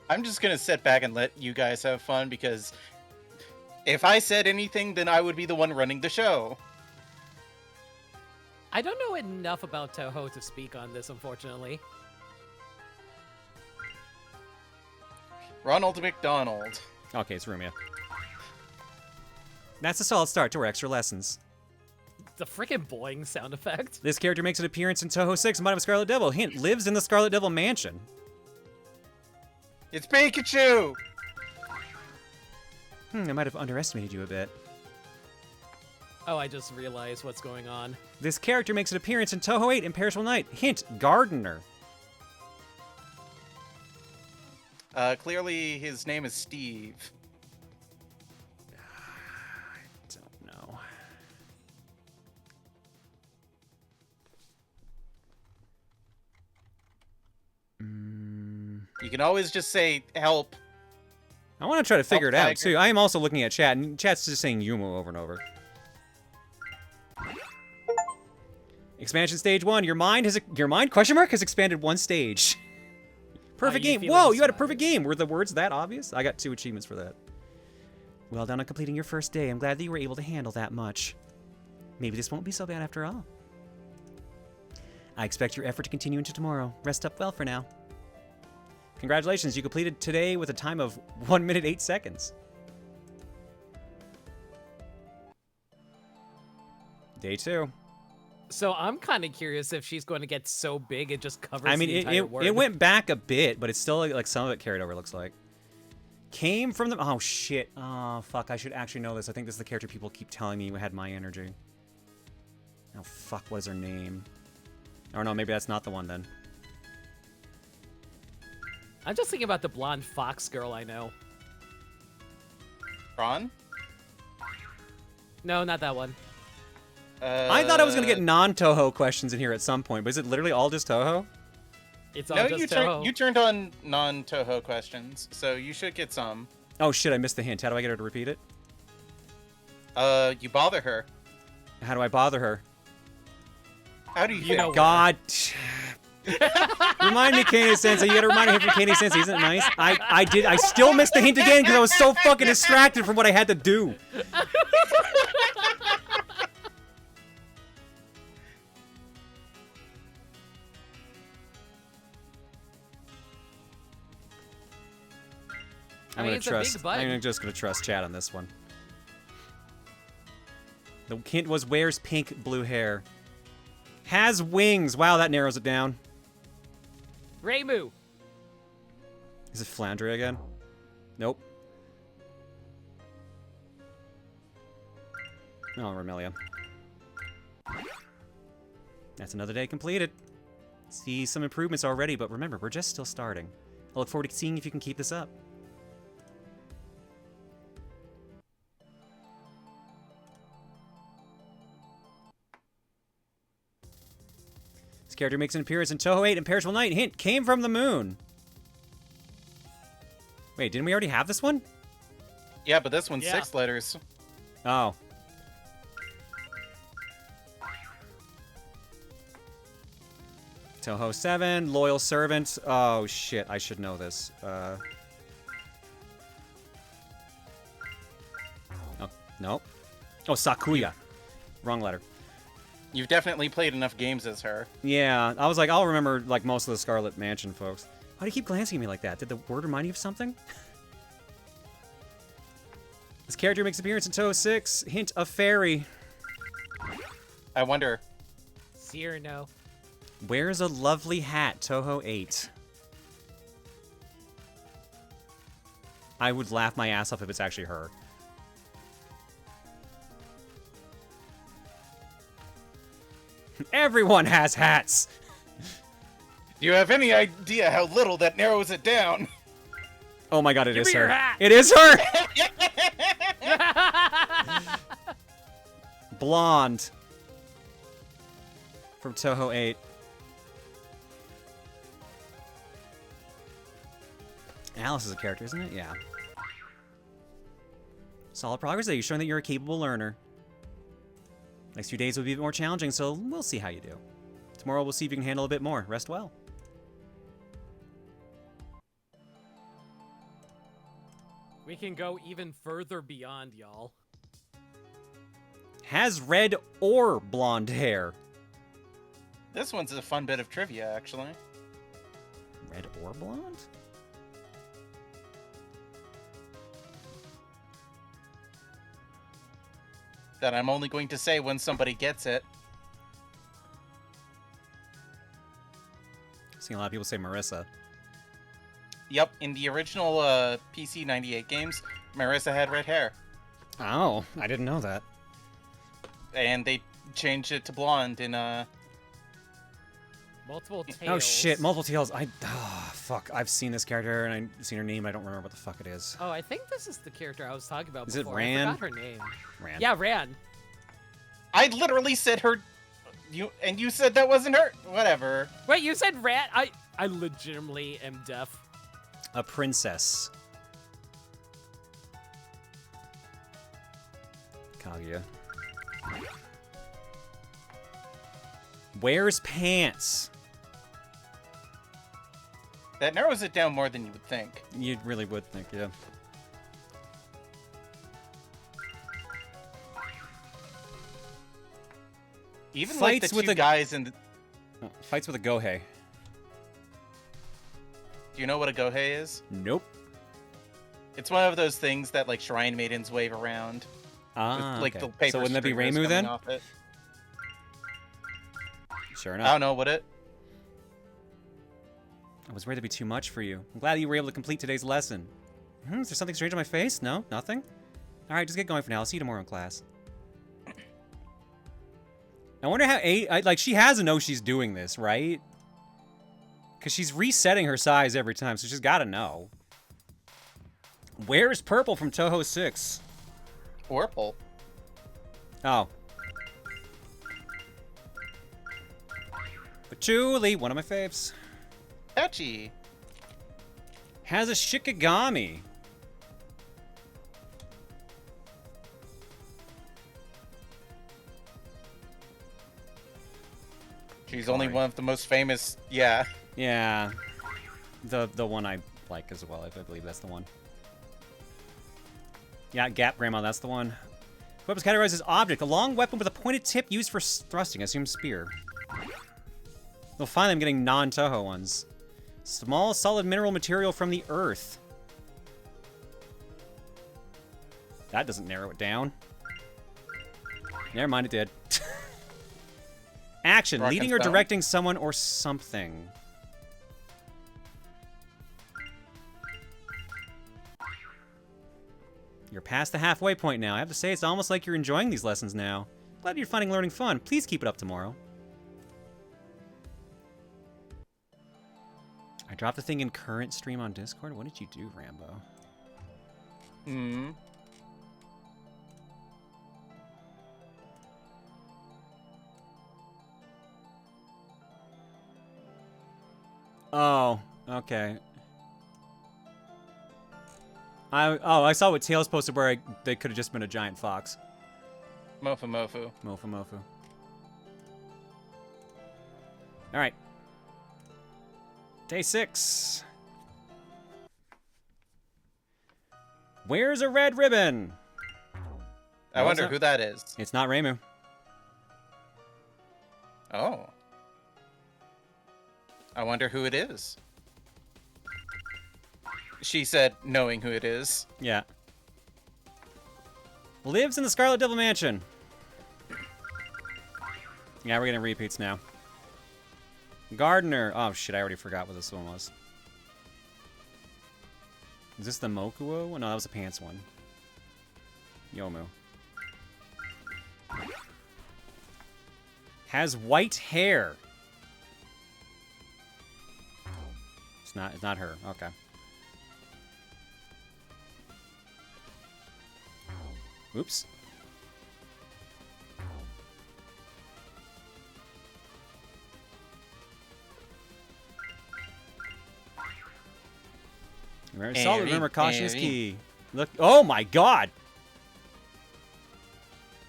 I'm just going to sit back and let you guys have fun, because if I said anything, then I would be the one running the show. I don't know enough about Toho to speak on this, unfortunately. Ronald McDonald. Okay, it's Rumia. That's a solid start to our extra lessons. The freaking boing sound effect. This character makes an appearance in Toho 6 Embodiment of Scarlet Devil. Hint, lives in the Scarlet Devil mansion. It's Pikachu! I might have underestimated you a bit. Oh, I just realized what's going on. This character makes an appearance in Toho 8 Imperishable Night. Hint, gardener. Clearly his name is Steve. I don't know. You can always just say, help. I want to try to figure it out, Tiger. too. I am also looking at chat, and chat's just saying Yumo over and over. Expansion stage 1. Your mind has expanded 1 stage. Perfect game. Whoa, you had a perfect game. Were the words that obvious? I got 2 achievements for that. Well done on completing your first day. I'm glad that you were able to handle that much. Maybe this won't be so bad after all. I expect your effort to continue into tomorrow. Rest up well for now. Congratulations, you completed today with a time of 1 minute 8 seconds. Day 2. So I'm kind of curious if she's going to get so big it just covers I mean, the entire word. it went back a bit, but it's still like some of it carried over, it looks like. Came from the... Oh, shit. Oh, fuck. I should actually know this. I think this is the character people keep telling me had my energy. Oh, fuck. What is her name? Or no, maybe that's not the one then. I'm just thinking about the blonde fox girl I know. Ron? No, not that one. I thought I was going to get non-Toho questions in here at some point, but is it literally all just Toho? It's all no, just Toho. you turned on non-Toho questions, so you should get some. Oh shit, I missed the hint. How do I get her to repeat it? You bother her. How do I bother her? How do you know God. Remind me, Keine-sensei. You gotta remind me from Keine-sensei. Isn't it nice? I still missed the hint again because I was so fucking distracted from what I had to do. I'm just gonna trust chat on this one. The hint was wears pink blue hair. Has wings. Wow, that narrows it down. Reimu. Is it Flandria again? Nope. Oh, Remelia. That's another day completed. See some improvements already, but remember, we're just still starting. I look forward to seeing if you can keep this up. This character makes an appearance in Toho 8 Imperishable Night. Hint, came from the moon. Wait, didn't we already have this one? Yeah, but this one's 6 letters. Oh. Toho 7, Loyal Servant. Oh, shit, I should know this. Oh, nope. Oh, Sakuya. Wrong letter. You've definitely played enough games as her. Yeah, I was like, I'll remember like most of the Scarlet Mansion folks. Why do you keep glancing at me like that? Did the word remind you of something? This character makes appearance in Toho 6. Hint, a fairy. I wonder. See or no? Wears a lovely hat, Toho 8. I would laugh my ass off if it's actually her. Everyone has hats! Do you have any idea how little that narrows it down? Oh my god, it is her. Hat. It is her! Blonde. From Toho 8. Alice is a character, isn't it? Yeah. Solid progress there. You're showing that you're a capable learner. Next few days will be a bit more challenging, so we'll see how you do. Tomorrow we'll see if you can handle a bit more. Rest well. We can go even further beyond, y'all. Has red or blonde hair. This one's a fun bit of trivia, actually. Red or blonde? That I'm only going to say when somebody gets it. I've seen a lot of people say Marissa. Yep, in the original PC 98 games, Marissa had red hair. Oh, I didn't know that. And they changed it to blonde in Multiple Tales. Oh shit, Multiple Tales. Fuck. I've seen this character and I've seen her name. I don't remember what the fuck it is. Oh, I think this is the character I was talking about Is it before. Ran? I forgot her name. Ran. Yeah, Ran. I literally said her. You said that wasn't her. Whatever. Wait, you said Ran? I legitimately am deaf. A princess. Kaguya. Wears pants. That narrows it down more than you would think. You really would think, yeah. Even Fights like the with two a guys in the... Fights with a Gohei. Do you know what a Gohei is? Nope. It's one of those things that like shrine maidens wave around. Ah, with, like okay. the paper So wouldn't that be streamers Reimu coming then? off it. Sure I enough. don't know, would it? I was worried to be too much for you. I'm glad you were able to complete today's lesson. Is there something strange on my face? No? Nothing? Alright, just get going for now. I'll see you tomorrow in class. I wonder how like she has to know she's doing this, right? Because she's resetting her size every time, so she's got to know. Where's Purple from Toho 6? Purple? Oh. Patchouli, one of my faves. Patchy. Has a Shikigami. She's only one of the most famous, yeah. Yeah. The one I like as well, if I believe that's the one. Yeah, Gap Grandma, that's the one. Weapons categorized as object. A long weapon with a pointed tip used for thrusting. I assume spear. Well, finally I'm getting non-Toho ones. Small solid mineral material from the earth. That doesn't narrow it down. Never mind, it did. Action. Leading or directing someone or something. You're past the halfway point now. I have to say, it's almost like you're enjoying these lessons now. Glad you're finding learning fun. Please keep it up tomorrow. I dropped the thing in current stream on Discord. What did you do, Rambo? Oh, okay. I saw what Tails posted where they could have just been a giant fox. Mofu Mofu. Mofu Mofu. Alright. Day 6. Where's a red ribbon? I wonder who that is. It's not Reimu. Oh. I wonder who it is. She said, knowing who it is. Yeah. Lives in the Scarlet Devil Mansion. Yeah, we're getting repeats now. Gardener. Oh, shit, I already forgot what this one was. Is this the Mokuo? Oh, no, that was the pants one. Yomu. Has white hair. It's not her. Okay. Oops. Remember, solid. Remember, caution is key. Look. Oh my god.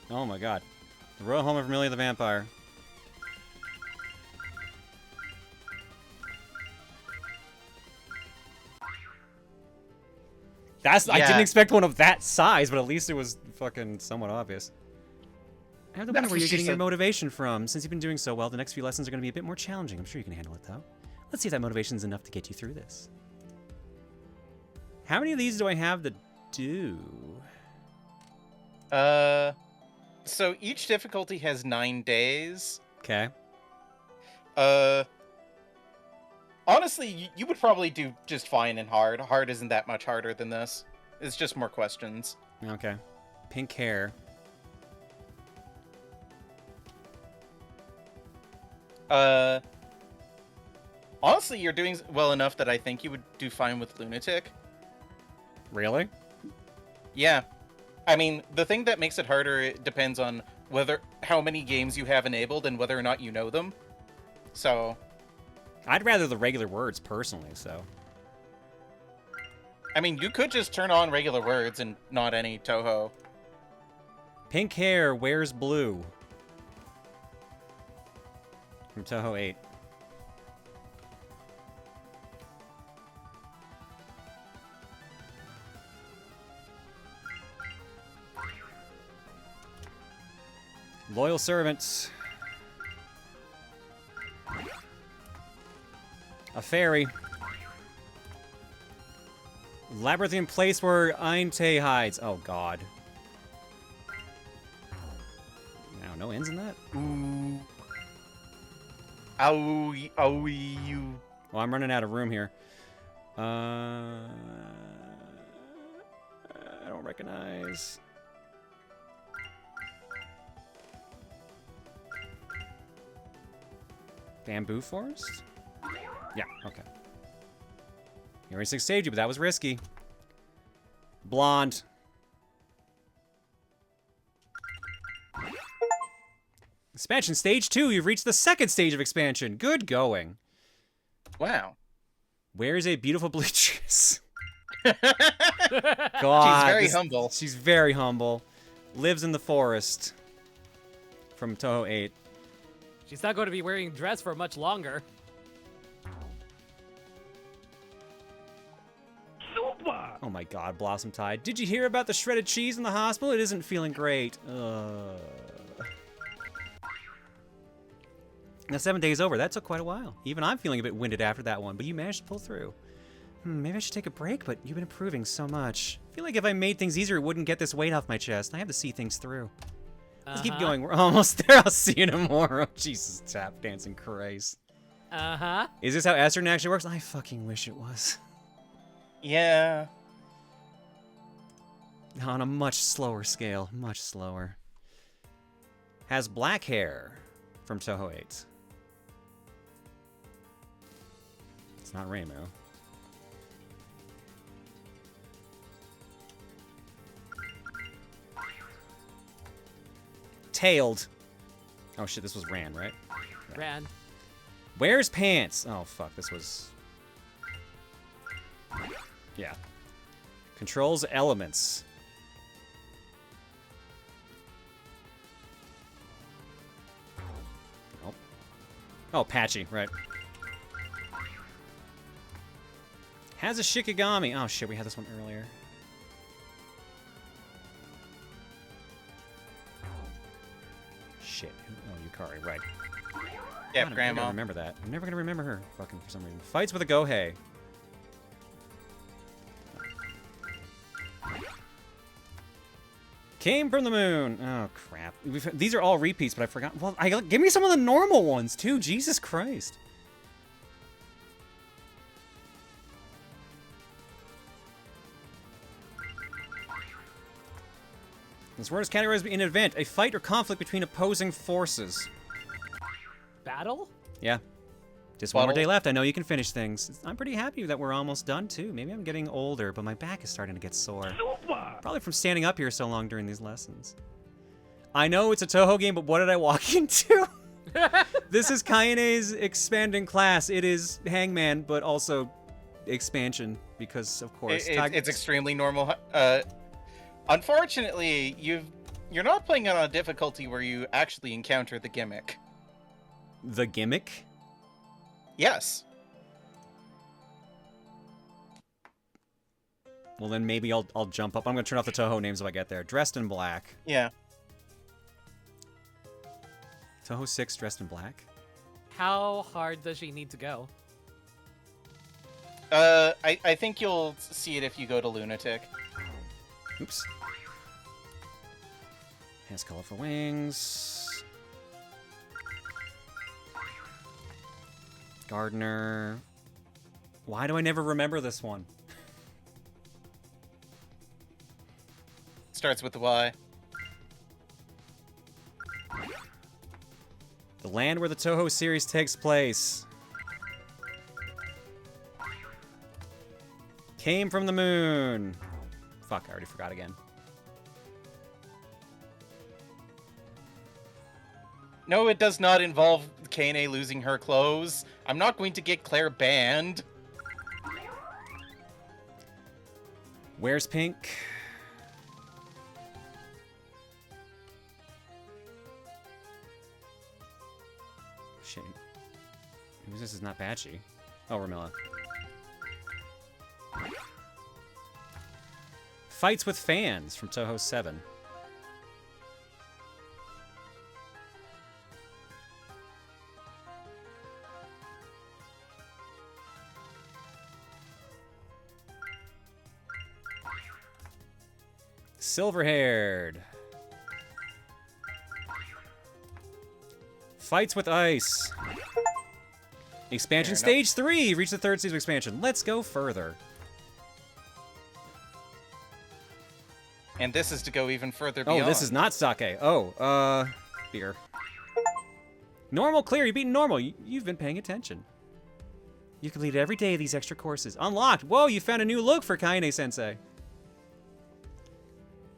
Oh my god. The Royal Home of Amelia the Vampire. That's. Yeah. I didn't expect one of that size, but at least it was fucking somewhat obvious. I have to wonder where you're getting your motivation from. Since you've been doing so well, the next few lessons are going to be a bit more challenging. I'm sure you can handle it, though. Let's see if that motivation is enough to get you through this. How many of these do I have to do? So each difficulty has 9 days. Okay. Honestly, you would probably do just fine in hard. Hard isn't that much harder than this. It's just more questions. Okay. Pink hair. Honestly, you're doing well enough that I think you would do fine with Lunatic. Really? Yeah. I mean, the thing that makes it harder, it depends on how many games you have enabled and whether or not you know them. So... I'd rather the regular words, personally, so... I mean, you could just turn on regular words and not any Toho. Pink hair, wears blue. From Toho 8. Loyal servants. A fairy. Labyrinthian place where Ainte hides. Oh, God. No ends in that? Ooh. Ow, ow, you. Well, I'm running out of room here. I don't recognize. Bamboo forest? Yeah, okay. You already 6 stage, but that was risky. Blonde. Expansion stage 2. You've reached the 2nd stage of expansion. Good going. Wow. Where's a beautiful bleachers? God. She's very humble. She's very humble. Lives in the forest. From Toho 8. She's not going to be wearing a dress for much longer. Oh my god, Blossom Tide. Did you hear about the shredded cheese in the hospital? It isn't feeling great. Now 7 days over, that took quite a while. Even I'm feeling a bit winded after that one, but you managed to pull through. Maybe I should take a break, but you've been improving so much. I feel like if I made things easier, it wouldn't get this weight off my chest. I have to see things through. Let's keep going. We're almost there. I'll see you tomorrow. Jesus, tap dancing Christ. Is this how Esther actually works? I fucking wish it was. Yeah. On a much slower scale. Much slower. Has black hair from Toho 8. It's not Ramo. Tailed. Oh shit, this was Ran, right? Yeah. Ran. Wears pants. Oh fuck, this was... Yeah. Controls elements. Oh. Oh, Patchy, right. Has a Shikigami. Oh shit, we had this one earlier. Shit. Oh, Yukari, right. Yeah, God, Grandma. I'm gonna remember that. I'm never gonna remember her, fucking, for some reason. Fights with a Gohei. Came from the moon. Oh, crap. These are all repeats, but I forgot. Well, give me some of the normal ones, too. Jesus Christ. This word is categorized in an event, a fight or conflict between opposing forces. Battle? Yeah. Just one more day left. I know you can finish things. I'm pretty happy that we're almost done, too. Maybe I'm getting older, but my back is starting to get sore. Probably from standing up here so long during these lessons. I know it's a Toho game, but what did I walk into? This is Kaine's expanding class. It is Hangman, but also expansion, because, of course... It's extremely normal. Unfortunately, you're not playing it on a difficulty where you actually encounter the gimmick. The gimmick? Yes. Well, then maybe I'll jump up. I'm gonna turn off the Toho names if I get there. Dressed in black. Yeah. Toho 6 dressed in black? How hard does she need to go? I think you'll see it if you go to Lunatic. Oops. Has colorful wings. Gardener. Why do I never remember this one? Starts with the Y. The land where the Toho series takes place. Came from the moon. Fuck, I already forgot again. No, it does not involve Keine losing her clothes. I'm not going to get Claire banned. Where's Pink? Shit. Who's this? Is not Patchy. Oh, Ramilla. Fights with fans from Toho 7. Silver-haired. Fights with ice. Expansion stage 3. Reach the 3rd stage of expansion. Let's go further. And this is to go even further beyond. Oh, this is not sake. Oh, beer. Normal clear. You've beaten normal. You've been paying attention. You completed every day of these extra courses. Unlocked. Whoa, you found a new look for Keine-sensei.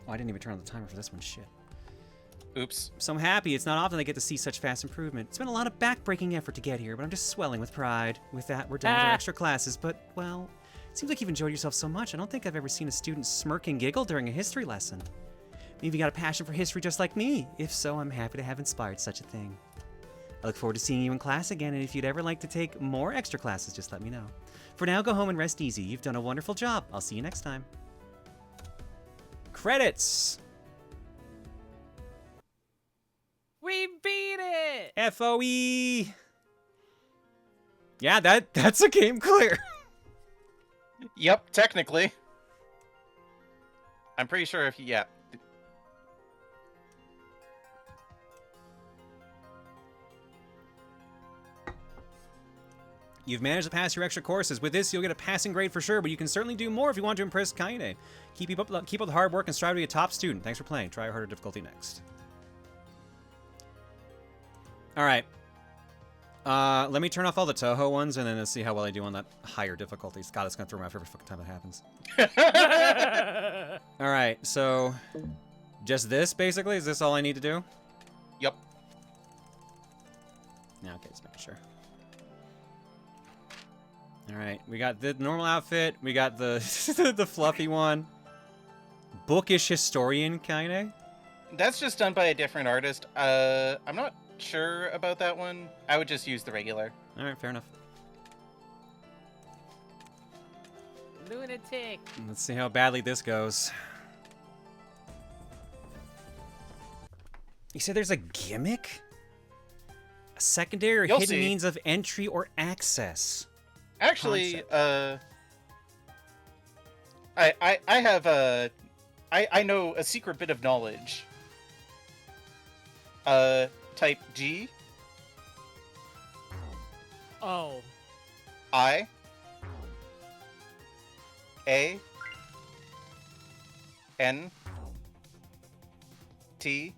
Oh, I didn't even turn on the timer for this one. Shit. Oops. So I'm happy. It's not often I get to see such fast improvement. It's been a lot of back-breaking effort to get here, but I'm just swelling with pride. With that, we're done with our extra classes, but, well, it seems like you've enjoyed yourself so much. I don't think I've ever seen a student smirk and giggle during a history lesson. Maybe you got a passion for history just like me. If so, I'm happy to have inspired such a thing. I look forward to seeing you in class again, and if you'd ever like to take more extra classes, just let me know. For now, go home and rest easy. You've done a wonderful job. I'll see you next time. Credits! We beat it! FOE! Yeah, that's a game clear. Yep, technically. I'm pretty sure if yeah. You've managed to pass your extra courses. With this, you'll get a passing grade for sure, but you can certainly do more if you want to impress Keine. Keep up the hard work and strive to be a top student. Thanks for playing. Try a harder difficulty next. All right. Let me turn off all the Toho ones, and then let's see how well I do on that higher difficulty. God, it's going to throw me off every fucking time that happens. All right, so just this, basically? Is this all I need to do? Yep. Yeah, okay, just making sure. All right, we got the normal outfit. We got the the fluffy one. Bookish historian, Keine. That's just done by a different artist. I'm not sure about that one. I would just use the regular. All right, fair enough. Lunatic. Let's see how badly this goes. You said there's a gimmick? A secondary or You'll hidden see. means of entry or access. Actually, Concept. I have I know a secret bit of knowledge. Type G. Oh. I. A. N. T.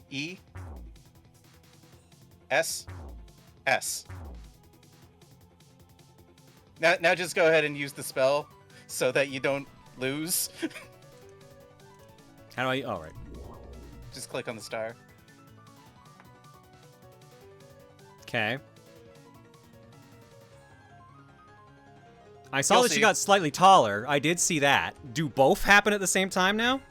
E. S. S. Now just go ahead and use the spell so that you don't lose. How do I... Oh, right. Just click on the star. Okay. I saw You'll that see. she got slightly taller. I did see that. Do both happen at the same time now?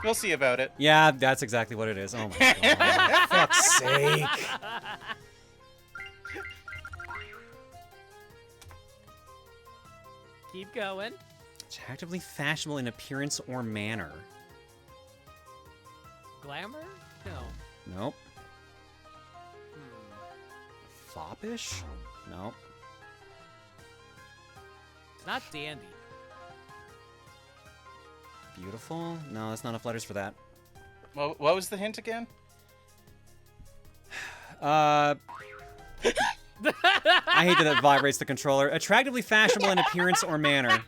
We'll see about it. Yeah, that's exactly what it is. Oh my god. Fuck's sake. Keep going. Attractively fashionable in appearance or manner. Glamour? No. Nope. Foppish? Nope. It's not dandy. Beautiful? No, that's not enough letters for that. Well, what was the hint again? I hate that it vibrates the controller. Attractively fashionable in appearance or manner.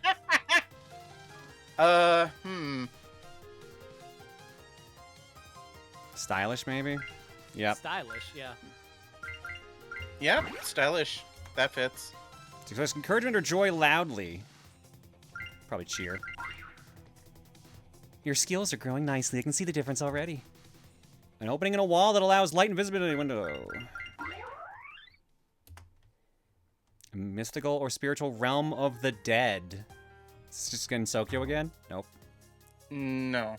Stylish, maybe? Yep. Stylish, yeah. Yeah, stylish. That fits. Express encouragement or joy loudly. Probably cheer. Your skills are growing nicely. I can see the difference already. An opening in a wall that allows light and visibility window. A mystical or spiritual realm of the dead. Is this just Gensokyo again? Nope. No.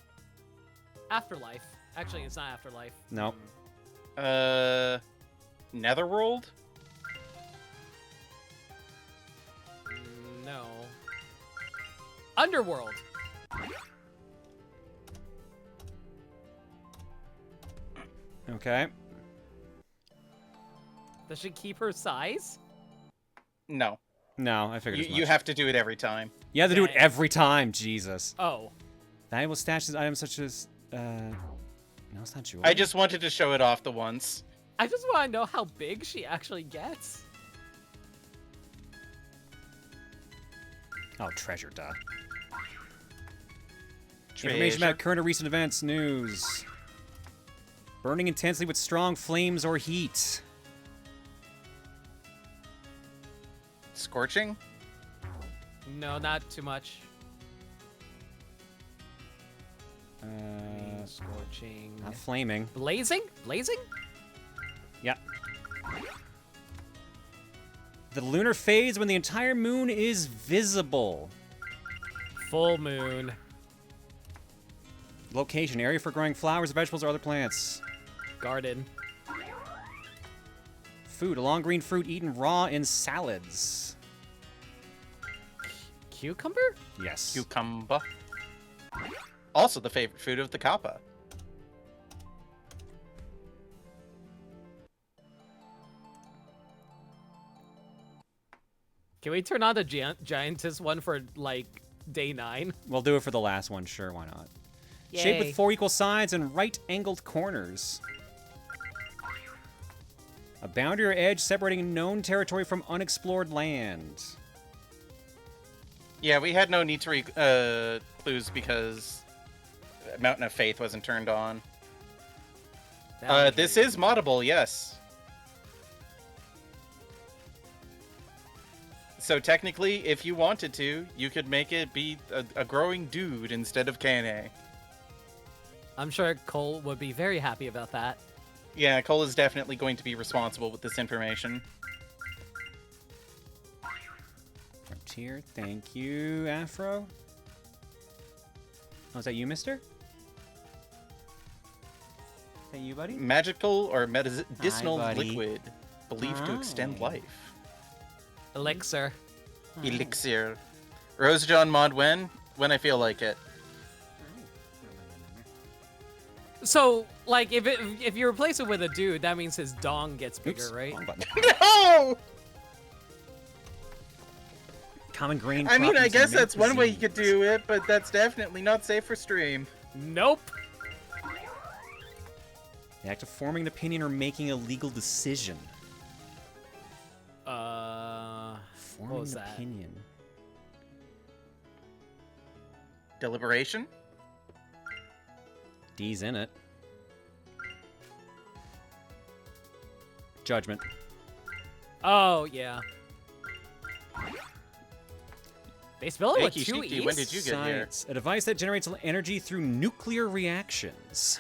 Afterlife. Actually, it's not Afterlife. Nope. Netherworld? No. Underworld. Okay. Does she keep her size? No. No, I figured as much. You have to do it every time. You have to do it every time, Jesus. Oh. Valuable stashes items such as, no, it's not jewelry. I just wanted to show it off the once. I just want to know how big she actually gets. Oh, treasure, duh. Treasure. Information about current or recent events, news. Burning intensely with strong flames or heat. Scorching? No, not too much. Scorching. Not flaming. Blazing? Blazing? Yeah. The lunar fades when the entire moon is visible. Full moon. Location, area for growing flowers, vegetables, or other plants. Garden. Food, a long green fruit eaten raw in salads. Cucumber? Yes. Cucumber. Also the favorite food of the Kappa. Can we turn on the Giantess one for, like, day 9? We'll do it for the last one, sure, why not? Yay. Shape with 4 equal sides and right-angled corners. A boundary or edge separating known territory from unexplored land. Yeah, we had no need to clues because Mountain of Faith wasn't turned on. This is moddable, yes. So technically, if you wanted to, you could make it be a growing dude instead of Keine. I'm sure Cole would be very happy about that. Yeah, Cole is definitely going to be responsible with this information. Frontier, thank you, Afro. Oh, is that you, mister? Is that you, buddy? Magical or medicinal Hi, buddy. liquid believed to extend life. Elixir. Elixir. Rose John mod when? When I feel like it. So, like, if you replace it with a dude, that means his dong gets bigger, Oops, right? wrong button. No! Common grain. I mean, I properties guess and that's one way you cuisines. could do it, but that's definitely not safe for stream. Nope. The act of forming an opinion or making a legal decision. Forming what was an that? opinion. Deliberation? D's in it. Judgment. Oh, yeah. They spell it with Akey 2 Shiki, E's? when did you get here? Science. A device that generates energy through nuclear reactions.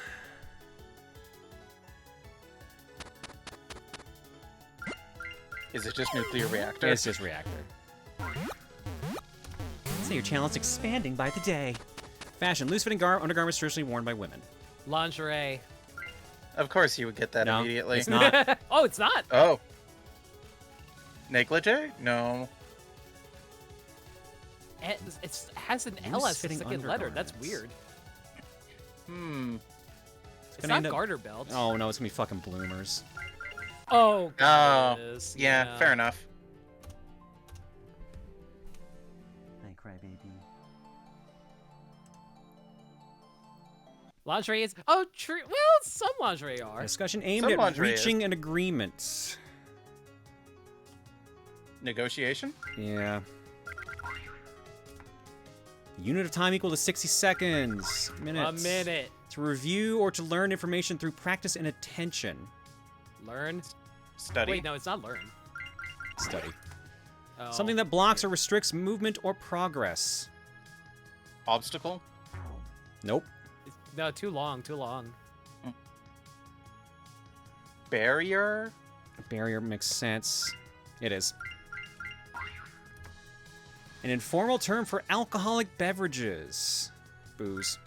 Is it just nuclear reactor? It's just reactor. So your talent's expanding by the day. Fashion. Loose-fitting undergarments traditionally worn by women. Lingerie. Of course you would get that No, immediately. it's not. Oh, it's not. Oh. Negligee? No. It has an L as the Loose-fitting second letter. That's undergarments. weird. It's gonna not end up- garter belt. Oh no, it's gonna be fucking bloomers. Oh, Oh. goodness, Yeah, fair enough. Hey, crybaby. Lingerie is... Oh, true. Well, some lingerie are. Discussion aimed Some at lingerie is. reaching an agreement. Negotiation? Yeah. Unit of time equal to 60 seconds. Minutes. A minute. To review or to learn information through practice and attention. Learn. Study? Wait, no, it's not learn. Study. Oh. Something that blocks or restricts movement or progress. Obstacle? Nope. No, too long, too long. Barrier? Barrier makes sense. It is. An informal term for alcoholic beverages. Booze.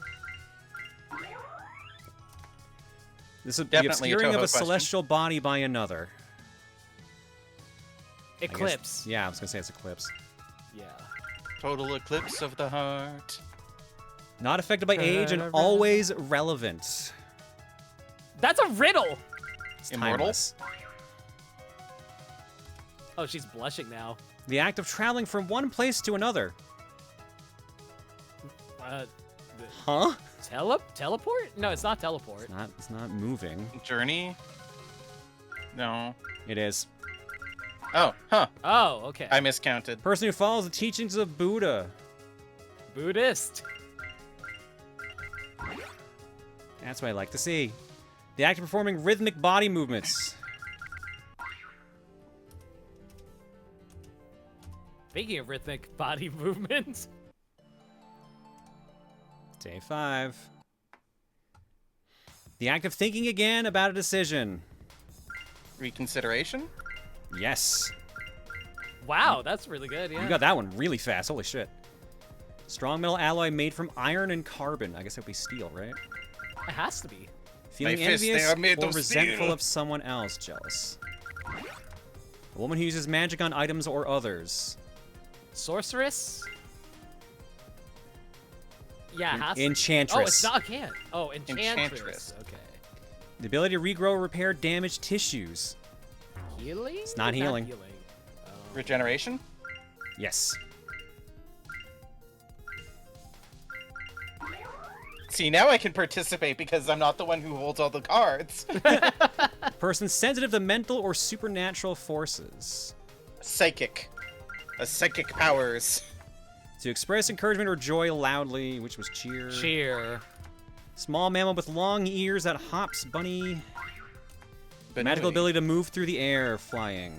This is the Definitely a obscuring of Toho a question. celestial body by another. I guess- Eclipse. Yeah, I was gonna say it's eclipse. Yeah. Total eclipse of the heart. Not affected by age and always relevant. That's a riddle! It's Immortal? timeless. Oh, she's blushing now. The act of traveling from one place to another. Huh? Teleport? No, it's not teleport. It's not moving. Journey? No. It is. Oh, huh. Oh, okay. I miscounted. Person who follows the teachings of Buddha. Buddhist. That's what I like to see. The act of performing rhythmic body movements. Speaking of rhythmic body movements. Day 5. The act of thinking again about a decision. Reconsideration? Yes. Wow, that's really good, yeah. You got that one really fast. Holy shit. Strong metal alloy made from iron and carbon. I guess that would be steel, right? It has to be. Feeling envious or resentful of someone else. Jealous. A woman who uses magic on items or others. Sorceress? Yeah, it has to. Enchantress. Oh, it's not a can. Oh, enchantress. Okay. The ability to regrow or repair damaged tissues. Healing? It's not healing. Regeneration? Yes. See, now I can participate because I'm not the one who holds all the cards. Person sensitive to mental or supernatural forces. Psychic. A psychic powers. To express encouragement or joy loudly, which was cheer. Cheer. Small mammal with long ears that hops, bunny. Magical ability to move through the air, flying.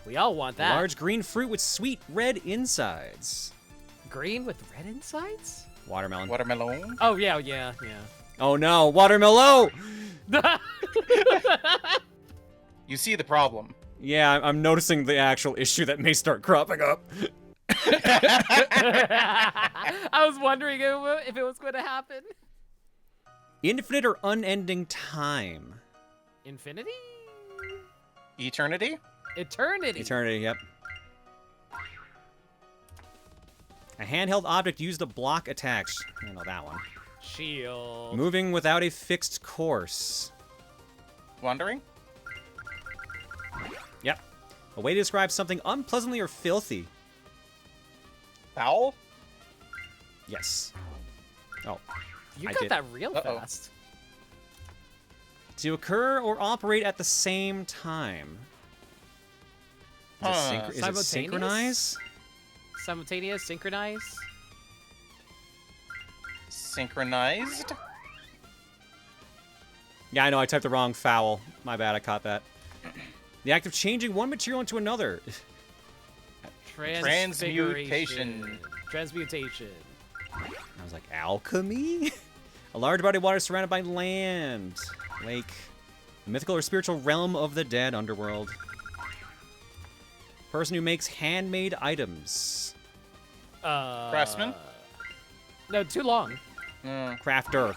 We all want that. A large green fruit with sweet red insides. Green with red insides? Watermelon. Watermelon? Oh, yeah. Oh no, watermelon! You see the problem. Yeah, I'm noticing the actual issue that may start cropping up. I was wondering if it was going to happen. Infinite or unending time. Infinity? Eternity? Eternity. Eternity, yep. A handheld object used to block attacks. I know that one. Shield. Moving without a fixed course. Wandering? Yep. A way to describe something unpleasantly or filthy. Foul? Yes. Oh. You got that real fast. To occur or operate at the same time. Is it synchronize? Simultaneous? Synchronize? Synchronized? Yeah, I know, I typed the wrong foul. My bad, I caught that. The act of changing one material into another. Transmutation. Transmutation. I was like, alchemy? A large body of water surrounded by land. Lake. The mythical or spiritual realm of the dead underworld. Person who makes handmade items. Craftsman? No, too long. Crafter.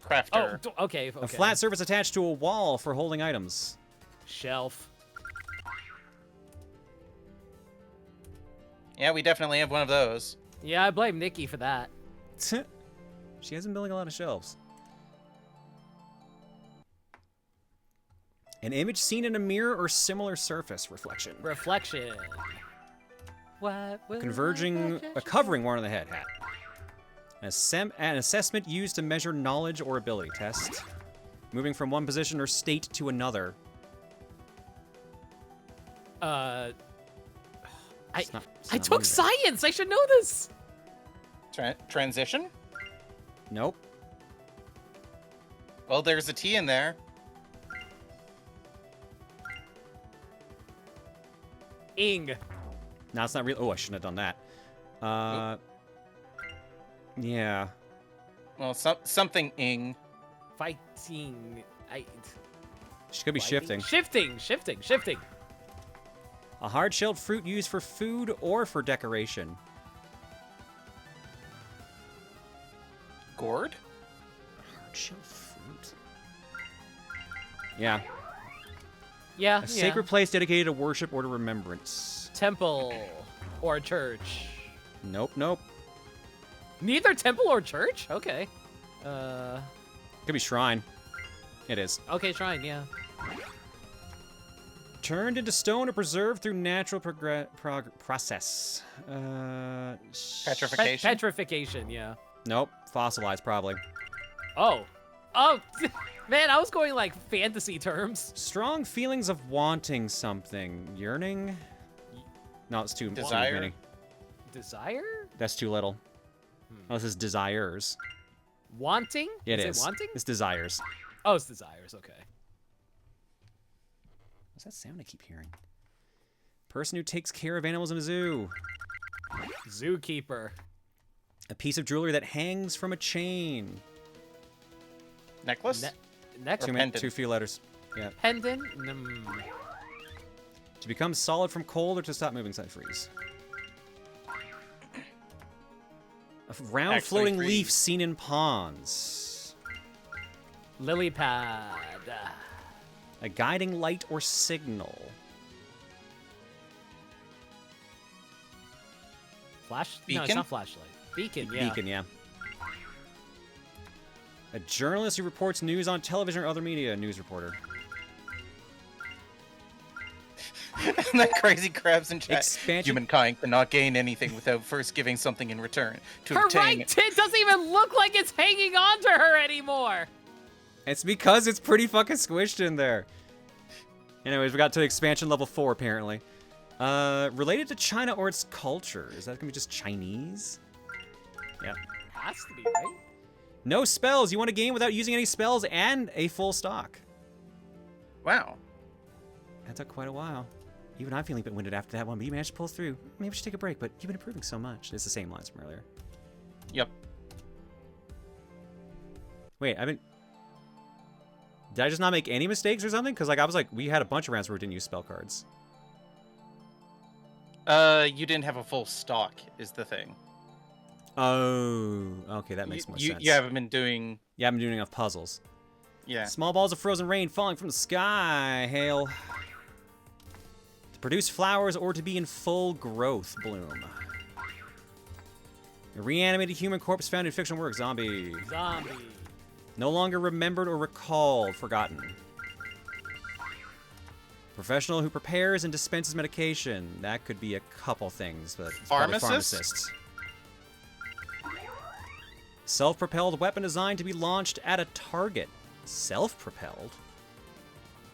Crafter. Oh, okay. A flat surface attached to a wall for holding items. Shelf. Yeah, we definitely have one of those. Yeah, I blame Nikki for that. She hasn't building a lot of shelves. An image seen in a mirror or similar surface. Reflection. Reflection. What will covering worn on the head hat. An assessment used to measure knowledge or ability. Test. Moving from one position or state to another. I took moving. science. I should know this. Transition? Nope. Well, there's a T in there. Ing. No, it's not real. Oh, I shouldn't have done that. Yeah. Well, something ing. Fighting. She could be shifting. Shifting. A hard-shelled fruit used for food or for decoration. Gourd? Hard-shelled fruit? Yeah. Yeah. A sacred place dedicated to worship or to remembrance. Temple or church. Nope. Neither temple or church? Okay. Could be shrine. It is. Okay, shrine, yeah. Turned into stone or preserved through natural process. Petrification? Petrification, yeah. Nope. Fossilized, probably. Oh, man, I was going like fantasy terms. Strong feelings of wanting something. Yearning? No, it's too Desire? many. Desire? That's too little. Oh, this is desires. Wanting? It is. It wanting? It's desires. Oh, it's desires. Okay. What's that sound I keep hearing? Person who takes care of animals in a zoo. Zookeeper. A piece of jewelry that hangs from a chain. Necklace? Necklace? Too few letters. Yeah. Pendant? To become solid from cold or to stop moving side freeze. A round floating leaf seen in ponds. Lily pad. A guiding light or signal. Flash? Beacon? No, it's not flashlight. Beacon, yeah. Beacon, yeah. A journalist who reports news on television or other media. News reporter. That crazy crabs in chat. Expansion. Humankind cannot gain anything without first giving something in return. To Her obtain... right tit doesn't even look like it's hanging on to her anymore. It's because it's pretty fucking squished in there. Anyways, we got to expansion level 4, apparently. Related to China or its culture. Is that gonna be just Chinese? Yeah. Has to be, right? No spells. You want a game without using any spells and a full stock. Wow. That took quite a while. Even I'm feeling a bit winded after that one, but you managed to pull through. Maybe we should take a break, but you've been improving so much. It's the same lines from earlier. Yep. Wait, did I just not make any mistakes or something? Because, like, I was like, we had a bunch of rounds where we didn't use spell cards. You didn't have a full stock, is the thing. Oh, okay, that makes more sense. You haven't been doing... You haven't been doing enough puzzles. Yeah. Small balls of frozen rain falling from the sky. Hail. To produce flowers or to be in full growth bloom. A reanimated human corpse found in fictional work. Zombie. Zombie. No longer remembered or recalled. Forgotten. Professional who prepares and dispenses medication. That could be a couple things, but it's probably pharmacist. Self-propelled weapon designed to be launched at a target. Self-propelled?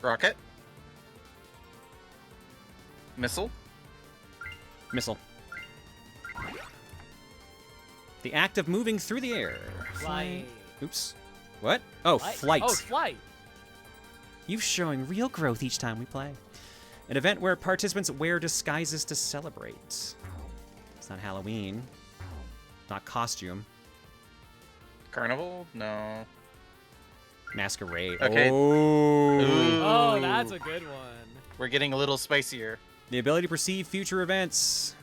Rocket? Missile? Missile. The act of moving through the air. Flight. Oops. What? Oh, flight. Oh, flight. You're showing real growth each time we play. An event where participants wear disguises to celebrate. It's not Halloween. Not costume. Carnival? No. Masquerade. Okay. Oh. Oh, that's a good one. We're getting a little spicier. The ability to perceive future events.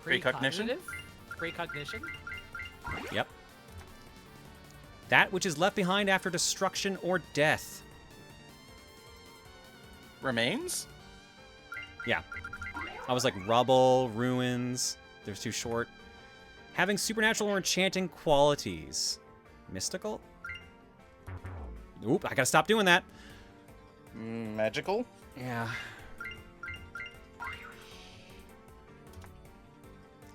Precognition? Precognition? Yep. That which is left behind after destruction or death. Remains? Yeah. I was like rubble, ruins. They're too short. Having supernatural or enchanting qualities. Mystical? Oop, I gotta stop doing that. Magical? Yeah.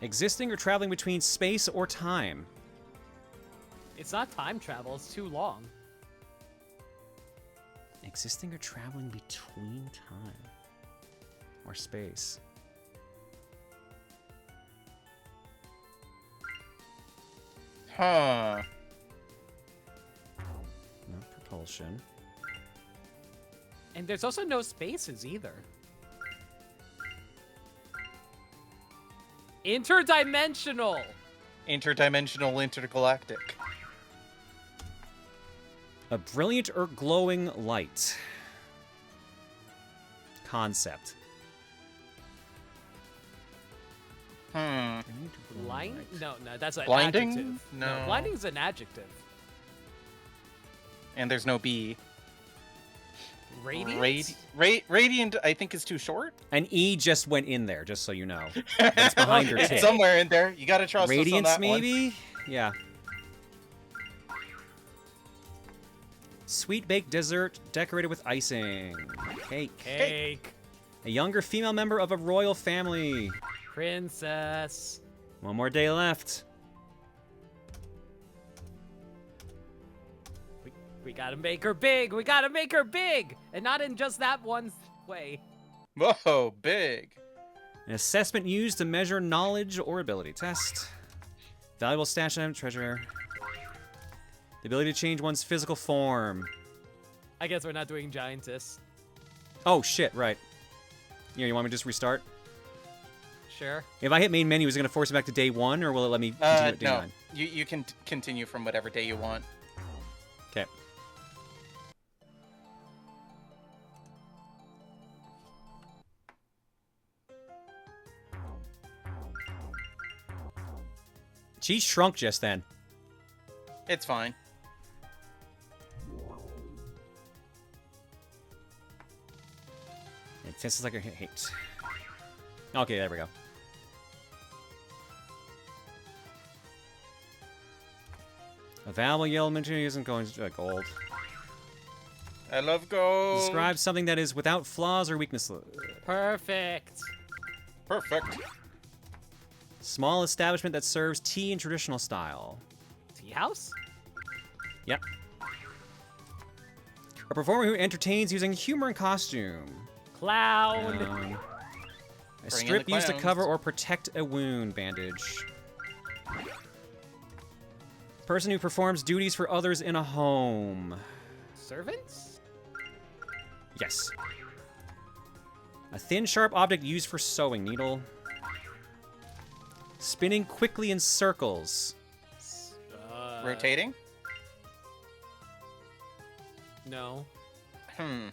Existing or traveling between space or time. It's not time travel, it's too long. Existing or traveling between time or space. Huh. No propulsion. And there's also no spaces either. Interdimensional. Interdimensional, intergalactic. A brilliant or glowing light. Concept. Blind? No, that's an Blinding? adjective. No. Blinding is an adjective. And there's no B. Radiant? Radiant, I think, is too short. An E just went in there, just so you know. It's behind your It's tit. somewhere in there. You gotta trust Radiance, us on that maybe? one. Yeah. Sweet baked dessert decorated with icing. Cake. Cake. A younger female member of a royal family. Princess. One more day left. We gotta make her big. We gotta make her big. And not in just that one way. Whoa, big. An assessment used to measure knowledge or ability. Test. Valuable stash item, treasure. The ability to change one's physical form. I guess we're not doing Giantess. Oh, shit, right. You want me to just restart? Sure. If I hit main menu, is it going to force me back to day 1, or will it let me continue at day no. 9? You can continue from whatever day you want. Okay. She shrunk just then. It's fine. It senses like her hate. Okay, there we go. A valuable yellow material isn't going to gold. I love gold. Describe something that is without flaws or weaknesses. Perfect. Perfect. Small establishment that serves tea in traditional style. Tea house? Yep. A performer who entertains using humor and costume. Clown. A strip used to cover or protect a wound. Bandage. Person who performs duties for others in a home. Servants? Yes. A thin, sharp object used for sewing. Needle. Spinning quickly in circles. Rotating? No. Hmm.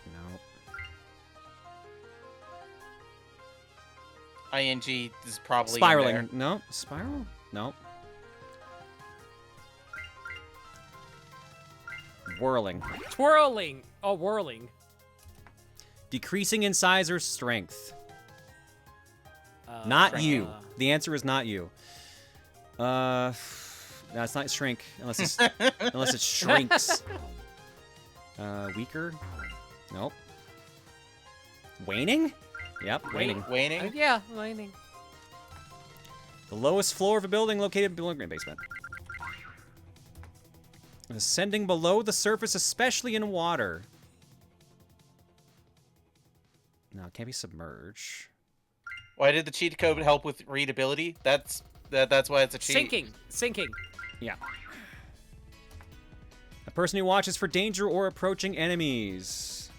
No. ING is probably spiraling. in there. No. Spiral? No. Whirling. Twirling. Oh, whirling. Decreasing in size or strength. Not shrink. you. The answer is not you. No, it's not shrink unless it's unless it shrinks. Weaker? Nope. Waning? Yep, waning. Waning? Yeah, waning. The lowest floor of a building located below the basement. Ascending below the surface, especially in water. No, it can't be submerged. Why did the cheat code help with readability? That's why it's a cheat. Sinking. Yeah. A person who watches for danger or approaching enemies.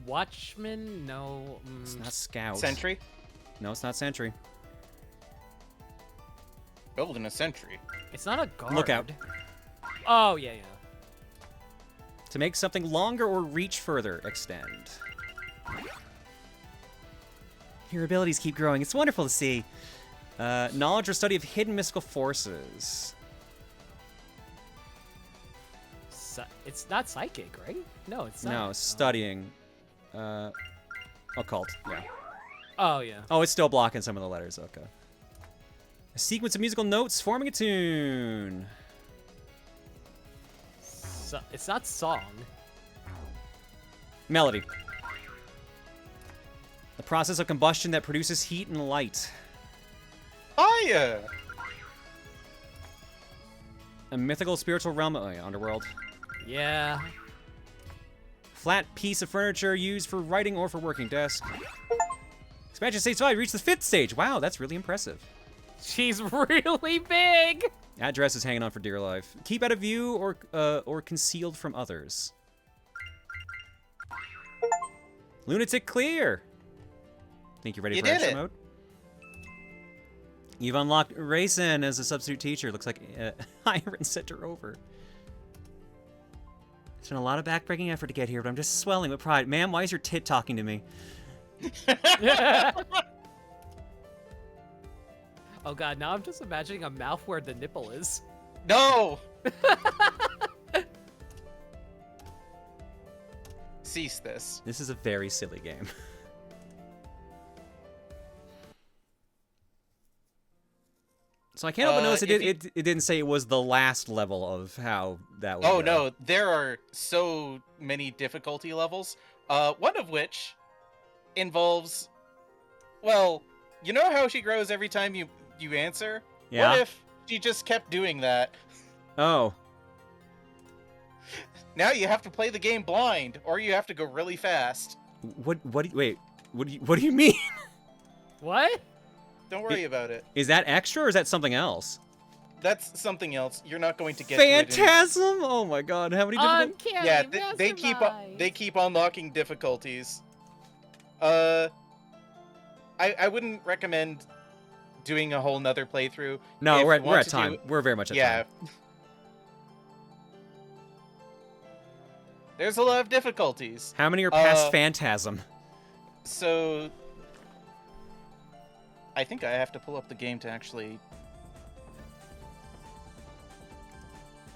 Watchman? No. It's not scout. Sentry? No, it's not sentry. Building a sentry. It's not a guard. Lookout. Oh, yeah. To make something longer or reach further, extend. Your abilities keep growing. It's wonderful to see. Knowledge or study of hidden mystical forces. It's not psychic, right? No, it's not. No, studying. Occult, yeah. Oh, yeah. Oh, it's still blocking some of the letters, okay. A sequence of musical notes forming a tune. It's not song. Melody. The process of combustion that produces heat and light. Fire! A mythical spiritual realm. Oh, yeah, underworld. Yeah. Flat piece of furniture used for writing or for working desk. Expansion stage 5, reach the 5th stage. Wow, that's really impressive. She's really big. That dress is hanging on for dear life. Keep out of view or concealed from others. Lunatic clear. Think you're ready for extra mode? You've unlocked Raisin as a substitute teacher. Looks like Iron sent her over. It's been a lot of backbreaking effort to get here, but I'm just swelling with pride. Ma'am, why is your tit talking to me? Oh god, now I'm just imagining a mouth where the nipple is. No! Cease this. This is a very silly game. So I can't help but notice it didn't say it was the last level of how that was. Oh no, there are so many difficulty levels. One of which involves, well, you know how she grows every time you answer? Yeah. What if she just kept doing that? Oh. Now you have to play the game blind, or you have to go really fast. What do you mean? What? Don't worry about it. Is that extra or is that something else? That's something else. You're not going to get Phantasm? Oh my god, how many different... Yeah, they keep unlocking difficulties. I wouldn't recommend doing a whole nother playthrough. No, If we're you want at to time. We're very much at yeah. time. There's a lot of difficulties. How many are past Phantasm? So I think I have to pull up the game to actually...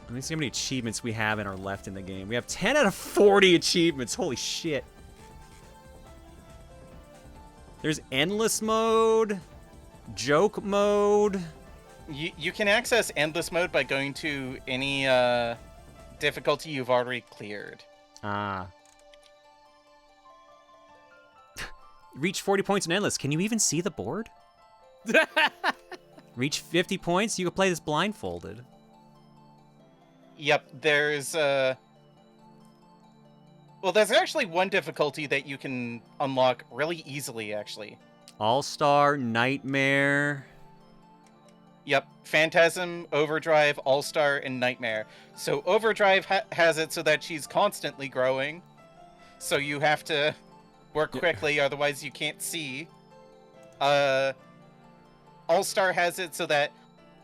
Let me see how many achievements we have and are left in the game. We have 10 out of 40 achievements. Holy shit. There's endless mode, joke mode. You can access endless mode by going to any difficulty you've already cleared. Ah. Reach 40 points in endless. Can you even see the board? Reach 50 points, you can play this blindfolded. Yep, there's well, there's actually one difficulty that you can unlock really easily, actually. All-Star, Nightmare. Yep, Phantasm, Overdrive, All-Star, and Nightmare. So Overdrive has it so that she's constantly growing. So you have to work quickly, otherwise you can't see. All-Star has it so that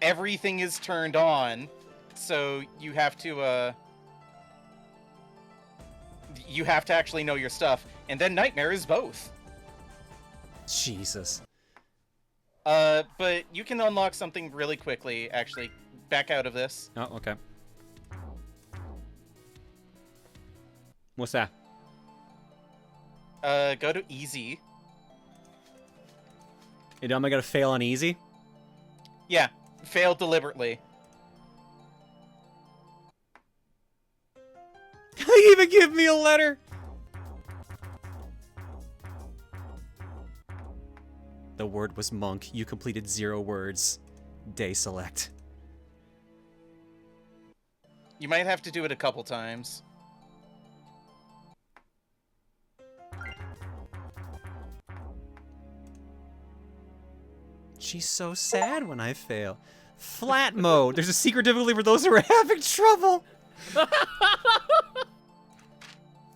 everything is turned on. So you have to actually know your stuff. And then Nightmare is both. Jesus. But you can unlock something really quickly, actually. Back out of this. Oh, okay. What's that? Go to easy. Am I gonna fail on easy? Yeah, fail deliberately. They even give me a letter. The word was monk. You completed 0 words. Day select. You might have to do it a couple times. She's so sad when I fail. Flat mode. There's a secret difficulty for those who are having trouble.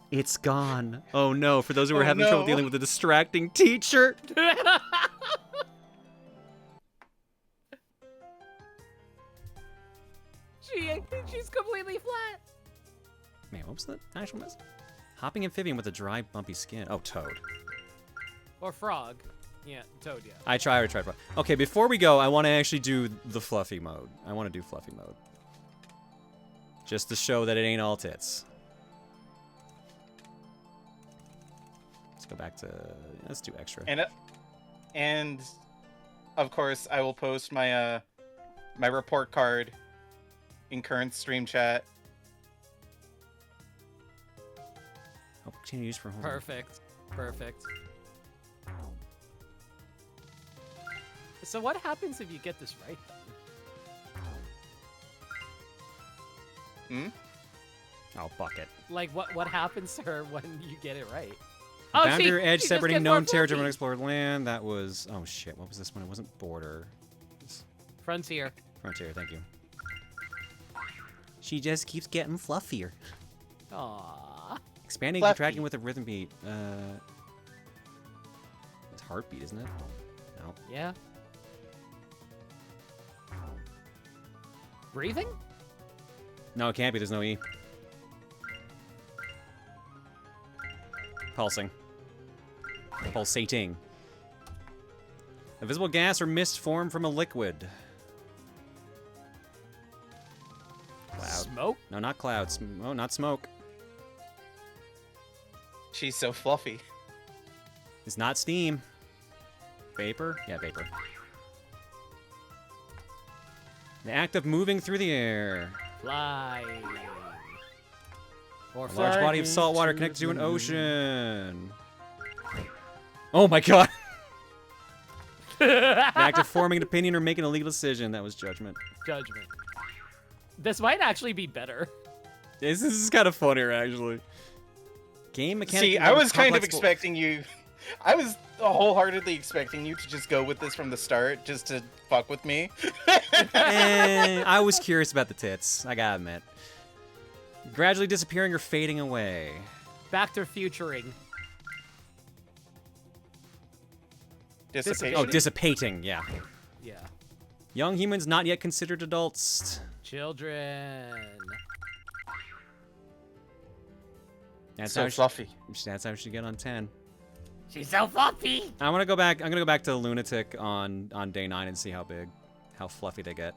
It's gone. Oh no, for those who are having trouble dealing with a distracting teacher. She's completely flat. Man, what was the actual mess? Hopping amphibian with a dry, bumpy skin. Oh, Toad. Or frog. Yeah, Toad, yeah. I tried. Okay, before we go, I want to actually do the fluffy mode. I want to do fluffy mode. Just to show that it ain't all tits. Let's go back to... Let's do extra. And of course, I will post my my report card in current stream chat. Oh, continue to use for home. Perfect. So what happens if you get this right? Oh, bucket. Like, what happens to her when you get it right? Boundary or edge she separating known territory from unexplored land. That was... Oh, shit. What was this one? It wasn't border. Frontier. Frontier, thank you. She just keeps getting fluffier. Aww. Expanding, contracting with a rhythm beat. It's heartbeat, isn't it? No. Yeah. Breathing? No, it can't be. There's no E. Pulsing. Pulsating. A visible gas or mist formed from a liquid. Cloud. Smoke? No, not clouds. Oh, not smoke. She's so fluffy. It's not steam. Vapor? Yeah, vapor. The act of moving through the air. Fly. Or A large body of salt water connected to an ocean. Oh my god. The act of forming an opinion or making a legal decision. That was judgment. Judgment. This might actually be better. This is kind of funnier, actually. Game mechanic. See, I was kind of expecting you I was wholeheartedly expecting you to just go with this from the start, just to fuck with me. I was curious about the tits, I gotta admit. Gradually disappearing or fading away. Back to futuring. Dissipation? Oh, dissipating, yeah. Yeah. Young humans not yet considered adults. Children. That's So how fluffy. That's how she get on 10. She's so fluffy. I'm gonna go back to Lunatic on day 9 and see how fluffy they get.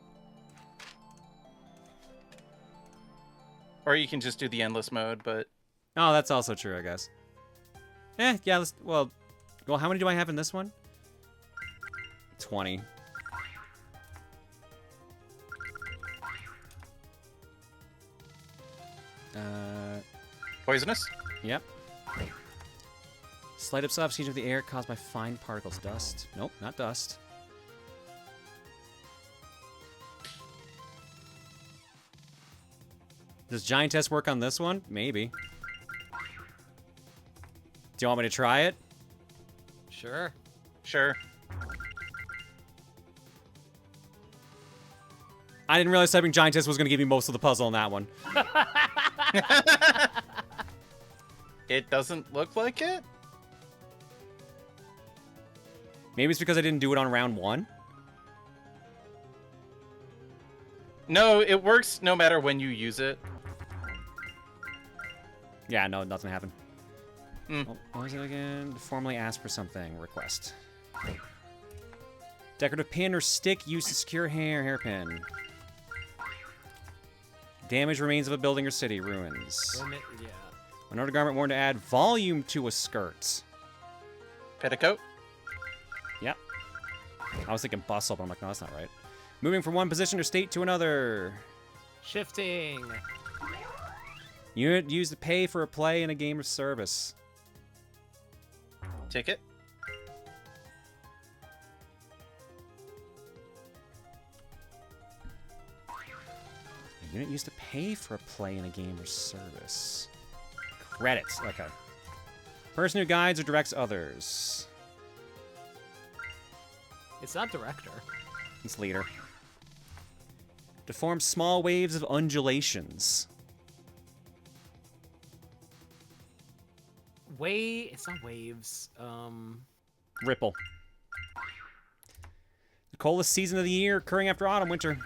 Or you can just do the endless mode, but... Oh, that's also true, I guess. Yeah, well, how many do I have in this one? 20. Poisonous? Yep. Slight obstruction of the air caused by fine particles. Dust. Nope, not dust. Does Giantess work on this one? Maybe. Do you want me to try it? Sure. Sure. I didn't realize typing Giantess was going to give me most of the puzzle in that one. It doesn't look like it? Maybe it's because I didn't do it on round 1. No, it works no matter when you use it. Yeah, no, nothing happened. Mm. Oh, what was it again? Formally ask for something. Request. Decorative pin or stick used to secure hairpin. Damaged remains of a building or city. Ruins. Yeah. An undergarment worn to add volume to a skirt. Petticoat? Yep. I was thinking bustle, but I'm like, no, that's not right. Moving from one position or state to another. Shifting. Unit used to pay for a play in a game of service. Ticket? A unit used to pay for a play in a game or service. Credits. Okay. Person who guides or directs others. It's not director. It's leader. To form small waves of undulations. It's not waves. Ripple. The coldest season of the year, occurring after autumn, winter.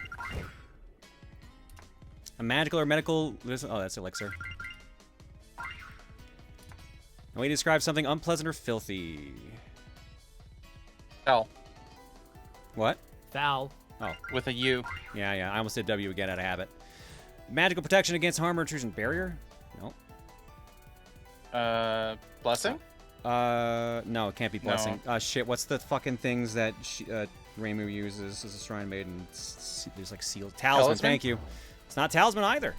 A magical or medical... Oh, that's elixir. A way to describe something unpleasant or filthy. Foul. What? Foul. Oh. With a U. Yeah, I almost did W again out of habit. Magical protection against harm or intrusion. Barrier? No. Blessing? No, it can't be blessing. No. Shit, what's the fucking things that Reimu uses as a shrine maiden? There's like sealed... Talisman, thank you. It's not talisman either.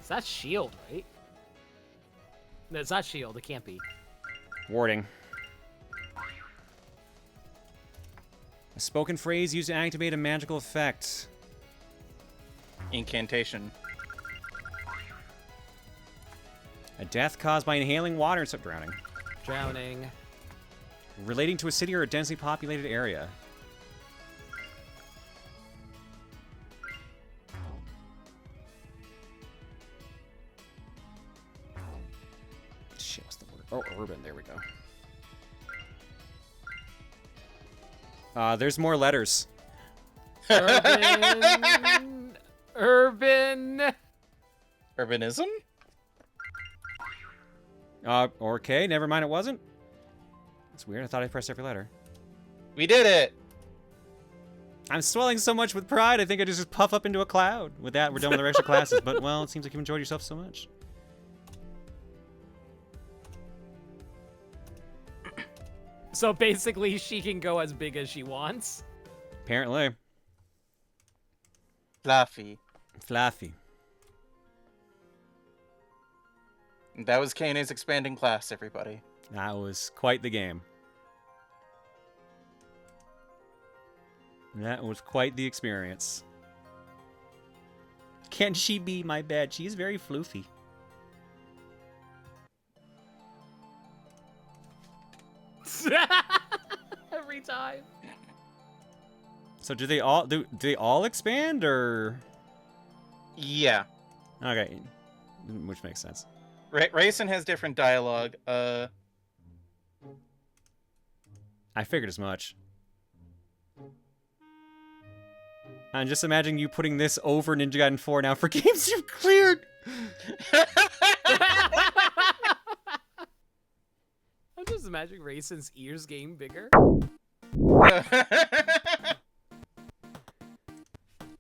It's not shield, right? No, it's not shield. It can't be. Warding. A spoken phrase used to activate a magical effect. Incantation. A death caused by inhaling water instead of drowning. Drowning. Relating to a city or a densely populated area. Shit, what's the word? Oh, urban. There we go. There's more letters. Urban. Urban. Urbanism? Okay, never mind, it wasn't. It's weird, I thought I pressed every letter. We did it! I'm swelling so much with pride, I think I just puff up into a cloud. With that, we're done with our extra classes, but, well, it seems like you've enjoyed yourself so much. So basically, she can go as big as she wants? Apparently. Fluffy. Fluffy. That was Kaine's expanding class, everybody. That was quite the game. That was quite the experience. Can she be my bed? She's very floofy. So do they all expand or? Yeah. Okay, which makes sense. Raisin has different dialogue. I figured as much. I'm just imagining you putting this over Ninja Gaiden 4 now for games you've cleared. I'm just imagining Raisin's ears getting bigger.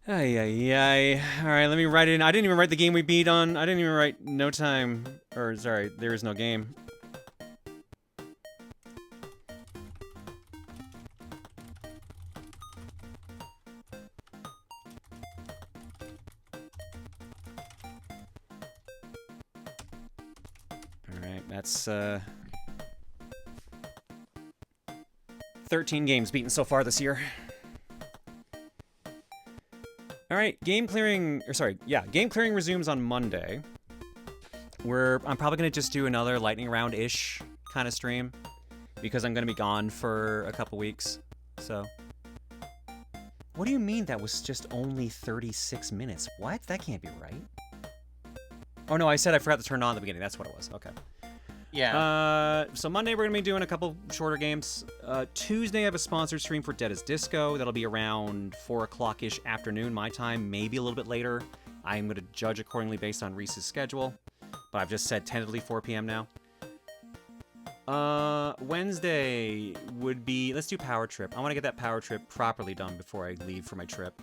Ay. Alright, let me write it in. I didn't even write the game we beat on. I didn't even write no time. Or, sorry, there is no game. Alright, that's, 13 games beaten so far this year. Alright, game clearing resumes on Monday. I'm probably going to just do another lightning round-ish kind of stream, because I'm going to be gone for a couple weeks, so. What do you mean that was just only 36 minutes? What? That can't be right. Oh no, I said I forgot to turn it on at the beginning, that's what it was, okay. Yeah. So Monday we're going to be doing a couple shorter games. Tuesday I have a sponsored stream for Dead as Disco. That'll be around 4 o'clock-ish afternoon my time, maybe a little bit later. I'm going to judge accordingly based on Reese's schedule. But I've just said tentatively 4 p.m. now. Wednesday would be... Let's do Power Trip. I want to get that Power Trip properly done before I leave for my trip.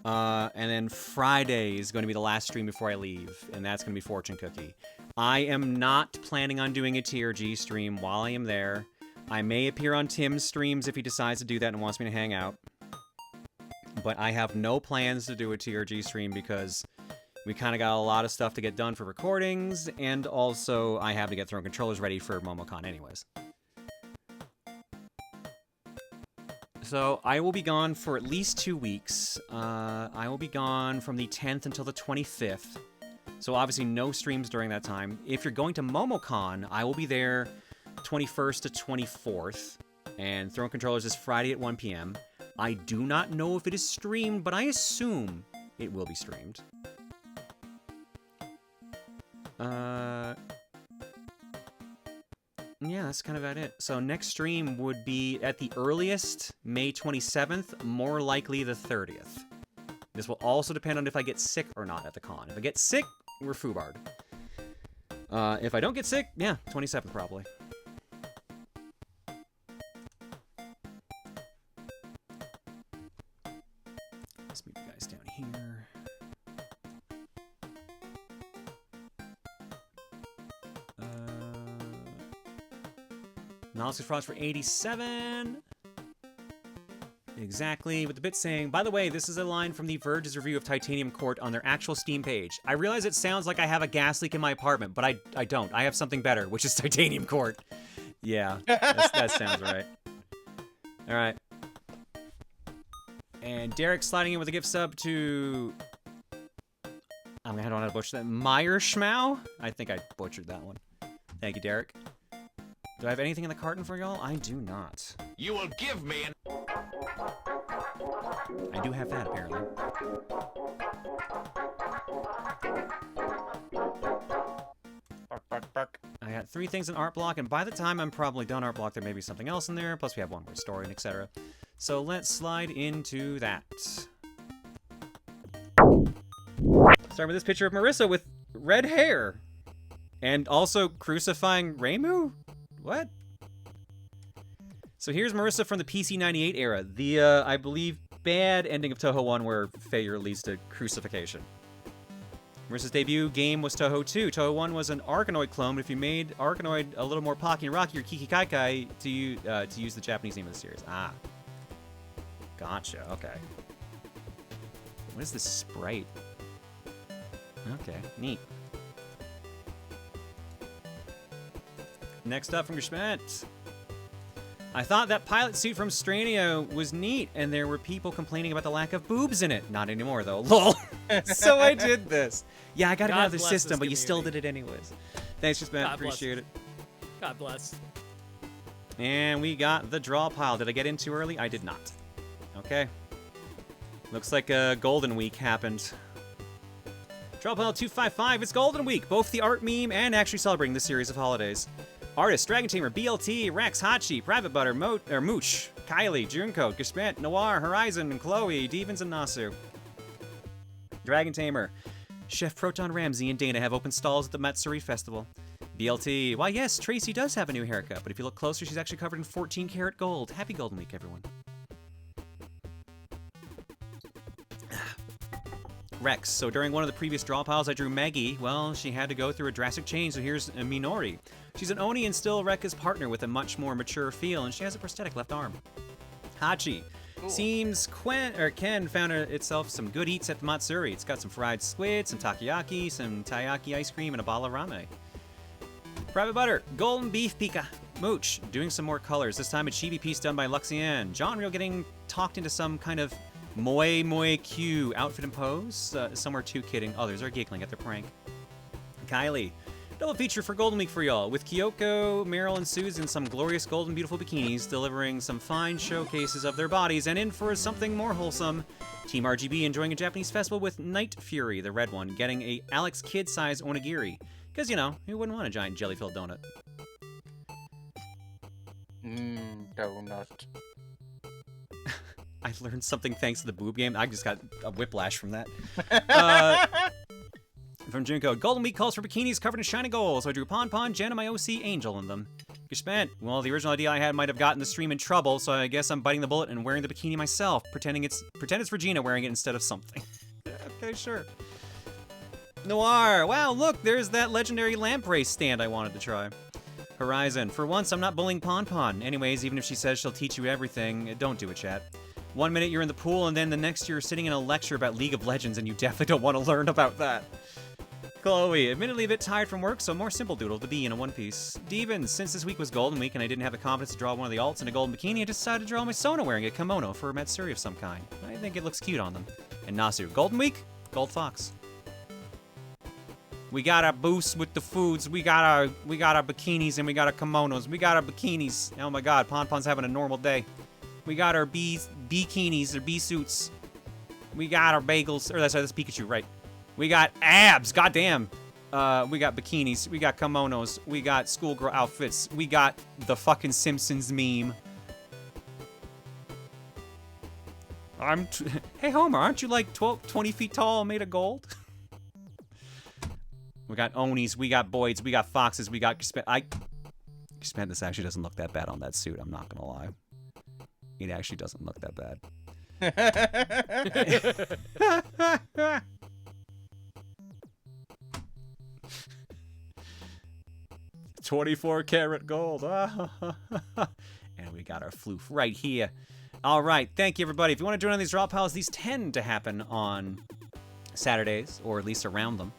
And then Friday is going to be the last stream before I leave, and that's going to be Fortune Cookie. I am not planning on doing a TRG stream while I am there. I may appear on Tim's streams if he decides to do that and wants me to hang out. But I have no plans to do a TRG stream because we kind of got a lot of stuff to get done for recordings, and also I have to get Throne Controllers ready for MomoCon anyways. So, I will be gone for at least 2 weeks. I will be gone from the 10th until the 25th. So, obviously, no streams during that time. If you're going to MomoCon, I will be there 21st to 24th. And Throne Controllers is Friday at 1 p.m. I do not know if it is streamed, but I assume it will be streamed. Yeah, that's kind of about it. So next stream would be at the earliest May 27th, more likely the 30th. This will also depend on if I get sick or not at the con. If I get sick, we're foobarred. If I don't get sick, yeah, 27th probably. Let's move you guys down here. Knowledge Frogs for 87. Exactly, with the bit saying, by the way, this is a line from The Verge's review of Titanium Court on their actual Steam page. I realize it sounds like I have a gas leak in my apartment, but I don't. I have something better, which is Titanium Court. Yeah, that sounds right. All right. And Derek sliding in with a gift sub to... I don't know how to butcher that. Meyer Schmau? I think I butchered that one. Thank you, Derek. Do I have anything in the carton for y'all? I do not. You will give me an... I do have that, apparently. I got 3 things in art block, and by the time I'm probably done art block, there may be something else in there. Plus, we have one more story and etc. So let's slide into that. Start with this picture of Marissa with red hair. And also crucifying Reimu? What? So here's Marissa from the PC98 era. The, I believe, bad ending of Touhou 1 where failure leads to crucifixion. Marissa's debut game was Touhou 2. Touhou 1 was an Arkanoid clone, but if you made Arkanoid a little more pocky and rocky, or Kiki Kai Kai to use the Japanese name of the series. Ah. Gotcha, okay. What is this sprite? Okay, neat. Next up from Gershmet. I thought that pilot suit from Strania was neat, and there were people complaining about the lack of boobs in it. Not anymore, though. LOL. So I did this. Yeah, I got it out of the system, but you still did it anyways. Thanks, Gershmet. Appreciate it. God bless. And we got the draw pile. Did I get in too early? I did not. Okay. Looks like a Golden Week happened. Draw pile 255, it's Golden Week. Both the art meme and actually celebrating this series of holidays. Artist, Dragon Tamer, BLT, Rex, Hachi, Private Butter, Mooch, Kylie, Junko, Gespent, Noir, Horizon, Chloe, Devins, and Nasu. Dragon Tamer. Chef Proton Ramsey and Dana have opened stalls at the Matsuri Festival. BLT. Why, yes, Tracy does have a new haircut, but if you look closer, she's actually covered in 14 karat gold. Happy Golden Week, everyone. Rex. So during one of the previous draw piles, I drew Maggie. Well, she had to go through a drastic change, so here's Minori. She's an Oni and still Rekka's partner with a much more mature feel, and she has a prosthetic left arm. Hachi. Cool. Seems Ken found itself some good eats at the Matsuri. It's got some fried squid, some takoyaki, some taiyaki ice cream, and a bottle of ramen. Private Butter. Golden Beef Pika. Mooch. Doing some more colors. This time a chibi piece done by Luxian. John Real getting talked into some kind of Moe Q outfit and pose. Some are too kidding. Others are giggling at their prank. Kylie. Double feature for Golden Week for y'all, with Kyoko, Meryl, and Susan some glorious golden beautiful bikinis, delivering some fine showcases of their bodies, and in for something more wholesome, Team RGB enjoying a Japanese festival with Night Fury, the red one, getting a Alex kid-size onigiri. Because, you know, who wouldn't want a giant jelly-filled donut? Donut. I learned something thanks to the boob game. I just got a whiplash from that. From Junko, Golden Week calls for bikinis covered in shiny gold, so I drew Pon Pon, Jen, and my OC Angel in them. Gespent, well, the original idea I had might have gotten the stream in trouble, so I guess I'm biting the bullet and wearing the bikini myself, pretend it's Regina wearing it instead of something. Okay, sure. Noir, wow, look, there's that legendary lamprey stand I wanted to try. Horizon, for once I'm not bullying Pon Pon. Anyways, even if she says she'll teach you everything, don't do it, chat. 1 minute you're in the pool, and then the next you're sitting in a lecture about League of Legends, and you definitely don't want to learn about that. Chloe, admittedly a bit tired from work, so more simple doodle to be in a one piece. Devin, since this week was Golden Week and I didn't have the confidence to draw one of the alts in a golden bikini, I decided to draw my Sona wearing a kimono for a Matsuri of some kind. I think it looks cute on them. And Nasu, Golden Week, Gold Fox. We got our booths with the foods, we got our bikinis, and we got our kimonos. We got our bikinis. Oh my god, Pon Pon's having a normal day. We got our bikinis, or bee suits. We got our bagels, or that's Pikachu, right? We got abs, goddamn. We got bikinis, we got kimonos, we got schoolgirl outfits, we got the fucking Simpsons meme. Hey Homer, aren't you like 20 feet tall made of gold? We got Onis, we got Boyds, we got Foxes, we got Gespent. This actually doesn't look that bad on that suit, I'm not gonna lie. It actually doesn't look that bad. 24 karat gold. And we got our floof right here. All right, thank you everybody. If you want to join on these draw piles, these tend to happen on Saturdays, or at least around them.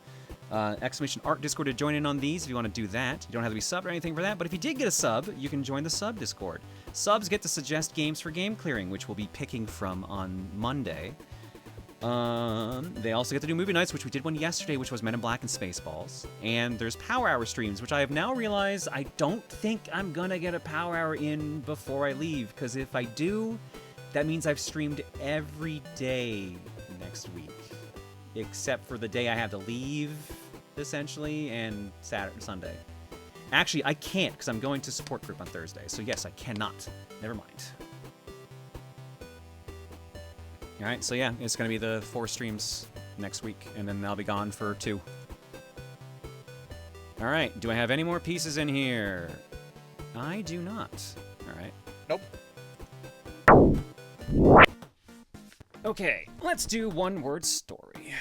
Exclamation Art Discord to join in on these if you want to do that. You don't have to be subbed or anything for that, but if you did get a sub, you can join the sub Discord. Subs get to suggest games for game clearing, which we'll be picking from on Monday. They also get to do movie nights, which we did one yesterday, which was Men in Black and Spaceballs. And there's Power Hour streams, which I have now realized I don't think I'm gonna get a Power Hour in before I leave, because if I do, that means I've streamed every day next week, except for the day I have to leave, essentially, and Saturday, Sunday. Actually, I can't, because I'm going to support group on Thursday, so yes, I cannot. Never mind. Alright, so yeah, it's going to be the 4 streams next week, and then I'll be gone for 2. Alright, do I have any more pieces in here? I do not. Alright. Nope. Okay, let's do one-word story.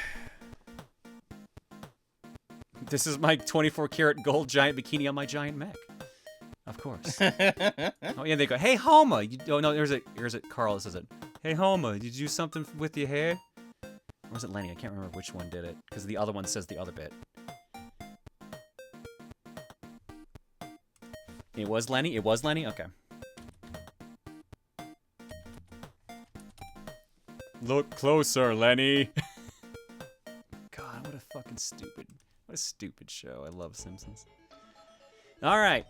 This is my 24 karat gold giant bikini on my giant mech. Of course. Oh yeah, they go, hey Homer! Oh no, here's it, Carl that says it. Hey Homer, did you do something with your hair? Or was it Lenny? I can't remember which one did it, because the other one says the other bit. It was Lenny? It was Lenny? Okay. Look closer, Lenny. God, what a fucking stupid show. I love Simpsons. All right.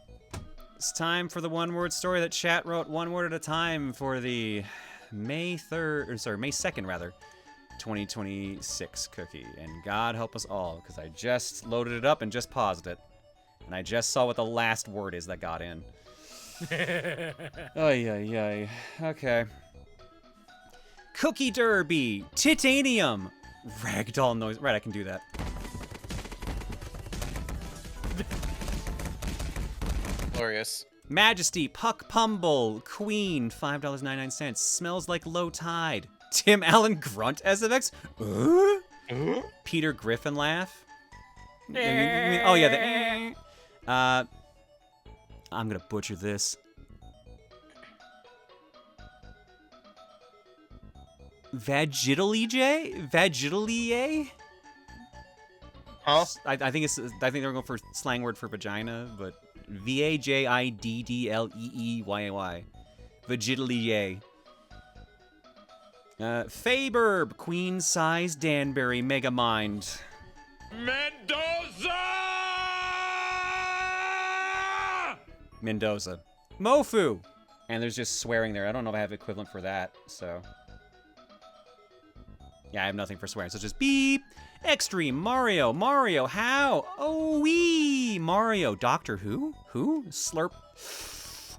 It's time for the one-word story that chat wrote one word at a time for the May 2nd, rather, 2026 cookie. And God help us all, because I just loaded it up and just paused it. And I just saw what the last word is that got in. Ay. Okay. Cookie Derby, Titanium, Ragdoll Noise. Right, I can do that. Glorious. Majesty, Puck Pumble, Queen, $5.99. Smells like low tide. Tim Allen Grunt SFX. Peter Griffin laugh. Oh yeah, I'm gonna butcher this. Vagitalie? Huh? I think they're going for slang word for vagina, but Vajiddleeyy. Vagitalie. Faberb, Queen Size Danbury, Megamind. Mendoza. Mofu. And there's just swearing there. I don't know if I have equivalent for that, so. Yeah, I have nothing for swearing, so just beep. Extreme, Mario, how? Oh, wee, Mario, Doctor Who? Who? Slurp.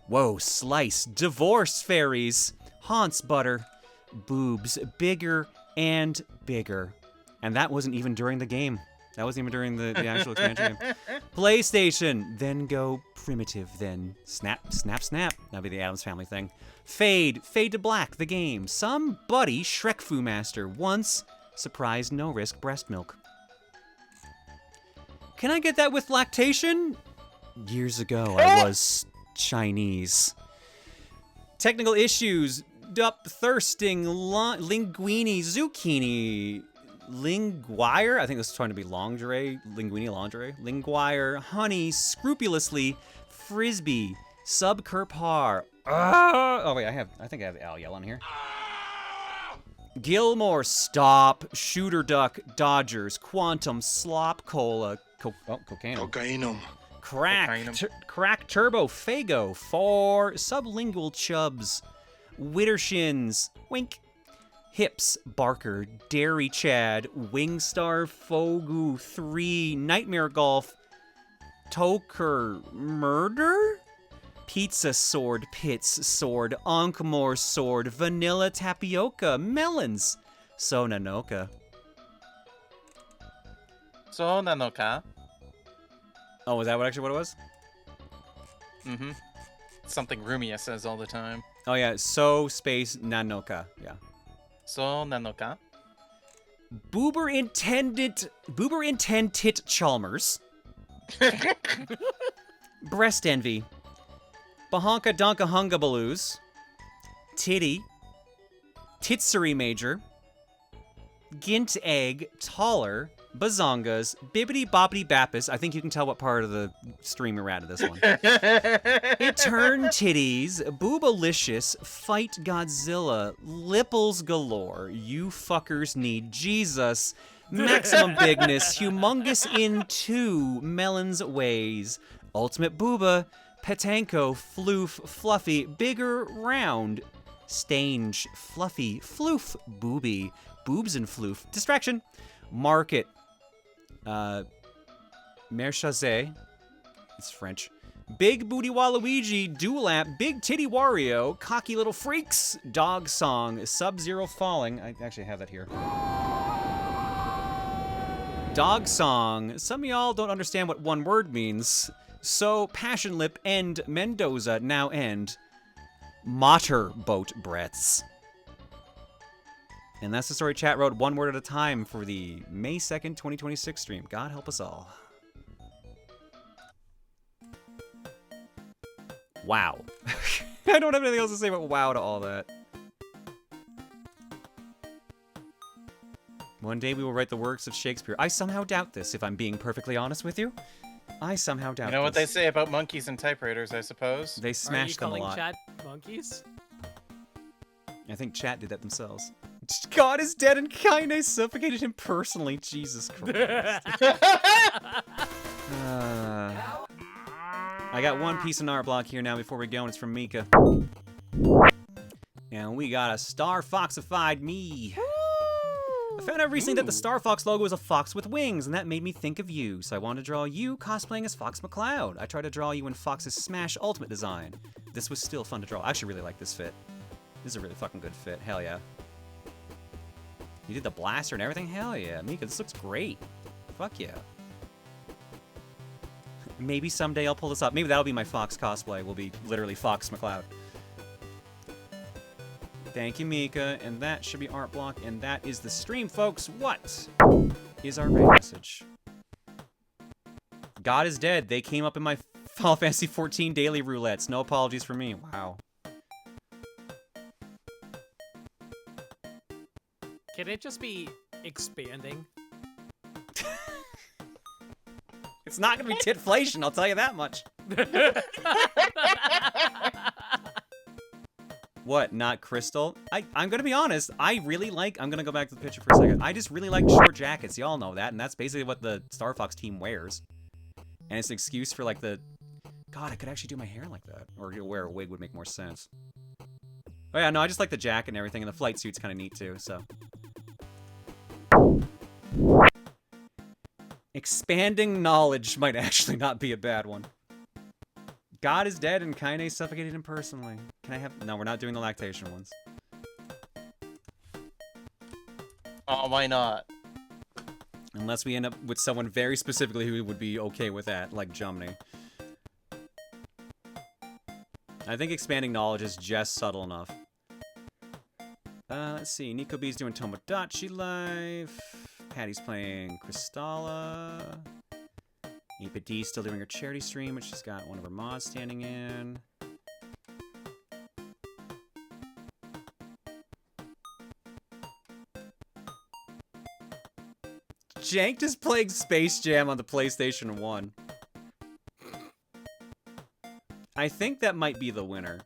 Whoa, Slice, Divorce Fairies, Haunts Butter, Boobs, Bigger and Bigger. And that wasn't even during the game. That wasn't even during the actual expansion game. PlayStation, then go primitive, then snap. That'd be the Addams Family thing. Fade to Black, the game. Somebody, Shrek Fu Master, once surprised no risk breast milk. Can I get that with lactation? Years ago, I was Chinese. Technical issues, dup thirsting, linguini, zucchini, linguire, I think this is trying to be lingerie, linguini lingerie, linguire, honey, scrupulously, frisbee, subkerpar. Oh wait, I think I have Al yell on here. Gilmore, stop, shooter duck, Dodgers, quantum, slop cola, cocainum. Crack turbo, Fago, for sublingual chubs, Wittershins, wink. Hips, Barker, Dairy Chad, Wingstar, Fogu, 3, Nightmare Golf, Toker, Murder? Pizza Sword, Pits Sword, Ankmore Sword, Vanilla Tapioca, Melons, Sonanoka. Sonanoka. Oh, was that what it was? Mm-hmm. Something Rumia says all the time. Oh yeah, so space Nanoka, yeah. Sonanoka. Boober intended Chalmers. Breast Envy. Bahonka Donka Hunga Baloos. Titty. Titsery Major. Gint Egg. Taller. Bazongas. Bibbidi Bobbidi Bappus. I think you can tell what part of the stream you're at of this one. Etern Titties. Boobalicious. Fight Godzilla. Lipples galore. You fuckers need Jesus. Maximum bigness. Humongous in 2. Melons ways. Ultimate Booba. Petanko, Floof, Fluffy, Bigger, Round, Stange, Fluffy, Floof, Booby, Boobs and Floof, Distraction, Market, Merchazé, it's French, Big Booty Waluigi, Dual Amp, Big Titty Wario, Cocky Little Freaks, Dog Song, Sub-Zero Falling, I actually have that here. Dog Song, some of y'all don't understand what one word means. So, Passion Lip, End, Mendoza, now end, Motor Boat Breaths. And that's the story chat wrote one word at a time for the May 2nd, 2026 stream. God help us all. Wow. I don't have anything else to say but wow to all that. One day we will write the works of Shakespeare. I somehow doubt this, if I'm being perfectly honest with you. I somehow doubt this. You know what they say about monkeys and typewriters, I suppose? They smash them a lot. Are you calling chat monkeys? I think chat did that themselves. God is dead and Keine suffocated him personally. Jesus Christ. I got one piece of art block here now before we go, and it's from Mika. And we got a Star Foxified me. I found out recently that the Star Fox logo is a fox with wings, and that made me think of you. So I wanted to draw you cosplaying as Fox McCloud. I tried to draw you in Fox's Smash Ultimate design. This was still fun to draw. I actually really like this fit. This is a really fucking good fit. Hell yeah. You did the blaster and everything? Hell yeah. Mika, this looks great. Fuck yeah. Maybe someday I'll pull this up. Maybe that'll be my Fox cosplay. Will be literally Fox McCloud. Thank you, Mika. And that should be art block. And that is the stream, folks. What is our raid message? God is dead. They came up in my Final Fantasy XIV daily roulettes. No apologies for me. Wow. Can it just be expanding? It's not gonna be titflation, I'll tell you that much. What, not Crystal? I'm gonna be honest, I'm gonna go back to the picture for a second. I just really like short jackets, y'all know that, and that's basically what the Star Fox team wears. And it's an excuse for like the... God, I could actually do my hair like that. Or wear a wig would make more sense. Oh yeah, no, I just like the jacket and everything, and the flight suit's kinda neat too, so... Expanding knowledge might actually not be a bad one. God is dead and Keine suffocated him personally. Can I have... No, we're not doing the lactation ones. Oh, why not? Unless we end up with someone very specifically who would be okay with that, like Jumney. I think expanding knowledge is just subtle enough. Let's see. Nico B's doing Tomodachi Life. Patty's playing Crystalla. Nipa D's still doing her charity stream, which she's got one of her mods standing in. Janked is playing Space Jam on the PlayStation 1. I think that might be the winner.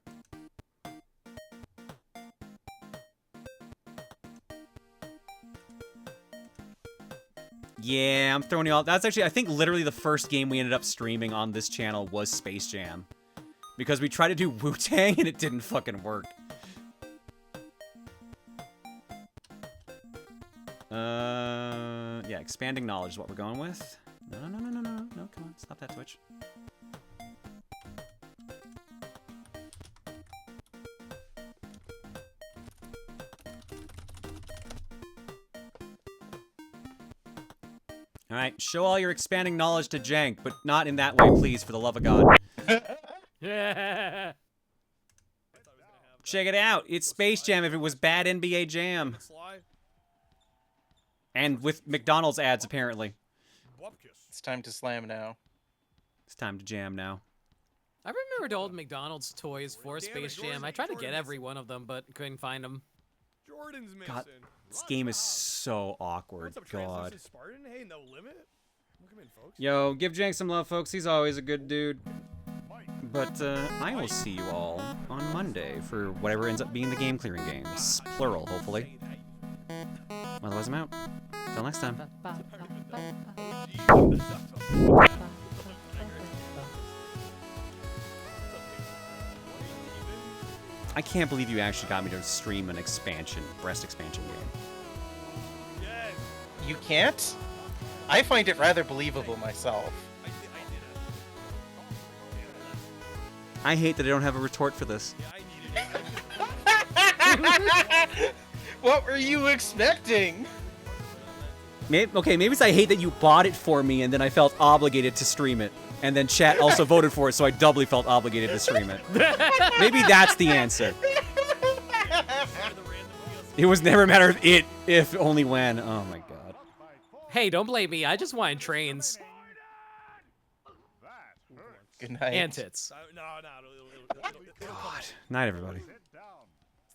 Yeah, I'm throwing you all. That's actually, I think, literally the first game we ended up streaming on this channel was Space Jam. Because we tried to do Wu-Tang and it didn't fucking work. Yeah, expanding knowledge is what we're going with. No, come on, stop that Twitch. Alright, show all your expanding knowledge to Jank, but not in that way, please, for the love of God. Yeah. Check it out, it's Space Jam if it was bad NBA Jam. And with McDonald's ads, apparently. It's time to slam now. It's time to jam now. I remember the old McDonald's toys for Space Jam. I tried to get every one of them, but couldn't find them. Jordan's missing. God, this game is so awkward. God. Hey, no limit. Welcome in, folks. Yo, give Jank some love, folks. He's always a good dude. But I will see you all on Monday for whatever ends up being the game clearing games. Plural, hopefully. Otherwise, I'm out. Till next time. I can't believe you actually got me to stream an expansion, breast expansion game. You can't? I find it rather believable myself. I hate that I don't have a retort for this. What were you expecting? Okay, maybe it's I hate that you bought it for me and then I felt obligated to stream it. And then chat also voted for it, so I doubly felt obligated to stream it. Maybe that's the answer. It was never a matter of it, if, only when. Oh my god. Hey, don't blame me. I just wanted trains. Good night. And tits. God. Night, everybody.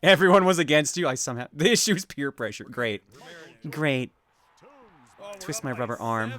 Everyone was against you. I somehow... The issue is peer pressure. Great. Great. Twist my rubber arm.